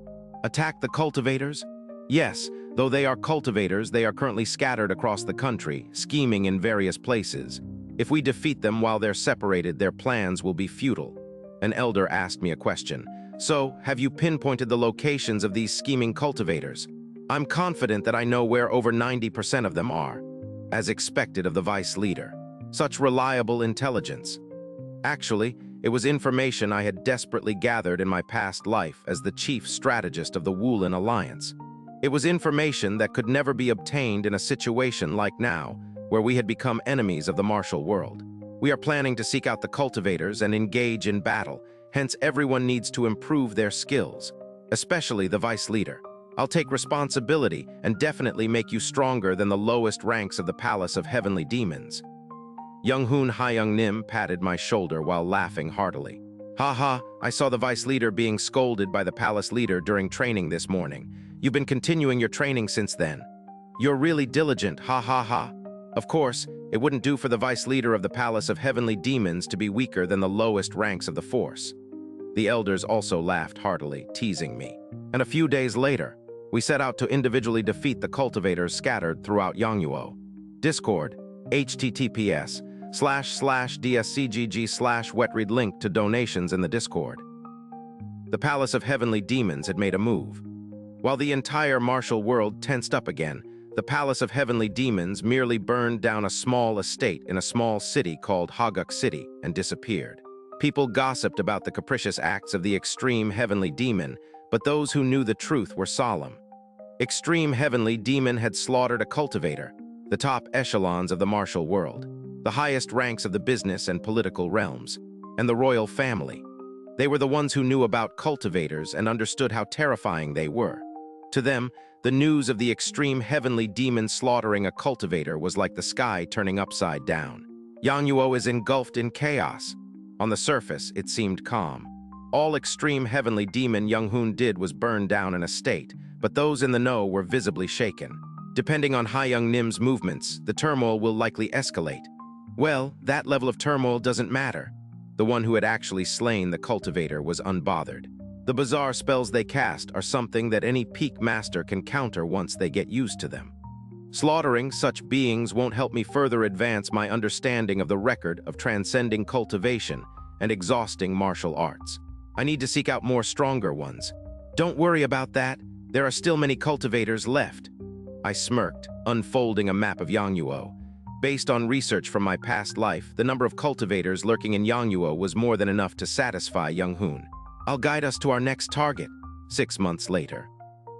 Attack the Cultivators? Yes, though they are cultivators, they are currently scattered across the country, scheming in various places. If we defeat them while they're separated, their plans will be futile. An elder asked me a question. So, have you pinpointed the locations of these scheming cultivators? I'm confident that I know where over 90% of them are, as expected of the vice leader. Such reliable intelligence. Actually, it was information I had desperately gathered in my past life as the chief strategist of the Wulin Alliance. It was information that could never be obtained in a situation like now, where we had become enemies of the martial world. We are planning to seek out the cultivators and engage in battle, hence everyone needs to improve their skills, especially the vice leader. I'll take responsibility and definitely make you stronger than the lowest ranks of the Palace of Heavenly Demons. Younghun xianxia patted my shoulder while laughing heartily. Haha, I saw the vice leader being scolded by the palace leader during training this morning. You've been continuing your training since then. You're really diligent, ha ha ha. Of course, it wouldn't do for the vice leader of the Palace of Heavenly Demons to be weaker than the lowest ranks of the force. The elders also laughed heartily, teasing me. And a few days later, we set out to individually defeat the cultivators scattered throughout Yangnuo. Discord, https://dscgg/wetread link to donations in the Discord. The Palace of Heavenly Demons had made a move. While the entire martial world tensed up again, the Palace of Heavenly Demons merely burned down a small estate in a small city called Haguk City and disappeared. People gossiped about the capricious acts of the extreme Heavenly Demon, but those who knew the truth were solemn. Extreme Heavenly Demon had slaughtered a cultivator, the top echelons of the martial world, the highest ranks of the business and political realms, and the royal family. They were the ones who knew about cultivators and understood how terrifying they were. To them, the news of the extreme Heavenly Demon slaughtering a cultivator was like the sky turning upside down. Xianxia is engulfed in chaos. On the surface, it seemed calm. All extreme Heavenly Demon Young-hoon did was burn down an estate, but those in the know were visibly shaken. Depending on Young-nim's movements, the turmoil will likely escalate. Well, that level of turmoil doesn't matter. The one who had actually slain the cultivator was unbothered. The bizarre spells they cast are something that any peak master can counter once they get used to them. Slaughtering such beings won't help me further advance my understanding of the record of transcending cultivation and exhausting martial arts. I need to seek out more stronger ones. Don't worry about that. There are still many cultivators left. I smirked, unfolding a map of Xianxia. Based on research from my past life, the number of cultivators lurking in Xianxia was more than enough to satisfy Young-hoon. I'll guide us to our next target. 6 months later,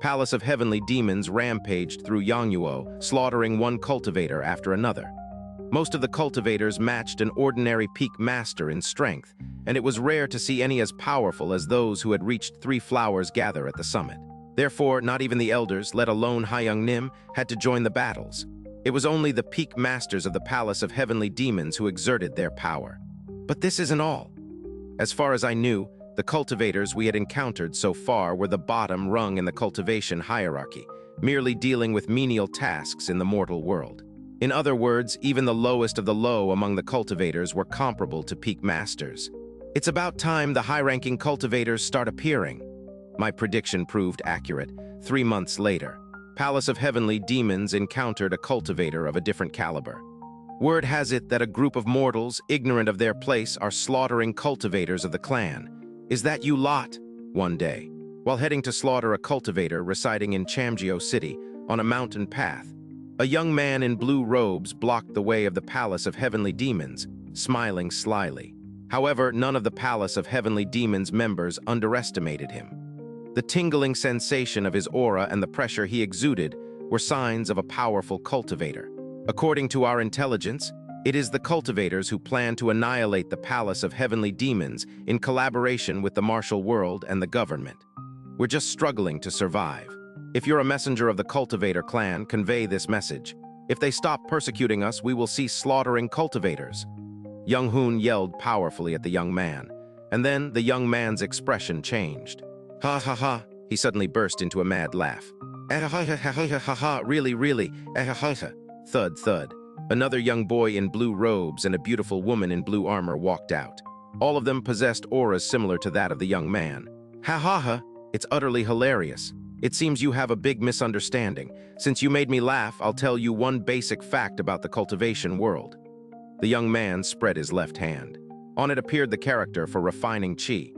Palace of Heavenly Demons rampaged through Xianxia, slaughtering one cultivator after another. Most of the cultivators matched an ordinary peak master in strength, and it was rare to see any as powerful as those who had reached 3 flowers gather at the summit. Therefore, not even the elders, let alone Young-nim, had to join the battles. It was only the peak masters of the Palace of Heavenly Demons who exerted their power. But this isn't all. As far as I knew, the cultivators we had encountered so far were the bottom rung in the cultivation hierarchy, merely dealing with menial tasks in the mortal world. In other words, even the lowest of the low among the cultivators were comparable to peak masters. It's about time the high-ranking cultivators start appearing. My prediction proved accurate. 3 months later, Palace of Heavenly Demons encountered a cultivator of a different caliber. Word has it that a group of mortals, ignorant of their place, are slaughtering cultivators of the clan. Is that you lot? One day, while heading to slaughter a cultivator residing in Chamgyo City on a mountain path, a young man in blue robes blocked the way of the Palace of Heavenly Demons, smiling slyly. However, none of the Palace of Heavenly Demons members underestimated him. The tingling sensation of his aura and the pressure he exuded were signs of a powerful cultivator. According to our intelligence, it is the cultivators who plan to annihilate the Palace of Heavenly Demons in collaboration with the martial world and the government. We're just struggling to survive. If you're a messenger of the cultivator clan, convey this message. If they stop persecuting us, we will cease slaughtering cultivators. Young-hoon yelled powerfully at the young man, and then the young man's expression changed. Ha ha ha, he suddenly burst into a mad laugh. Ha, really, thud, thud. Another young boy in blue robes and a beautiful woman in blue armor walked out. All of them possessed auras similar to that of the young man. Ha, it's utterly hilarious. It seems you have a big misunderstanding. Since you made me laugh, I'll tell you one basic fact about the cultivation world. The young man spread his left hand. On it appeared the character for refining chi.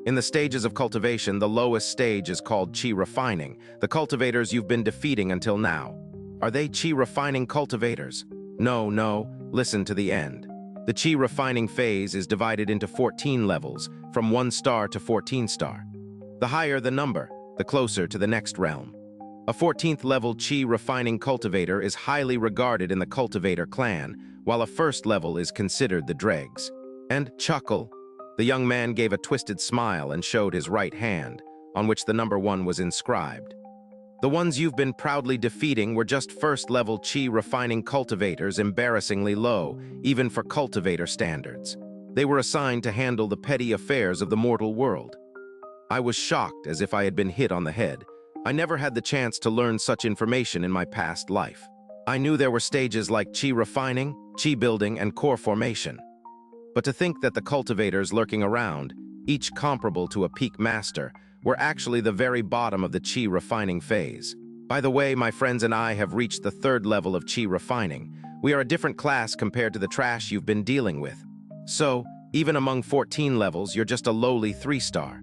In the stages of cultivation, the lowest stage is called chi refining, the cultivators you've been defeating until now. Are they chi refining cultivators? No, listen to the end. The chi refining phase is divided into 14 levels, from 1 star to 14 star. The higher the number, the closer to the next realm. A 14th level chi refining cultivator is highly regarded in the cultivator clan, while a 1st level is considered the dregs. And chuckle. The young man gave a twisted smile and showed his right hand, on which the number 1 was inscribed. The ones you've been proudly defeating were just 1st level chi refining cultivators, embarrassingly low, even for cultivator standards. They were assigned to handle the petty affairs of the mortal world. I was shocked, as if I had been hit on the head. I never had the chance to learn such information in my past life. I knew there were stages like chi refining, chi building, and core formation. But to think that the cultivators lurking around, each comparable to a peak master, were actually the very bottom of the chi refining phase. By the way, my friends and I have reached the 3rd level of chi refining. We are a different class compared to the trash you've been dealing with. So, even among 14 levels, you're just a lowly 3-star.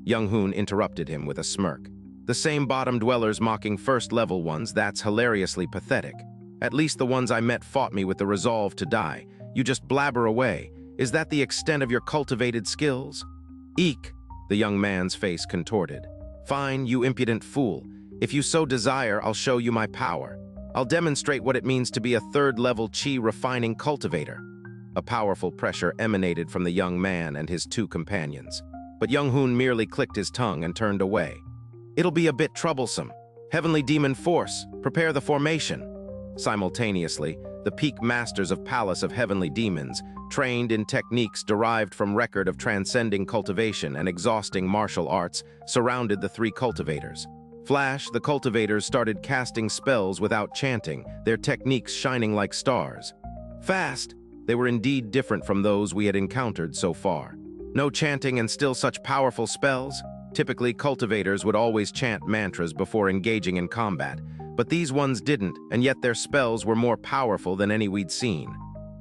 Young-hoon interrupted him with a smirk. The same bottom dwellers mocking first-level ones, that's hilariously pathetic. At least the ones I met fought me with the resolve to die. You just blabber away. Is that the extent of your cultivated skills? Eek, the young man's face contorted. Fine, you impudent fool. If you so desire, I'll show you my power. I'll demonstrate what it means to be a third-level qi refining cultivator. A powerful pressure emanated from the young man and his two companions. But Young Hoon merely clicked his tongue and turned away. It'll be a bit troublesome. Heavenly Demon Force, prepare the formation. Simultaneously, the peak masters of Palace of Heavenly Demons, trained in techniques derived from record of transcending cultivation and exhausting martial arts, surrounded the three cultivators. Flash, the cultivators started casting spells without chanting, their techniques shining like stars. Fast, they were indeed different from those we had encountered so far. No chanting and still such powerful spells? Typically, cultivators would always chant mantras before engaging in combat, but these ones didn't, and yet their spells were more powerful than any we'd seen.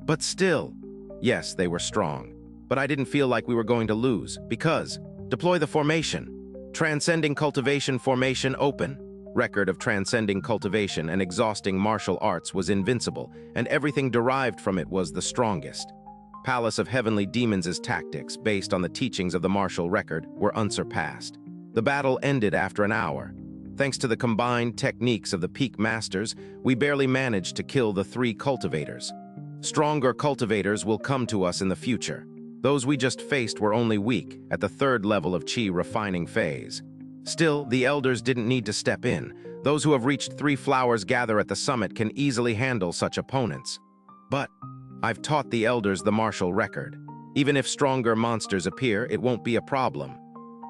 But still, yes, they were strong. But I didn't feel like we were going to lose, because deploy the formation. Transcending cultivation formation open. Record of transcending cultivation and exhausting martial arts was invincible, and everything derived from it was the strongest. Palace of Heavenly Demons' tactics, based on the teachings of the martial record, were unsurpassed. The battle ended after an hour. Thanks to the combined techniques of the peak masters, we barely managed to kill the three cultivators. Stronger cultivators will come to us in the future. Those we just faced were only weak, at the third level of qi refining phase. Still, the elders didn't need to step in. Those who have reached three flowers gather at the summit can easily handle such opponents. But I've taught the elders the martial record. Even if stronger monsters appear, it won't be a problem.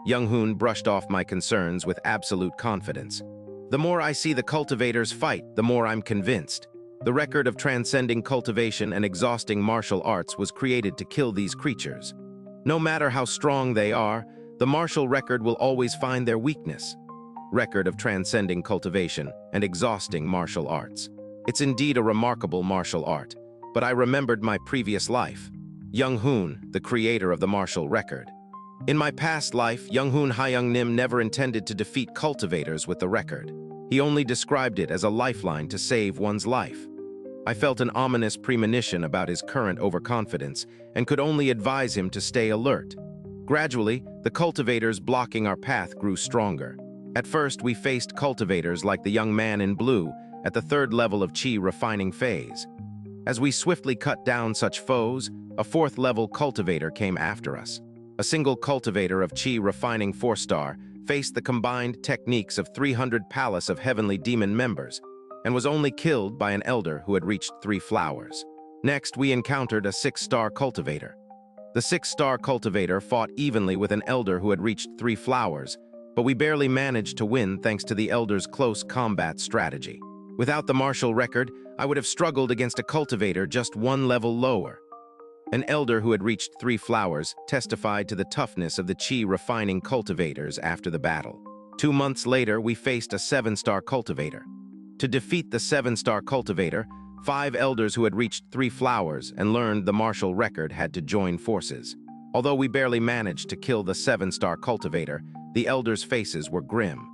Young Hoon brushed off my concerns with absolute confidence. The more I see the cultivators fight, the more I'm convinced. The record of transcending cultivation and exhausting martial arts was created to kill these creatures. No matter how strong they are, the martial record will always find their weakness. Record of transcending cultivation and exhausting martial arts. It's indeed a remarkable martial art, but I remembered my previous life. Young Hoon, the creator of the martial record. In my past life, Young Hoon Hyung Nim never intended to defeat cultivators with the record. He only described it as a lifeline to save one's life. I felt an ominous premonition about his current overconfidence and could only advise him to stay alert. Gradually, the cultivators blocking our path grew stronger. At first, we faced cultivators like the young man in blue at the third level of qi refining phase. As we swiftly cut down such foes, a fourth-level cultivator came after us. A single cultivator of qi refining 4-star faced the combined techniques of 300 Palace of Heavenly Demon members and was only killed by an elder who had reached 3 flowers. Next, we encountered a 6-star cultivator. The 6-star cultivator fought evenly with an elder who had reached 3 flowers, but we barely managed to win thanks to the elder's close combat strategy. Without the martial record, I would have struggled against a cultivator just 1 level lower. An elder who had reached 3 flowers testified to the toughness of the qi refining cultivators after the battle. 2 months later, we faced a 7-star cultivator. To defeat the 7-star cultivator, 5 elders who had reached 3 flowers and learned the martial record had to join forces. Although we barely managed to kill the 7-star cultivator, the elders' faces were grim.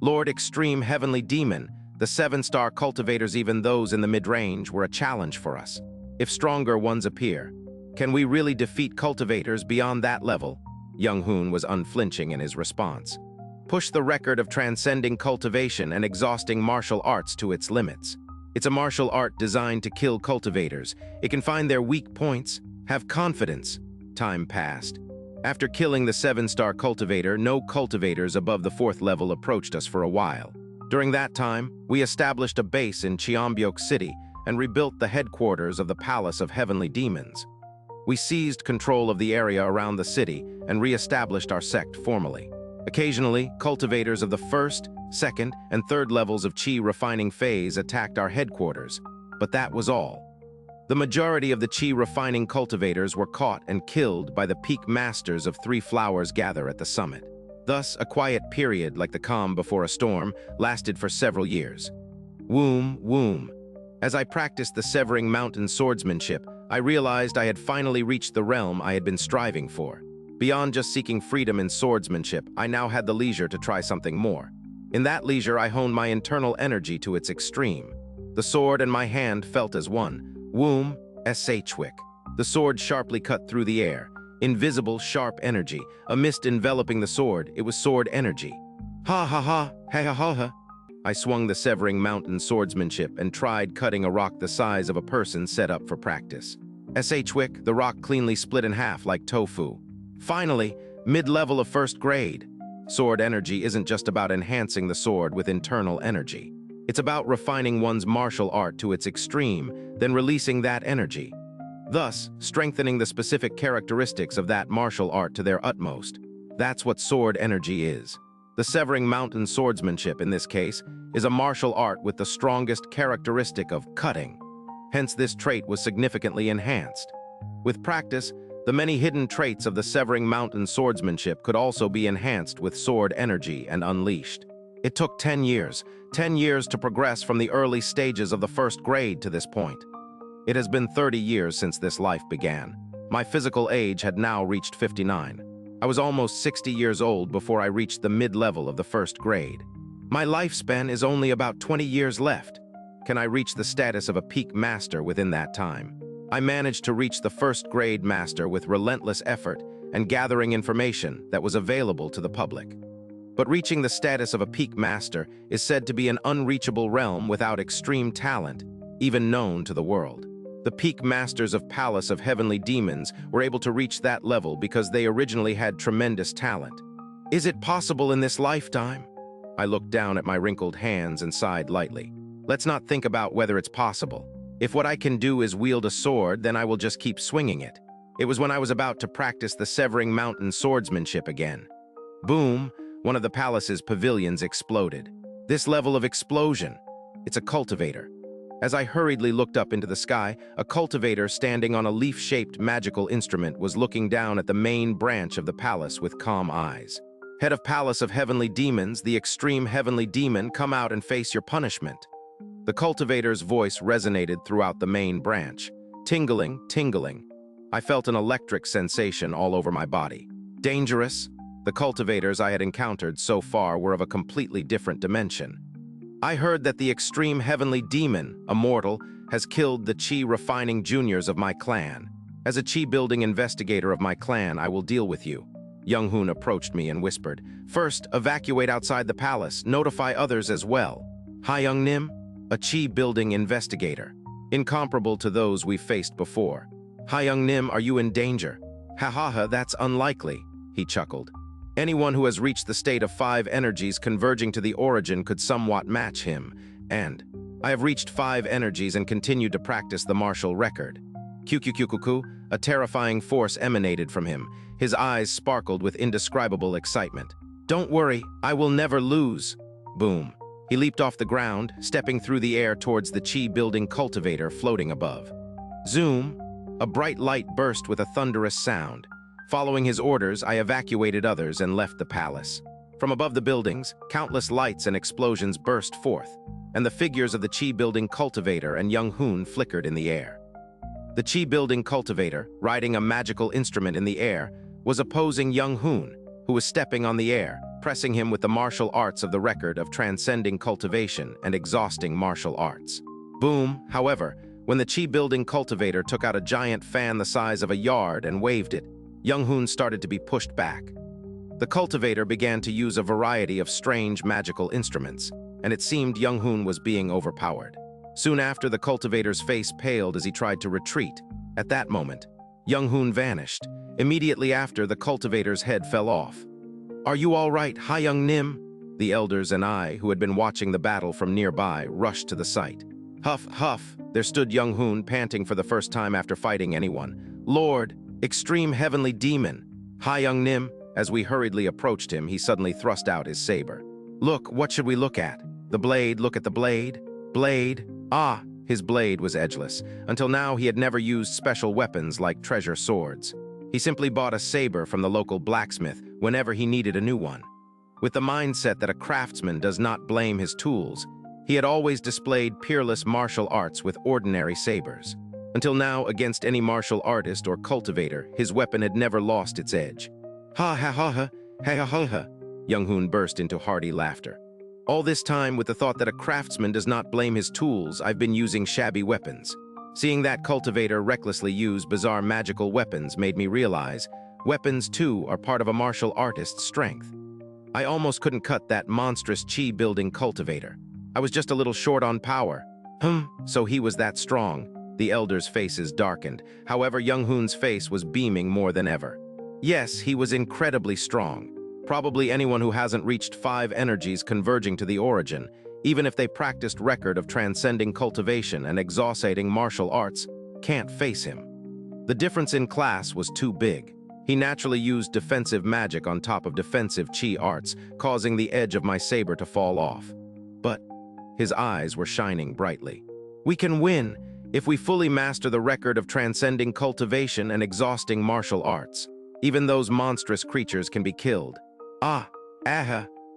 Lord Extreme Heavenly Demon, the 7-star cultivators, even those in the mid-range, were a challenge for us. If stronger ones appear, can we really defeat cultivators beyond that level? Young Hoon was unflinching in his response. Push the record of transcending cultivation and exhausting martial arts to its limits. It's a martial art designed to kill cultivators. It can find their weak points. Have confidence. Time passed. After killing the 7-star cultivator, no cultivators above the 4th level approached us for a while. During that time, we established a base in Cheongbuk City and rebuilt the headquarters of the Palace of Heavenly Demons. We seized control of the area around the city and re-established our sect formally. Occasionally, cultivators of the 1st, 2nd, and 3rd levels of qi refining phase attacked our headquarters, but that was all. The majority of the qi refining cultivators were caught and killed by the peak masters of 3 flowers gather at the summit. Thus, a quiet period like the calm before a storm lasted for several years. Womb. As I practiced the Severing Mountain swordsmanship, I realized I had finally reached the realm I had been striving for. Beyond just seeking freedom in swordsmanship, I now had the leisure to try something more. In that leisure, I honed my internal energy to its extreme. The sword and my hand felt as one. Womb, shwick. The sword sharply cut through the air. Invisible, sharp energy. A mist enveloping the sword. It was sword energy. Ha ha ha, ha ha ha ha. I swung the severing mountain swordsmanship and tried cutting a rock the size of a person set up for practice. Shwick, the rock cleanly split in half like tofu. Finally, mid-level of first grade. Sword energy isn't just about enhancing the sword with internal energy. It's about refining one's martial art to its extreme, then releasing that energy. Thus, strengthening the specific characteristics of that martial art to their utmost. That's what sword energy is. The severing mountain swordsmanship, in this case, is a martial art with the strongest characteristic of cutting. Hence, this trait was significantly enhanced. With practice, the many hidden traits of the severing mountain swordsmanship could also be enhanced with sword energy and unleashed. It took 10 years to progress from the early stages of the first grade to this point. It has been 30 years since this life began. My physical age had now reached 59. I was almost 60 years old before I reached the mid-level of the first grade. My lifespan is only about 20 years left. Can I reach the status of a peak master within that time? I managed to reach the first grade master with relentless effort and gathering information that was available to the public. But reaching the status of a peak master is said to be an unreachable realm without extreme talent, even known to the world. The peak masters of Palace of Heavenly Demons were able to reach that level because they originally had tremendous talent. Is it possible in this lifetime? I looked down at my wrinkled hands and sighed lightly. Let's not think about whether it's possible. If what I can do is wield a sword, then I will just keep swinging it. It was when I was about to practice the severing mountain swordsmanship again. Boom, one of the palace's pavilions exploded. This level of explosion, it's a cultivator. As I hurriedly looked up into the sky, a cultivator standing on a leaf-shaped magical instrument was looking down at the main branch of the palace with calm eyes. Head of Palace of Heavenly Demons, the extreme heavenly demon, come out and face your punishment. The cultivator's voice resonated throughout the main branch. Tingling, tingling. I felt an electric sensation all over my body. Dangerous? The cultivators I had encountered so far were of a completely different dimension. I heard that the extreme heavenly demon, Immortal, has killed the chi-refining juniors of my clan. As a chi-building investigator of my clan, I will deal with you. Young Hoon approached me and whispered, "First, evacuate outside the palace. Notify others as well." Hi Young Nim, a chi-building investigator, incomparable to those we've faced before. Hi Young Nim, are you in danger? Ha ha ha, that's unlikely, he chuckled. Anyone who has reached the state of 5 energies converging to the origin could somewhat match him, and I have reached 5 energies and continued to practice the martial record. QQQQQ, a terrifying force emanated from him. His eyes sparkled with indescribable excitement. Don't worry, I will never lose. Boom. He leaped off the ground, stepping through the air towards the chi-building cultivator floating above. Zoom. A bright light burst with a thunderous sound. Following his orders, I evacuated others and left the palace. From above the buildings, countless lights and explosions burst forth, and the figures of the chi-building cultivator and Young Hoon flickered in the air. The chi-building cultivator, riding a magical instrument in the air, was opposing Young Hoon, who was stepping on the air, pressing him with the martial arts of the record of transcending cultivation and exhausting martial arts. Boom, however, when the chi-building cultivator took out a giant fan the size of a yard and waved it, Young Hoon started to be pushed back. The cultivator began to use a variety of strange magical instruments, and it seemed Young Hoon was being overpowered. Soon after, the cultivator's face paled as he tried to retreat. At that moment, Young Hoon vanished. Immediately after, the cultivator's head fell off. Are you all right, Hi Young Nim? The elders and I, who had been watching the battle from nearby, rushed to the site. Huff, huff, there stood Young Hoon, panting for the first time after fighting anyone. Lord, extreme heavenly demon. Hi Young Nim. As we hurriedly approached him, he suddenly thrust out his saber. Look, what should we look at? The blade, look at the blade. Blade. Ah, his blade was edgeless. Until now, he had never used special weapons like treasure swords. He simply bought a saber from the local blacksmith whenever he needed a new one. With the mindset that a craftsman does not blame his tools, he had always displayed peerless martial arts with ordinary sabers. Until now, against any martial artist or cultivator, his weapon had never lost its edge. Ha ha ha ha, ha ha ha ha. Young Hoon burst into hearty laughter. All this time with the thought that a craftsman does not blame his tools, I've been using shabby weapons. Seeing that cultivator recklessly use bizarre magical weapons made me realize weapons, too, are part of a martial artist's strength. I almost couldn't cut that monstrous chi-building cultivator. I was just a little short on power. So he was that strong. The elders' faces darkened. However, Young Hoon's face was beaming more than ever. Yes, he was incredibly strong. Probably anyone who hasn't reached 5 energies converging to the origin, even if they practiced record of transcending cultivation and exhausting martial arts, can't face him. The difference in class was too big. He naturally used defensive magic on top of defensive chi arts, causing the edge of my saber to fall off. But his eyes were shining brightly. We can win if we fully master the record of transcending cultivation and exhausting martial arts. Even those monstrous creatures can be killed.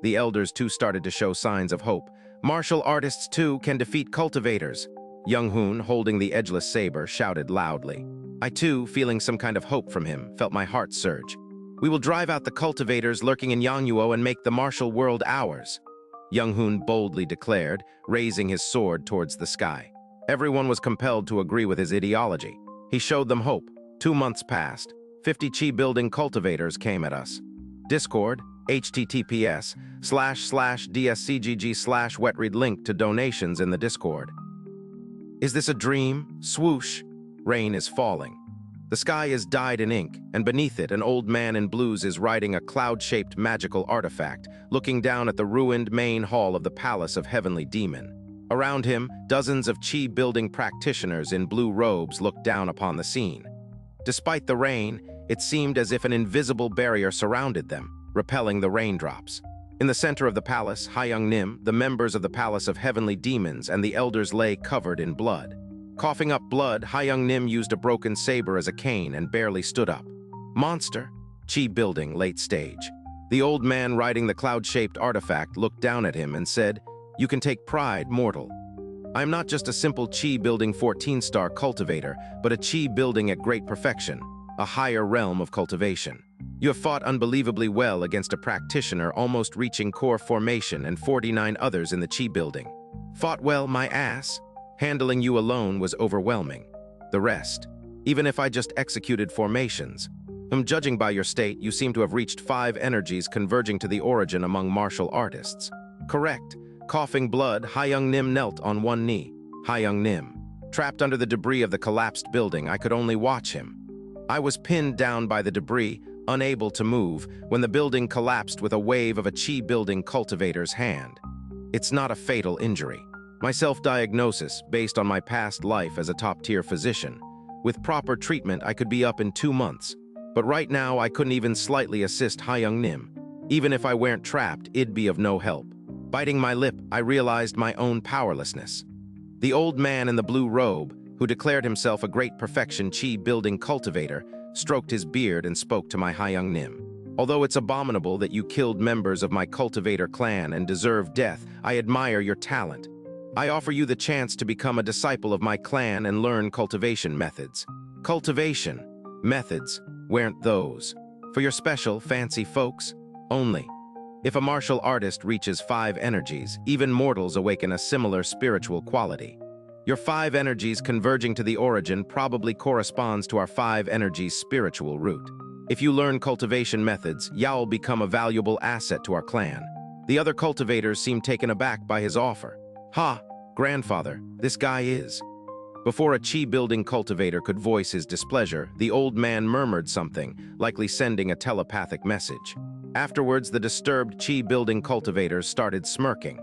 The elders too started to show signs of hope. Martial artists too can defeat cultivators. Young Hoon, holding the edgeless saber, shouted loudly. I too, feeling some kind of hope from him, felt my heart surge. We will drive out the cultivators lurking in Yangnuo and make the martial world ours. Young Hoon boldly declared, raising his sword towards the sky. Everyone was compelled to agree with his ideology. He showed them hope. 2 months passed. 50 chi-building cultivators came at us. Discord, https://dscgg/wetread link to donations in the Discord. Is this a dream? Swoosh. Rain is falling. The sky is dyed in ink, and beneath it, an old man in blues is riding a cloud-shaped magical artifact, looking down at the ruined main hall of the Palace of Heavenly Demon. Around him, dozens of chi-building practitioners in blue robes looked down upon the scene. Despite the rain, it seemed as if an invisible barrier surrounded them, repelling the raindrops. In the center of the palace, Hyung Nim, the members of the Palace of Heavenly Demons, and the elders lay covered in blood. Coughing up blood, Hyung Nim used a broken saber as a cane and barely stood up. Monster. Chi-building late stage. The old man riding the cloud-shaped artifact looked down at him and said, "You can take pride, mortal. I am not just a simple chi-building 14-star cultivator, but a chi-building at great perfection, a higher realm of cultivation. You have fought unbelievably well against a practitioner almost reaching core formation and 49 others in the chi-building. Fought well, my ass. Handling you alone was overwhelming. The rest, even if I just executed formations. Judging by your state, you seem to have reached 5 energies converging to the origin among martial artists." Correct. Coughing blood, Hyung Nim knelt on one knee. Hyung Nim. Trapped under the debris of the collapsed building, I could only watch him. I was pinned down by the debris, unable to move, when the building collapsed with a wave of a chi-building cultivator's hand. It's not a fatal injury. My self-diagnosis, based on my past life as a top-tier physician. With proper treatment, I could be up in 2 months. But right now, I couldn't even slightly assist Hyung Nim. Even if I weren't trapped, it'd be of no help. Biting my lip, I realized my own powerlessness. The old man in the blue robe, who declared himself a great perfection chi-building cultivator, stroked his beard and spoke to my Hyung Nim. Although it's abominable that you killed members of my cultivator clan and deserve death, I admire your talent. I offer you the chance to become a disciple of my clan and learn cultivation methods. Cultivation methods weren't those. For your special, fancy folks, only. If a martial artist reaches 5 energies, even mortals awaken a similar spiritual quality. Your 5 energies converging to the origin probably corresponds to our 5 energies spiritual root. If you learn cultivation methods, you'll become a valuable asset to our clan. The other cultivators seemed taken aback by his offer. Grandfather, this guy is. Before a chi-building cultivator could voice his displeasure, the old man murmured something, likely sending a telepathic message. Afterwards, the disturbed chi-building cultivators started smirking.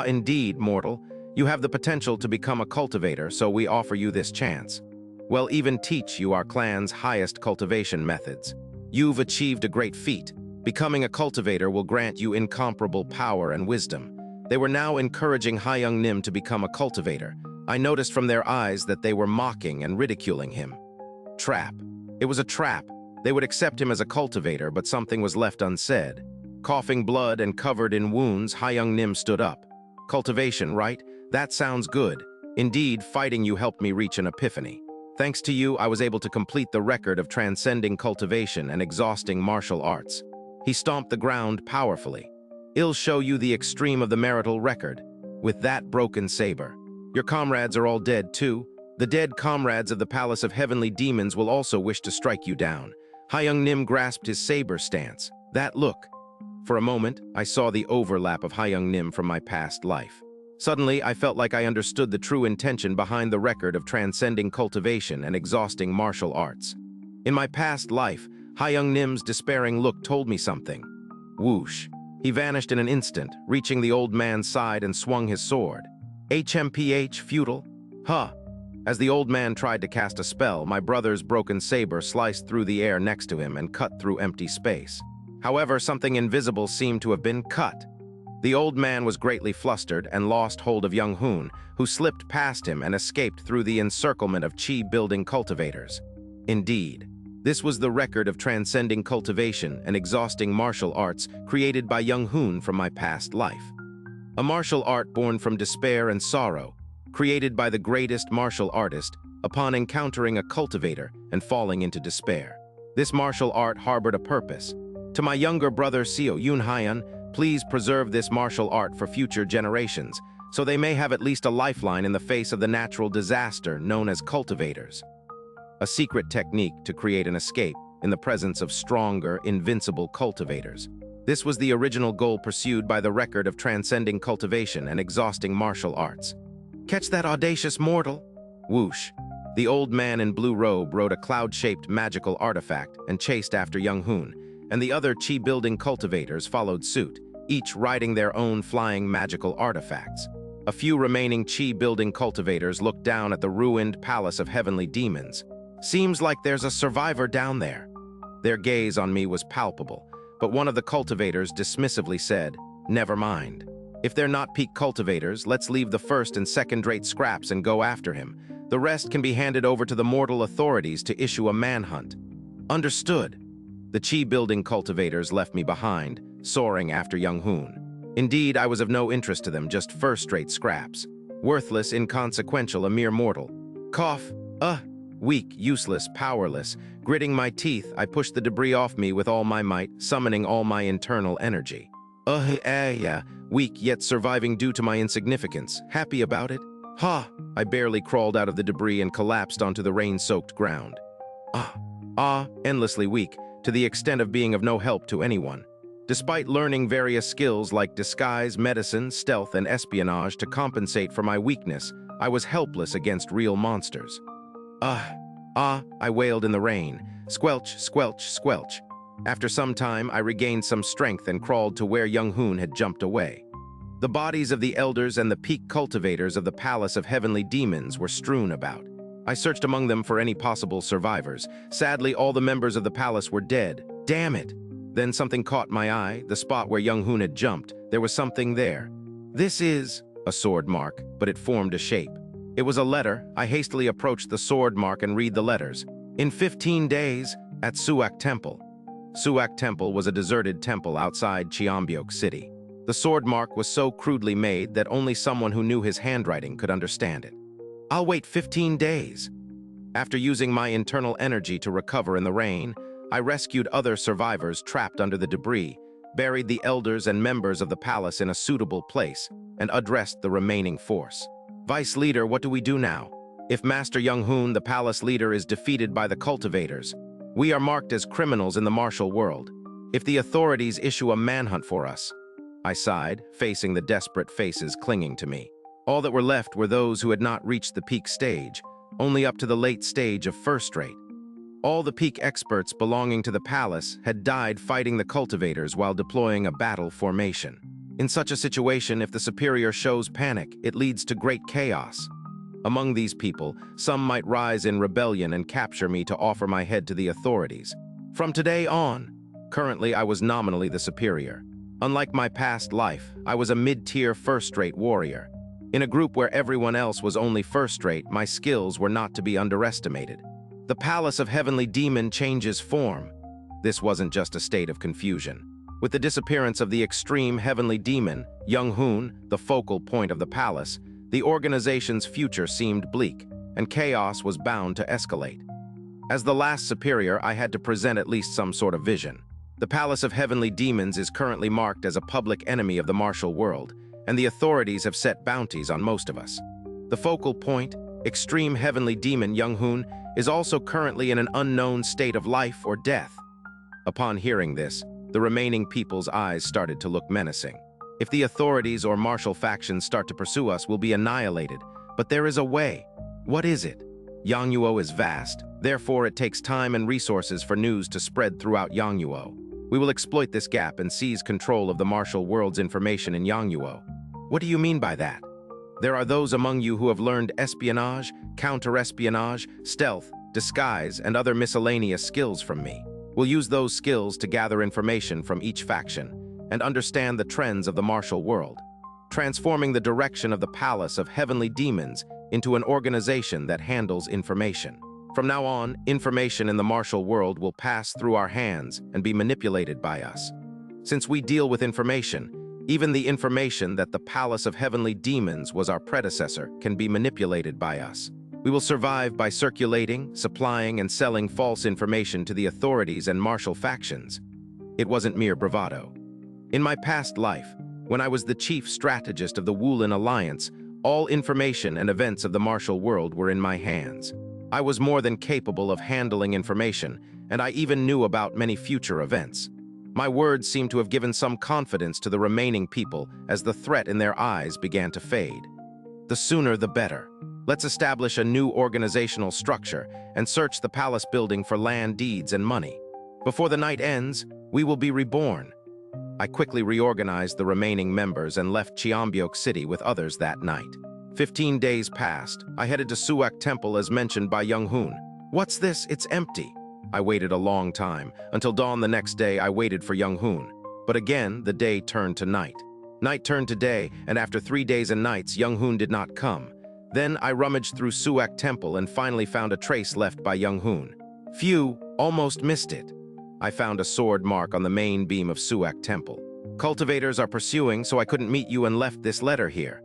Indeed, mortal. You have the potential to become a cultivator, so we offer you this chance. We'll even teach you our clan's highest cultivation methods. You've achieved a great feat. Becoming a cultivator will grant you incomparable power and wisdom. They were now encouraging Hyung Nim to become a cultivator. I noticed from their eyes that they were mocking and ridiculing him. Trap. It was a trap. They would accept him as a cultivator, but something was left unsaid. Coughing blood and covered in wounds, Hyung Nim stood up. Cultivation, right? That sounds good. Indeed, fighting you helped me reach an epiphany. Thanks to you, I was able to complete the record of transcending cultivation and exhausting martial arts. He stomped the ground powerfully. I'll show you the extreme of the marital record. With that broken saber. Your comrades are all dead too. The dead comrades of the Palace of Heavenly Demons will also wish to strike you down. Hyung Nim grasped his saber stance. That look. For a moment, I saw the overlap of Hyung Nim from my past life. Suddenly, I felt like I understood the true intention behind the record of transcending cultivation and exhausting martial arts. In my past life, Hyung Nim's despairing look told me something. Whoosh. He vanished in an instant, reaching the old man's side and swung his sword. HMPH, futile? Huh. As the old man tried to cast a spell, my brother's broken saber sliced through the air next to him and cut through empty space. However, something invisible seemed to have been cut. The old man was greatly flustered and lost hold of young Hoon, who slipped past him and escaped through the encirclement of chi-building cultivators. Indeed, this was the record of transcending cultivation and exhausting martial arts created by young Hoon from my past life. A martial art born from despair and sorrow, created by the greatest martial artist upon encountering a cultivator and falling into despair. This martial art harbored a purpose. To my younger brother Seo Yoon Hyun, please preserve this martial art for future generations, so they may have at least a lifeline in the face of the natural disaster known as cultivators. A secret technique to create an escape in the presence of stronger, invincible cultivators. This was the original goal pursued by the record of transcending cultivation and exhausting martial arts. Catch that audacious mortal? Whoosh. The old man in blue robe rode a cloud-shaped magical artifact and chased after young Hoon, and the other chi-building cultivators followed suit, each riding their own flying magical artifacts. A few remaining chi-building cultivators looked down at the ruined Palace of Heavenly Demons. Seems like there's a survivor down there. Their gaze on me was palpable, but one of the cultivators dismissively said, "Never mind. If they're not peak cultivators, let's leave the first and second-rate scraps and go after him. The rest can be handed over to the mortal authorities to issue a manhunt." Understood. The chi-building cultivators left me behind, soaring after young Hoon. Indeed, I was of no interest to them, just first-rate scraps. Worthless, inconsequential, a mere mortal. Cough. Weak, useless, powerless. Gritting my teeth, I pushed the debris off me with all my might, summoning all my internal energy. Yeah. Weak, yet surviving due to my insignificance. Happy about it? Ha! I barely crawled out of the debris and collapsed onto the rain-soaked ground. Endlessly weak, to the extent of being of no help to anyone. Despite learning various skills like disguise, medicine, stealth, and espionage to compensate for my weakness, I was helpless against real monsters. I wailed in the rain. Squelch, squelch, squelch. After some time, I regained some strength and crawled to where young Hoon had jumped away. The bodies of the elders and the peak cultivators of the Palace of Heavenly Demons were strewn about. I searched among them for any possible survivors. Sadly, all the members of the palace were dead. Damn it! Then something caught my eye, the spot where young Hoon had jumped. There was something there. This is a sword mark, but it formed a shape. It was a letter. I hastily approached the sword mark and read the letters. In 15 days, at Suak Temple. Suak Temple was a deserted temple outside Cheongbuk City. The sword mark was so crudely made that only someone who knew his handwriting could understand it. I'll wait 15 days. After using my internal energy to recover in the rain, I rescued other survivors trapped under the debris, buried the elders and members of the palace in a suitable place, and addressed the remaining force. Vice leader, what do we do now? If Master Young Hoon, the palace leader, is defeated by the cultivators, we are marked as criminals in the martial world. If the authorities issue a manhunt for us, I sighed, facing the desperate faces clinging to me. All that were left were those who had not reached the peak stage, only up to the late stage of first rate. All the peak experts belonging to the palace had died fighting the cultivators while deploying a battle formation. In such a situation, if the superior shows panic, it leads to great chaos. Among these people, some might rise in rebellion and capture me to offer my head to the authorities. From today on, currently I was nominally the superior. Unlike my past life, I was a mid-tier first-rate warrior. In a group where everyone else was only first-rate, my skills were not to be underestimated. The Palace of Heavenly Demon changes form. This wasn't just a state of confusion. With the disappearance of the extreme Heavenly Demon, Young Hoon, the focal point of the palace, the organization's future seemed bleak, and chaos was bound to escalate. As the last superior, I had to present at least some sort of vision. The Palace of Heavenly Demons is currently marked as a public enemy of the martial world, and the authorities have set bounties on most of us. The focal point, extreme heavenly demon Young-hoon, is also currently in an unknown state of life or death. Upon hearing this, the remaining people's eyes started to look menacing. If the authorities or martial factions start to pursue us, we'll be annihilated. But there is a way. What is it? Yangnuo is vast. Therefore, it takes time and resources for news to spread throughout Yangnuo. We will exploit this gap and seize control of the martial world's information in Yangnuo. What do you mean by that? There are those among you who have learned espionage, counter-espionage, stealth, disguise, and other miscellaneous skills from me. We'll use those skills to gather information from each faction and understand the trends of the martial world, transforming the direction of the Palace of Heavenly Demons into an organization that handles information. From now on, information in the martial world will pass through our hands and be manipulated by us. Since we deal with information, even the information that the Palace of Heavenly Demons was our predecessor can be manipulated by us. We will survive by circulating, supplying, and selling false information to the authorities and martial factions. It wasn't mere bravado. In my past life, when I was the chief strategist of the Wulin Alliance, all information and events of the martial world were in my hands. I was more than capable of handling information, and I even knew about many future events. My words seemed to have given some confidence to the remaining people as the threat in their eyes began to fade. The sooner the better. Let's establish a new organizational structure and search the palace building for land deeds and money. Before the night ends, we will be reborn. I quickly reorganized the remaining members and left Cheonbyok City with others that night. 15 days passed. I headed to Suak Temple as mentioned by Young-hoon. What's this? It's empty. I waited a long time. Until dawn the next day, I waited for Young-hoon. But again, the day turned to night. Night turned to day, and after 3 days and nights, Young-hoon did not come. Then I rummaged through Suak Temple and finally found a trace left by Young-hoon. Phew, almost missed it. I found a sword mark on the main beam of Suak Temple. Cultivators are pursuing, so I couldn't meet you and left this letter here.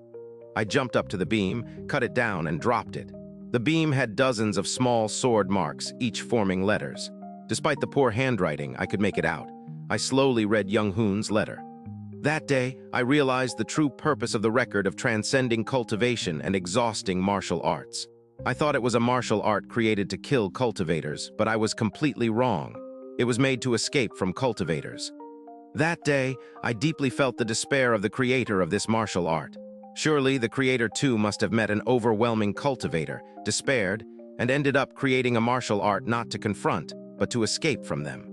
I jumped up to the beam, cut it down, and dropped it. The beam had dozens of small sword marks, each forming letters. Despite the poor handwriting, I could make it out. I slowly read Young-hoon's letter. That day, I realized the true purpose of the record of transcending cultivation and exhausting martial arts. I thought it was a martial art created to kill cultivators, but I was completely wrong. It was made to escape from cultivators. That day, I deeply felt the despair of the creator of this martial art. Surely, the creator too must have met an overwhelming cultivator, despaired, and ended up creating a martial art not to confront, but to escape from them.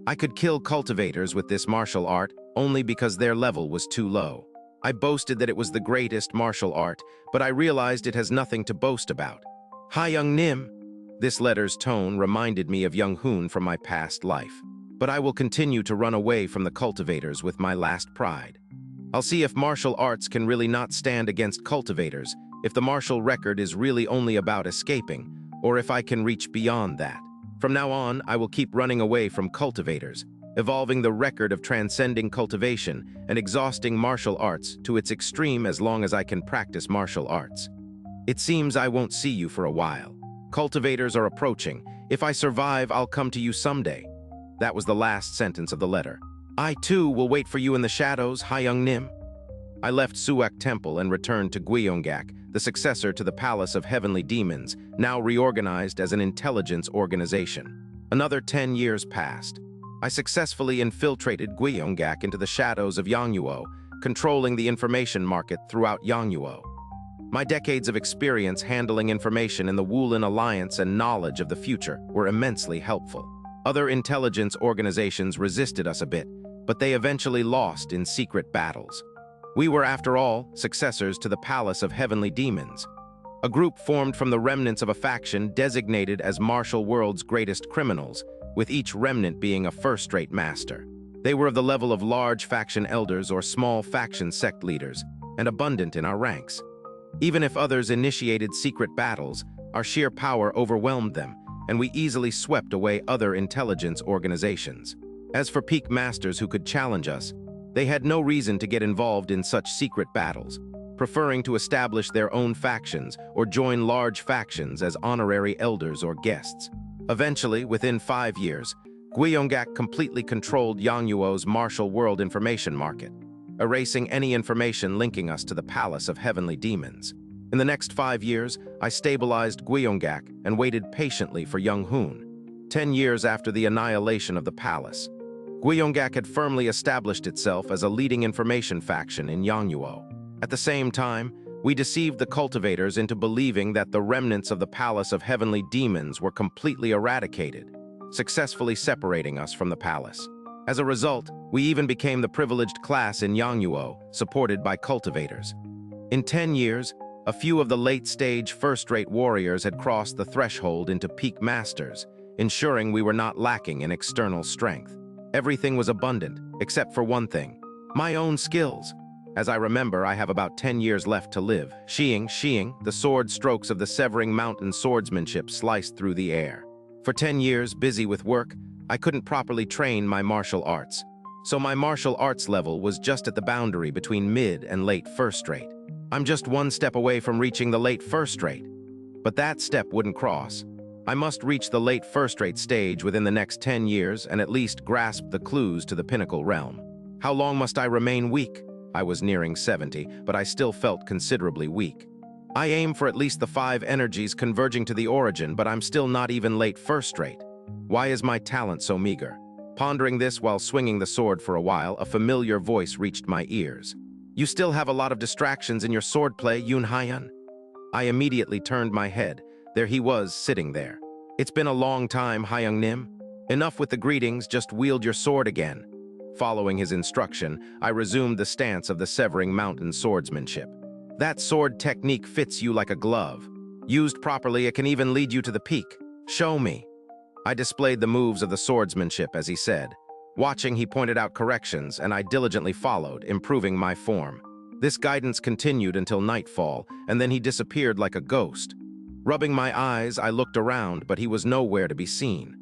I could kill cultivators with this martial art only because their level was too low. I boasted that it was the greatest martial art, but I realized it has nothing to boast about. Hi Young-nim. This letter's tone reminded me of Young-hoon from my past life. But I will continue to run away from the cultivators with my last pride. I'll see if martial arts can really not stand against cultivators, if the martial record is really only about escaping, or if I can reach beyond that. From now on, I will keep running away from cultivators, evolving the record of transcending cultivation and exhausting martial arts to its extreme as long as I can practice martial arts. It seems I won't see you for a while. Cultivators are approaching. If I survive, I'll come to you someday. That was the last sentence of the letter. I, too, will wait for you in the shadows, Hi Young-nim. I left Suak Temple and returned to Gyeonggak, the successor to the Palace of Heavenly Demons, now reorganized as an intelligence organization. Another 10 years passed. I successfully infiltrated Gyeonggak into the shadows of Yangnuo, controlling the information market throughout Yangnuo. My decades of experience handling information in the Wulin Alliance and knowledge of the future were immensely helpful. Other intelligence organizations resisted us a bit, but they eventually lost in secret battles. We were, after all, successors to the Palace of Heavenly Demons, a group formed from the remnants of a faction designated as Martial World's greatest criminals, with each remnant being a first-rate master. They were of the level of large faction elders or small faction sect leaders, and abundant in our ranks. Even if others initiated secret battles, our sheer power overwhelmed them, and we easily swept away other intelligence organizations. As for peak masters who could challenge us, they had no reason to get involved in such secret battles, preferring to establish their own factions or join large factions as honorary elders or guests. Eventually, within 5 years, Guyongak completely controlled Yangyuo's martial world information market, erasing any information linking us to the Palace of Heavenly Demons. In the next 5 years, I stabilized Guyongak and waited patiently for young Hoon. 10 years after the annihilation of the palace, Guyongak had firmly established itself as a leading information faction in Yangyuo. At the same time, we deceived the cultivators into believing that the remnants of the Palace of Heavenly Demons were completely eradicated, successfully separating us from the palace. As a result, we even became the privileged class in Yangyuo, supported by cultivators. In 10 years, a few of the late-stage first-rate warriors had crossed the threshold into peak masters, ensuring we were not lacking in external strength. Everything was abundant, except for one thing: my own skills. As I remember, I have about 10 years left to live. Xianxia, the sword strokes of the Severing Mountain swordsmanship sliced through the air. For 10 years, busy with work, I couldn't properly train my martial arts. So my martial arts level was just at the boundary between mid and late first rate. I'm just one step away from reaching the late first rate. But that step wouldn't cross. I must reach the late first rate stage within the next 10 years and at least grasp the clues to the pinnacle realm. How long must I remain weak? I was nearing 70, but I still felt considerably weak. I aim for at least the 5 energies converging to the origin, but I'm still not even late first rate. Why is my talent so meager? Pondering this while swinging the sword for a while, a familiar voice reached my ears. You still have a lot of distractions in your swordplay, Yun Haiyan. I immediately turned my head. There he was, sitting there. It's been a long time, Haiyang Nim. Enough with the greetings, just wield your sword again. Following his instruction, I resumed the stance of the Severing Mountain swordsmanship. That sword technique fits you like a glove. Used properly, it can even lead you to the peak. Show me. I displayed the moves of the swordsmanship as he said. Watching, he pointed out corrections, and I diligently followed, improving my form. This guidance continued until nightfall, and then he disappeared like a ghost. Rubbing my eyes, I looked around, but he was nowhere to be seen.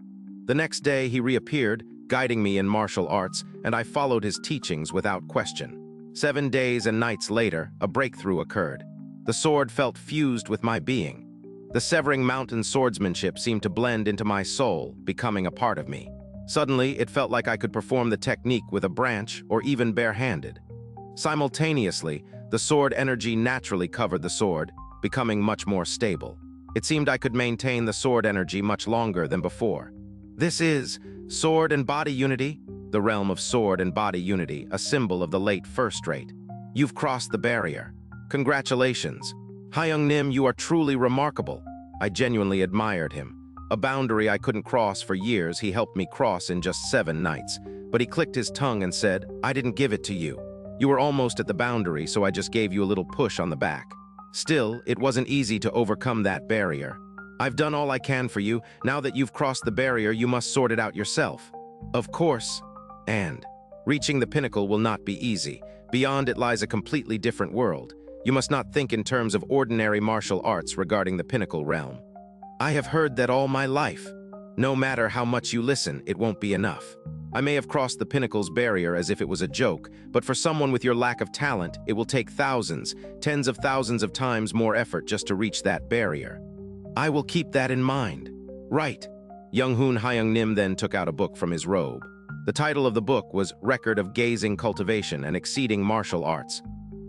The next day, he reappeared, guiding me in martial arts, and I followed his teachings without question. 7 days and nights later, a breakthrough occurred. The sword felt fused with my being. The Severing Mountain swordsmanship seemed to blend into my soul, becoming a part of me. Suddenly, it felt like I could perform the technique with a branch or even barehanded. Simultaneously, the sword energy naturally covered the sword, becoming much more stable. It seemed I could maintain the sword energy much longer than before. This is sword and body unity, the realm of sword and body unity, a symbol of the late first rate. You've crossed the barrier. Congratulations. Haiyang Nim, you are truly remarkable. I genuinely admired him. A boundary I couldn't cross for years, he helped me cross in just 7 nights. But he clicked his tongue and said, I didn't give it to you. You were almost at the boundary, so I just gave you a little push on the back. Still, it wasn't easy to overcome that barrier. I've done all I can for you. Now that you've crossed the barrier, you must sort it out yourself. Of course. And reaching the pinnacle will not be easy. Beyond it lies a completely different world. You must not think in terms of ordinary martial arts regarding the pinnacle realm. I have heard that all my life. No matter how much you listen, it won't be enough. I may have crossed the pinnacle's barrier as if it was a joke, but for someone with your lack of talent, it will take thousands, tens of thousands of times more effort just to reach that barrier. I will keep that in mind. Right. Young Hoon Haiyang Nim then took out a book from his robe. The title of the book was Record of Gazing Cultivation and Exceeding Martial Arts.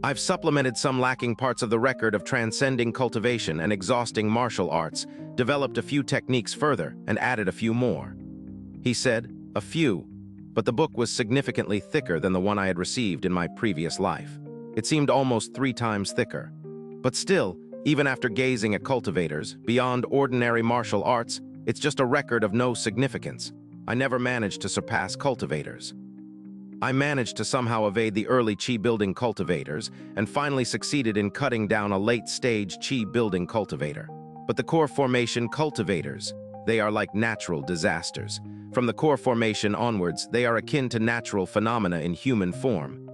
I've supplemented some lacking parts of the record of transcending cultivation and exhausting martial arts, developed a few techniques further, and added a few more. He said, a few, but the book was significantly thicker than the one I had received in my previous life. It seemed almost 3 times thicker. But still, even after gazing at cultivators, beyond ordinary martial arts, it's just a record of no significance. I never managed to surpass cultivators. I managed to somehow evade the early chi-building cultivators and finally succeeded in cutting down a late-stage chi-building cultivator. But the core formation cultivators, they are like natural disasters. From the core formation onwards, they are akin to natural phenomena in human form.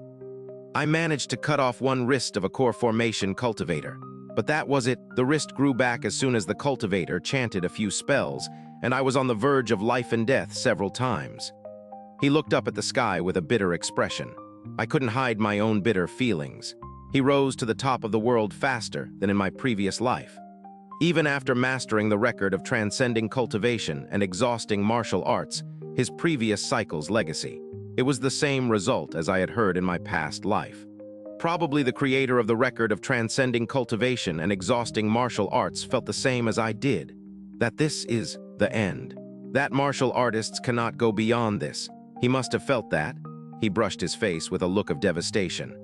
I managed to cut off one wrist of a core formation cultivator. But that was it. The wrist grew back as soon as the cultivator chanted a few spells, and I was on the verge of life and death several times. He looked up at the sky with a bitter expression. I couldn't hide my own bitter feelings. He rose to the top of the world faster than in my previous life. Even after mastering the record of transcending cultivation and exhausting martial arts, his previous cycle's legacy. It was the same result as I had heard in my past life. Probably the creator of the record of transcending cultivation and exhausting martial arts felt the same as I did, that this is the end. That martial artists cannot go beyond this. He must have felt that. He brushed his face with a look of devastation.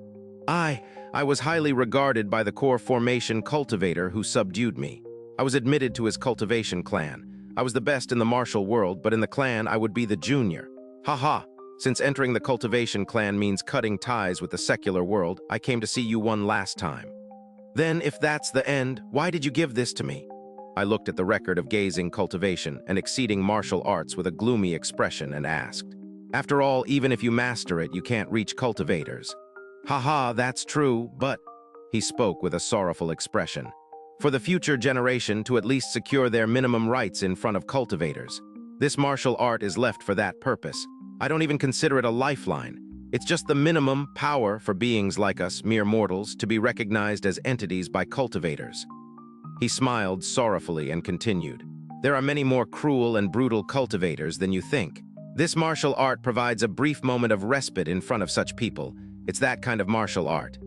I was highly regarded by the core formation cultivator who subdued me. I was admitted to his cultivation clan. I was the best in the martial world, but in the clan I would be the junior. Haha. Since entering the cultivation clan means cutting ties with the secular world, I came to see you one last time. Then, if that's the end, why did you give this to me? I looked at the record of gazing cultivation and exceeding martial arts with a gloomy expression and asked, after all, even if you master it, you can't reach cultivators. Haha, that's true, but... He spoke with a sorrowful expression. For the future generation to at least secure their minimum rights in front of cultivators. This martial art is left for that purpose. I don't even consider it a lifeline. It's just the minimum power for beings like us, mere mortals, to be recognized as entities by cultivators. He smiled sorrowfully and continued. There are many more cruel and brutal cultivators than you think. This martial art provides a brief moment of respite in front of such people. It's that kind of martial art.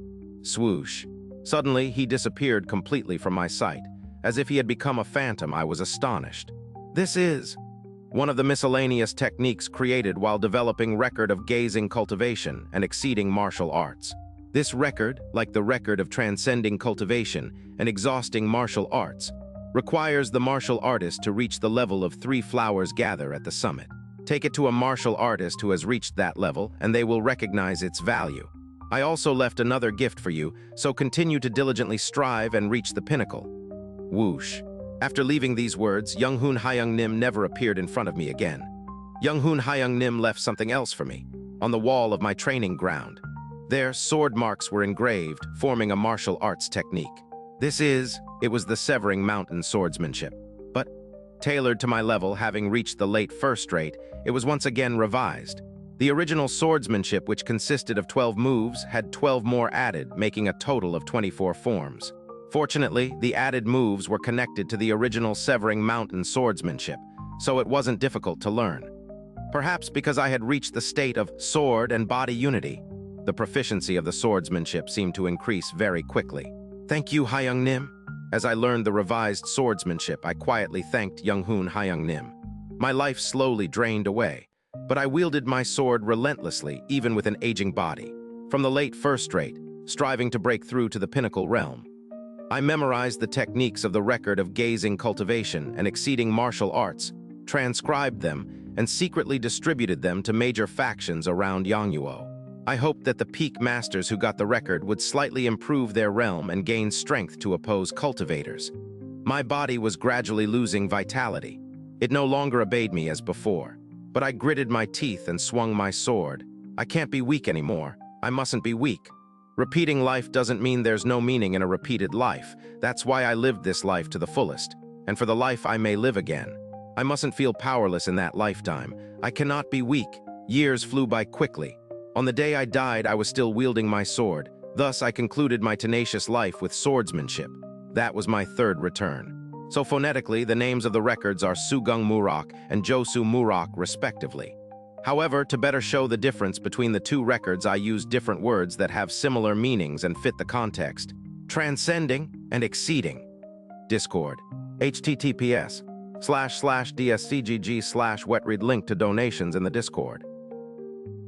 Swoosh. Suddenly, he disappeared completely from my sight. As if he had become a phantom, I was astonished. This is one of the miscellaneous techniques created while developing record of gazing cultivation and exceeding martial arts. This record, like the record of transcending cultivation and exhausting martial arts, requires the martial artist to reach the level of 3 flowers gather at the summit. Take it to a martial artist who has reached that level, and they will recognize its value. I also left another gift for you, so continue to diligently strive and reach the pinnacle. Whoosh. After leaving these words, Young-hoon Hyung-nim never appeared in front of me again. Young-hoon Hyung-nim left something else for me, on the wall of my training ground. There, sword marks were engraved, forming a martial arts technique. It was the Severing Mountain swordsmanship. But, tailored to my level, having reached the late first rate, it was once again revised. The original swordsmanship, which consisted of 12 moves, had 12 more added, making a total of 24 forms. Fortunately, the added moves were connected to the original Severing Mountain swordsmanship, so it wasn't difficult to learn. Perhaps because I had reached the state of sword and body unity, the proficiency of the swordsmanship seemed to increase very quickly. Thank you, Hyung-nim. As I learned the revised swordsmanship, I quietly thanked Young-hoon Hyung-nim. My life slowly drained away, but I wielded my sword relentlessly, even with an aging body. From the late first rate, striving to break through to the pinnacle realm, I memorized the techniques of the record of gazing cultivation and exceeding martial arts, transcribed them, and secretly distributed them to major factions around Yangguo. I hoped that the peak masters who got the record would slightly improve their realm and gain strength to oppose cultivators. My body was gradually losing vitality. It no longer obeyed me as before, but I gritted my teeth and swung my sword. I can't be weak anymore. I mustn't be weak. Repeating life doesn't mean there's no meaning in a repeated life. That's why I lived this life to the fullest, and for the life I may live again. I mustn't feel powerless in that lifetime. I cannot be weak. Years flew by quickly. On the day I died, I was still wielding my sword. Thus, I concluded my tenacious life with swordsmanship. That was my 3rd return. So phonetically, the names of the records are Sugung Murak and Josu Murak, respectively. However, to better show the difference between the 2 records, I used different words that have similar meanings and fit the context. Transcending and exceeding. Discord. https://dscgg/wetread link to donations in the Discord.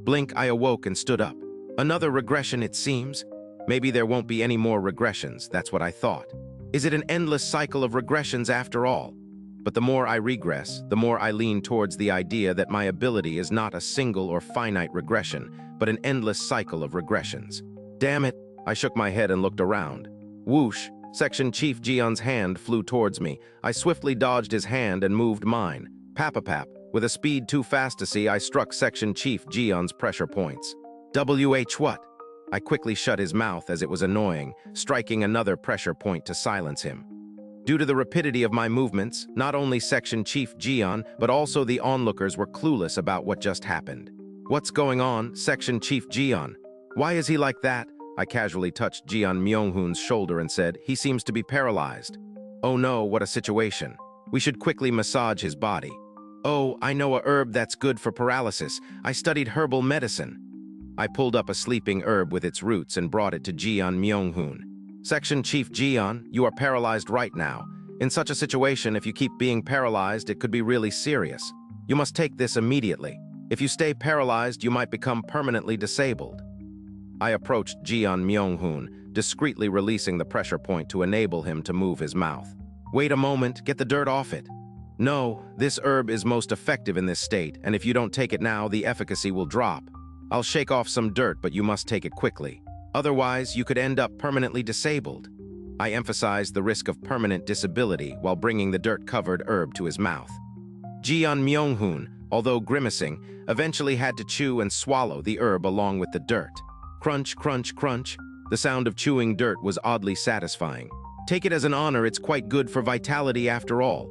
Blink, I awoke and stood up. Another regression, it seems. Maybe there won't be any more regressions, that's what I thought. Is it an endless cycle of regressions after all? But the more I regress, the more I lean towards the idea that my ability is not a single or finite regression, but an endless cycle of regressions. Damn it! I shook my head and looked around. Whoosh! Section Chief Jion's hand flew towards me. I swiftly dodged his hand and moved mine. Papapap. With a speed too fast to see, I struck Section Chief Jion's pressure points. What? I quickly shut his mouth as it was annoying, striking another pressure point to silence him. Due to the rapidity of my movements, not only Section Chief Jion, but also the onlookers were clueless about what just happened. What's going on, Section Chief Jion? Why is he like that? I casually touched Jion Myung-hoon's shoulder and said, he seems to be paralyzed. Oh no, what a situation. We should quickly massage his body. Oh, I know a herb that's good for paralysis. I studied herbal medicine. I pulled up a sleeping herb with its roots and brought it to Jian Myung-hoon. Section Chief Jian, you are paralyzed right now. In such a situation, if you keep being paralyzed, it could be really serious. You must take this immediately. If you stay paralyzed, you might become permanently disabled. I approached Jian Myung-hoon, discreetly releasing the pressure point to enable him to move his mouth. Wait a moment, get the dirt off it. No, this herb is most effective in this state, and if you don't take it now, the efficacy will drop. I'll shake off some dirt, but you must take it quickly. Otherwise, you could end up permanently disabled. I emphasized the risk of permanent disability while bringing the dirt-covered herb to his mouth. Jian Myung-hoon, although grimacing, eventually had to chew and swallow the herb along with the dirt. Crunch, crunch, crunch. The sound of chewing dirt was oddly satisfying. Take it as an honor, it's quite good for vitality after all.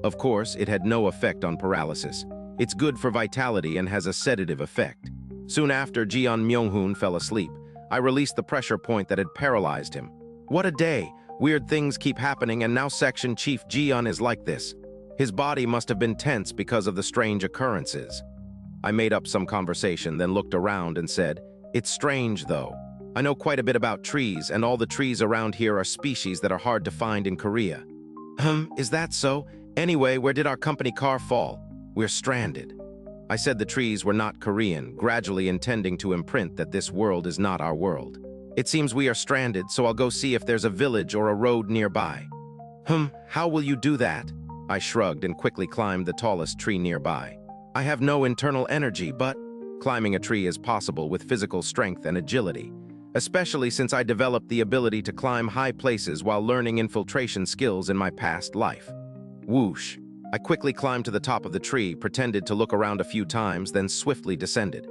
Of course, it had no effect on paralysis. It's good for vitality and has a sedative effect. Soon after Jian Myung-hoon fell asleep, I released the pressure point that had paralyzed him. What a day! Weird things keep happening, and now Section Chief Jian is like this. His body must have been tense because of the strange occurrences. I made up some conversation, then looked around and said, "It's strange, though. I know quite a bit about trees, and all the trees around here are species that are hard to find in Korea." Is that so? Anyway, where did our company car fall? We're stranded. I said the trees were not Korean, gradually intending to imprint that this world is not our world. It seems we are stranded, so I'll go see if there's a village or a road nearby. How will you do that? I shrugged and quickly climbed the tallest tree nearby. I have no internal energy, but climbing a tree is possible with physical strength and agility, especially since I developed the ability to climb high places while learning infiltration skills in my past life. Whoosh! I quickly climbed to the top of the tree, pretended to look around a few times, then swiftly descended.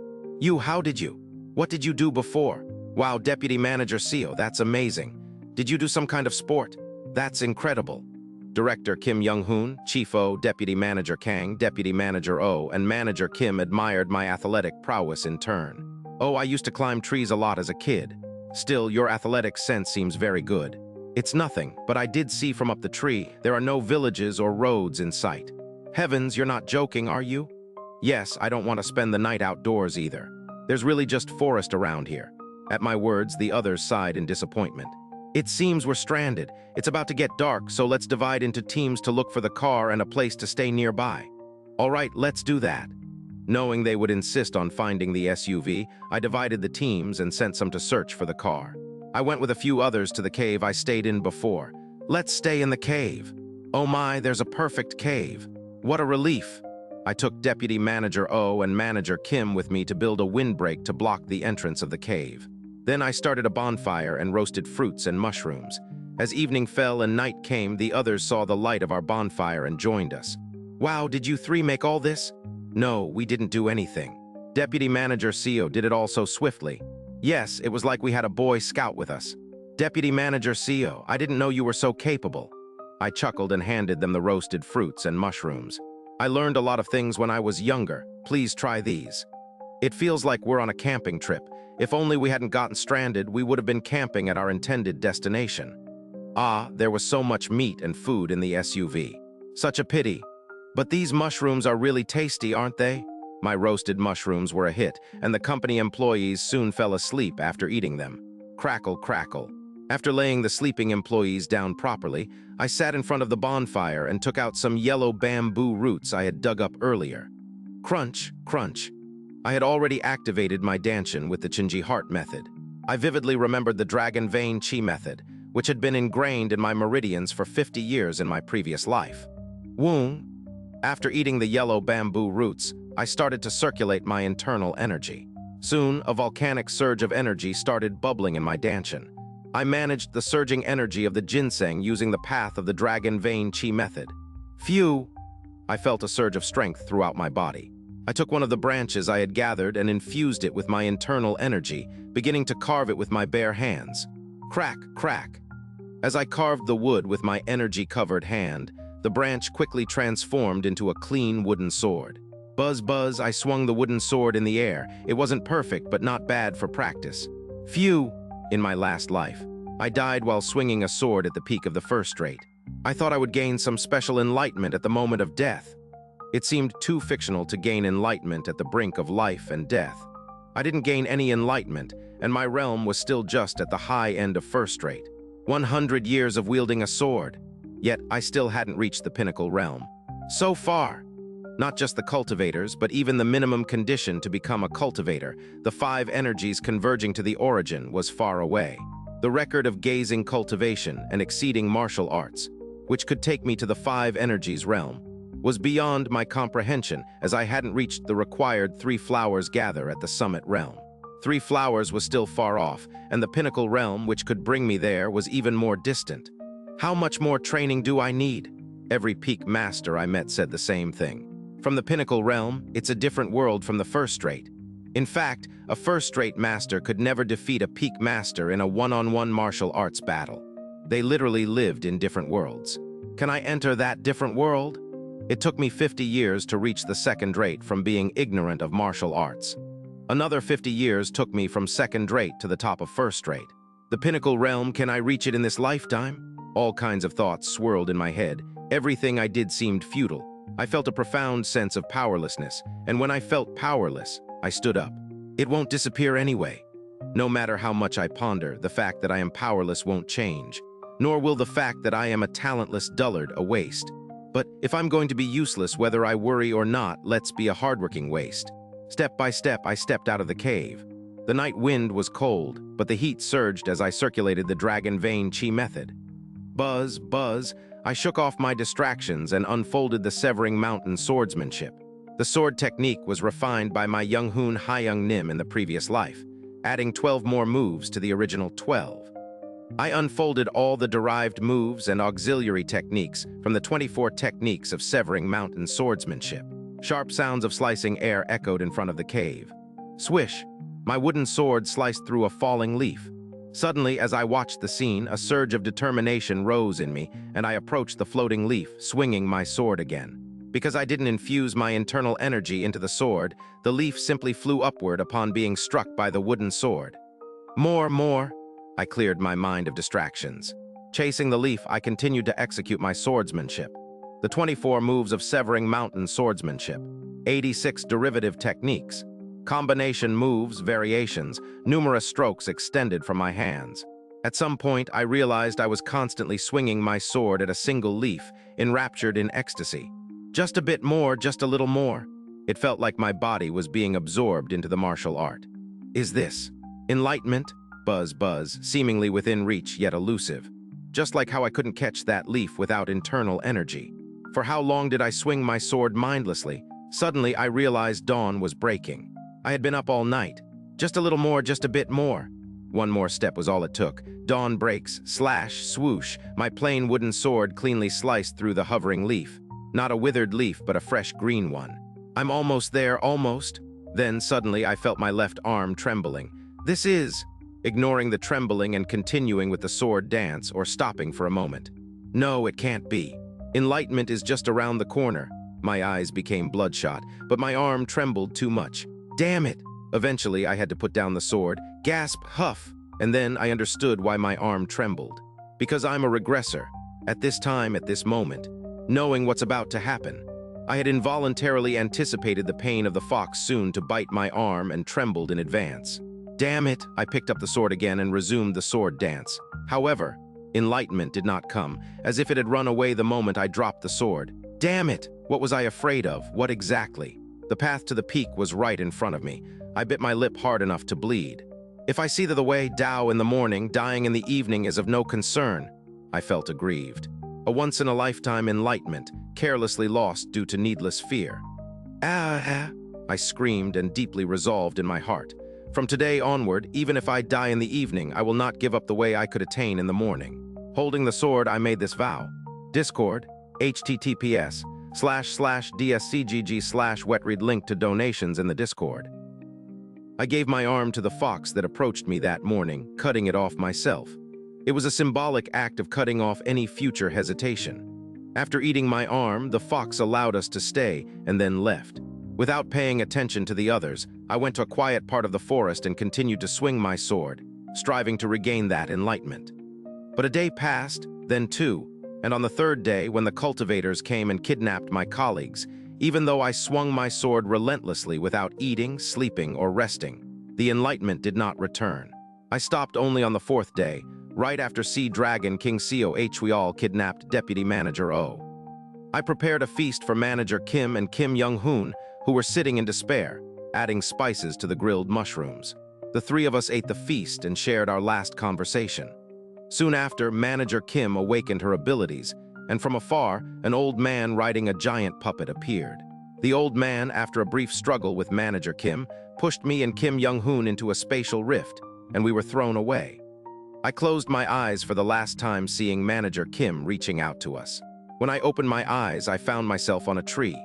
How did you? What did you do before? Wow, Deputy Manager Seo, that's amazing. Did you do some kind of sport? That's incredible. Director Kim Young-hoon, Chief O, Deputy Manager Kang, Deputy Manager O, and Manager Kim admired my athletic prowess in turn. Oh, I used to climb trees a lot as a kid. Still, your athletic sense seems very good. It's nothing, but I did see from up the tree, there are no villages or roads in sight. Heavens, you're not joking, are you? Yes, I don't want to spend the night outdoors either. There's really just forest around here. At my words, the others sighed in disappointment. It seems we're stranded. It's about to get dark, so let's divide into teams to look for the car and a place to stay nearby. All right, let's do that. Knowing they would insist on finding the SUV, I divided the teams and sent some to search for the car. I went with a few others to the cave I stayed in before. Let's stay in the cave. Oh my, there's a perfect cave. What a relief. I took Deputy Manager O and Manager Kim with me to build a windbreak to block the entrance of the cave. Then I started a bonfire and roasted fruits and mushrooms. As evening fell and night came, the others saw the light of our bonfire and joined us. Wow, did you three make all this? No, we didn't do anything. Deputy Manager Seo did it all so swiftly. Yes, it was like we had a Boy Scout with us. Deputy Manager Seo, I didn't know you were so capable. I chuckled and handed them the roasted fruits and mushrooms. I learned a lot of things when I was younger. Please try these. It feels like we're on a camping trip. If only we hadn't gotten stranded, we would have been camping at our intended destination. Ah, there was so much meat and food in the SUV. Such a pity. But these mushrooms are really tasty, aren't they? My roasted mushrooms were a hit, and the company employees soon fell asleep after eating them. Crackle, crackle. After laying the sleeping employees down properly, I sat in front of the bonfire and took out some yellow bamboo roots I had dug up earlier. Crunch, crunch. I had already activated my Danshin with the Chinji Heart method. I vividly remembered the Dragon Vein Chi method, which had been ingrained in my meridians for 50 years in my previous life. Woong. After eating the yellow bamboo roots, I started to circulate my internal energy. Soon, a volcanic surge of energy started bubbling in my Danshin. I managed the surging energy of the ginseng using the path of the Dragon Vein Chi method. Phew! I felt a surge of strength throughout my body. I took one of the branches I had gathered and infused it with my internal energy, beginning to carve it with my bare hands. Crack, crack. As I carved the wood with my energy-covered hand, the branch quickly transformed into a clean wooden sword. Buzz, buzz, I swung the wooden sword in the air. It wasn't perfect, but not bad for practice. Phew! In my last life, I died while swinging a sword at the peak of the first rate. I thought I would gain some special enlightenment at the moment of death. It seemed too fictional to gain enlightenment at the brink of life and death. I didn't gain any enlightenment, and my realm was still just at the high end of first rate. 100 years of wielding a sword. Yet I still hadn't reached the pinnacle realm. So far. Not just the cultivators, but even the minimum condition to become a cultivator, the 5 energies converging to the origin, was far away. The record of gazing cultivation and exceeding martial arts, which could take me to the 5 energies realm, was beyond my comprehension, as I hadn't reached the required 3 flowers gather at the summit realm. 3 flowers was still far off, and the pinnacle realm which could bring me there was even more distant. How much more training do I need? Every peak master I met said the same thing. From the pinnacle realm, it's a different world from the first-rate. In fact, a first-rate master could never defeat a peak master in a one-on-one martial arts battle. They literally lived in different worlds. Can I enter that different world? It took me 50 years to reach the second-rate from being ignorant of martial arts. Another 50 years took me from second-rate to the top of first-rate. The pinnacle realm, can I reach it in this lifetime? All kinds of thoughts swirled in my head. Everything I did seemed futile. I felt a profound sense of powerlessness, and when I felt powerless, I stood up. It won't disappear anyway. No matter how much I ponder, the fact that I am powerless won't change, nor will the fact that I am a talentless dullard a waste. But if I'm going to be useless, whether I worry or not, let's be a hardworking waste. Step by step, I stepped out of the cave. The night wind was cold, but the heat surged as I circulated the dragon vein chi method. Buzz, buzz, I shook off my distractions and unfolded the Severing Mountain swordsmanship. The sword technique was refined by my Young-hoon Hyung Nim in the previous life, adding 12 more moves to the original 12. I unfolded all the derived moves and auxiliary techniques from the 24 techniques of Severing Mountain swordsmanship. Sharp sounds of slicing air echoed in front of the cave. Swish! My wooden sword sliced through a falling leaf. Suddenly, as I watched the scene, a surge of determination rose in me, and I approached the floating leaf, swinging my sword again. Because I didn't infuse my internal energy into the sword, the leaf simply flew upward upon being struck by the wooden sword. More. I cleared my mind of distractions. Chasing the leaf, I continued to execute my swordsmanship. The 24 moves of Severing Mountain swordsmanship, 86 derivative techniques, combination moves, variations, numerous strokes extended from my hands. At some point, I realized I was constantly swinging my sword at a single leaf, enraptured in ecstasy. Just a bit more, just a little more. It felt like my body was being absorbed into the martial art. Is this enlightenment? Buzz, buzz, seemingly within reach yet elusive. Just like how I couldn't catch that leaf without internal energy. For how long did I swing my sword mindlessly? Suddenly, I realized dawn was breaking. I had been up all night. Just a little more, just a bit more. One more step was all it took. Dawn breaks, slash, swoosh, my plain wooden sword cleanly sliced through the hovering leaf. Not a withered leaf, but a fresh green one. I'm almost there, almost. Then suddenly I felt my left arm trembling. This is... Ignoring the trembling and continuing with the sword dance, or stopping for a moment. No, it can't be. Enlightenment is just around the corner. My eyes became bloodshot, but my arm trembled too much. Damn it! Eventually, I had to put down the sword, gasp, huff, and then I understood why my arm trembled. Because I'm a regressor. At this time, at this moment, knowing what's about to happen. I had involuntarily anticipated the pain of the fox soon to bite my arm and trembled in advance. Damn it! I picked up the sword again and resumed the sword dance. However, enlightenment did not come, as if it had run away the moment I dropped the sword. Damn it! What was I afraid of? What exactly? The path to the peak was right in front of me. I bit my lip hard enough to bleed. If I see the way Tao in the morning, dying in the evening is of no concern. I felt aggrieved. A once-in-a-lifetime enlightenment, carelessly lost due to needless fear. I screamed and deeply resolved in my heart. From today onward, even if I die in the evening, I will not give up the way I could attain in the morning. Holding the sword, I made this vow. Discord, https://dscgg/wetread link to donations in the Discord. I gave my arm to the fox that approached me that morning, cutting it off myself. It was a symbolic act of cutting off any future hesitation. After eating my arm, the fox allowed us to stay and then left. Without paying attention to the others, I went to a quiet part of the forest and continued to swing my sword, striving to regain that enlightenment. But a day passed, then 2, and on the 3rd day, when the cultivators came and kidnapped my colleagues, Even though I swung my sword relentlessly without eating, sleeping, or resting, the enlightenment did not return. I stopped only on the fourth day, right after Sea Dragon King Cool kidnapped Deputy Manager O. I prepared a feast for Manager Kim and Kim Young-hoon, who were sitting in despair, adding spices to the grilled mushrooms. The three of us ate the feast and shared our last conversation. Soon after, Manager Kim awakened her abilities, and from afar, an old man riding a giant puppet appeared. The old man, after a brief struggle with Manager Kim, pushed me and Kim Young-hoon into a spatial rift, and we were thrown away. I closed my eyes for the last time, seeing Manager Kim reaching out to us. When I opened my eyes, I found myself on a tree.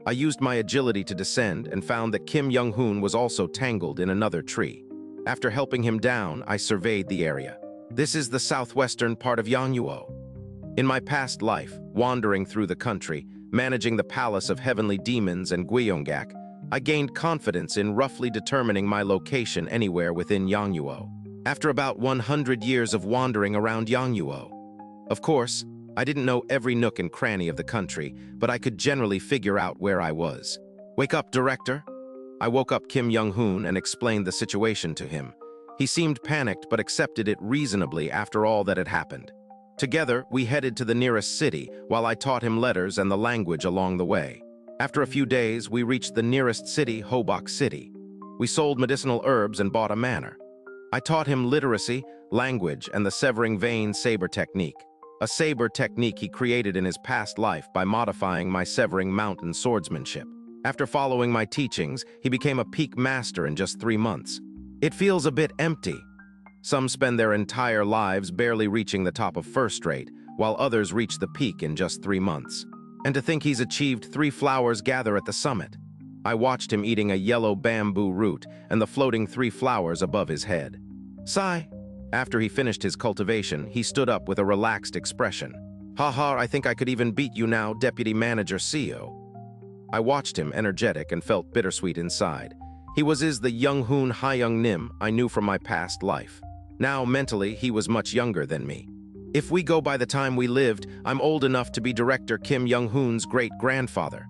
I used my agility to descend and found that Kim Young-hoon was also tangled in another tree. After helping him down, I surveyed the area. This is the southwestern part of Yangnuo. In my past life, wandering through the country, managing the palace of heavenly demons and Gyeonggak, I gained confidence in roughly determining my location anywhere within Yangnuo. After about 100 years of wandering around Yangnuo. Of course, I didn't know every nook and cranny of the country, but I could generally figure out where I was. "Wake up, Director." I woke up Kim Young-hoon and explained the situation to him. He seemed panicked but accepted it reasonably after all that had happened. Together, we headed to the nearest city while I taught him letters and the language along the way. After a few days, we reached the nearest city, Hobok City. We sold medicinal herbs and bought a manor. I taught him literacy, language, and the severing vein saber technique. A saber technique he created in his past life by modifying my severing mountain swordsmanship. After following my teachings, he became a peak master in just 3 months. It feels a bit empty. Some spend their entire lives barely reaching the top of first rate, while others reach the peak in just 3 months. And to think he's achieved 3 flowers gather at the summit. I watched him eating a yellow bamboo root and the floating 3 flowers above his head. Sigh. After he finished his cultivation, he stood up with a relaxed expression. "Haha, I think I could even beat you now, Deputy Manager CEO." I watched him, energetic, and felt bittersweet inside. He was the Young-hoon Hyung Nim I knew from my past life. Now, mentally, he was much younger than me. If we go by the time we lived, I'm old enough to be Director Kim Young-hoon's great-grandfather.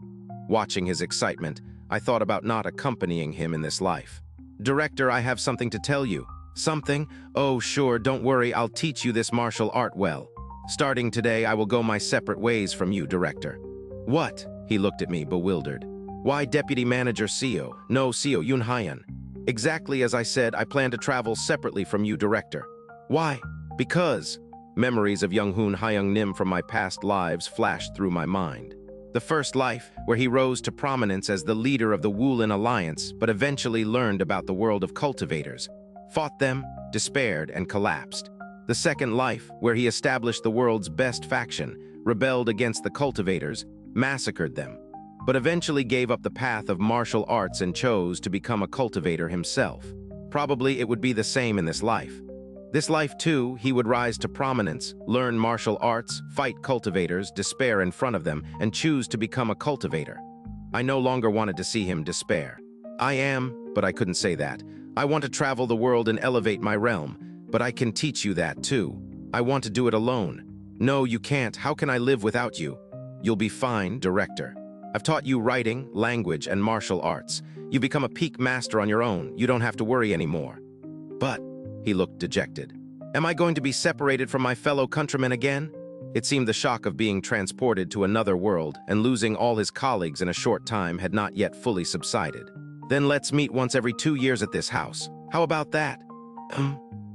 Watching his excitement, I thought about not accompanying him in this life. "Director, I have something to tell you." "Something? Oh, sure, don't worry, I'll teach you this martial art well. Starting today, I will go my separate ways from you, Director." "What?" He looked at me, bewildered. "Why Deputy Manager CEO? No, CEO Yoon Hyun." "Exactly as I said, I plan to travel separately from you, Director." "Why?" "Because." Memories of Young-hoon Hyung Nim from my past lives flashed through my mind. The first life, where he rose to prominence as the leader of the Wulin Alliance, but eventually learned about the world of cultivators, fought them, despaired, and collapsed. The second life, where he established the world's best faction, rebelled against the cultivators, massacred them, but eventually gave up the path of martial arts and chose to become a cultivator himself. Probably it would be the same in this life. This life, too, he would rise to prominence, learn martial arts, fight cultivators, despair in front of them, and choose to become a cultivator. I no longer wanted to see him despair. But I couldn't say that. I want to travel the world and elevate my realm, but I can teach you that too. I want to do it alone. No, you can't. How can I live without you? You'll be fine, Director. I've taught you writing, language, and martial arts. You become a peak master on your own. You don't have to worry anymore. But, he looked dejected. Am I going to be separated from my fellow countrymen again? It seemed the shock of being transported to another world and losing all his colleagues in a short time had not yet fully subsided. Then let's meet once every 2 years at this house. How about that?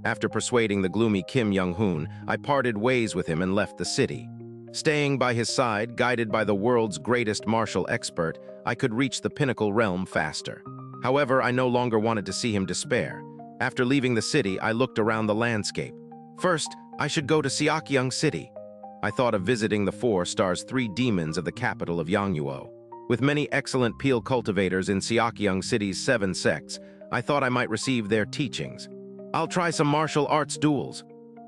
After persuading the gloomy Kim Young-hoon, I parted ways with him and left the city. Staying by his side, guided by the world's greatest martial expert, I could reach the pinnacle realm faster. However, I no longer wanted to see him despair. After leaving the city, I looked around the landscape. First, I should go to xianxia City. I thought of visiting the 4 stars 3 demons of the capital of Yangnuo. With many excellent peel cultivators in xianxia City's 7 sects, I thought I might receive their teachings. I'll try some martial arts duels.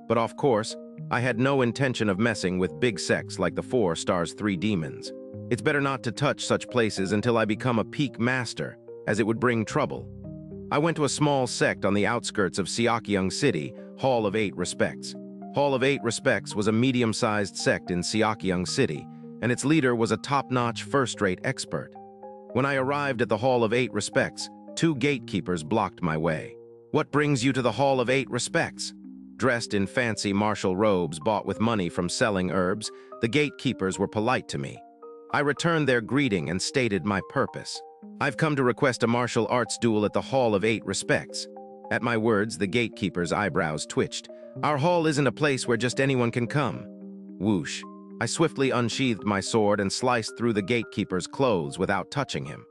But of course, I had no intention of messing with big sects like the 4 stars 3 demons. It's better not to touch such places until I become a peak master, as it would bring trouble. I went to a small sect on the outskirts of xianxia City, Hall of 8 Respects. Hall of 8 Respects was a medium-sized sect in xianxia City, and its leader was a top-notch first-rate expert. When I arrived at the Hall of Eight Respects, two gatekeepers blocked my way. "What brings you to the Hall of Eight Respects?" Dressed in fancy martial robes bought with money from selling herbs, the gatekeepers were polite to me. I returned their greeting and stated my purpose. "I've come to request a martial arts duel at the Hall of Eight Respects." At my words, the gatekeeper's eyebrows twitched. "Our hall isn't a place where just anyone can come." Whoosh. I swiftly unsheathed my sword and sliced through the gatekeeper's clothes without touching him.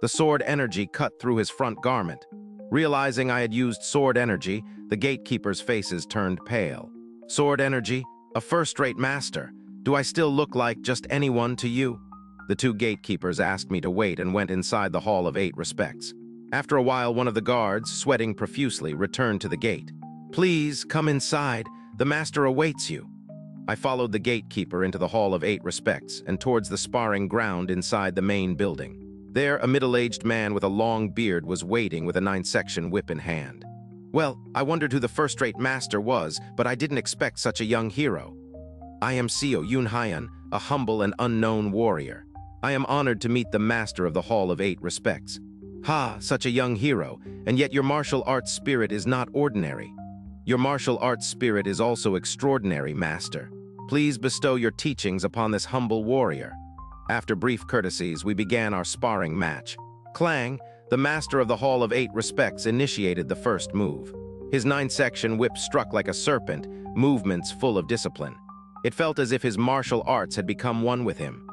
The sword energy cut through his front garment. Realizing I had used sword energy, the gatekeepers' faces turned pale. "Sword energy? A first-rate master? Do I still look like just anyone to you?" The two gatekeepers asked me to wait and went inside the Hall of Eight Respects. After a while, one of the guards, sweating profusely, returned to the gate. "Please, come inside. The master awaits you." I followed the gatekeeper into the Hall of Eight Respects and towards the sparring ground inside the main building. There, a middle-aged man with a long beard was waiting with a 9-section whip in hand. Well, I wondered who the first-rate master was, but I didn't expect such a young hero. "I am Seo Yunhyan, a humble and unknown warrior. I am honored to meet the master of the Hall of Eight Respects." "Ha, such a young hero, and yet your martial arts spirit is not ordinary." "Your martial arts spirit is also extraordinary, master. Please bestow your teachings upon this humble warrior." After brief courtesies, we began our sparring match. Clang, the master of the Hall of Eight Respects, initiated the first move. His 9-section whip struck like a serpent, movements full of discipline. It felt as if his martial arts had become one with him.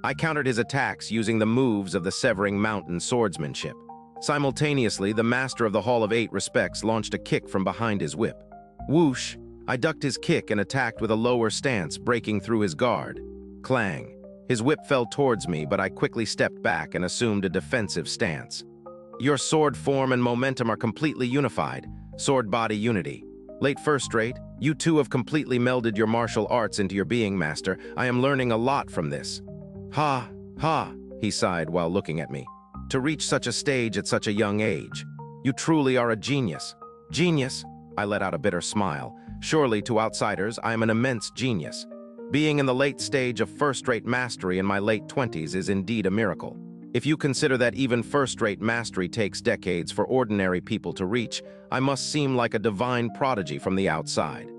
I countered his attacks using the moves of the Severing Mountain swordsmanship. Simultaneously, the master of the Hall of Eight Respects launched a kick from behind his whip. Whoosh! I ducked his kick and attacked with a lower stance, breaking through his guard. Clang! His whip fell towards me, but I quickly stepped back and assumed a defensive stance. "Your sword form and momentum are completely unified. Sword-body unity. Late first-rate, you two have completely melded your martial arts into your being, master. I am learning a lot from this." "Ha, ha," he sighed while looking at me. "To reach such a stage at such a young age. You truly are a genius." "Genius?" I let out a bitter smile. "Surely, to outsiders, I am an immense genius. Being in the late stage of first-rate mastery in my late 20s is indeed a miracle. If you consider that even first-rate mastery takes decades for ordinary people to reach, I must seem like a divine prodigy from the outside.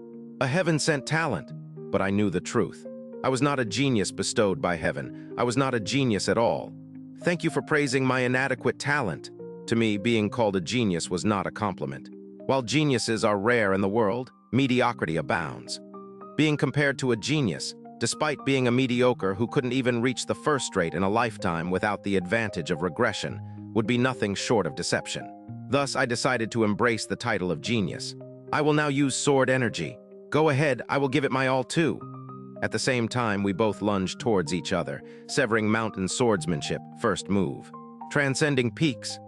A heaven-sent talent." But I knew the truth. I was not a genius bestowed by heaven. I was not a genius at all. "Thank you for praising my inadequate talent." To me, being called a genius was not a compliment. While geniuses are rare in the world, mediocrity abounds. Being compared to a genius, despite being a mediocre who couldn't even reach the first-rate in a lifetime without the advantage of regression, would be nothing short of deception. Thus, I decided to embrace the title of genius. "I will now use sword energy. Go ahead, I will give it my all too." At the same time, we both lunged towards each other, Severing Mountain swordsmanship, first move. Transcending peaks.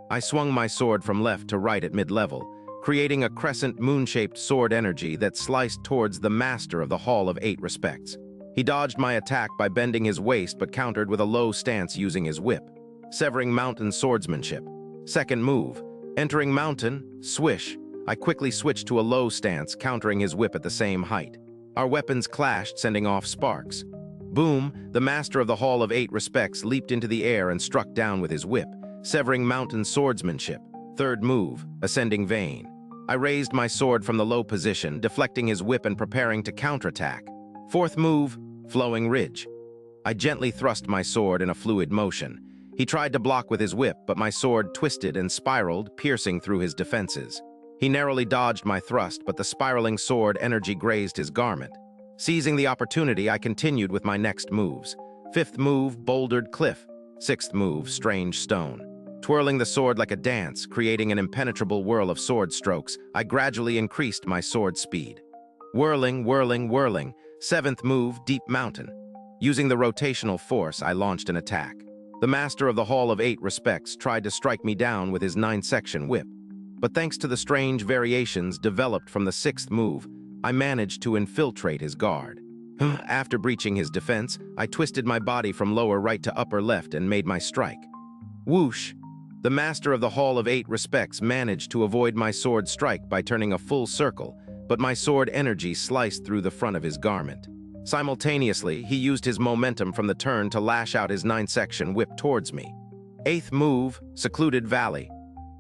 I swung my sword from left to right at mid-level, creating a crescent moon-shaped sword energy that sliced towards the master of the Hall of Eight Respects. He dodged my attack by bending his waist but countered with a low stance using his whip. Severing Mountain swordsmanship. Second move. Entering mountain, swish. I quickly switched to a low stance, countering his whip at the same height. Our weapons clashed, sending off sparks. Boom! The master of the Hall of Eight Respects leaped into the air and struck down with his whip. Severing Mountain swordsmanship. Third move. Ascending vein. I raised my sword from the low position, deflecting his whip and preparing to counterattack. Fourth move. Flowing ridge. I gently thrust my sword in a fluid motion. He tried to block with his whip, but my sword twisted and spiraled, piercing through his defenses. He narrowly dodged my thrust, but the spiraling sword energy grazed his garment. Seizing the opportunity, I continued with my next moves. Fifth move, bouldered cliff. Sixth move, strange stone. Twirling the sword like a dance, creating an impenetrable whirl of sword strokes, I gradually increased my sword speed. Whirling, whirling, whirling. Seventh move, deep mountain. Using the rotational force, I launched an attack. The master of the Hall of Eight Respects tried to strike me down with his 9-section whip. But thanks to the strange variations developed from the sixth move, I managed to infiltrate his guard. After breaching his defense, I twisted my body from lower right to upper left and made my strike. Whoosh! The master of the Hall of Eight Respects managed to avoid my sword strike by turning a full circle, but my sword energy sliced through the front of his garment. Simultaneously, he used his momentum from the turn to lash out his 9th-section whip towards me. 8th move, Secluded Valley.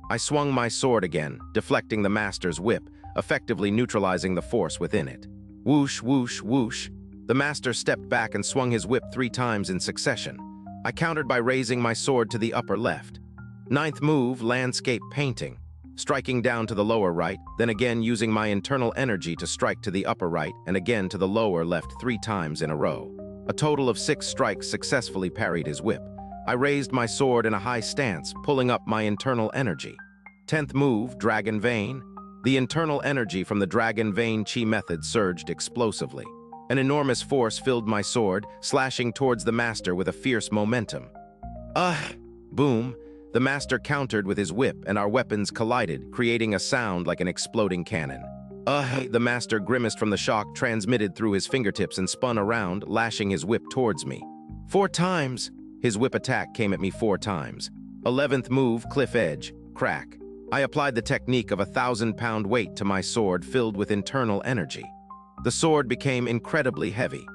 I swung my sword again, deflecting the master's whip, effectively neutralizing the force within it. Whoosh, whoosh, whoosh. The master stepped back and swung his whip 3 times in succession. I countered by raising my sword to the upper left. 9th move, Landscape Painting. Striking down to the lower right, then again using my internal energy to strike to the upper right and again to the lower left 3 times in a row. A total of 6 strikes successfully parried his whip. I raised my sword in a high stance, pulling up my internal energy. 10th move, Dragon Vein. The internal energy from the Dragon Vein Chi method surged explosively. An enormous force filled my sword, slashing towards the master with a fierce momentum. Boom. The master countered with his whip and our weapons collided, creating a sound like an exploding cannon. The master grimaced from the shock transmitted through his fingertips and spun around, lashing his whip towards me. 4 times! His whip attack came at me 4 times. 11th move, Cliff Edge. Crack. I applied the technique of a 1,000-pound weight to my sword filled with internal energy. The sword became incredibly heavy.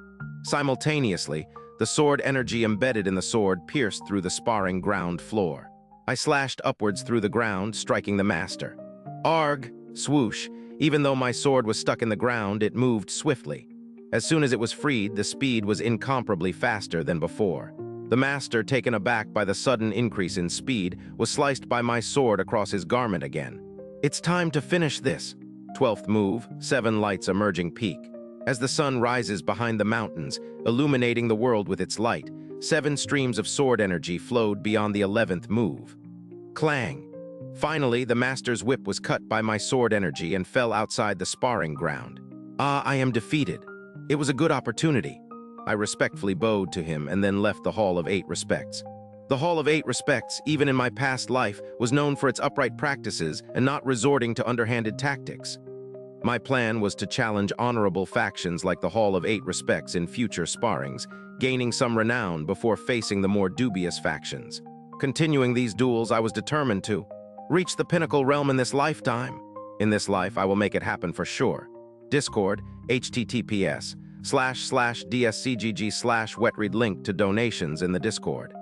Simultaneously, the sword energy embedded in the sword pierced through the sparring ground floor. I slashed upwards through the ground, striking the master. Arg! Swoosh! Even though my sword was stuck in the ground, it moved swiftly. As soon as it was freed, the speed was incomparably faster than before. The master, taken aback by the sudden increase in speed, was sliced by my sword across his garment again. It's time to finish this. 12th move, 7 Lights Emerging Peak. As the sun rises behind the mountains, illuminating the world with its light, 7 streams of sword energy flowed beyond the 11th move. Clang! Finally, the master's whip was cut by my sword energy and fell outside the sparring ground. I am defeated. It was a good opportunity. I respectfully bowed to him and then left the Hall of 8 Respects. The Hall of 8 Respects, even in my past life, was known for its upright practices and not resorting to underhanded tactics. My plan was to challenge honorable factions like the Hall of 8 Respects in future sparrings, gaining some renown before facing the more dubious factions. Continuing these duels, I was determined to reach the pinnacle realm in this lifetime. In this life, I will make it happen for sure. Discord, https://dscgg/wetread link to donations in the Discord.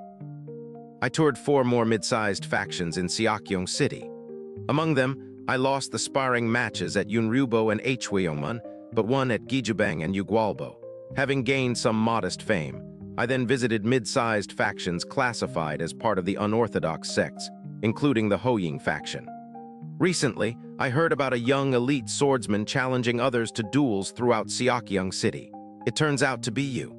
I toured 4 more mid-sized factions in Xianxia City. Among them, I lost the sparring matches at Yunryubo and Hweyomun, but won at Gijubang and Ugualbo. Having gained some modest fame, I then visited mid-sized factions classified as part of the unorthodox sects, including the Hoying faction. Recently, I heard about a young elite swordsman challenging others to duels throughout Xianxia City. It turns out to be you.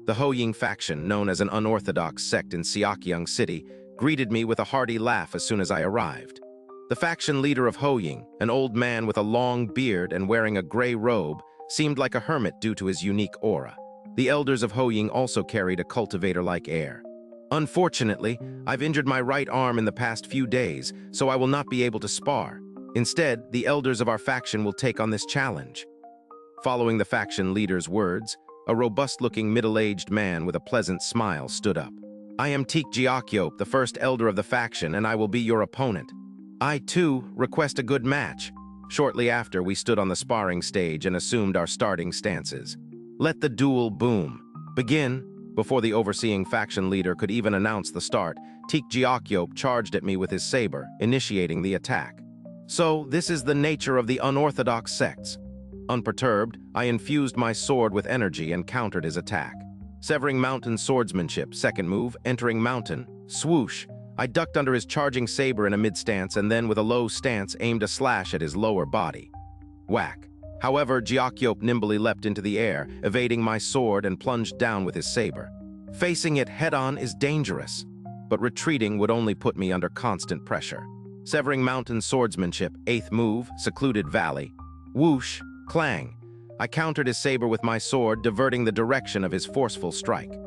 The Hoying faction, known as an unorthodox sect in Xianxia City, greeted me with a hearty laugh as soon as I arrived. The faction leader of Hoying, an old man with a long beard and wearing a gray robe, seemed like a hermit due to his unique aura. The elders of Hoying also carried a cultivator-like air. Unfortunately, I've injured my right arm in the past few days, so I will not be able to spar. Instead, the elders of our faction will take on this challenge. Following the faction leader's words, a robust-looking middle-aged man with a pleasant smile stood up. I am Teek Jiakyop, the first elder of the faction, and I will be your opponent. I, too, request a good match. Shortly after, we stood on the sparring stage and assumed our starting stances. Let the duel boom. Begin. Before the overseeing faction leader could even announce the start, Teek Jiakyop charged at me with his saber, initiating the attack. So, this is the nature of the unorthodox sects. Unperturbed, I infused my sword with energy and countered his attack. Severing Mountain Swordsmanship, 2nd move, Entering Mountain. Swoosh! I ducked under his charging saber in a mid-stance and then with a low stance aimed a slash at his lower body. Whack! However, Jiakyop nimbly leapt into the air, evading my sword and plunged down with his saber. Facing it head-on is dangerous, but retreating would only put me under constant pressure. Severing Mountain Swordsmanship, 8th move, Secluded Valley. Whoosh! Clang! I countered his saber with my sword, diverting the direction of his forceful strike.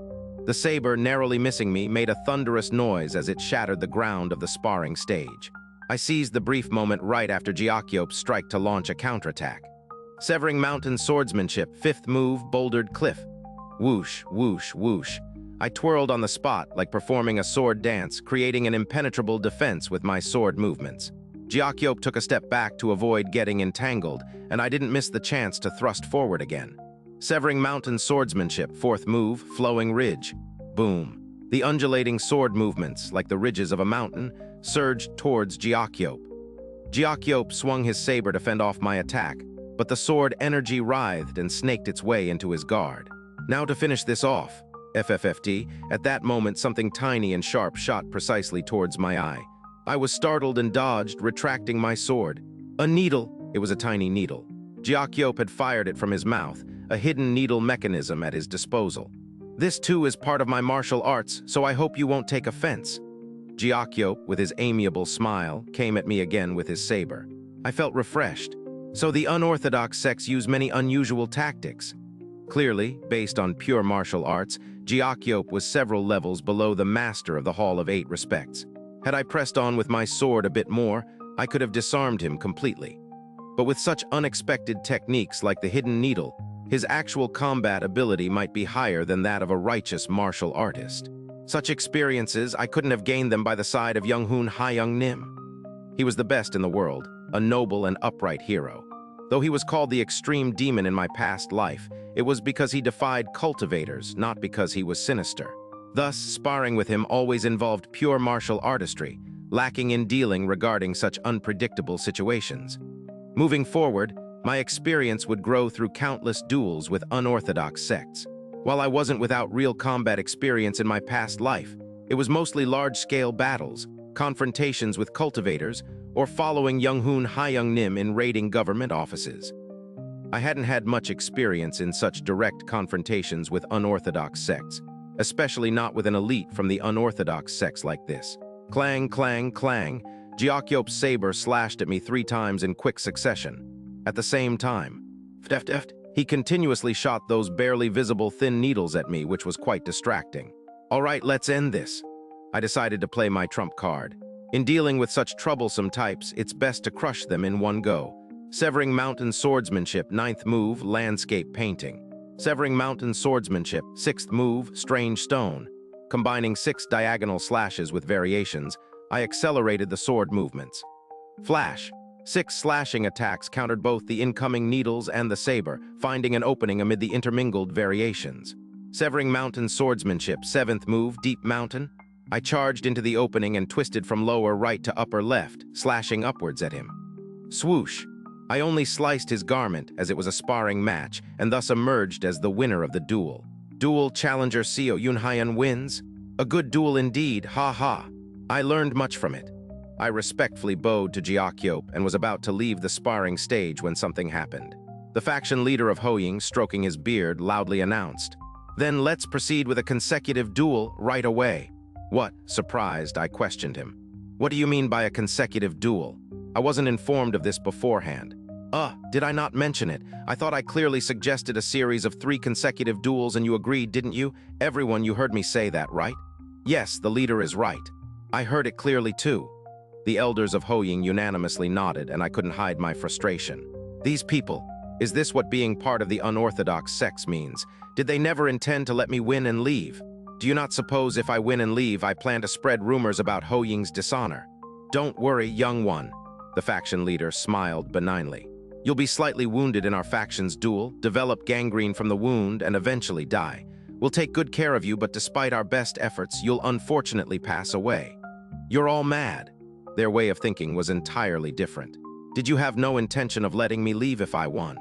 The saber, narrowly missing me, made a thunderous noise as it shattered the ground of the sparring stage. I seized the brief moment right after Jiakyop's strike to launch a counterattack. Severing Mountain Swordsmanship, 5th move, Bouldered Cliff. Whoosh, whoosh, whoosh. I twirled on the spot like performing a sword dance, creating an impenetrable defense with my sword movements. Jiakyop took a step back to avoid getting entangled, and I didn't miss the chance to thrust forward again. Severing Mountain Swordsmanship, 4th move, Flowing Ridge. Boom. The undulating sword movements, like the ridges of a mountain, surged towards Xianxia. Xianxia swung his saber to fend off my attack, but the sword energy writhed and snaked its way into his guard. Now to finish this off, FFFD, at that moment something tiny and sharp shot precisely towards my eye. I was startled and dodged, retracting my sword. A needle. It was a tiny needle. Xianxia had fired it from his mouth, a hidden needle mechanism at his disposal. This too is part of my martial arts, so I hope you won't take offense. Xianxia, with his amiable smile, came at me again with his saber. I felt refreshed. So the unorthodox sects use many unusual tactics. Clearly, based on pure martial arts, Xianxia was several levels below the master of the Hall of 8 Respects. Had I pressed on with my sword a bit more, I could have disarmed him completely. But with such unexpected techniques like the hidden needle, his actual combat ability might be higher than that of a righteous martial artist. Such experiences, I couldn't have gained them by the side of Young-hoon Ha-young-nim. He was the best in the world, a noble and upright hero. Though he was called the extreme demon in my past life, it was because he defied cultivators, not because he was sinister. Thus, sparring with him always involved pure martial artistry, lacking in dealing regarding such unpredictable situations. Moving forward, my experience would grow through countless duels with unorthodox sects. While I wasn't without real combat experience in my past life, it was mostly large-scale battles, confrontations with cultivators, or following Young-hoon Ha-young-nim in raiding government offices. I hadn't had much experience in such direct confrontations with unorthodox sects, especially not with an elite from the unorthodox sects like this. Clang, clang, clang, Xianxia's saber slashed at me 3 times in quick succession. At the same time, he continuously shot those barely visible thin needles at me, which was quite distracting. All right, let's end this. I decided to play my trump card. In dealing with such troublesome types, it's best to crush them in one go. Severing Mountain Swordsmanship, 9th move, Landscape Painting. Severing Mountain Swordsmanship, 6th move, Strange Stone. Combining 6 diagonal slashes with variations, I accelerated the sword movements. Flash. 6 slashing attacks countered both the incoming needles and the saber, finding an opening amid the intermingled variations. Severing Mountain Swordsmanship, 7th move, Deep Mountain. I charged into the opening and twisted from lower right to upper left, slashing upwards at him. Swoosh! I only sliced his garment as it was a sparring match, and thus emerged as the winner of the duel. Duel Challenger Seo Yunhyan wins. A good duel indeed, ha ha. I learned much from it. I respectfully bowed to Xianxia and was about to leave the sparring stage when something happened. The faction leader of Hoying, stroking his beard, loudly announced, "Then let's proceed with a consecutive duel right away." What? Surprised, I questioned him. What do you mean by a consecutive duel? I wasn't informed of this beforehand. Did I not mention it? I thought I clearly suggested a series of 3 consecutive duels and you agreed, didn't you? Everyone, you heard me say that, right? Yes, the leader is right. I heard it clearly too. The elders of Hoying unanimously nodded, and I couldn't hide my frustration. These people, is this what being part of the unorthodox sects means? Did they never intend to let me win and leave? Do you not suppose if I win and leave, I plan to spread rumors about Hoying's dishonor? Don't worry, young one. The faction leader smiled benignly. You'll be slightly wounded in our faction's duel, develop gangrene from the wound, and eventually die. We'll take good care of you, but despite our best efforts, you'll unfortunately pass away. You're all mad. Their way of thinking was entirely different. Did you have no intention of letting me leave if I won?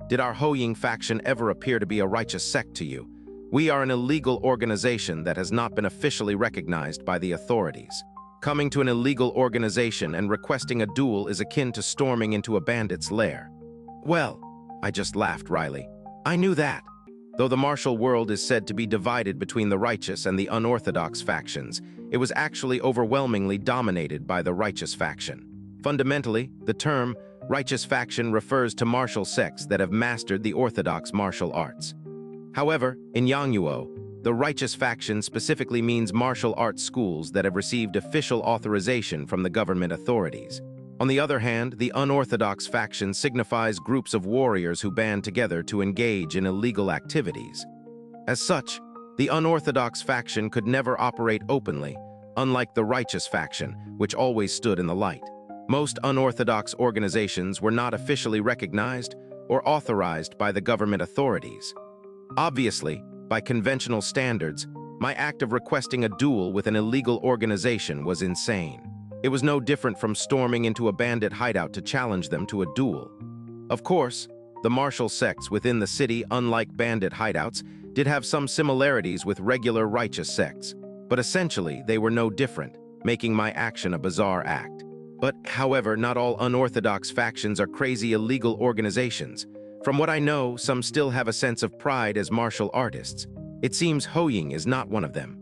Did our Hoying faction ever appear to be a righteous sect to you? We are an illegal organization that has not been officially recognized by the authorities. Coming to an illegal organization and requesting a duel is akin to storming into a bandit's lair. Well, I just laughed wryly. I knew that. Though the martial world is said to be divided between the righteous and the unorthodox factions, it was actually overwhelmingly dominated by the righteous faction. Fundamentally, the term righteous faction refers to martial sects that have mastered the orthodox martial arts. However, in Yangnuo, the righteous faction specifically means martial arts schools that have received official authorization from the government authorities. On the other hand, the unorthodox faction signifies groups of warriors who band together to engage in illegal activities. As such, the unorthodox faction could never operate openly, unlike the righteous faction, which always stood in the light. Most unorthodox organizations were not officially recognized or authorized by the government authorities. Obviously, by conventional standards, my act of requesting a duel with an illegal organization was insane. It was no different from storming into a bandit hideout to challenge them to a duel. Of course, the martial sects within the city, unlike bandit hideouts, did have some similarities with regular righteous sects, but essentially they were no different, making my action a bizarre act. But, however, not all unorthodox factions are crazy illegal organizations. From what I know, some still have a sense of pride as martial artists. It seems Hoying is not one of them.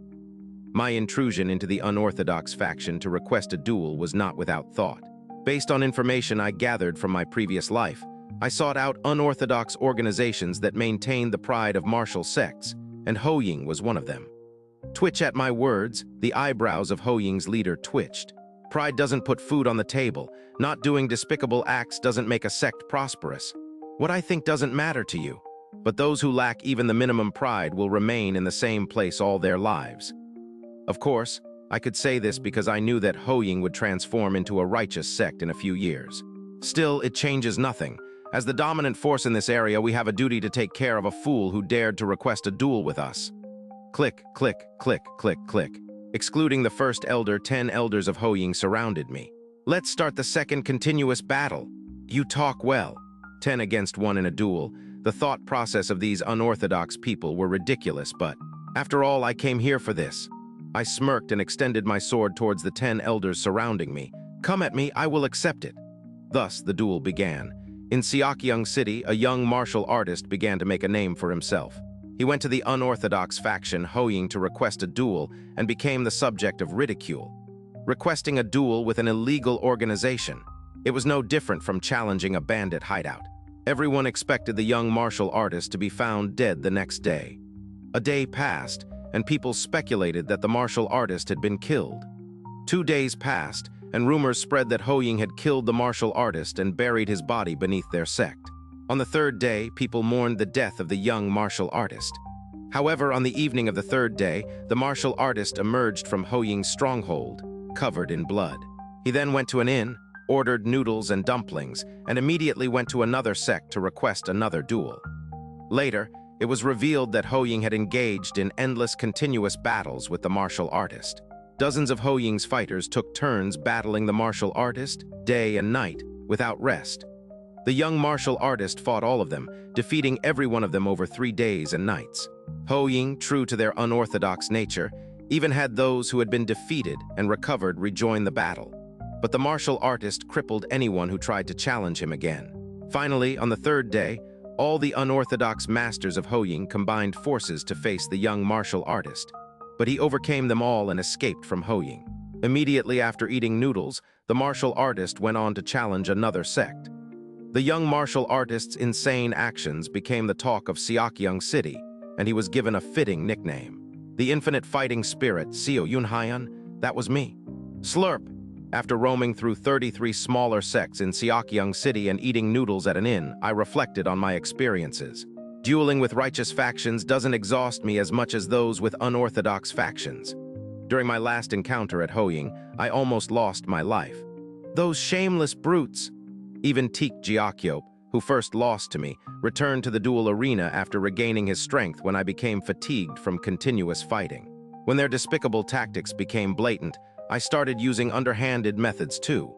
My intrusion into the unorthodox faction to request a duel was not without thought. Based on information I gathered from my previous life, I sought out unorthodox organizations that maintained the pride of martial sects, and Hoying was one of them. Twitch at my words, the eyebrows of Hoying's leader twitched. Pride doesn't put food on the table. Not doing despicable acts doesn't make a sect prosperous. What I think doesn't matter to you. But those who lack even the minimum pride will remain in the same place all their lives. Of course, I could say this because I knew that Hoying would transform into a righteous sect in a few years. Still, it changes nothing. As the dominant force in this area, we have a duty to take care of a fool who dared to request a duel with us. Click, click, click, click, click. Excluding the first elder, 10 elders of Hoying surrounded me. Let's start the second continuous battle. You talk well. 10 against 1 in a duel. The thought process of these unorthodox people were ridiculous, but after all, I came here for this. I smirked and extended my sword towards the 10 elders surrounding me. Come at me, I will accept it. Thus, the duel began. In xianxia City, a young martial artist began to make a name for himself. He went to the unorthodox faction Hoying to request a duel and became the subject of ridicule. Requesting a duel with an illegal organization. It was no different from challenging a bandit hideout. Everyone expected the young martial artist to be found dead the next day. A day passed, and people speculated that the martial artist had been killed. 2 days passed, and rumors spread that Hoying had killed the martial artist and buried his body beneath their sect. On the 3rd day, people mourned the death of the young martial artist. However, on the evening of the 3rd day, the martial artist emerged from Hoying's stronghold, covered in blood. He then went to an inn, ordered noodles and dumplings, and immediately went to another sect to request another duel. Later, it was revealed that Hoying had engaged in endless continuous battles with the martial artist. Dozens of Hoying's fighters took turns battling the martial artist, day and night, without rest. The young martial artist fought all of them, defeating every one of them over 3 days and nights. Hoying, true to their unorthodox nature, even had those who had been defeated and recovered rejoin the battle. But the martial artist crippled anyone who tried to challenge him again. Finally, on the 3rd day, all the unorthodox masters of Hoying combined forces to face the young martial artist. But he overcame them all and escaped from Hoying. Immediately after eating noodles, the martial artist went on to challenge another sect. The young martial artist's insane actions became the talk of xianxia City, and he was given a fitting nickname. The infinite fighting spirit, xianxia, that was me. Slurp! After roaming through 33 smaller sects in xianxia City and eating noodles at an inn, I reflected on my experiences. Dueling with righteous factions doesn't exhaust me as much as those with unorthodox factions. During my last encounter at Hoying, I almost lost my life. Those shameless brutes! Even Teak Jiakyop, who first lost to me, returned to the duel arena after regaining his strength when I became fatigued from continuous fighting. When their despicable tactics became blatant, I started using underhanded methods too.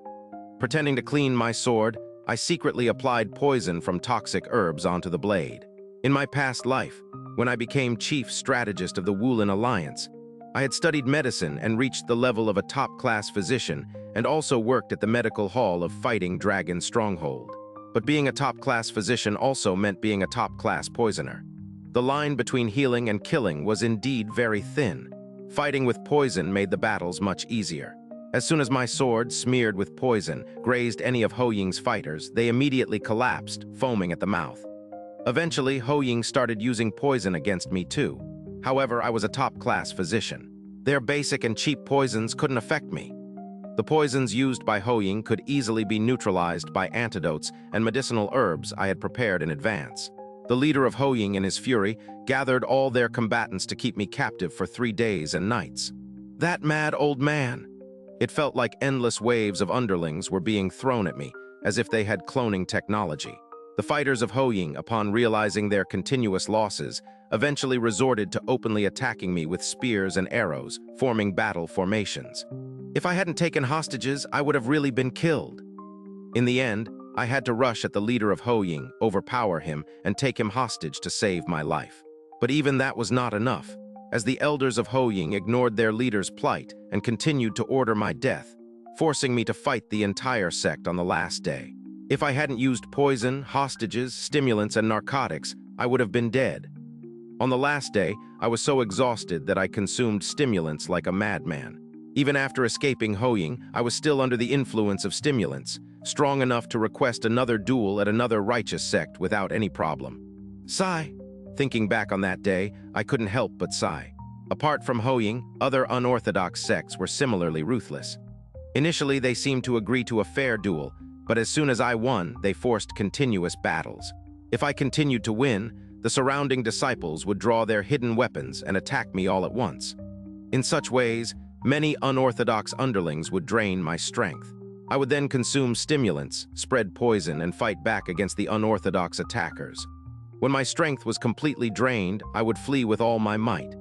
Pretending to clean my sword, I secretly applied poison from toxic herbs onto the blade. In my past life, when I became chief strategist of the Wulin Alliance, I had studied medicine and reached the level of a top-class physician and also worked at the medical hall of Fighting Dragon Stronghold. But being a top-class physician also meant being a top-class poisoner. The line between healing and killing was indeed very thin. Fighting with poison made the battles much easier. As soon as my sword, smeared with poison, grazed any of Hoying's fighters, they immediately collapsed, foaming at the mouth. Eventually, Hoying started using poison against me too. However, I was a top-class physician. Their basic and cheap poisons couldn't affect me. The poisons used by Hoying could easily be neutralized by antidotes and medicinal herbs I had prepared in advance. The leader of Hoying, in his fury, gathered all their combatants to keep me captive for 3 days and nights. That mad old man! It felt like endless waves of underlings were being thrown at me, as if they had cloning technology. The fighters of Hoying, upon realizing their continuous losses, eventually resorted to openly attacking me with spears and arrows, forming battle formations. If I hadn't taken hostages, I would have really been killed. In the end, I had to rush at the leader of Hoying, overpower him, and take him hostage to save my life. But even that was not enough, as the elders of Hoying ignored their leader's plight and continued to order my death, forcing me to fight the entire sect on the last day. If I hadn't used poison, hostages, stimulants, and narcotics, I would have been dead. On the last day, I was so exhausted that I consumed stimulants like a madman. Even after escaping Hoying, I was still under the influence of stimulants, strong enough to request another duel at another righteous sect without any problem. Sigh. Thinking back on that day, I couldn't help but sigh. Apart from Hoying, other unorthodox sects were similarly ruthless. Initially, they seemed to agree to a fair duel, but as soon as I won, they forced continuous battles. If I continued to win, the surrounding disciples would draw their hidden weapons and attack me all at once. In such ways, many unorthodox underlings would drain my strength. I would then consume stimulants, spread poison, and fight back against the unorthodox attackers. When my strength was completely drained, I would flee with all my might.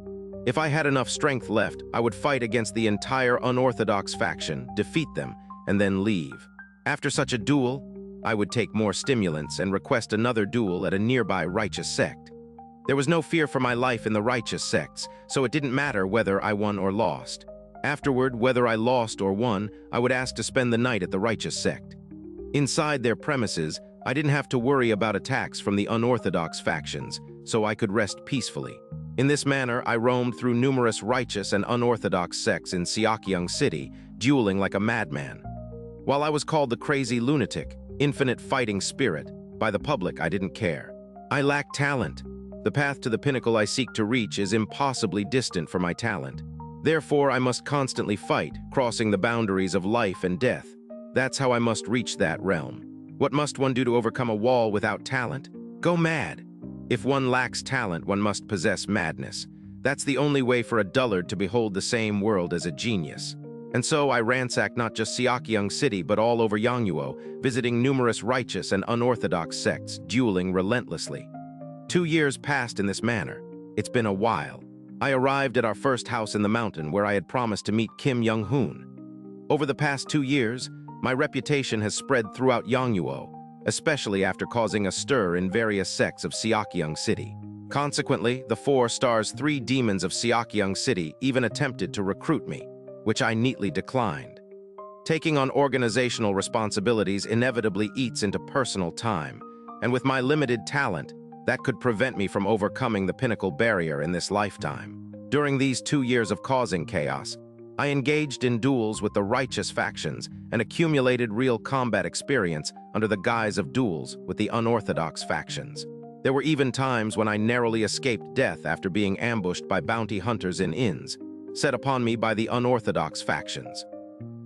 If I had enough strength left, I would fight against the entire unorthodox faction, defeat them, and then leave. After such a duel, I would take more stimulants and request another duel at a nearby righteous sect. There was no fear for my life in the righteous sects, so it didn't matter whether I won or lost. Afterward, whether I lost or won, I would ask to spend the night at the righteous sect. Inside their premises, I didn't have to worry about attacks from the unorthodox factions, so I could rest peacefully. In this manner, I roamed through numerous righteous and unorthodox sects in xianxia City, dueling like a madman. While I was called the crazy lunatic, infinite fighting spirit, by the public I didn't care. I lacked talent. The path to the pinnacle I seek to reach is impossibly distant for my talent. Therefore, I must constantly fight, crossing the boundaries of life and death. That's how I must reach that realm. What must one do to overcome a wall without talent? Go mad. If one lacks talent, one must possess madness. That's the only way for a dullard to behold the same world as a genius. And so I ransacked not just xianxia City, but all over Yangnuo, visiting numerous righteous and unorthodox sects, dueling relentlessly. 2 years passed in this manner. It's been a while. I arrived at our first house in the mountain where I had promised to meet Kim Young-hoon. Over the past 2 years, my reputation has spread throughout Yangnuo, especially after causing a stir in various sects of xianxia City. Consequently, the 4 stars 3 demons of xianxia City even attempted to recruit me, which I neatly declined. Taking on organizational responsibilities inevitably eats into personal time, and with my limited talent, that could prevent me from overcoming the pinnacle barrier in this lifetime. During these 2 years of causing chaos, I engaged in duels with the righteous factions and accumulated real combat experience under the guise of duels with the unorthodox factions. There were even times when I narrowly escaped death after being ambushed by bounty hunters in inns, set upon me by the unorthodox factions.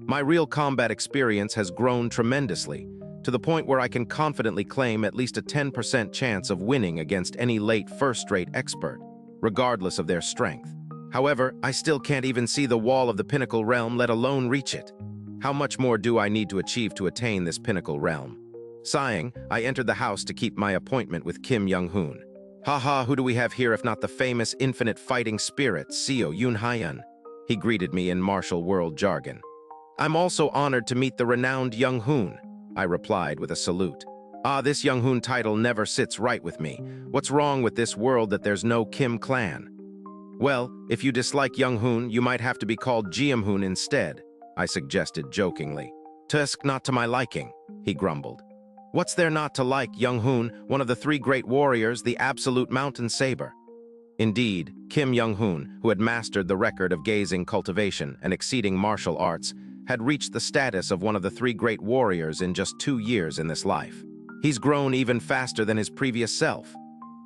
My real combat experience has grown tremendously, to the point where I can confidently claim at least a 10% chance of winning against any late first-rate expert, regardless of their strength. However, I still can't even see the wall of the pinnacle realm, let alone reach it. How much more do I need to achieve to attain this pinnacle realm? Sighing, I entered the house to keep my appointment with Kim Young-hoon. Haha, who do we have here if not the famous infinite fighting spirit, Seo Yoon-hyun? He greeted me in martial world jargon. I'm also honored to meet the renowned Young-hoon, I replied with a salute. This Young-hoon title never sits right with me. What's wrong with this world that there's no Kim clan? Well, if you dislike Young-hoon, you might have to be called Jiam-hoon instead, I suggested jokingly. Tusk not to my liking, he grumbled. What's there not to like, Young-hoon, one of the 3 great warriors, the absolute mountain saber? Indeed, Kim Young-hoon, who had mastered the record of gazing cultivation and exceeding martial arts, had reached the status of one of the 3 great warriors in just 2 years in this life. He's grown even faster than his previous self.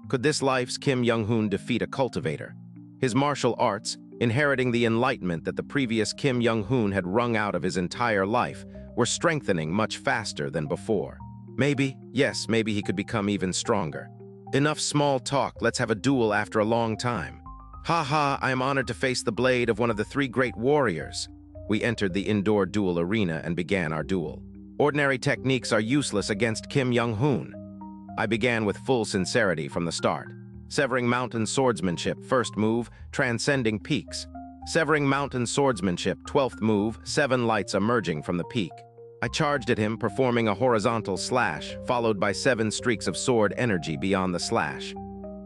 Could this life's Kim Young-hoon defeat a cultivator? His martial arts, inheriting the enlightenment that the previous Kim Young-hoon had wrung out of his entire life, were strengthening much faster than before. Maybe, yes, maybe he could become even stronger. Enough small talk, let's have a duel after a long time. Haha, I am honored to face the blade of one of the 3 great warriors. We entered the indoor duel arena and began our duel. Ordinary techniques are useless against Kim Young-hoon. I began with full sincerity from the start. Severing Mountain Swordsmanship, first move, Transcending Peaks. Severing Mountain Swordsmanship, 12th move, 7 lights emerging from the peak. I charged at him, performing a horizontal slash, followed by 7 streaks of sword energy beyond the slash.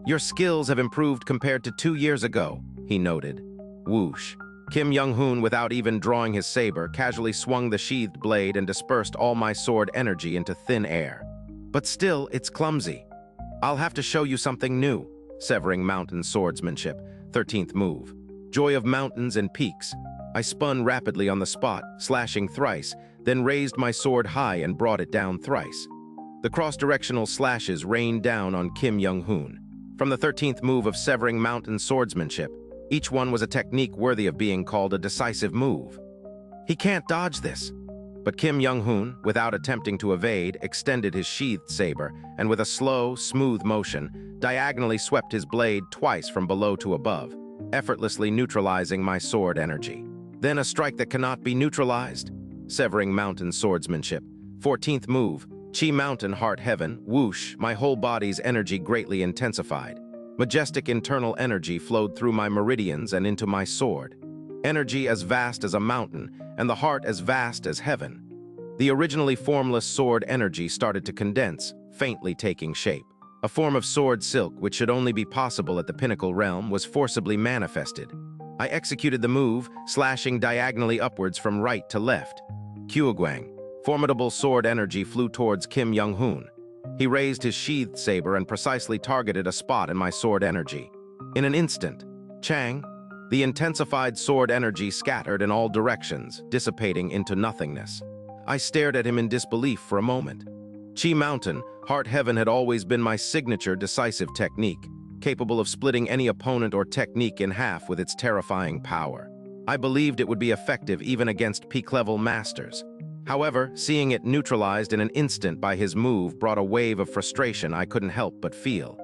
Your skills have improved compared to 2 years ago, he noted. Whoosh. Kim Young-hoon, without even drawing his saber, casually swung the sheathed blade and dispersed all my sword energy into thin air. But still, it's clumsy. I'll have to show you something new. Severing Mountain Swordsmanship, 13th move. Joy of Mountains and Peaks. I spun rapidly on the spot, slashing thrice, then raised my sword high and brought it down thrice. The cross-directional slashes rained down on Kim Young-hoon. From the 13th move of Severing Mountain Swordsmanship, each one was a technique worthy of being called a decisive move. He can't dodge this. But Kim Young-hoon, without attempting to evade, extended his sheathed saber, and with a slow, smooth motion, diagonally swept his blade twice from below to above, effortlessly neutralizing my sword energy. Then a strike that cannot be neutralized. Severing Mountain Swordsmanship. 14th move, Chi Mountain Heart Heaven, whoosh, my whole body's energy greatly intensified. Majestic internal energy flowed through my meridians and into my sword. Energy as vast as a mountain, and the heart as vast as heaven. The originally formless sword energy started to condense, faintly taking shape. A form of sword silk, which should only be possible at the pinnacle realm, was forcibly manifested. I executed the move, slashing diagonally upwards from right to left. Kyuguang. Formidable sword energy flew towards Kim Young-hoon. He raised his sheathed saber and precisely targeted a spot in my sword energy. In an instant, Chang, the intensified sword energy scattered in all directions, dissipating into nothingness. I stared at him in disbelief for a moment. Chi Mountain, Heart Heaven had always been my signature decisive technique, capable of splitting any opponent or technique in half with its terrifying power. I believed it would be effective even against peak-level masters. However, seeing it neutralized in an instant by his move brought a wave of frustration I couldn't help but feel.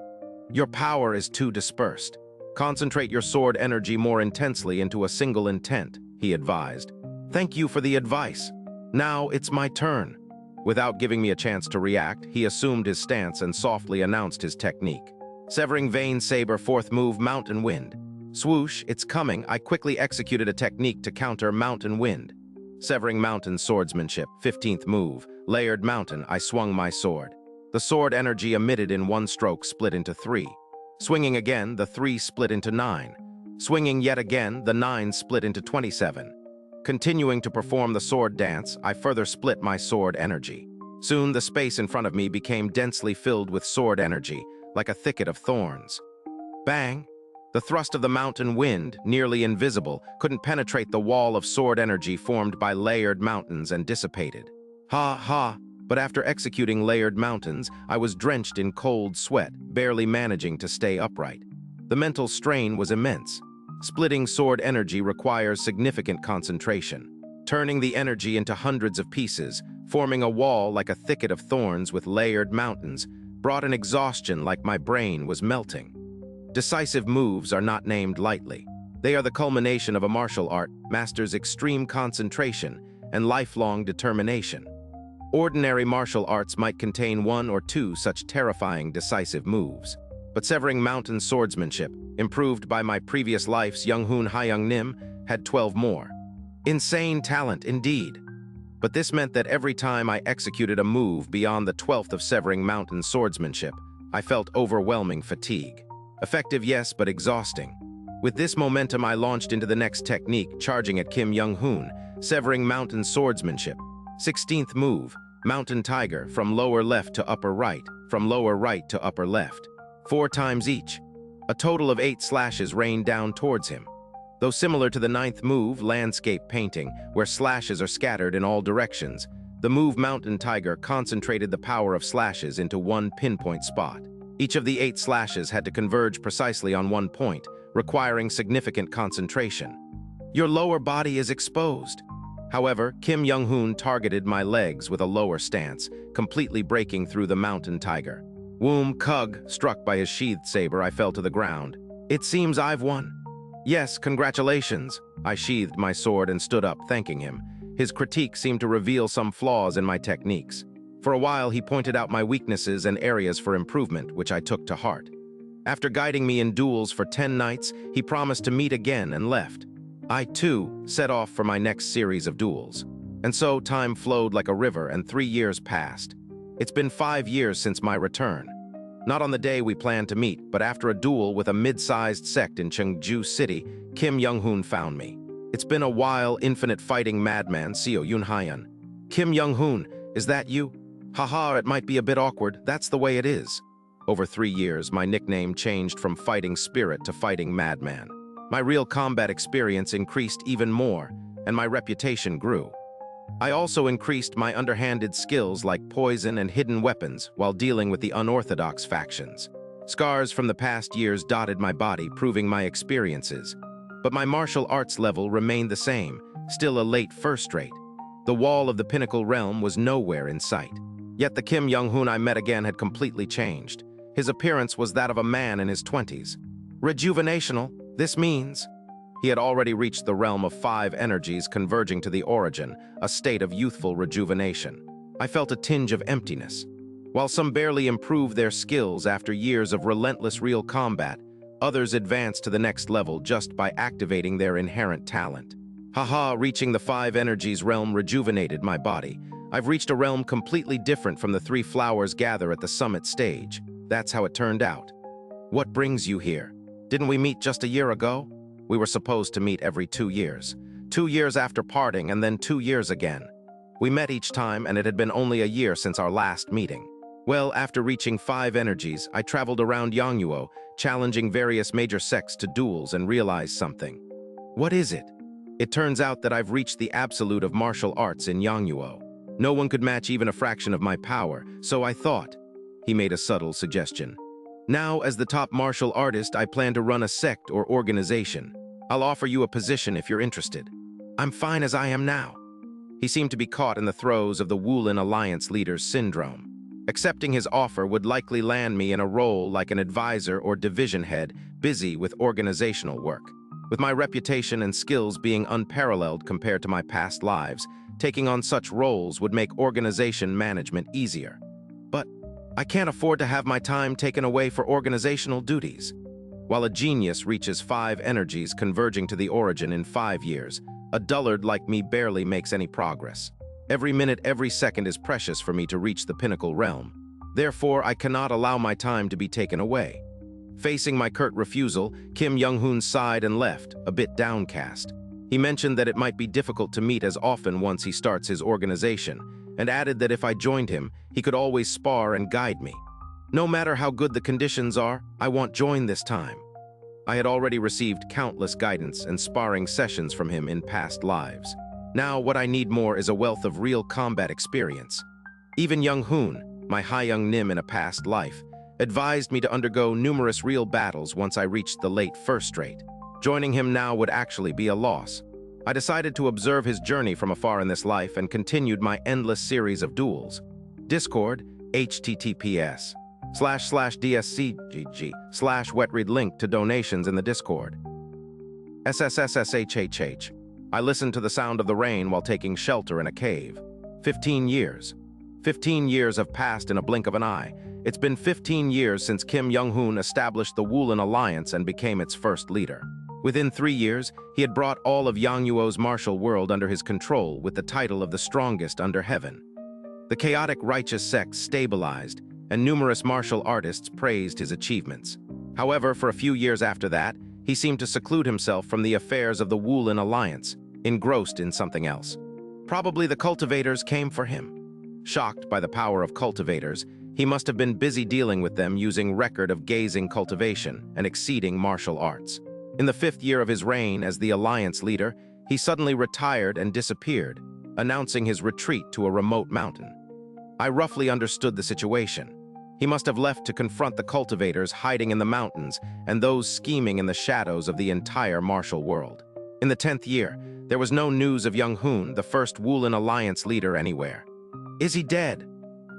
Your power is too dispersed. Concentrate your sword energy more intensely into a single intent, he advised. Thank you for the advice. Now it's my turn. Without giving me a chance to react, he assumed his stance and softly announced his technique. Severing Vein Saber, 4th move, Mountain Wind. Swoosh, it's coming. I quickly executed a technique to counter Mountain Wind. Severing Mountain Swordsmanship, 15th move, Layered Mountain. I swung my sword. The sword energy emitted in one stroke split into 3. Swinging again, the 3 split into 9. Swinging yet again, the 9 split into 27. Continuing to perform the sword dance, I further split my sword energy. Soon, the space in front of me became densely filled with sword energy, like a thicket of thorns. Bang! The thrust of the mountain wind, nearly invisible, couldn't penetrate the wall of sword energy formed by layered mountains and dissipated. Ha ha! But after executing layered mountains, I was drenched in cold sweat, barely managing to stay upright. The mental strain was immense. Splitting sword energy requires significant concentration. Turning the energy into hundreds of pieces, forming a wall like a thicket of thorns with layered mountains, brought an exhaustion like my brain was melting. Decisive moves are not named lightly. They are the culmination of a martial art master's extreme concentration and lifelong determination. Ordinary martial arts might contain 1 or 2 such terrifying decisive moves. But Severing Mountain Swordsmanship, improved by my previous life's Young-hoon Hayoung-nim, had 12 more. Insane talent indeed. But this meant that every time I executed a move beyond the 12th of Severing Mountain Swordsmanship, I felt overwhelming fatigue. Effective, yes, but exhausting. With this momentum, I launched into the next technique, charging at Kim Young-hoon, Severing Mountain Swordsmanship. 16th move, Mountain Tiger, from lower left to upper right, from lower right to upper left. 4 times each. A total of 8 slashes rained down towards him. Though similar to the 9th move, Landscape Painting, where slashes are scattered in all directions, the move Mountain Tiger concentrated the power of slashes into one pinpoint spot. Each of the 8 slashes had to converge precisely on one point, requiring significant concentration. Your lower body is exposed. However, Kim Young-hoon targeted my legs with a lower stance, completely breaking through the Mountain Tiger. Woom Kug, struck by his sheathed saber, I fell to the ground. It seems I've won. Yes, congratulations. I sheathed my sword and stood up, thanking him. His critique seemed to reveal some flaws in my techniques. For a while, he pointed out my weaknesses and areas for improvement, which I took to heart. After guiding me in duels for 10 nights, he promised to meet again and left. I, too, set off for my next series of duels. And so time flowed like a river and 3 years passed. It's been 5 years since my return. Not on the day we planned to meet, but after a duel with a mid-sized sect in Cheongju City, Kim Young-hoon found me. It's been a while, infinite fighting madman, Seo Yun-hyan. Kim Young-hoon, is that you? Haha, it might be a bit awkward, that's the way it is. Over 3 years, my nickname changed from Fighting Spirit to Fighting Madman. My real combat experience increased even more, and my reputation grew. I also increased my underhanded skills like poison and hidden weapons while dealing with the unorthodox factions. Scars from the past years dotted my body, proving my experiences. But my martial arts level remained the same, still a late first rate. The wall of the pinnacle realm was nowhere in sight. Yet the Kim Young-hoon I met again had completely changed. His appearance was that of a man in his 20s. Rejuvenational, this means. He had already reached the realm of 5 energies converging to the origin, a state of youthful rejuvenation. I felt a tinge of emptiness. While some barely improved their skills after years of relentless real combat, others advanced to the next level just by activating their inherent talent. Haha, reaching the 5 energies realm rejuvenated my body. I've reached a realm completely different from the 3 flowers gather at the summit stage. That's how it turned out. What brings you here? Didn't we meet just a year ago? We were supposed to meet every 2 years. 2 years after parting, and then 2 years again. We met each time, and it had been only a year since our last meeting. Well, after reaching 5 energies, I traveled around Yangnuo, challenging various major sects to duels, and realized something. What is it? It turns out that I've reached the absolute of martial arts in Yangnuo. No one could match even a fraction of my power, so I thought. He made a subtle suggestion. Now, as the top martial artist, I plan to run a sect or organization. I'll offer you a position if you're interested. I'm fine as I am now. He seemed to be caught in the throes of the Wulin Alliance leader's syndrome. Accepting his offer would likely land me in a role like an advisor or division head, busy with organizational work. With my reputation and skills being unparalleled compared to my past lives, taking on such roles would make organization management easier. But I can't afford to have my time taken away for organizational duties. While a genius reaches 5 energies converging to the origin in 5 years, a dullard like me barely makes any progress. Every minute, every second is precious for me to reach the pinnacle realm. Therefore, I cannot allow my time to be taken away. Facing my curt refusal, Kim Young-hoon sighed and left, a bit downcast. He mentioned that it might be difficult to meet as often once he starts his organization, and added that if I joined him, he could always spar and guide me. No matter how good the conditions are, I won't join this time. I had already received countless guidance and sparring sessions from him in past lives. Now what I need more is a wealth of real combat experience. Even Young-hoon, my Hayoung Nim in a past life, advised me to undergo numerous real battles once I reached the late first rate. Joining him now would actually be a loss. I decided to observe his journey from afar in this life and continued my endless series of duels. Discord, https://dscgg/wetread link to donations in the Discord. SSSSHHH. I listened to the sound of the rain while taking shelter in a cave. 15 years. 15 years have passed in a blink of an eye. It's been 15 years since Kim Young-hoon established the Wulin Alliance and became its first leader. Within 3 years, he had brought all of Yangnuo's martial world under his control with the title of the strongest under heaven. The chaotic righteous sect stabilized, and numerous martial artists praised his achievements. However, for a few years after that, he seemed to seclude himself from the affairs of the Wulin Alliance, engrossed in something else. Probably the cultivators came for him. Shocked by the power of cultivators, he must have been busy dealing with them using record of gazing cultivation and exceeding martial arts. In the 5th year of his reign as the Alliance leader, he suddenly retired and disappeared, announcing his retreat to a remote mountain. I roughly understood the situation. He must have left to confront the cultivators hiding in the mountains and those scheming in the shadows of the entire martial world. In the 10th year, there was no news of Young-hoon, the first Wulin Alliance leader, anywhere. Is he dead?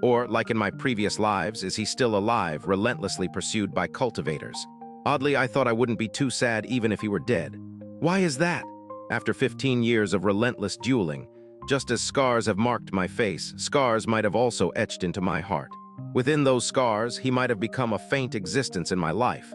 Or, like in my previous lives, is he still alive, relentlessly pursued by cultivators? Oddly, I thought I wouldn't be too sad even if he were dead. Why is that? After 15 years of relentless dueling, Just as scars have marked my face, scars might have also etched into my heart. Within those scars, he might have become a faint existence in my life.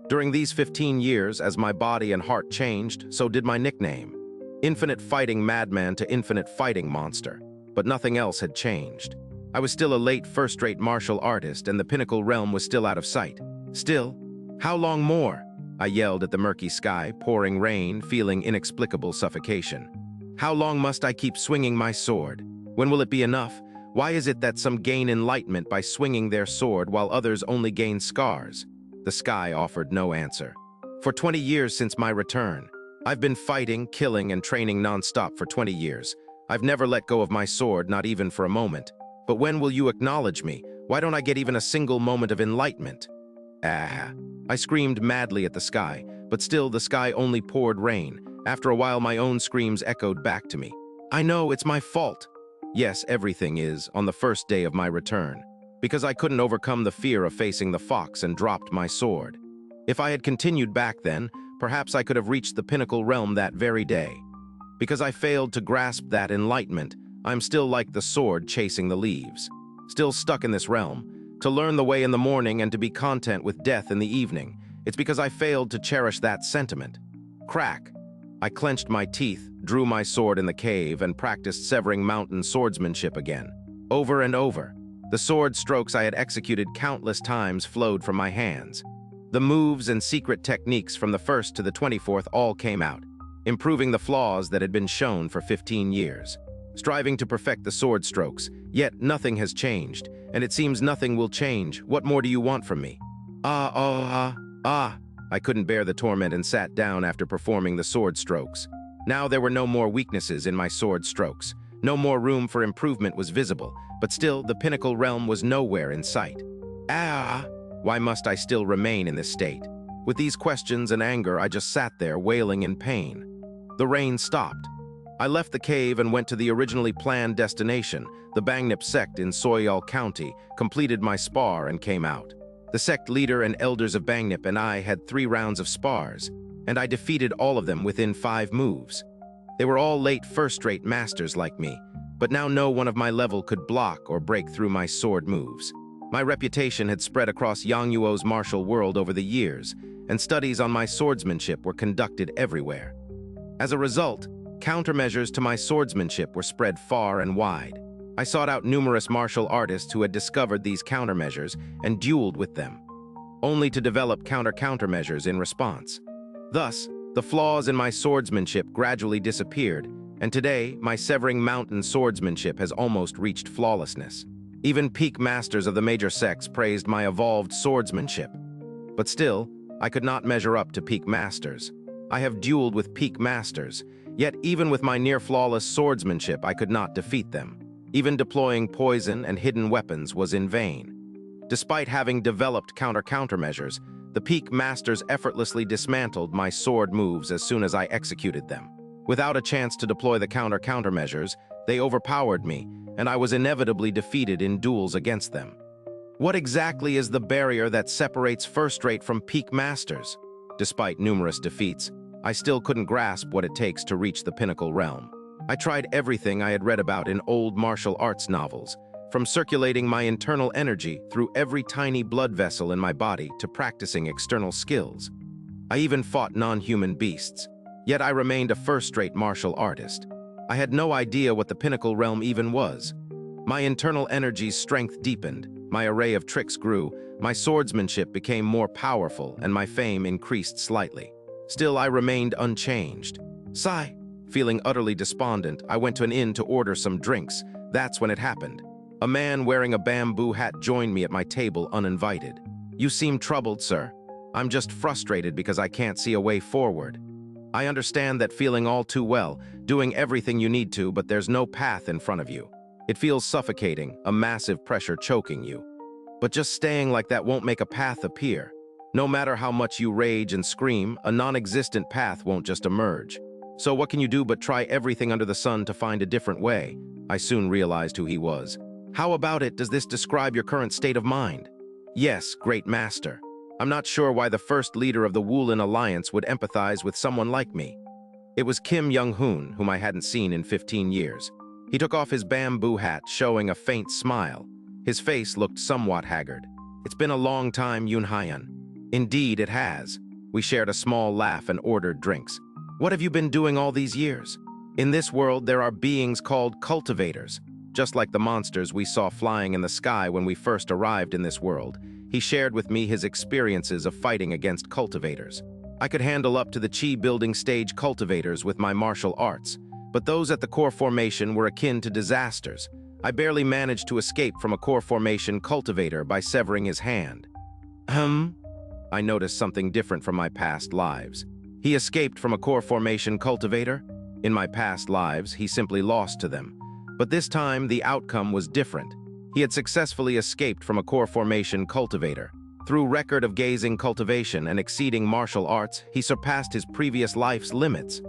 During these 15 years, as my body and heart changed, so did my nickname. Infinite Fighting Madman to Infinite Fighting Monster. But nothing else had changed. I was still a late first-rate martial artist, and the pinnacle realm was still out of sight. Still, how long more? I yelled at the murky sky, pouring rain, feeling inexplicable suffocation. How long must I keep swinging my sword? When will it be enough? Why is it that some gain enlightenment by swinging their sword while others only gain scars? The sky offered no answer. For 20 years since my return, I've been fighting, killing, and training non-stop for 20 years. I've never let go of my sword, not even for a moment. But when will you acknowledge me? Why don't I get even a single moment of enlightenment? Ah! I screamed madly at the sky, but still the sky only poured rain. After a while, my own screams echoed back to me. I know, it's my fault. Yes, everything is, on the first day of my return. Because I couldn't overcome the fear of facing the fox and dropped my sword. If I had continued back then, perhaps I could have reached the pinnacle realm that very day. Because I failed to grasp that enlightenment, I'm still like the sword chasing the leaves. Still stuck in this realm. To learn the way in the morning and to be content with death in the evening. It's because I failed to cherish that sentiment. Crack. I clenched my teeth, drew my sword in the cave, and practiced severing mountain swordsmanship again. Over and over. The sword strokes I had executed countless times flowed from my hands. The moves and secret techniques from the 1st to the 24th all came out, improving the flaws that had been shown for 15 years. Striving to perfect the sword strokes, yet nothing has changed, and it seems nothing will change. What more do you want from me? I couldn't bear the torment and sat down after performing the sword strokes. Now there were no more weaknesses in my sword strokes. No more room for improvement was visible, but still the pinnacle realm was nowhere in sight. Why must I still remain in this state? With these questions and anger, I just sat there wailing in pain. The rain stopped. I left the cave and went to the originally planned destination, the Bangnip sect in Soyal County, completed my spar and came out. The sect leader and elders of Bangnip and I had 3 rounds of spars, and I defeated all of them within 5 moves. They were all late first-rate masters like me, but now no one of my level could block or break through my sword moves. My reputation had spread across Yangyuo's martial world over the years, and studies on my swordsmanship were conducted everywhere. As a result, countermeasures to my swordsmanship were spread far and wide. I sought out numerous martial artists who had discovered these countermeasures and dueled with them, only to develop countermeasures in response. Thus, the flaws in my swordsmanship gradually disappeared, and today my severing mountain swordsmanship has almost reached flawlessness. Even peak masters of the major sects praised my evolved swordsmanship. But still, I could not measure up to peak masters. I have dueled with peak masters, yet even with my near-flawless swordsmanship I could not defeat them. Even deploying poison and hidden weapons was in vain. Despite having developed countermeasures, the peak masters effortlessly dismantled my sword moves as soon as I executed them. Without a chance to deploy the countermeasures, they overpowered me, and I was inevitably defeated in duels against them. What exactly is the barrier that separates first-rate from peak masters? Despite numerous defeats, I still couldn't grasp what it takes to reach the pinnacle realm. I tried everything I had read about in old martial arts novels, from circulating my internal energy through every tiny blood vessel in my body to practicing external skills. I even fought non-human beasts, yet I remained a first-rate martial artist. I had no idea what the pinnacle realm even was. My internal energy's strength deepened, my array of tricks grew, my swordsmanship became more powerful, and my fame increased slightly. Still, I remained unchanged. Sigh. Feeling utterly despondent, I went to an inn to order some drinks. That's when it happened. A man wearing a bamboo hat joined me at my table uninvited. You seem troubled, sir. I'm just frustrated because I can't see a way forward. I understand that feeling all too well, doing everything you need to, but there's no path in front of you. It feels suffocating, a massive pressure choking you. But just staying like that won't make a path appear. No matter how much you rage and scream, a non-existent path won't just emerge. So what can you do but try everything under the sun to find a different way? I soon realized who he was. How about it, does this describe your current state of mind? Yes, great master. I'm not sure why the first leader of the Wulin Alliance would empathize with someone like me. It was Kim Young-hoon, whom I hadn't seen in 15 years. He took off his bamboo hat, showing a faint smile. His face looked somewhat haggard. It's been a long time, Yunhaiyan. Indeed, it has. We shared a small laugh and ordered drinks. What have you been doing all these years? In this world, there are beings called cultivators. Just like the monsters we saw flying in the sky when we first arrived in this world, he shared with me his experiences of fighting against cultivators. I could handle up to the chi building stage cultivators with my martial arts, but those at the core formation were akin to disasters. I barely managed to escape from a core formation cultivator by severing his hand. I noticed something different from my past lives. He escaped from a core formation cultivator? In my past lives, he simply lost to them. But this time, the outcome was different. He had successfully escaped from a core formation cultivator. Through record of gazing cultivation and exceeding martial arts, he surpassed his previous life's limits.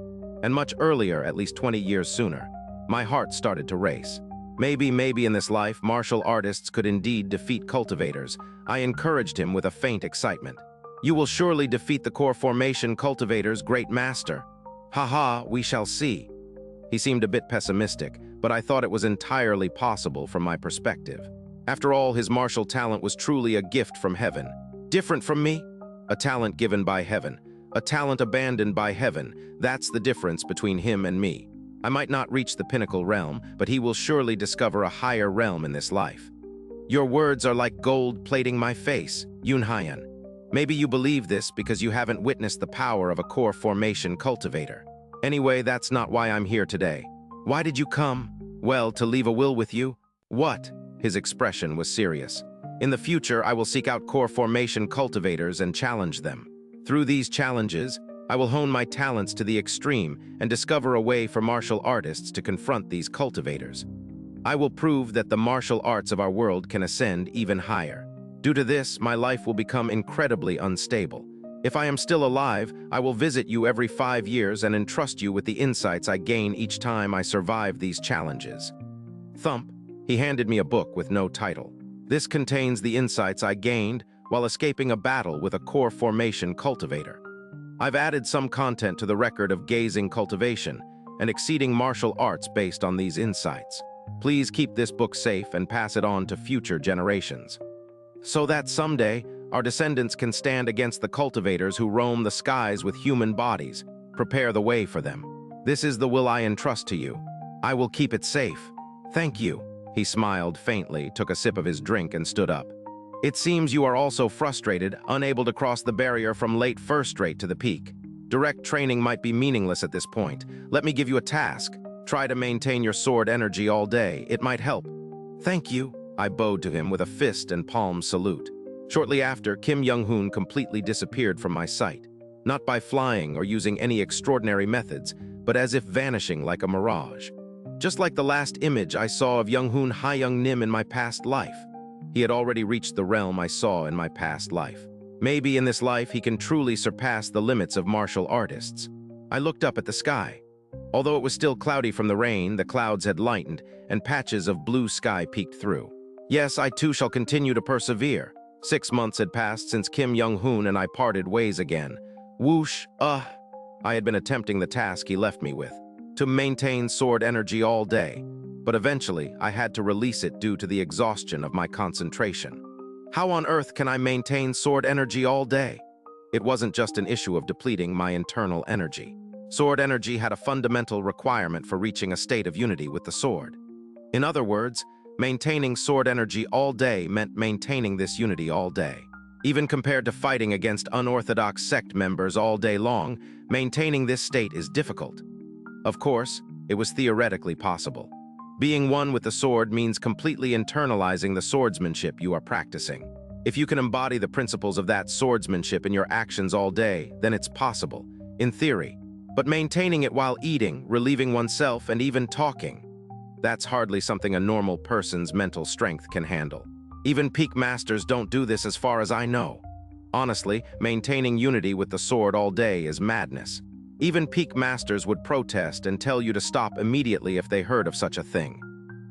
And much earlier, at least 20 years sooner. My heart started to race. Maybe in this life, martial artists could indeed defeat cultivators. I encouraged him with a faint excitement. You will surely defeat the core formation cultivators, great master. Haha, we shall see. He seemed a bit pessimistic, but I thought it was entirely possible from my perspective. After all, his martial talent was truly a gift from heaven. Different from me? A talent given by heaven. A talent abandoned by heaven. That's the difference between him and me. I might not reach the pinnacle realm, but he will surely discover a higher realm in this life. Your words are like gold plating my face, Yunhaiyan. Maybe you believe this because you haven't witnessed the power of a core formation cultivator. Anyway, that's not why I'm here today. Why did you come? Well, to leave a will with you. What? His expression was serious. In the future, I will seek out core formation cultivators and challenge them. Through these challenges, I will hone my talents to the extreme and discover a way for martial artists to confront these cultivators. I will prove that the martial arts of our world can ascend even higher. Due to this, my life will become incredibly unstable. If I am still alive, I will visit you every 5 years and entrust you with the insights I gain each time I survive these challenges. Thump. He handed me a book with no title. This contains the insights I gained while escaping a battle with a core formation cultivator. I've added some content to the record of gazing cultivation and exceeding martial arts based on these insights. Please keep this book safe and pass it on to future generations, so that someday our descendants can stand against the cultivators who roam the skies with human bodies. Prepare the way for them. This is the will I entrust to you. I will keep it safe. Thank you. He smiled faintly, took a sip of his drink, and stood up. It seems you are also frustrated, unable to cross the barrier from late first rate to the peak. Direct training might be meaningless at this point. Let me give you a task. Try to maintain your sword energy all day. It might help. Thank you. I bowed to him with a fist and palm salute. Shortly after, Kim Young-hoon completely disappeared from my sight. Not by flying or using any extraordinary methods, but as if vanishing like a mirage. Just like the last image I saw of Young-hoon Ha-young-nim in my past life. He had already reached the realm I saw in my past life. Maybe in this life he can truly surpass the limits of martial artists. I looked up at the sky. Although it was still cloudy from the rain, the clouds had lightened, and patches of blue sky peeked through. Yes, I too shall continue to persevere. 6 months had passed since Kim Young-hoon and I parted ways again. Whoosh, I had been attempting the task he left me with, to maintain sword energy all day, but eventually I had to release it due to the exhaustion of my concentration. How on earth can I maintain sword energy all day? It wasn't just an issue of depleting my internal energy. Sword energy had a fundamental requirement for reaching a state of unity with the sword. In other words, maintaining sword energy all day meant maintaining this unity all day. Even compared to fighting against unorthodox sect members all day long, maintaining this state is difficult. Of course, it was theoretically possible. Being one with the sword means completely internalizing the swordsmanship you are practicing. If you can embody the principles of that swordsmanship in your actions all day, then it's possible, in theory. But maintaining it while eating, relieving oneself, and even talking, that's hardly something a normal person's mental strength can handle. Even peak masters don't do this as far as I know. Honestly, maintaining unity with the sword all day is madness. Even peak masters would protest and tell you to stop immediately if they heard of such a thing.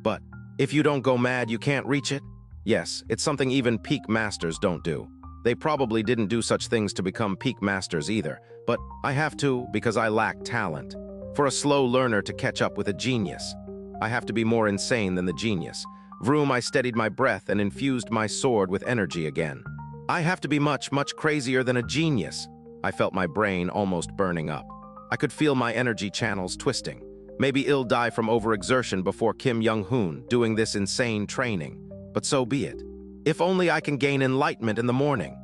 But if you don't go mad, you can't reach it? Yes, it's something even peak masters don't do. They probably didn't do such things to become peak masters either, but I have to because I lack talent. For a slow learner to catch up with a genius. I have to be more insane than the genius. Vroom, I steadied my breath and infused my sword with energy again. I have to be much, much crazier than a genius. I felt my brain almost burning up. I could feel my energy channels twisting. Maybe I'll die from overexertion before Kim Young-hoon doing this insane training. But so be it. If only I can gain enlightenment in the morning.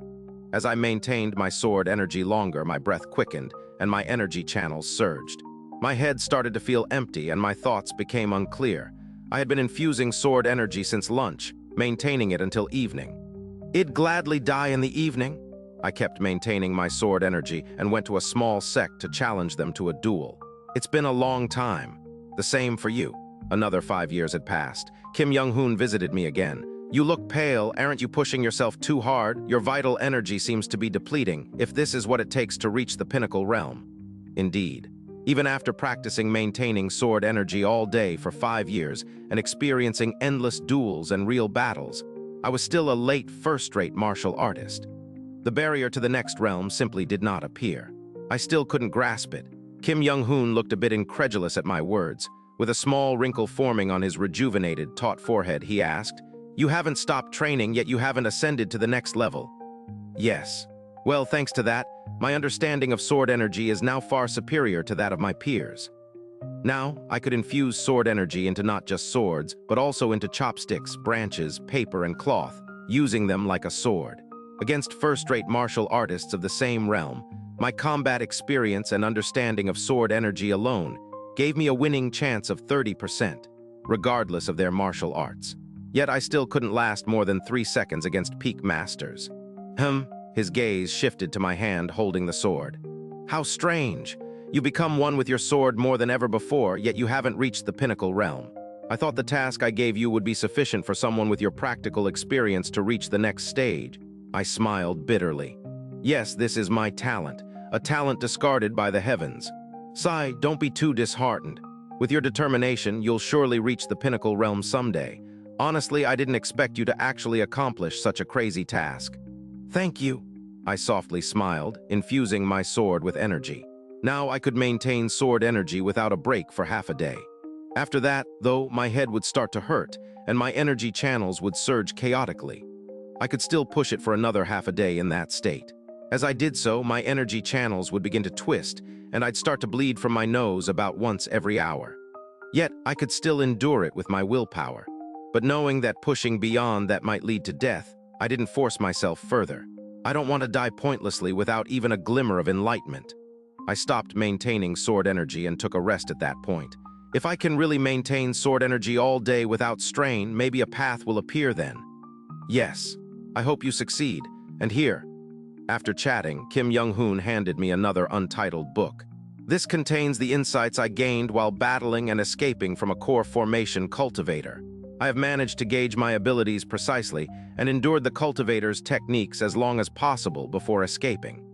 As I maintained my sword energy longer, my breath quickened and my energy channels surged. My head started to feel empty and my thoughts became unclear. I had been infusing sword energy since lunch, maintaining it until evening. I'd gladly die in the evening. I kept maintaining my sword energy and went to a small sect to challenge them to a duel. It's been a long time. The same for you. Another 5 years had passed. Kim Young-hoon visited me again. You look pale. Aren't you pushing yourself too hard? Your vital energy seems to be depleting, if this is what it takes to reach the pinnacle realm. Indeed. Even after practicing maintaining sword energy all day for 5 years and experiencing endless duels and real battles, I was still a late first-rate martial artist. The barrier to the next realm simply did not appear. I still couldn't grasp it. Kim Young-hoon looked a bit incredulous at my words. With a small wrinkle forming on his rejuvenated, taut forehead, he asked, "You haven't stopped training, yet you haven't ascended to the next level." "Yes. Well, thanks to that, my understanding of sword energy is now far superior to that of my peers. Now, I could infuse sword energy into not just swords, but also into chopsticks, branches, paper, and cloth, using them like a sword. Against first-rate martial artists of the same realm, my combat experience and understanding of sword energy alone gave me a winning chance of 30%, regardless of their martial arts. Yet I still couldn't last more than 3 seconds against peak masters." His gaze shifted to my hand holding the sword. "How strange. You become one with your sword more than ever before, yet you haven't reached the pinnacle realm. I thought the task I gave you would be sufficient for someone with your practical experience to reach the next stage." I smiled bitterly. "Yes, this is my talent, a talent discarded by the heavens. Sai, don't be too disheartened. With your determination, you'll surely reach the pinnacle realm someday. Honestly, I didn't expect you to actually accomplish such a crazy task." "Thank you." I softly smiled, infusing my sword with energy. Now I could maintain sword energy without a break for half a day. After that, though, my head would start to hurt, and my energy channels would surge chaotically. I could still push it for another half a day in that state. As I did so, my energy channels would begin to twist, and I'd start to bleed from my nose about once every hour. Yet, I could still endure it with my willpower. But knowing that pushing beyond that might lead to death, I didn't force myself further. I don't want to die pointlessly without even a glimmer of enlightenment. I stopped maintaining sword energy and took a rest at that point. If I can really maintain sword energy all day without strain, maybe a path will appear then. Yes, I hope you succeed. And here, after chatting, Kim Young-hoon handed me another untitled book. This contains the insights I gained while battling and escaping from a core formation cultivator. I have managed to gauge my abilities precisely and endured the cultivator's techniques as long as possible before escaping.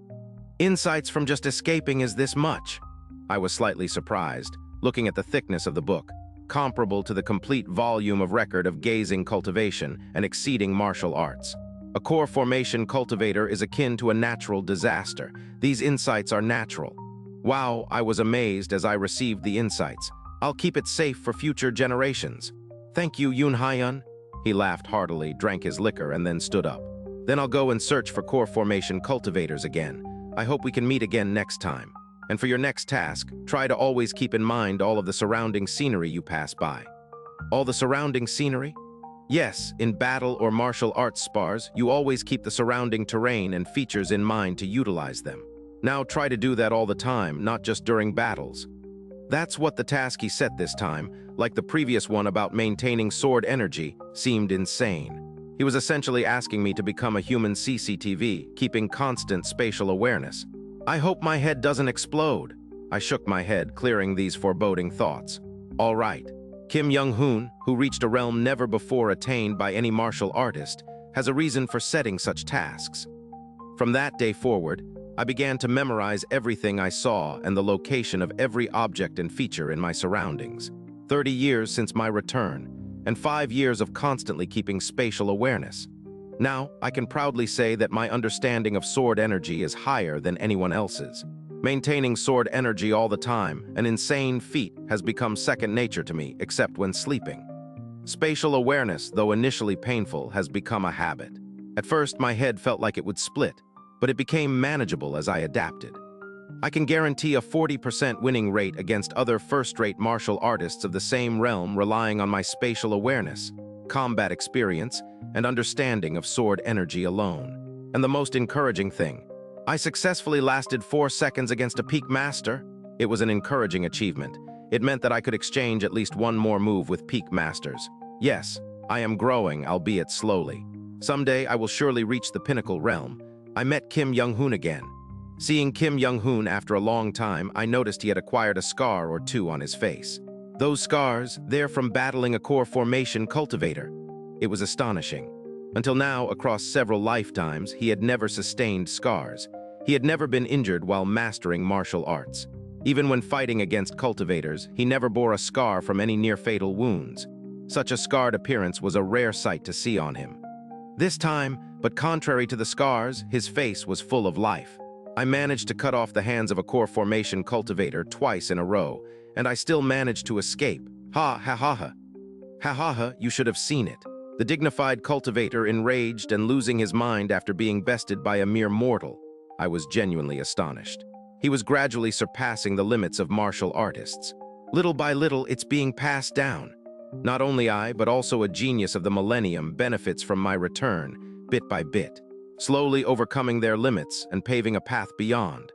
Insights from just escaping is this much. I was slightly surprised, looking at the thickness of the book, comparable to the complete volume of record of gazing cultivation and exceeding martial arts. A core formation cultivator is akin to a natural disaster. These insights are natural. Wow, I was amazed as I received the insights. I'll keep it safe for future generations. Thank you, Yoon Hyun. He laughed heartily, drank his liquor, and then stood up. Then I'll go and search for core formation cultivators again. I hope we can meet again next time. And for your next task, try to always keep in mind all of the surrounding scenery you pass by. All the surrounding scenery? Yes, in battle or martial arts spars, you always keep the surrounding terrain and features in mind to utilize them. Now try to do that all the time, not just during battles. That's what the task he set this time, like the previous one about maintaining sword energy, seemed insane. He was essentially asking me to become a human CCTV, keeping constant spatial awareness. I hope my head doesn't explode. I shook my head, clearing these foreboding thoughts. All right. Kim Young-hoon, who reached a realm never before attained by any martial artist, has a reason for setting such tasks. From that day forward, I began to memorize everything I saw and the location of every object and feature in my surroundings. 30 years since my return, and 5 years of constantly keeping spatial awareness. Now, I can proudly say that my understanding of sword energy is higher than anyone else's. Maintaining sword energy all the time, an insane feat, has become second nature to me, except when sleeping. Spatial awareness, though initially painful, has become a habit. At first, my head felt like it would split, but it became manageable as I adapted. I can guarantee a 40% winning rate against other first-rate martial artists of the same realm, relying on my spatial awareness, combat experience, and understanding of sword energy alone. And the most encouraging thing, I successfully lasted 4 seconds against a peak master. It was an encouraging achievement. It meant that I could exchange at least one more move with peak masters. Yes, I am growing, albeit slowly. Someday I will surely reach the pinnacle realm. I met Kim Young-hoon again. Seeing Kim Young-hoon after a long time, I noticed he had acquired a scar or two on his face. Those scars, they're from battling a core formation cultivator. It was astonishing. Until now, across several lifetimes, he had never sustained scars. He had never been injured while mastering martial arts. Even when fighting against cultivators, he never bore a scar from any near-fatal wounds. Such a scarred appearance was a rare sight to see on him. This time, but contrary to the scars, his face was full of life. I managed to cut off the hands of a core formation cultivator twice in a row, and I still managed to escape. Ha ha ha ha. Ha ha ha, you should have seen it. The dignified cultivator enraged and losing his mind after being bested by a mere mortal. I was genuinely astonished. He was gradually surpassing the limits of martial artists. Little by little, it's being passed down. Not only I, but also a genius of the millennium benefits from my return, bit by bit, slowly overcoming their limits and paving a path beyond.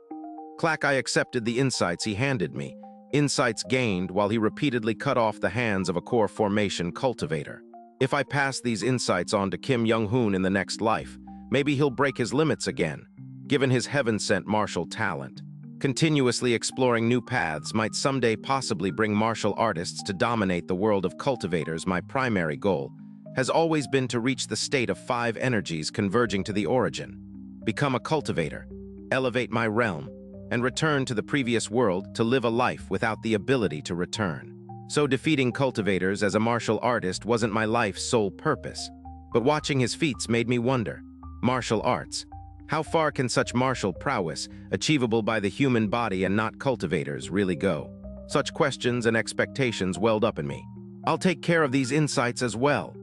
Clack, I accepted the insights he handed me, insights gained while he repeatedly cut off the hands of a core formation cultivator. If I pass these insights on to Kim Young-hoon in the next life, maybe he'll break his limits again, given his heaven-sent martial talent. Continuously exploring new paths might someday possibly bring martial artists to dominate the world of cultivators. My primary goal has always been to reach the state of 5 energies converging to the origin, become a cultivator, elevate my realm, and return to the previous world to live a life without the ability to return. So defeating cultivators as a martial artist wasn't my life's sole purpose, but watching his feats made me wonder. Martial arts. How far can such martial prowess, achievable by the human body and not cultivators, really go? Such questions and expectations welled up in me. I'll take care of these insights as well.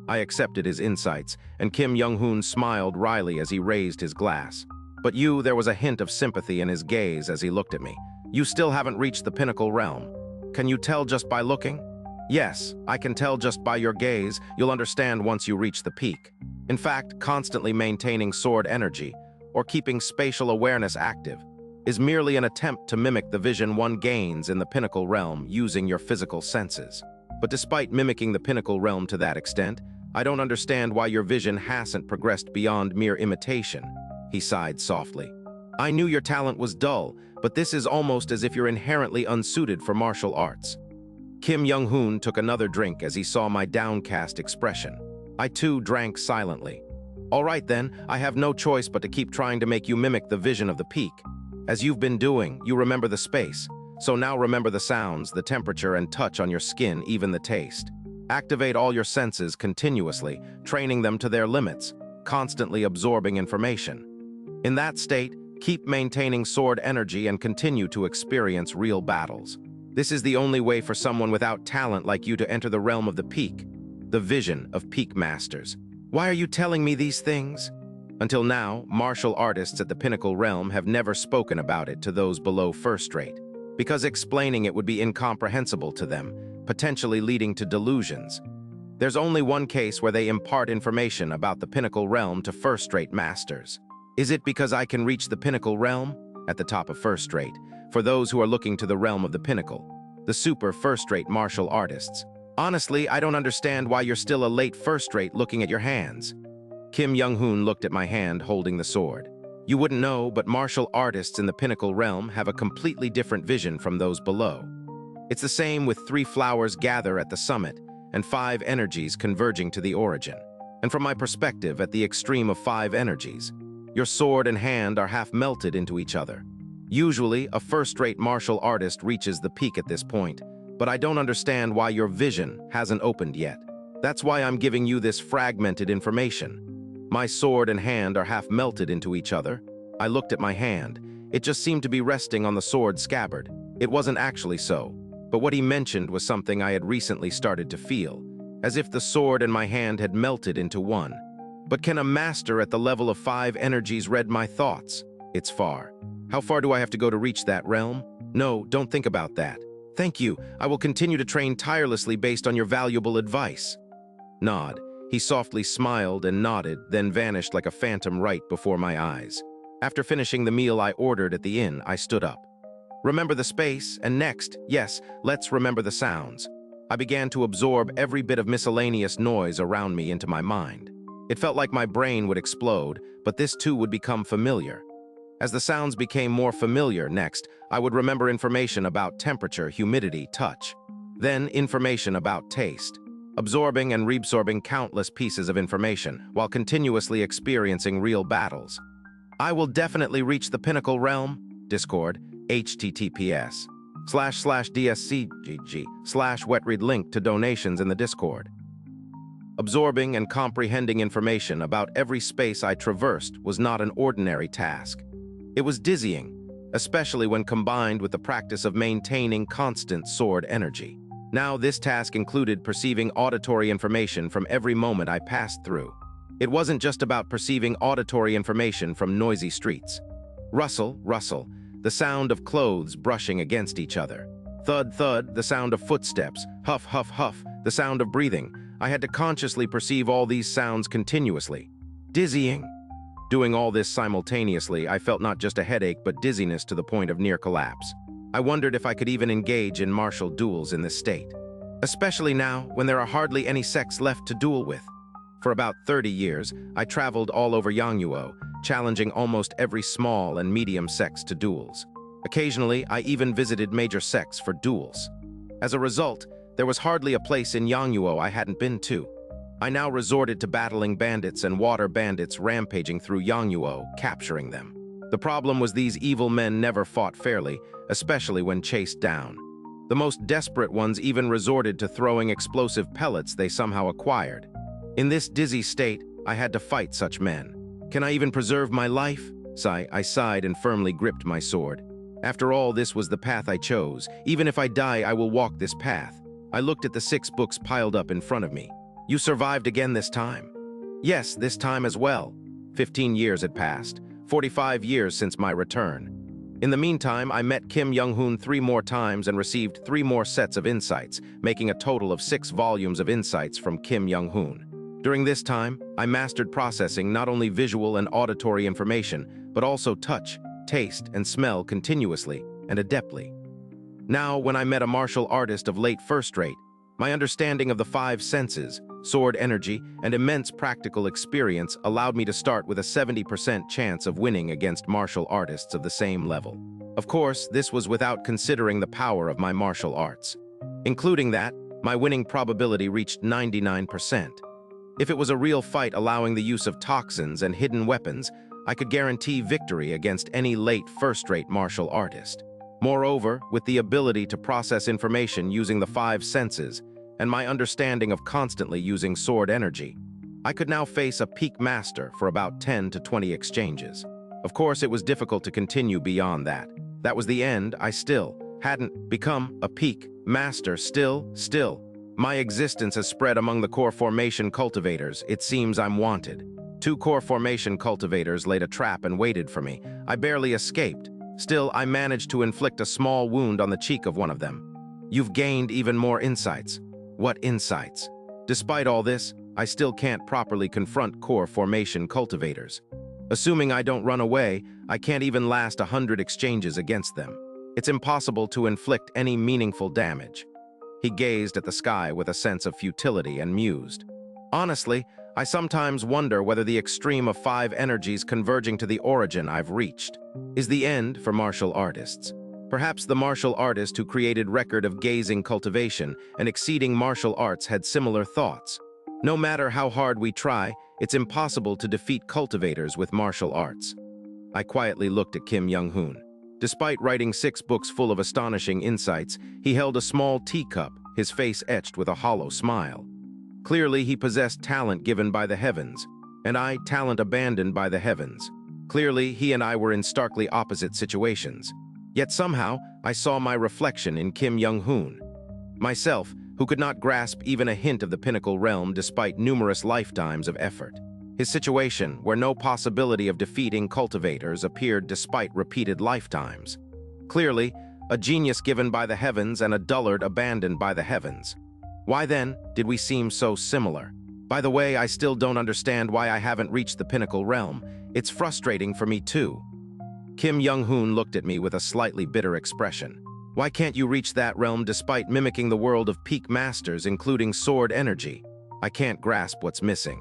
I accepted his insights, and Kim Young-hoon smiled wryly as he raised his glass. But there was a hint of sympathy in his gaze as he looked at me. You still haven't reached the pinnacle realm. Can you tell just by looking? Yes, I can tell just by your gaze. You'll understand once you reach the peak. In fact, constantly maintaining sword energy, or keeping spatial awareness active, is merely an attempt to mimic the vision one gains in the pinnacle realm using your physical senses. But despite mimicking the pinnacle realm to that extent, I don't understand why your vision hasn't progressed beyond mere imitation. He sighed softly. I knew your talent was dull, but this is almost as if you're inherently unsuited for martial arts. Kim Young-hoon took another drink as he saw my downcast expression. I too drank silently. All right then, I have no choice but to keep trying to make you mimic the vision of the peak. As you've been doing, you remember the space. So now remember the sounds, the temperature and touch on your skin, even the taste. Activate all your senses continuously, training them to their limits, constantly absorbing information. In that state, keep maintaining sword energy and continue to experience real battles. This is the only way for someone without talent like you to enter the realm of the peak, the vision of peak masters. Why are you telling me these things? Until now, martial artists at the pinnacle realm have never spoken about it to those below first rate, because explaining it would be incomprehensible to them, potentially leading to delusions. There's only one case where they impart information about the pinnacle realm to first-rate masters. Is it because I can reach the pinnacle realm? At the top of first rate, for those who are looking to the realm of the pinnacle, the super first-rate martial artists. Honestly, I don't understand why you're still a late first-rate looking at your hands. Kim Young-hoon looked at my hand holding the sword. You wouldn't know, but martial artists in the pinnacle realm have a completely different vision from those below. It's the same with 3 flowers gather at the summit and 5 energies converging to the origin. And from my perspective, at the extreme of 5 energies, your sword and hand are half melted into each other. Usually, a first-rate martial artist reaches the peak at this point, but I don't understand why your vision hasn't opened yet. That's why I'm giving you this fragmented information. My sword and hand are half melted into each other. I looked at my hand. It just seemed to be resting on the sword scabbard. It wasn't actually so, but what he mentioned was something I had recently started to feel, as if the sword and my hand had melted into one. But can a master at the level of 5 energies read my thoughts? It's far. How far do I have to go to reach that realm? No, don't think about that. Thank you. I will continue to train tirelessly based on your valuable advice. Nod. He softly smiled and nodded, then vanished like a phantom right before my eyes. After finishing the meal I ordered at the inn, I stood up. Remember the space, and next, yes, let's remember the sounds. I began to absorb every bit of miscellaneous noise around me into my mind. It felt like my brain would explode, but this too would become familiar. As the sounds became more familiar next, I would remember information about temperature, humidity, touch. Then information about taste. Absorbing and reabsorbing countless pieces of information while continuously experiencing real battles. I will definitely reach the pinnacle realm. Discord, https://dscgg/wetread link to donations in the Discord. Absorbing and comprehending information about every space I traversed was not an ordinary task. It was dizzying, especially when combined with the practice of maintaining constant sword energy. Now this task included perceiving auditory information from every moment I passed through. It wasn't just about perceiving auditory information from noisy streets. Rustle, rustle, the sound of clothes brushing against each other. Thud, thud, the sound of footsteps. Huff, huff, huff, the sound of breathing. I had to consciously perceive all these sounds continuously. Dizzying. Doing all this simultaneously, I felt not just a headache but dizziness to the point of near collapse. I wondered if I could even engage in martial duels in this state. Especially now, when there are hardly any sects left to duel with. For about 30 years, I traveled all over Xianxia, challenging almost every small and medium sects to duels. Occasionally, I even visited major sects for duels. As a result, there was hardly a place in Xianxia I hadn't been to. I now resorted to battling bandits and water bandits rampaging through Xianxia, capturing them. The problem was these evil men never fought fairly, especially when chased down. The most desperate ones even resorted to throwing explosive pellets they somehow acquired. In this dizzy state, I had to fight such men. Can I even preserve my life? I sighed and firmly gripped my sword. After all, this was the path I chose. Even if I die, I will walk this path. I looked at the 6 books piled up in front of me. You survived again this time? Yes, this time as well. 15 years had passed. 45 years since my return. In the meantime, I met Kim Young-hoon 3 more times and received 3 more sets of insights, making a total of 6 volumes of insights from Kim Young-hoon. During this time, I mastered processing not only visual and auditory information, but also touch, taste, and smell continuously and adeptly. Now, when I met a martial artist of late first rate, my understanding of the 5 senses, sword energy, and immense practical experience allowed me to start with a 70% chance of winning against martial artists of the same level. Of course, this was without considering the power of my martial arts. Including that, my winning probability reached 99%. If it was a real fight allowing the use of toxins and hidden weapons, I could guarantee victory against any late first-rate martial artist. Moreover, with the ability to process information using the 5 senses, and my understanding of constantly using sword energy, I could now face a peak master for about 10 to 20 exchanges. Of course, it was difficult to continue beyond that. That was the end. I still hadn't become a peak master. Still. My existence has spread among the core formation cultivators. It seems I'm wanted. 2 core formation cultivators laid a trap and waited for me. I barely escaped. Still, I managed to inflict a small wound on the cheek of one of them. You've gained even more insights. What insights? Despite all this, I still can't properly confront core formation cultivators. Assuming I don't run away, I can't even last 100 exchanges against them. It's impossible to inflict any meaningful damage. He gazed at the sky with a sense of futility and mused. Honestly, I sometimes wonder whether the extreme of 5 energies converging to the origin I've reached is the end for martial artists. Perhaps the martial artist who created record of gazing cultivation and exceeding martial arts had similar thoughts. No matter how hard we try, it's impossible to defeat cultivators with martial arts. I quietly looked at Kim Young-hoon. Despite writing 6 books full of astonishing insights, he held a small teacup, his face etched with a hollow smile. Clearly, he possessed talent given by the heavens, and I talent abandoned by the heavens. Clearly, he and I were in starkly opposite situations. Yet somehow, I saw my reflection in Kim Young-hoon. Myself, who could not grasp even a hint of the pinnacle realm despite numerous lifetimes of effort. His situation, where no possibility of defeating cultivators appeared despite repeated lifetimes. Clearly, a genius given by the heavens and a dullard abandoned by the heavens. Why then did we seem so similar? By the way, I still don't understand why I haven't reached the pinnacle realm. It's frustrating for me too. Kim Young-hoon looked at me with a slightly bitter expression. Why can't you reach that realm despite mimicking the world of peak masters, including sword energy? I can't grasp what's missing.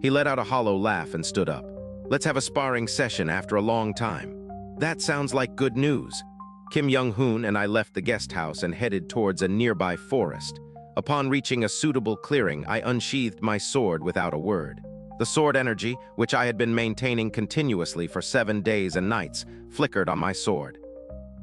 He let out a hollow laugh and stood up. Let's have a sparring session after a long time. That sounds like good news. Kim Young-hoon and I left the guest house and headed towards a nearby forest. Upon reaching a suitable clearing, I unsheathed my sword without a word. The sword energy, which I had been maintaining continuously for 7 days and nights, flickered on my sword.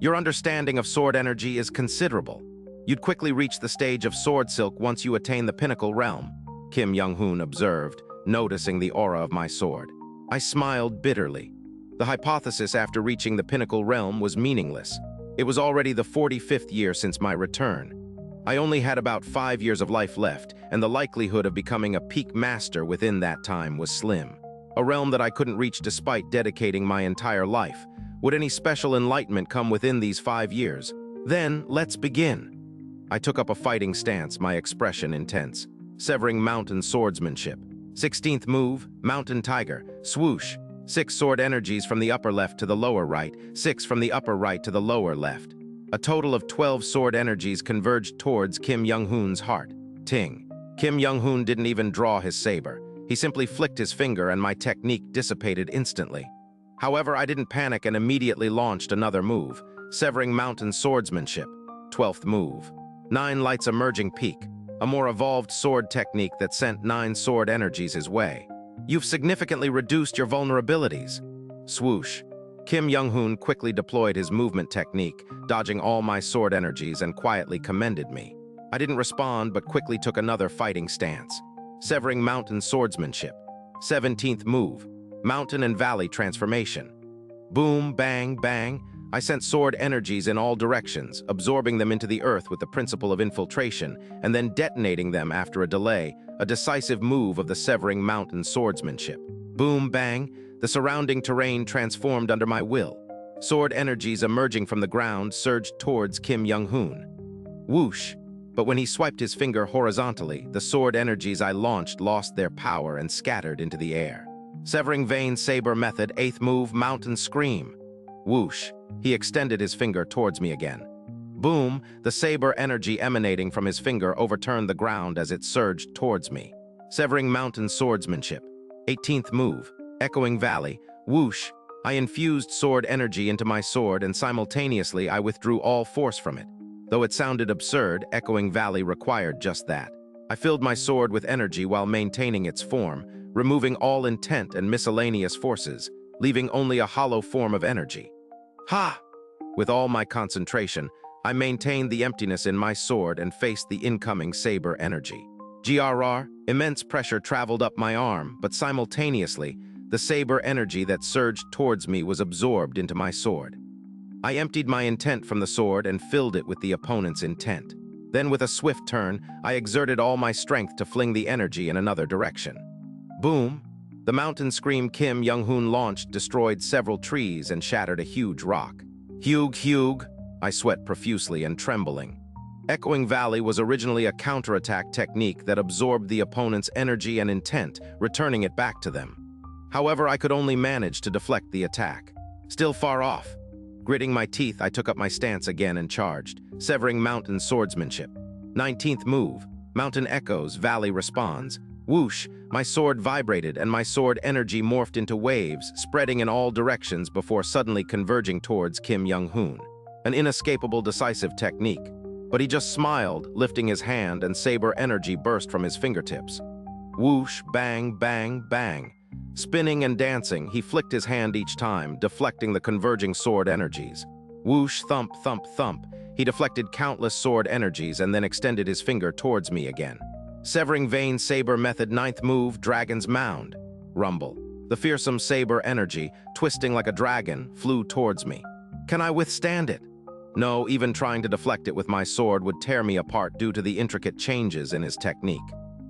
Your understanding of sword energy is considerable. You'd quickly reach the stage of sword silk once you attain the pinnacle realm, Kim Young-hoon observed, noticing the aura of my sword. I smiled bitterly. The hypothesis after reaching the pinnacle realm was meaningless. It was already the 45th year since my return. I only had about 5 years of life left, and the likelihood of becoming a peak master within that time was slim. A realm that I couldn't reach despite dedicating my entire life. Would any special enlightenment come within these 5 years? Then, let's begin. I took up a fighting stance, my expression intense. Severing mountain swordsmanship. 16th move, Mountain Tiger, swoosh. 6 sword energies from the upper left to the lower right, 6 from the upper right to the lower left. A total of 12 sword energies converged towards Kim Young-hoon's heart. Ting. Kim Young-hoon didn't even draw his saber. He simply flicked his finger and my technique dissipated instantly. However, I didn't panic and immediately launched another move, Severing Mountain Swordsmanship. 12th move. 9 Lights Emerging Peak, a more evolved sword technique that sent 9 sword energies his way. You've significantly reduced your vulnerabilities. Swoosh. Kim Young-hoon quickly deployed his movement technique, dodging all my sword energies and quietly commended me. I didn't respond but quickly took another fighting stance. Severing Mountain Swordsmanship. 17th move, Mountain and Valley Transformation. Boom, bang, bang. I sent sword energies in all directions, absorbing them into the earth with the principle of infiltration, and then detonating them after a delay, a decisive move of the Severing Mountain Swordsmanship. Boom, bang. The surrounding terrain transformed under my will. Sword energies emerging from the ground surged towards Kim Young-hoon. Whoosh! But when he swiped his finger horizontally, the sword energies I launched lost their power and scattered into the air. Severing Vein Saber Method, 8th move, Mountain Scream. Whoosh! He extended his finger towards me again. Boom! The saber energy emanating from his finger overturned the ground as it surged towards me. Severing Mountain Swordsmanship. 18th move, Echoing Valley. Whoosh! I infused sword energy into my sword and simultaneously I withdrew all force from it. Though it sounded absurd, Echoing Valley required just that. I filled my sword with energy while maintaining its form, removing all intent and miscellaneous forces, leaving only a hollow form of energy. Ha! With all my concentration, I maintained the emptiness in my sword and faced the incoming saber energy. GRR, immense pressure traveled up my arm, but simultaneously, the saber energy that surged towards me was absorbed into my sword. I emptied my intent from the sword and filled it with the opponent's intent. Then with a swift turn, I exerted all my strength to fling the energy in another direction. Boom! The Mountain Scream Kim Young-hoon launched destroyed several trees and shattered a huge rock. Hugh! I sweat profusely and trembling. Echoing Valley was originally a counterattack technique that absorbed the opponent's energy and intent, returning it back to them. However, I could only manage to deflect the attack. Still far off. Gritting my teeth, I took up my stance again and charged, Severing Mountain Swordsmanship. 19th move, Mountain Echoes, Valley Responds. Whoosh! My sword vibrated and my sword energy morphed into waves, spreading in all directions before suddenly converging towards Kim Young-hoon. An inescapable decisive technique. But he just smiled, lifting his hand, and saber energy burst from his fingertips. Whoosh! Bang, bang, bang. Spinning and dancing, he flicked his hand each time, deflecting the converging sword energies. Whoosh! Thump, thump, thump. He deflected countless sword energies and then extended his finger towards me again. Severing Vein Saber Method, 9th move, Dragon's Mound. Rumble. The fearsome saber energy, twisting like a dragon, flew towards me. Can I withstand it? No, even trying to deflect it with my sword would tear me apart due to the intricate changes in his technique.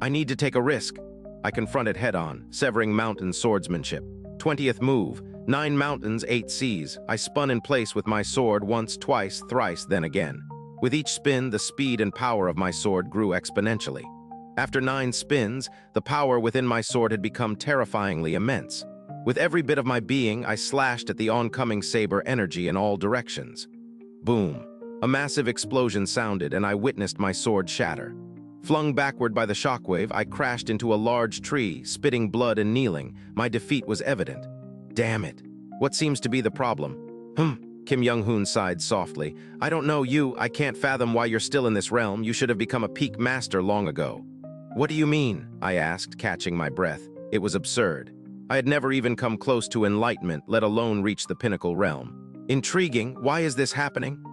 I need to take a risk. I confronted head-on, severing mountain swordsmanship. 20th move, 9 mountains, 8 seas. I spun in place with my sword once, twice, thrice, then again. With each spin, the speed and power of my sword grew exponentially. After 9 spins, the power within my sword had become terrifyingly immense. With every bit of my being, I slashed at the oncoming saber energy in all directions. Boom! A massive explosion sounded, and I witnessed my sword shatter. Flung backward by the shockwave, I crashed into a large tree, spitting blood and kneeling. My defeat was evident. Damn it! What seems to be the problem? Kim Young-hoon sighed softly. I don't know you. I can't fathom why you're still in this realm. You should have become a peak master long ago. What do you mean? I asked, catching my breath. It was absurd. I had never even come close to enlightenment, let alone reach the pinnacle realm. Intriguing. Why is this happening?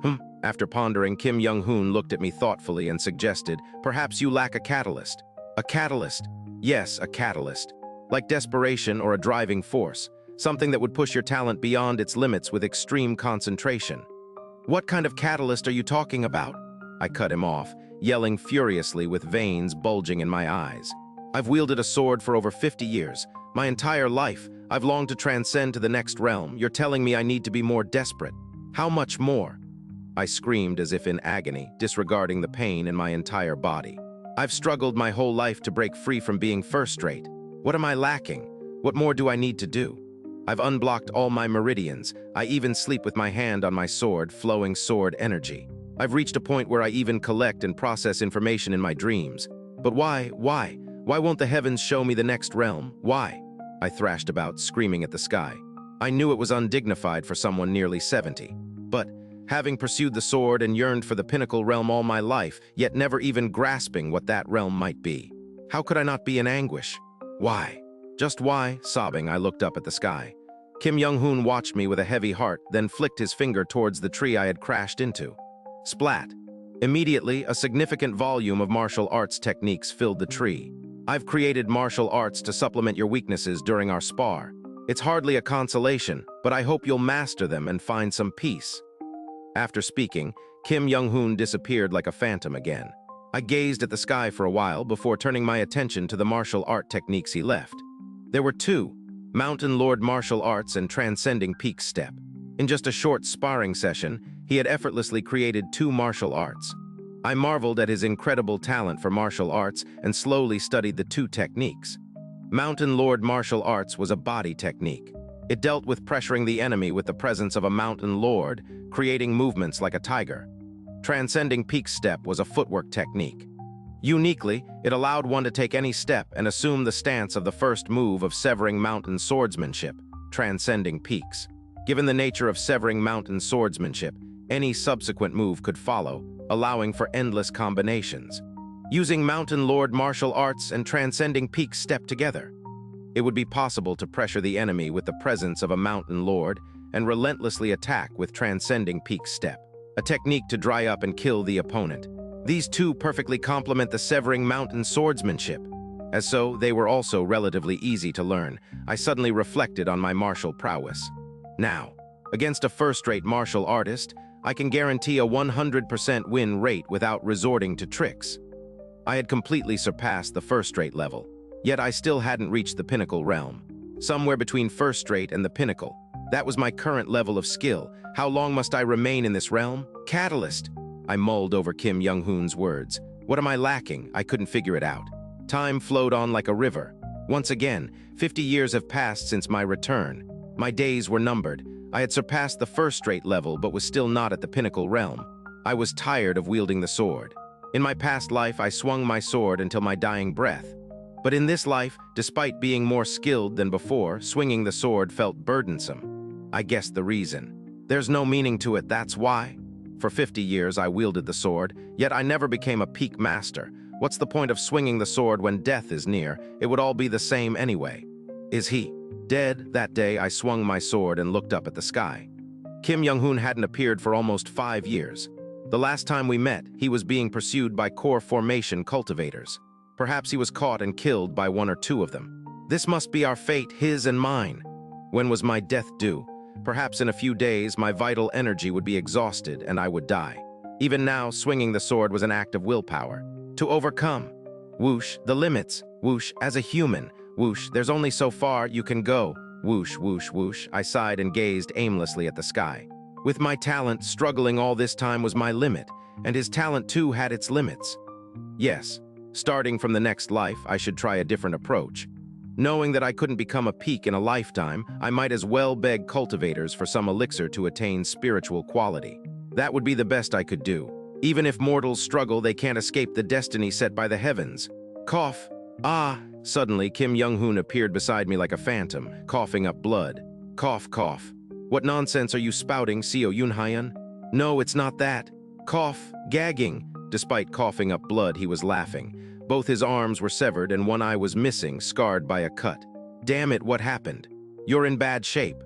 After pondering, Kim Young-hoon looked at me thoughtfully and suggested, perhaps you lack a catalyst. A catalyst? Yes, a catalyst. Like desperation or a driving force. Something that would push your talent beyond its limits with extreme concentration. What kind of catalyst are you talking about? I cut him off, yelling furiously with veins bulging in my eyes. I've wielded a sword for over 50 years. My entire life, I've longed to transcend to the next realm. You're telling me I need to be more desperate. How much more? I screamed as if in agony, disregarding the pain in my entire body. I've struggled my whole life to break free from being first-rate. What am I lacking? What more do I need to do? I've unblocked all my meridians. I even sleep with my hand on my sword, flowing sword energy. I've reached a point where I even collect and process information in my dreams. But why? Why? Why won't the heavens show me the next realm? Why? I thrashed about, screaming at the sky. I knew it was undignified for someone nearly 70. But, having pursued the sword and yearned for the pinnacle realm all my life, yet never even grasping what that realm might be. How could I not be in anguish? Why? Just why? Sobbing, I looked up at the sky. Kim Young-hoon watched me with a heavy heart, then flicked his finger towards the tree I had crashed into. Splat. Immediately, a significant volume of martial arts techniques filled the tree. I've created martial arts to supplement your weaknesses during our spar. It's hardly a consolation, but I hope you'll master them and find some peace. After speaking, Kim Young-hoon disappeared like a phantom again. I gazed at the sky for a while before turning my attention to the martial art techniques he left. There were 2. Mountain Lord Martial Arts and Transcending Peak Step. In just a short sparring session, he had effortlessly created 2 martial arts. I marveled at his incredible talent for martial arts and slowly studied the 2 techniques. Mountain Lord Martial Arts was a body technique. It dealt with pressuring the enemy with the presence of a mountain lord, creating movements like a tiger. Transcending Peak Step was a footwork technique. Uniquely, it allowed one to take any step and assume the stance of the first move of severing mountain swordsmanship, transcending peaks. Given the nature of severing mountain swordsmanship, any subsequent move could follow, allowing for endless combinations. Using Mountain Lord Martial Arts and Transcending Peak Step together, it would be possible to pressure the enemy with the presence of a Mountain Lord and relentlessly attack with Transcending Peak Step, a technique to dry up and kill the opponent. These 2 perfectly complement the severing mountain swordsmanship. As so, they were also relatively easy to learn. I suddenly reflected on my martial prowess. Now, against a first-rate martial artist, I can guarantee a 100% win rate without resorting to tricks. I had completely surpassed the first-rate level, yet I still hadn't reached the pinnacle realm. Somewhere between first-rate and the pinnacle. That was my current level of skill. How long must I remain in this realm? Catalyst! I mulled over Kim Young-hoon's words. What am I lacking? I couldn't figure it out. Time flowed on like a river. Once again, 50 years have passed since my return. My days were numbered. I had surpassed the first-rate level but was still not at the pinnacle realm. I was tired of wielding the sword. In my past life, I swung my sword until my dying breath. But in this life, despite being more skilled than before, swinging the sword felt burdensome. I guessed the reason. There's no meaning to it, that's why. For 50 years I wielded the sword, yet I never became a peak master. What's the point of swinging the sword when death is near? It would all be the same anyway. Is he dead? That day I swung my sword and looked up at the sky. Kim Young-hoon hadn't appeared for almost 5 years. The last time we met, he was being pursued by core formation cultivators. Perhaps he was caught and killed by 1 or 2 of them. This must be our fate, his and mine. When was my death due? Perhaps in a few days, my vital energy would be exhausted and I would die. Even now, swinging the sword was an act of willpower. To overcome. Whoosh, the limits. Whoosh, as a human. Whoosh, there's only so far you can go. Whoosh, whoosh, whoosh. I sighed and gazed aimlessly at the sky. With my talent, struggling all this time was my limit, and his talent too had its limits. Yes, starting from the next life, I should try a different approach. Knowing that I couldn't become a peak in a lifetime, I might as well beg cultivators for some elixir to attain spiritual quality. That would be the best I could do. Even if mortals struggle, they can't escape the destiny set by the heavens. Cough. Ah! Suddenly, Kim Young-hoon appeared beside me like a phantom, coughing up blood. Cough, cough. What nonsense are you spouting, Seo Yoon-hyun? No, it's not that. Cough, gagging. Despite coughing up blood, he was laughing. Both his arms were severed and one eye was missing, scarred by a cut. Damn it, what happened? You're in bad shape.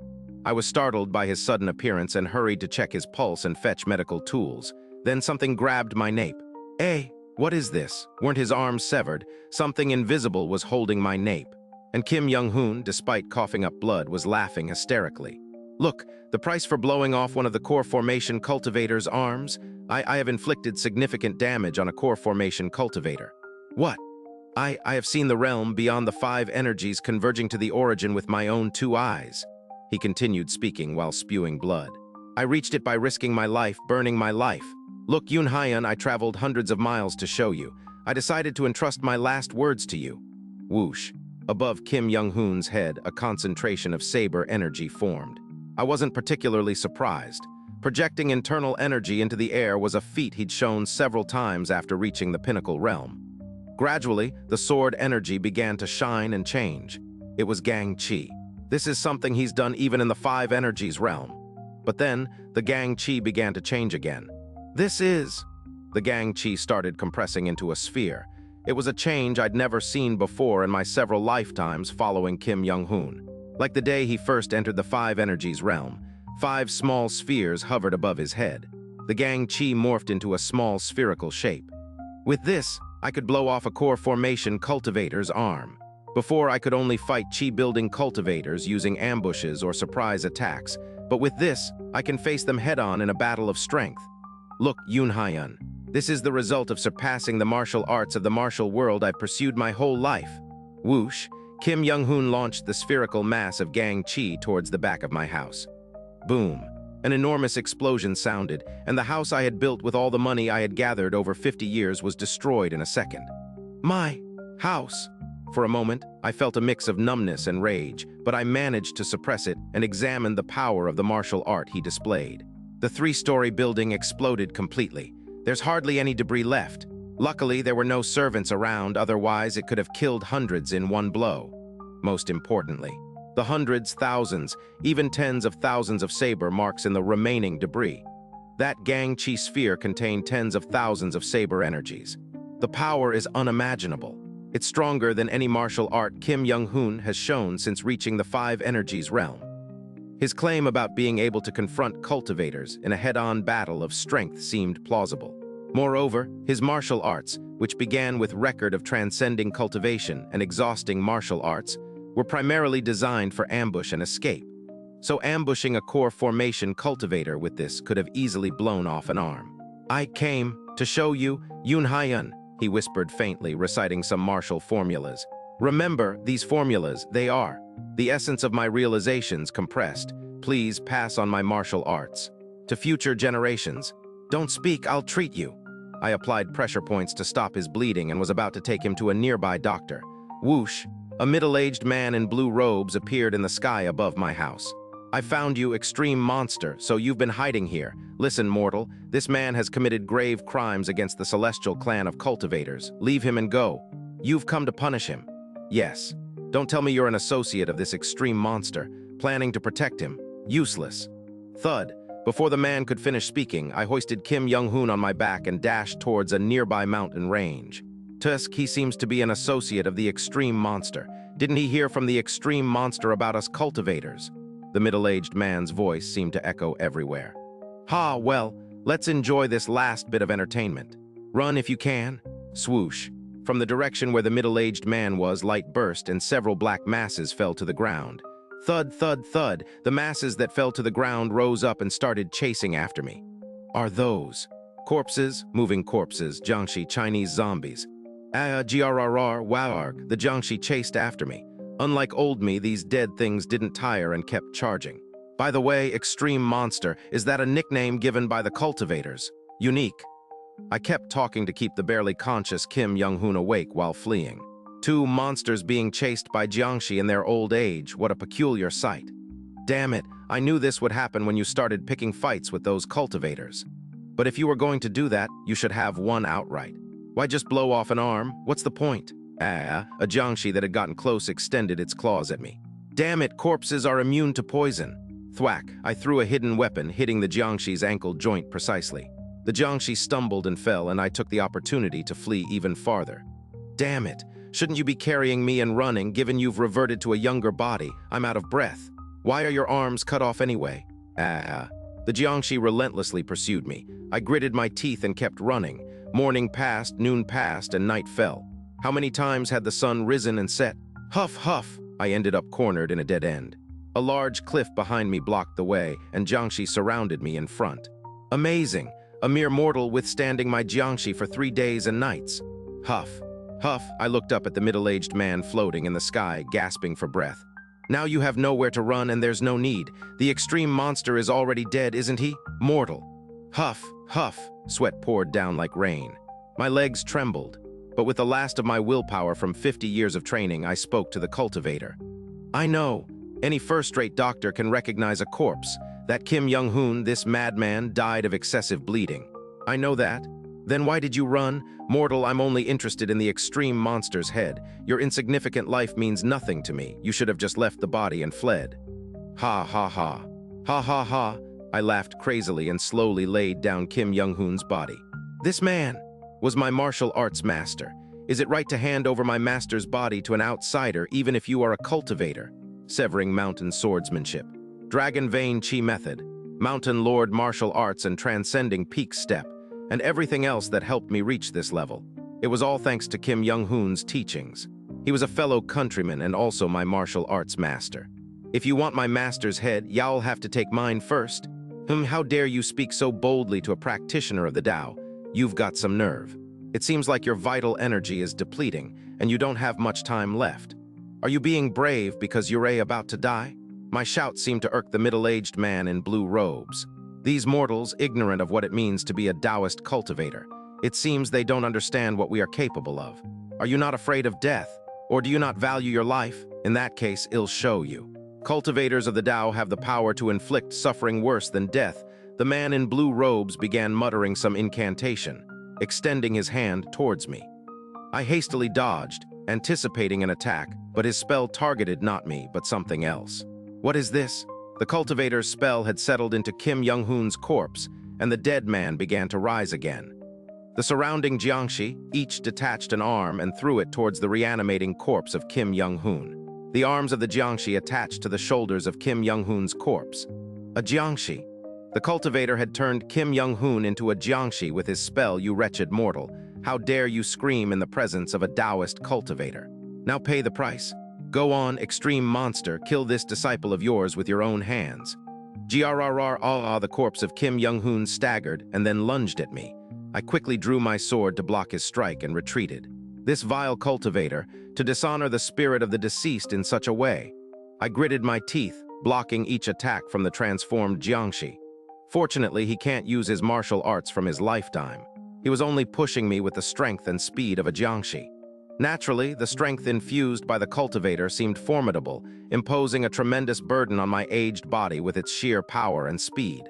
I was startled by his sudden appearance and hurried to check his pulse and fetch medical tools. Then something grabbed my nape. Hey, what is this? Weren't his arms severed? Something invisible was holding my nape. And Kim Young-hoon, despite coughing up blood, was laughing hysterically. Look, the price for blowing off one of the core formation cultivator's arms? I have inflicted significant damage on a core formation cultivator. What? I have seen the realm beyond the 5 energies converging to the origin with my own 2 eyes. He continued speaking while spewing blood. I reached it by risking my life, burning my life. Look, Yoon-hyun, I traveled hundreds of miles to show you. I decided to entrust my last words to you. Whoosh. Above Kim Young-hoon's head, a concentration of saber energy formed. I wasn't particularly surprised. Projecting internal energy into the air was a feat he'd shown several times after reaching the pinnacle realm. Gradually, the sword energy began to shine and change. It was xianxia. This is something he's done even in the 5 energies realm. But then, the xianxia began to change again. This is... The xianxia started compressing into a sphere. It was a change I'd never seen before in my several lifetimes following Kim Young-hoon. Like the day he first entered the 5 energies realm, 5 small spheres hovered above his head. The xianxia morphed into a small spherical shape. With this, I could blow off a core formation cultivator's arm. Before, I could only fight chi-building cultivators using ambushes or surprise attacks, but with this, I can face them head-on in a battle of strength. Look, Yoon-hyun, this is the result of surpassing the martial arts of the martial world I've pursued my whole life. Whoosh, Kim Young-hoon launched the spherical mass of xianxia towards the back of my house. Boom. An enormous explosion sounded, and the house I had built with all the money I had gathered over 50 years was destroyed in a second. My house. For a moment, I felt a mix of numbness and rage, but I managed to suppress it and examined the power of the martial art he displayed. The 3-story building exploded completely. There's hardly any debris left. Luckily, there were no servants around, otherwise it could have killed hundreds in one blow. Most importantly, the hundreds, thousands, even tens of thousands of saber marks in the remaining debris. That xianxia sphere contained tens of thousands of saber energies. The power is unimaginable. It's stronger than any martial art Kim Young-hoon has shown since reaching the 5 energies realm. His claim about being able to confront cultivators in a head-on battle of strength seemed plausible. Moreover, his martial arts, which began with record of transcending cultivation and exhausting martial arts, were primarily designed for ambush and escape. So ambushing a core formation cultivator with this could have easily blown off an arm. I came to show you, Yoon-hyun, he whispered faintly, reciting some martial formulas. Remember, these formulas, they are the essence of my realizations compressed. Please pass on my martial arts to future generations. Don't speak, I'll treat you. I applied pressure points to stop his bleeding and was about to take him to a nearby doctor. Whoosh! A middle-aged man in blue robes appeared in the sky above my house. I found you, extreme monster, so you've been hiding here. Listen, mortal, this man has committed grave crimes against the celestial clan of cultivators. Leave him and go. You've come to punish him. Yes. Don't tell me you're an associate of this extreme monster, planning to protect him. Useless. Thud. Before the man could finish speaking, I hoisted Kim Young-hoon on my back and dashed towards a nearby mountain range. Tusk, he seems to be an associate of the extreme monster. Didn't he hear from the extreme monster about us cultivators? The middle-aged man's voice seemed to echo everywhere. Ha, well, let's enjoy this last bit of entertainment. Run if you can. Swoosh. From the direction where the middle-aged man was, light burst and several black masses fell to the ground. Thud, thud, thud. The masses that fell to the ground rose up and started chasing after me. Are those corpses? Moving corpses, xianxia, Chinese zombies. Grrr, wow, the xianxia chased after me. Unlike old me, these dead things didn't tire and kept charging. By the way, extreme monster, is that a nickname given by the cultivators? Unique. I kept talking to keep the barely conscious Kim Young-hoon awake while fleeing. Two monsters being chased by xianxia in their old age, what a peculiar sight. Damn it, I knew this would happen when you started picking fights with those cultivators. But if you were going to do that, you should have won outright. Why just blow off an arm? What's the point? A xianxia that had gotten close extended its claws at me. Damn it, corpses are immune to poison. Thwack, I threw a hidden weapon, hitting the xianxia's ankle joint precisely. The xianxia stumbled and fell, and I took the opportunity to flee even farther. Damn it, shouldn't you be carrying me and running, given you've reverted to a younger body? I'm out of breath. Why are your arms cut off anyway? The xianxia relentlessly pursued me. I gritted my teeth and kept running. Morning passed, noon passed, and night fell. How many times had the sun risen and set? Huff, huff, I ended up cornered in a dead end. A large cliff behind me blocked the way, and xianxia surrounded me in front. Amazing, a mere mortal withstanding my xianxia for 3 days and nights. Huff, huff, I looked up at the middle-aged man floating in the sky, gasping for breath. Now you have nowhere to run and there's no need. The extreme monster is already dead, isn't he? Mortal. Huff, huff, sweat poured down like rain. My legs trembled, but with the last of my willpower from 50 years of training, I spoke to the cultivator. I know. Any first-rate doctor can recognize a corpse. That Kim Young-hoon, this madman, died of excessive bleeding. I know that. Then why did you run? Mortal, I'm only interested in the extreme monster's head. Your insignificant life means nothing to me. You should have just left the body and fled. Ha ha ha. Ha ha ha. I laughed crazily and slowly laid down Kim Young-hoon's body. This man was my martial arts master. Is it right to hand over my master's body to an outsider, even if you are a cultivator? Severing mountain swordsmanship. Dragon vein chi method. Mountain lord martial arts and transcending peak step. And everything else that helped me reach this level. It was all thanks to Kim Young-hoon's teachings. He was a fellow countryman and also my martial arts master. If you want my master's head, y'all have to take mine first. How dare you speak so boldly to a practitioner of the Tao? You've got some nerve. It seems like your vital energy is depleting, and you don't have much time left. Are you being brave because you're about to die? My shout seemed to irk the middle-aged man in blue robes. These mortals, ignorant of what it means to be a Taoist cultivator. It seems they don't understand what we are capable of. Are you not afraid of death? Or do you not value your life? In that case, it'll show you. Cultivators of the Tao have the power to inflict suffering worse than death. The man in blue robes began muttering some incantation, extending his hand towards me. I hastily dodged, anticipating an attack, but his spell targeted not me, but something else. What is this? The cultivator's spell had settled into Kim Young-hoon's corpse, and the dead man began to rise again. The surrounding xianxia each detached an arm and threw it towards the reanimating corpse of Kim Young-hoon. The arms of the xianxia attached to the shoulders of Kim Young-hoon's corpse. A xianxia. The cultivator had turned Kim Young-hoon into a xianxia with his spell, you wretched mortal. How dare you scream in the presence of a Taoist cultivator? Now pay the price. Go on, extreme monster, kill this disciple of yours with your own hands. Grrr, the corpse of Kim Young-hoon staggered and then lunged at me. I quickly drew my sword to block his strike and retreated. This vile cultivator, to dishonor the spirit of the deceased in such a way. I gritted my teeth, blocking each attack from the transformed xianxia. Fortunately, he can't use his martial arts from his lifetime. He was only pushing me with the strength and speed of a xianxia. Naturally, the strength infused by the cultivator seemed formidable, imposing a tremendous burden on my aged body with its sheer power and speed.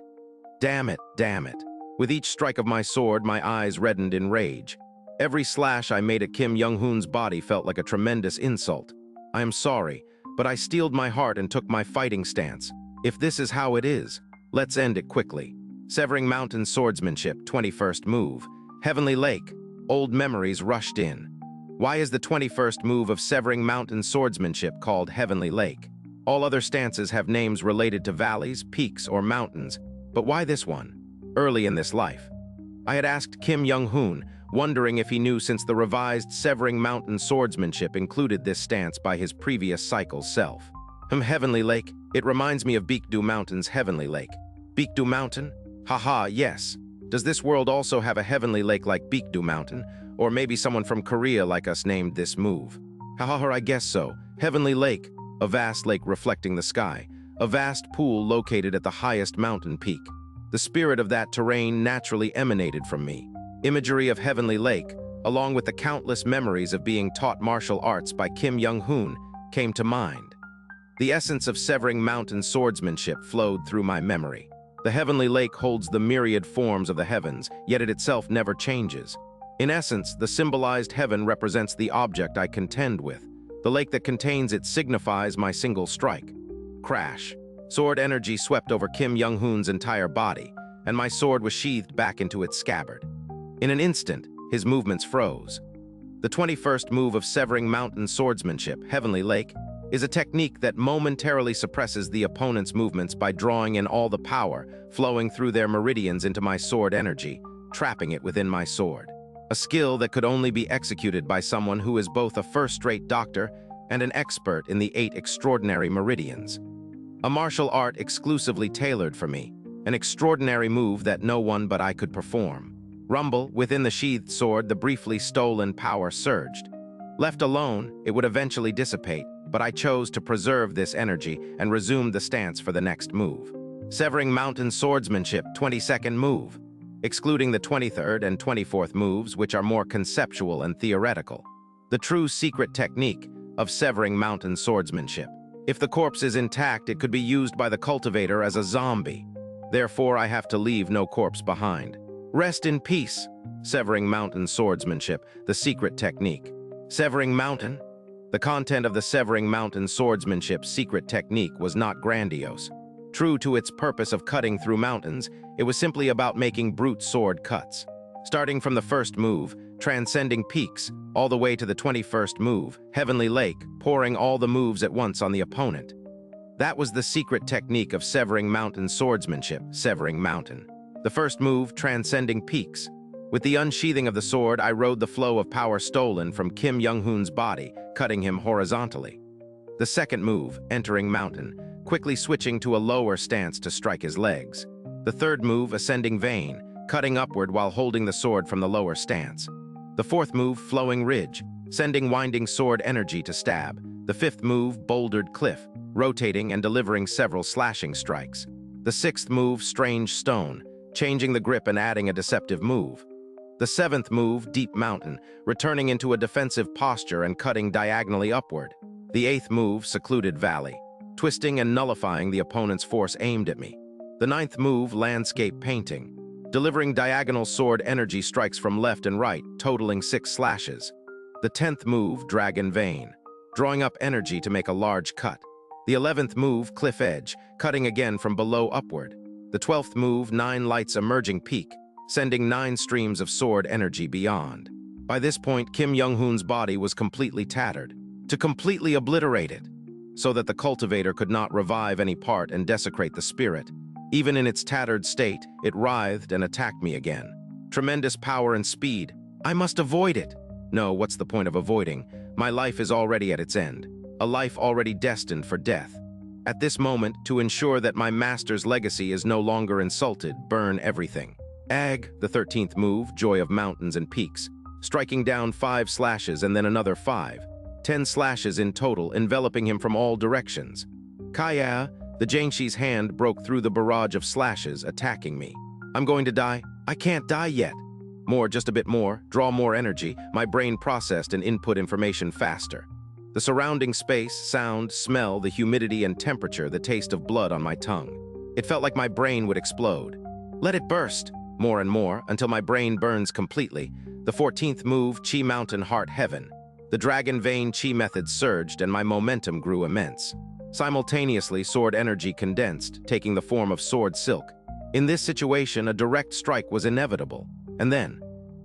Damn it, damn it. With each strike of my sword, my eyes reddened in rage. Every slash I made at Kim Young-hoon's body felt like a tremendous insult. I am sorry, but I steeled my heart and took my fighting stance. If this is how it is, let's end it quickly. Severing mountain swordsmanship, 21st move. Heavenly Lake. Old memories rushed in. Why is the 21st move of severing mountain swordsmanship called Heavenly Lake? All other stances have names related to valleys, peaks, or mountains, but why this one? Early in this life, I had asked Kim Young-hoon, wondering if he knew since the revised Severing Mountain swordsmanship included this stance by his previous cycle's self. Heavenly Lake. It reminds me of Beekdu Mountain's Heavenly Lake. Beekdu Mountain? Haha, yes. Does this world also have a Heavenly Lake like Beekdu Mountain? Or maybe someone from Korea like us named this move? Haha, I guess so. Heavenly Lake. A vast lake reflecting the sky. A vast pool located at the highest mountain peak. The spirit of that terrain naturally emanated from me. Imagery of Heavenly Lake, along with the countless memories of being taught martial arts by Kim Young-hoon, came to mind. The essence of Severing Mountain swordsmanship flowed through my memory. The Heavenly Lake holds the myriad forms of the heavens, yet it itself never changes. In essence, the symbolized heaven represents the object I contend with. The lake that contains it signifies my single strike. Crash. Sword energy swept over Kim Young-hoon's entire body, and my sword was sheathed back into its scabbard. In an instant, his movements froze. The 21st move of Severing Mountain swordsmanship, Heavenly Lake, is a technique that momentarily suppresses the opponent's movements by drawing in all the power flowing through their meridians into my sword energy, trapping it within my sword. A skill that could only be executed by someone who is both a first-rate doctor and an expert in the 8 extraordinary meridians. A martial art exclusively tailored for me, an extraordinary move that no one but I could perform. Rumble, within the sheathed sword, the briefly stolen power surged. Left alone, it would eventually dissipate, but I chose to preserve this energy and resumed the stance for the next move. Severing Mountain swordsmanship, 22nd move, excluding the 23rd and 24th moves, which are more conceptual and theoretical. The true secret technique of Severing Mountain swordsmanship. If the corpse is intact, it could be used by the cultivator as a zombie. Therefore, I have to leave no corpse behind. Rest in peace. Severing Mountain swordsmanship, the secret technique. Severing Mountain? The content of the Severing Mountain swordsmanship secret technique was not grandiose. True to its purpose of cutting through mountains, it was simply about making brute sword cuts. Starting from the first move, transcending peaks, all the way to the 21st move, Heavenly Lake, pouring all the moves at once on the opponent. That was the secret technique of Severing Mountain swordsmanship, Severing Mountain. The first move, transcending peaks. With the unsheathing of the sword, I rode the flow of power stolen from Kim Young-hoon's body, cutting him horizontally. The second move, entering mountain, quickly switching to a lower stance to strike his legs. The third move, ascending vein, cutting upward while holding the sword from the lower stance. The fourth move, flowing ridge, sending winding sword energy to stab. The fifth move, bouldered cliff, rotating and delivering several slashing strikes. The sixth move, strange stone, changing the grip and adding a deceptive move. The seventh move, deep mountain, returning into a defensive posture and cutting diagonally upward. The eighth move, secluded valley, twisting and nullifying the opponent's force aimed at me. The ninth move, landscape painting, delivering diagonal sword energy strikes from left and right, totaling 6 slashes. The 10th move, dragon vein, drawing up energy to make a large cut. The 11th move, cliff edge, cutting again from below upward. The 12th move, 9 lights emerging peak, sending 9 streams of sword energy beyond. By this point, Kim Young-hoon's body was completely tattered, to completely obliterate it, so that the cultivator could not revive any part and desecrate the spirit. Even in its tattered state, it writhed and attacked me again. Tremendous power and speed. I must avoid it. No, what's the point of avoiding? My life is already at its end, a life already destined for death. At this moment, to ensure that my master's legacy is no longer insulted, burn everything. Ag, the 13th move, joy of mountains and peaks, striking down 5 slashes and then another 5. 10 slashes in total, enveloping him from all directions. Kaya, the xianxia's hand broke through the barrage of slashes, attacking me. I'm going to die? I can't die yet. More, just a bit more, draw more energy. My brain processed and input information faster. The surrounding space, sound, smell, the humidity and temperature, the taste of blood on my tongue. It felt like my brain would explode. Let it burst. More and more, until my brain burns completely. The 14th move, Chi Mountain Heart Heaven. The dragon vein Chi method surged and my momentum grew immense. Simultaneously, sword energy condensed, taking the form of sword silk. In this situation, a direct strike was inevitable. And then,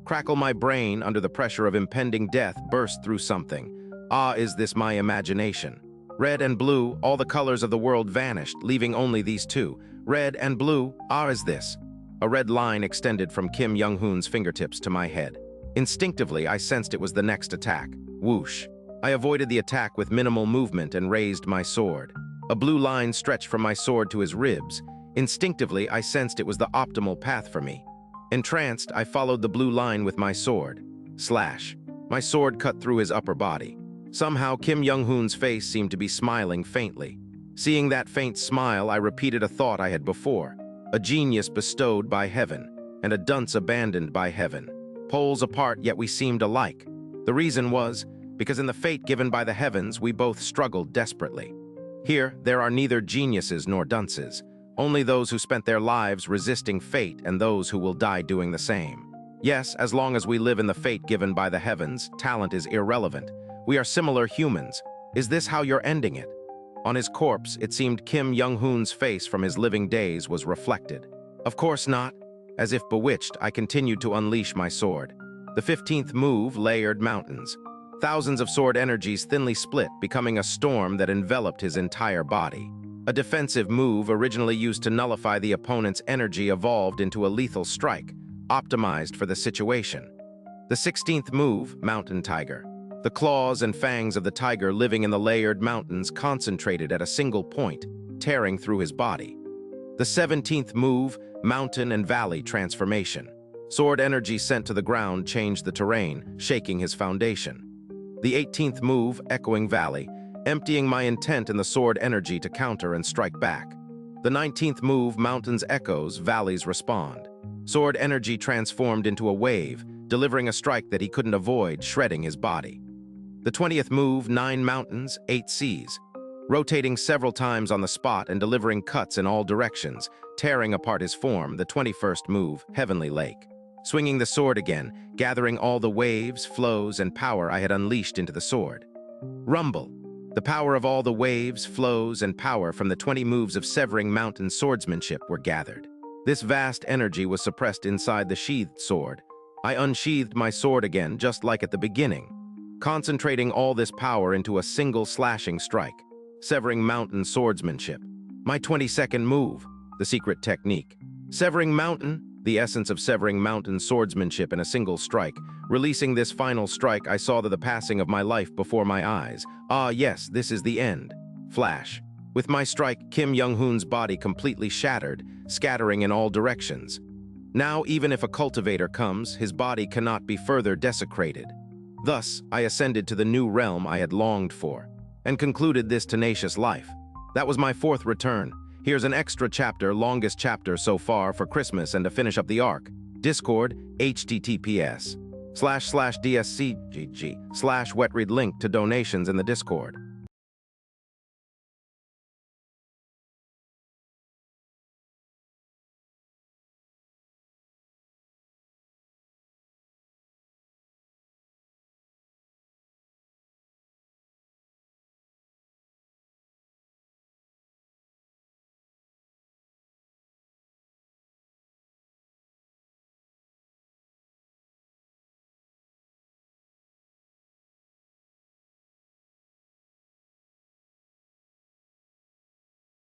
crackle my brain under the pressure of impending death burst through something. Ah, is this my imagination? Red and blue, all the colors of the world vanished, leaving only these two. Red and blue, ah, is this? A red line extended from Kim Young-hoon's fingertips to my head. Instinctively, I sensed it was the next attack. Whoosh. I avoided the attack with minimal movement and raised my sword. A blue line stretched from my sword to his ribs. Instinctively, I sensed it was the optimal path for me. Entranced, I followed the blue line with my sword. Slash. My sword cut through his upper body. Somehow, Kim Young-hoon's face seemed to be smiling faintly. Seeing that faint smile, I repeated a thought I had before. A genius bestowed by heaven, and a dunce abandoned by heaven. Poles apart, yet we seemed alike. The reason was, because in the fate given by the heavens, we both struggled desperately. Here, there are neither geniuses nor dunces, only those who spent their lives resisting fate and those who will die doing the same. Yes, as long as we live in the fate given by the heavens, talent is irrelevant. We are similar humans. Is this how you're ending it? On his corpse, it seemed Kim Young-hoon's face from his living days was reflected. Of course not. As if bewitched, I continued to unleash my sword. The 15th move, Layered Mountains. Thousands of sword energies thinly split, becoming a storm that enveloped his entire body. A defensive move originally used to nullify the opponent's energy evolved into a lethal strike, optimized for the situation. The 16th move, Mountain Tiger. The claws and fangs of the tiger living in the layered mountains concentrated at a single point, tearing through his body. The 17th move, Mountain and Valley Transformation. Sword energy sent to the ground changed the terrain, shaking his foundation. The 18th move, Echoing Valley, emptying my intent in the sword energy to counter and strike back. The 19th move, Mountains Echoes, Valleys Respond. Sword energy transformed into a wave, delivering a strike that he couldn't avoid, shredding his body. The 20th move, 9 Mountains, 8 Seas. Rotating several times on the spot and delivering cuts in all directions, tearing apart his form, the 21st move, Heavenly Lake. Swinging the sword again, gathering all the waves, flows, and power I had unleashed into the sword. Rumble. The power of all the waves, flows, and power from the 20 moves of Severing Mountain swordsmanship were gathered. This vast energy was suppressed inside the sheathed sword. I unsheathed my sword again, just like at the beginning, concentrating all this power into a single slashing strike. Severing Mountain swordsmanship. My 22nd move, the secret technique. Severing Mountain, the essence of Severing Mountain swordsmanship in a single strike. Releasing this final strike, I saw the passing of my life before my eyes. Ah yes, this is the end. Flash. With my strike, Kim Young-hoon's body completely shattered, scattering in all directions. Now, even if a cultivator comes, his body cannot be further desecrated. Thus, I ascended to the new realm I had longed for, and concluded this tenacious life. That was my 4th return. Here's an extra chapter, longest chapter so far for Christmas and to finish up the arc. Discord, https://dscgg/wetread link to donations in the Discord.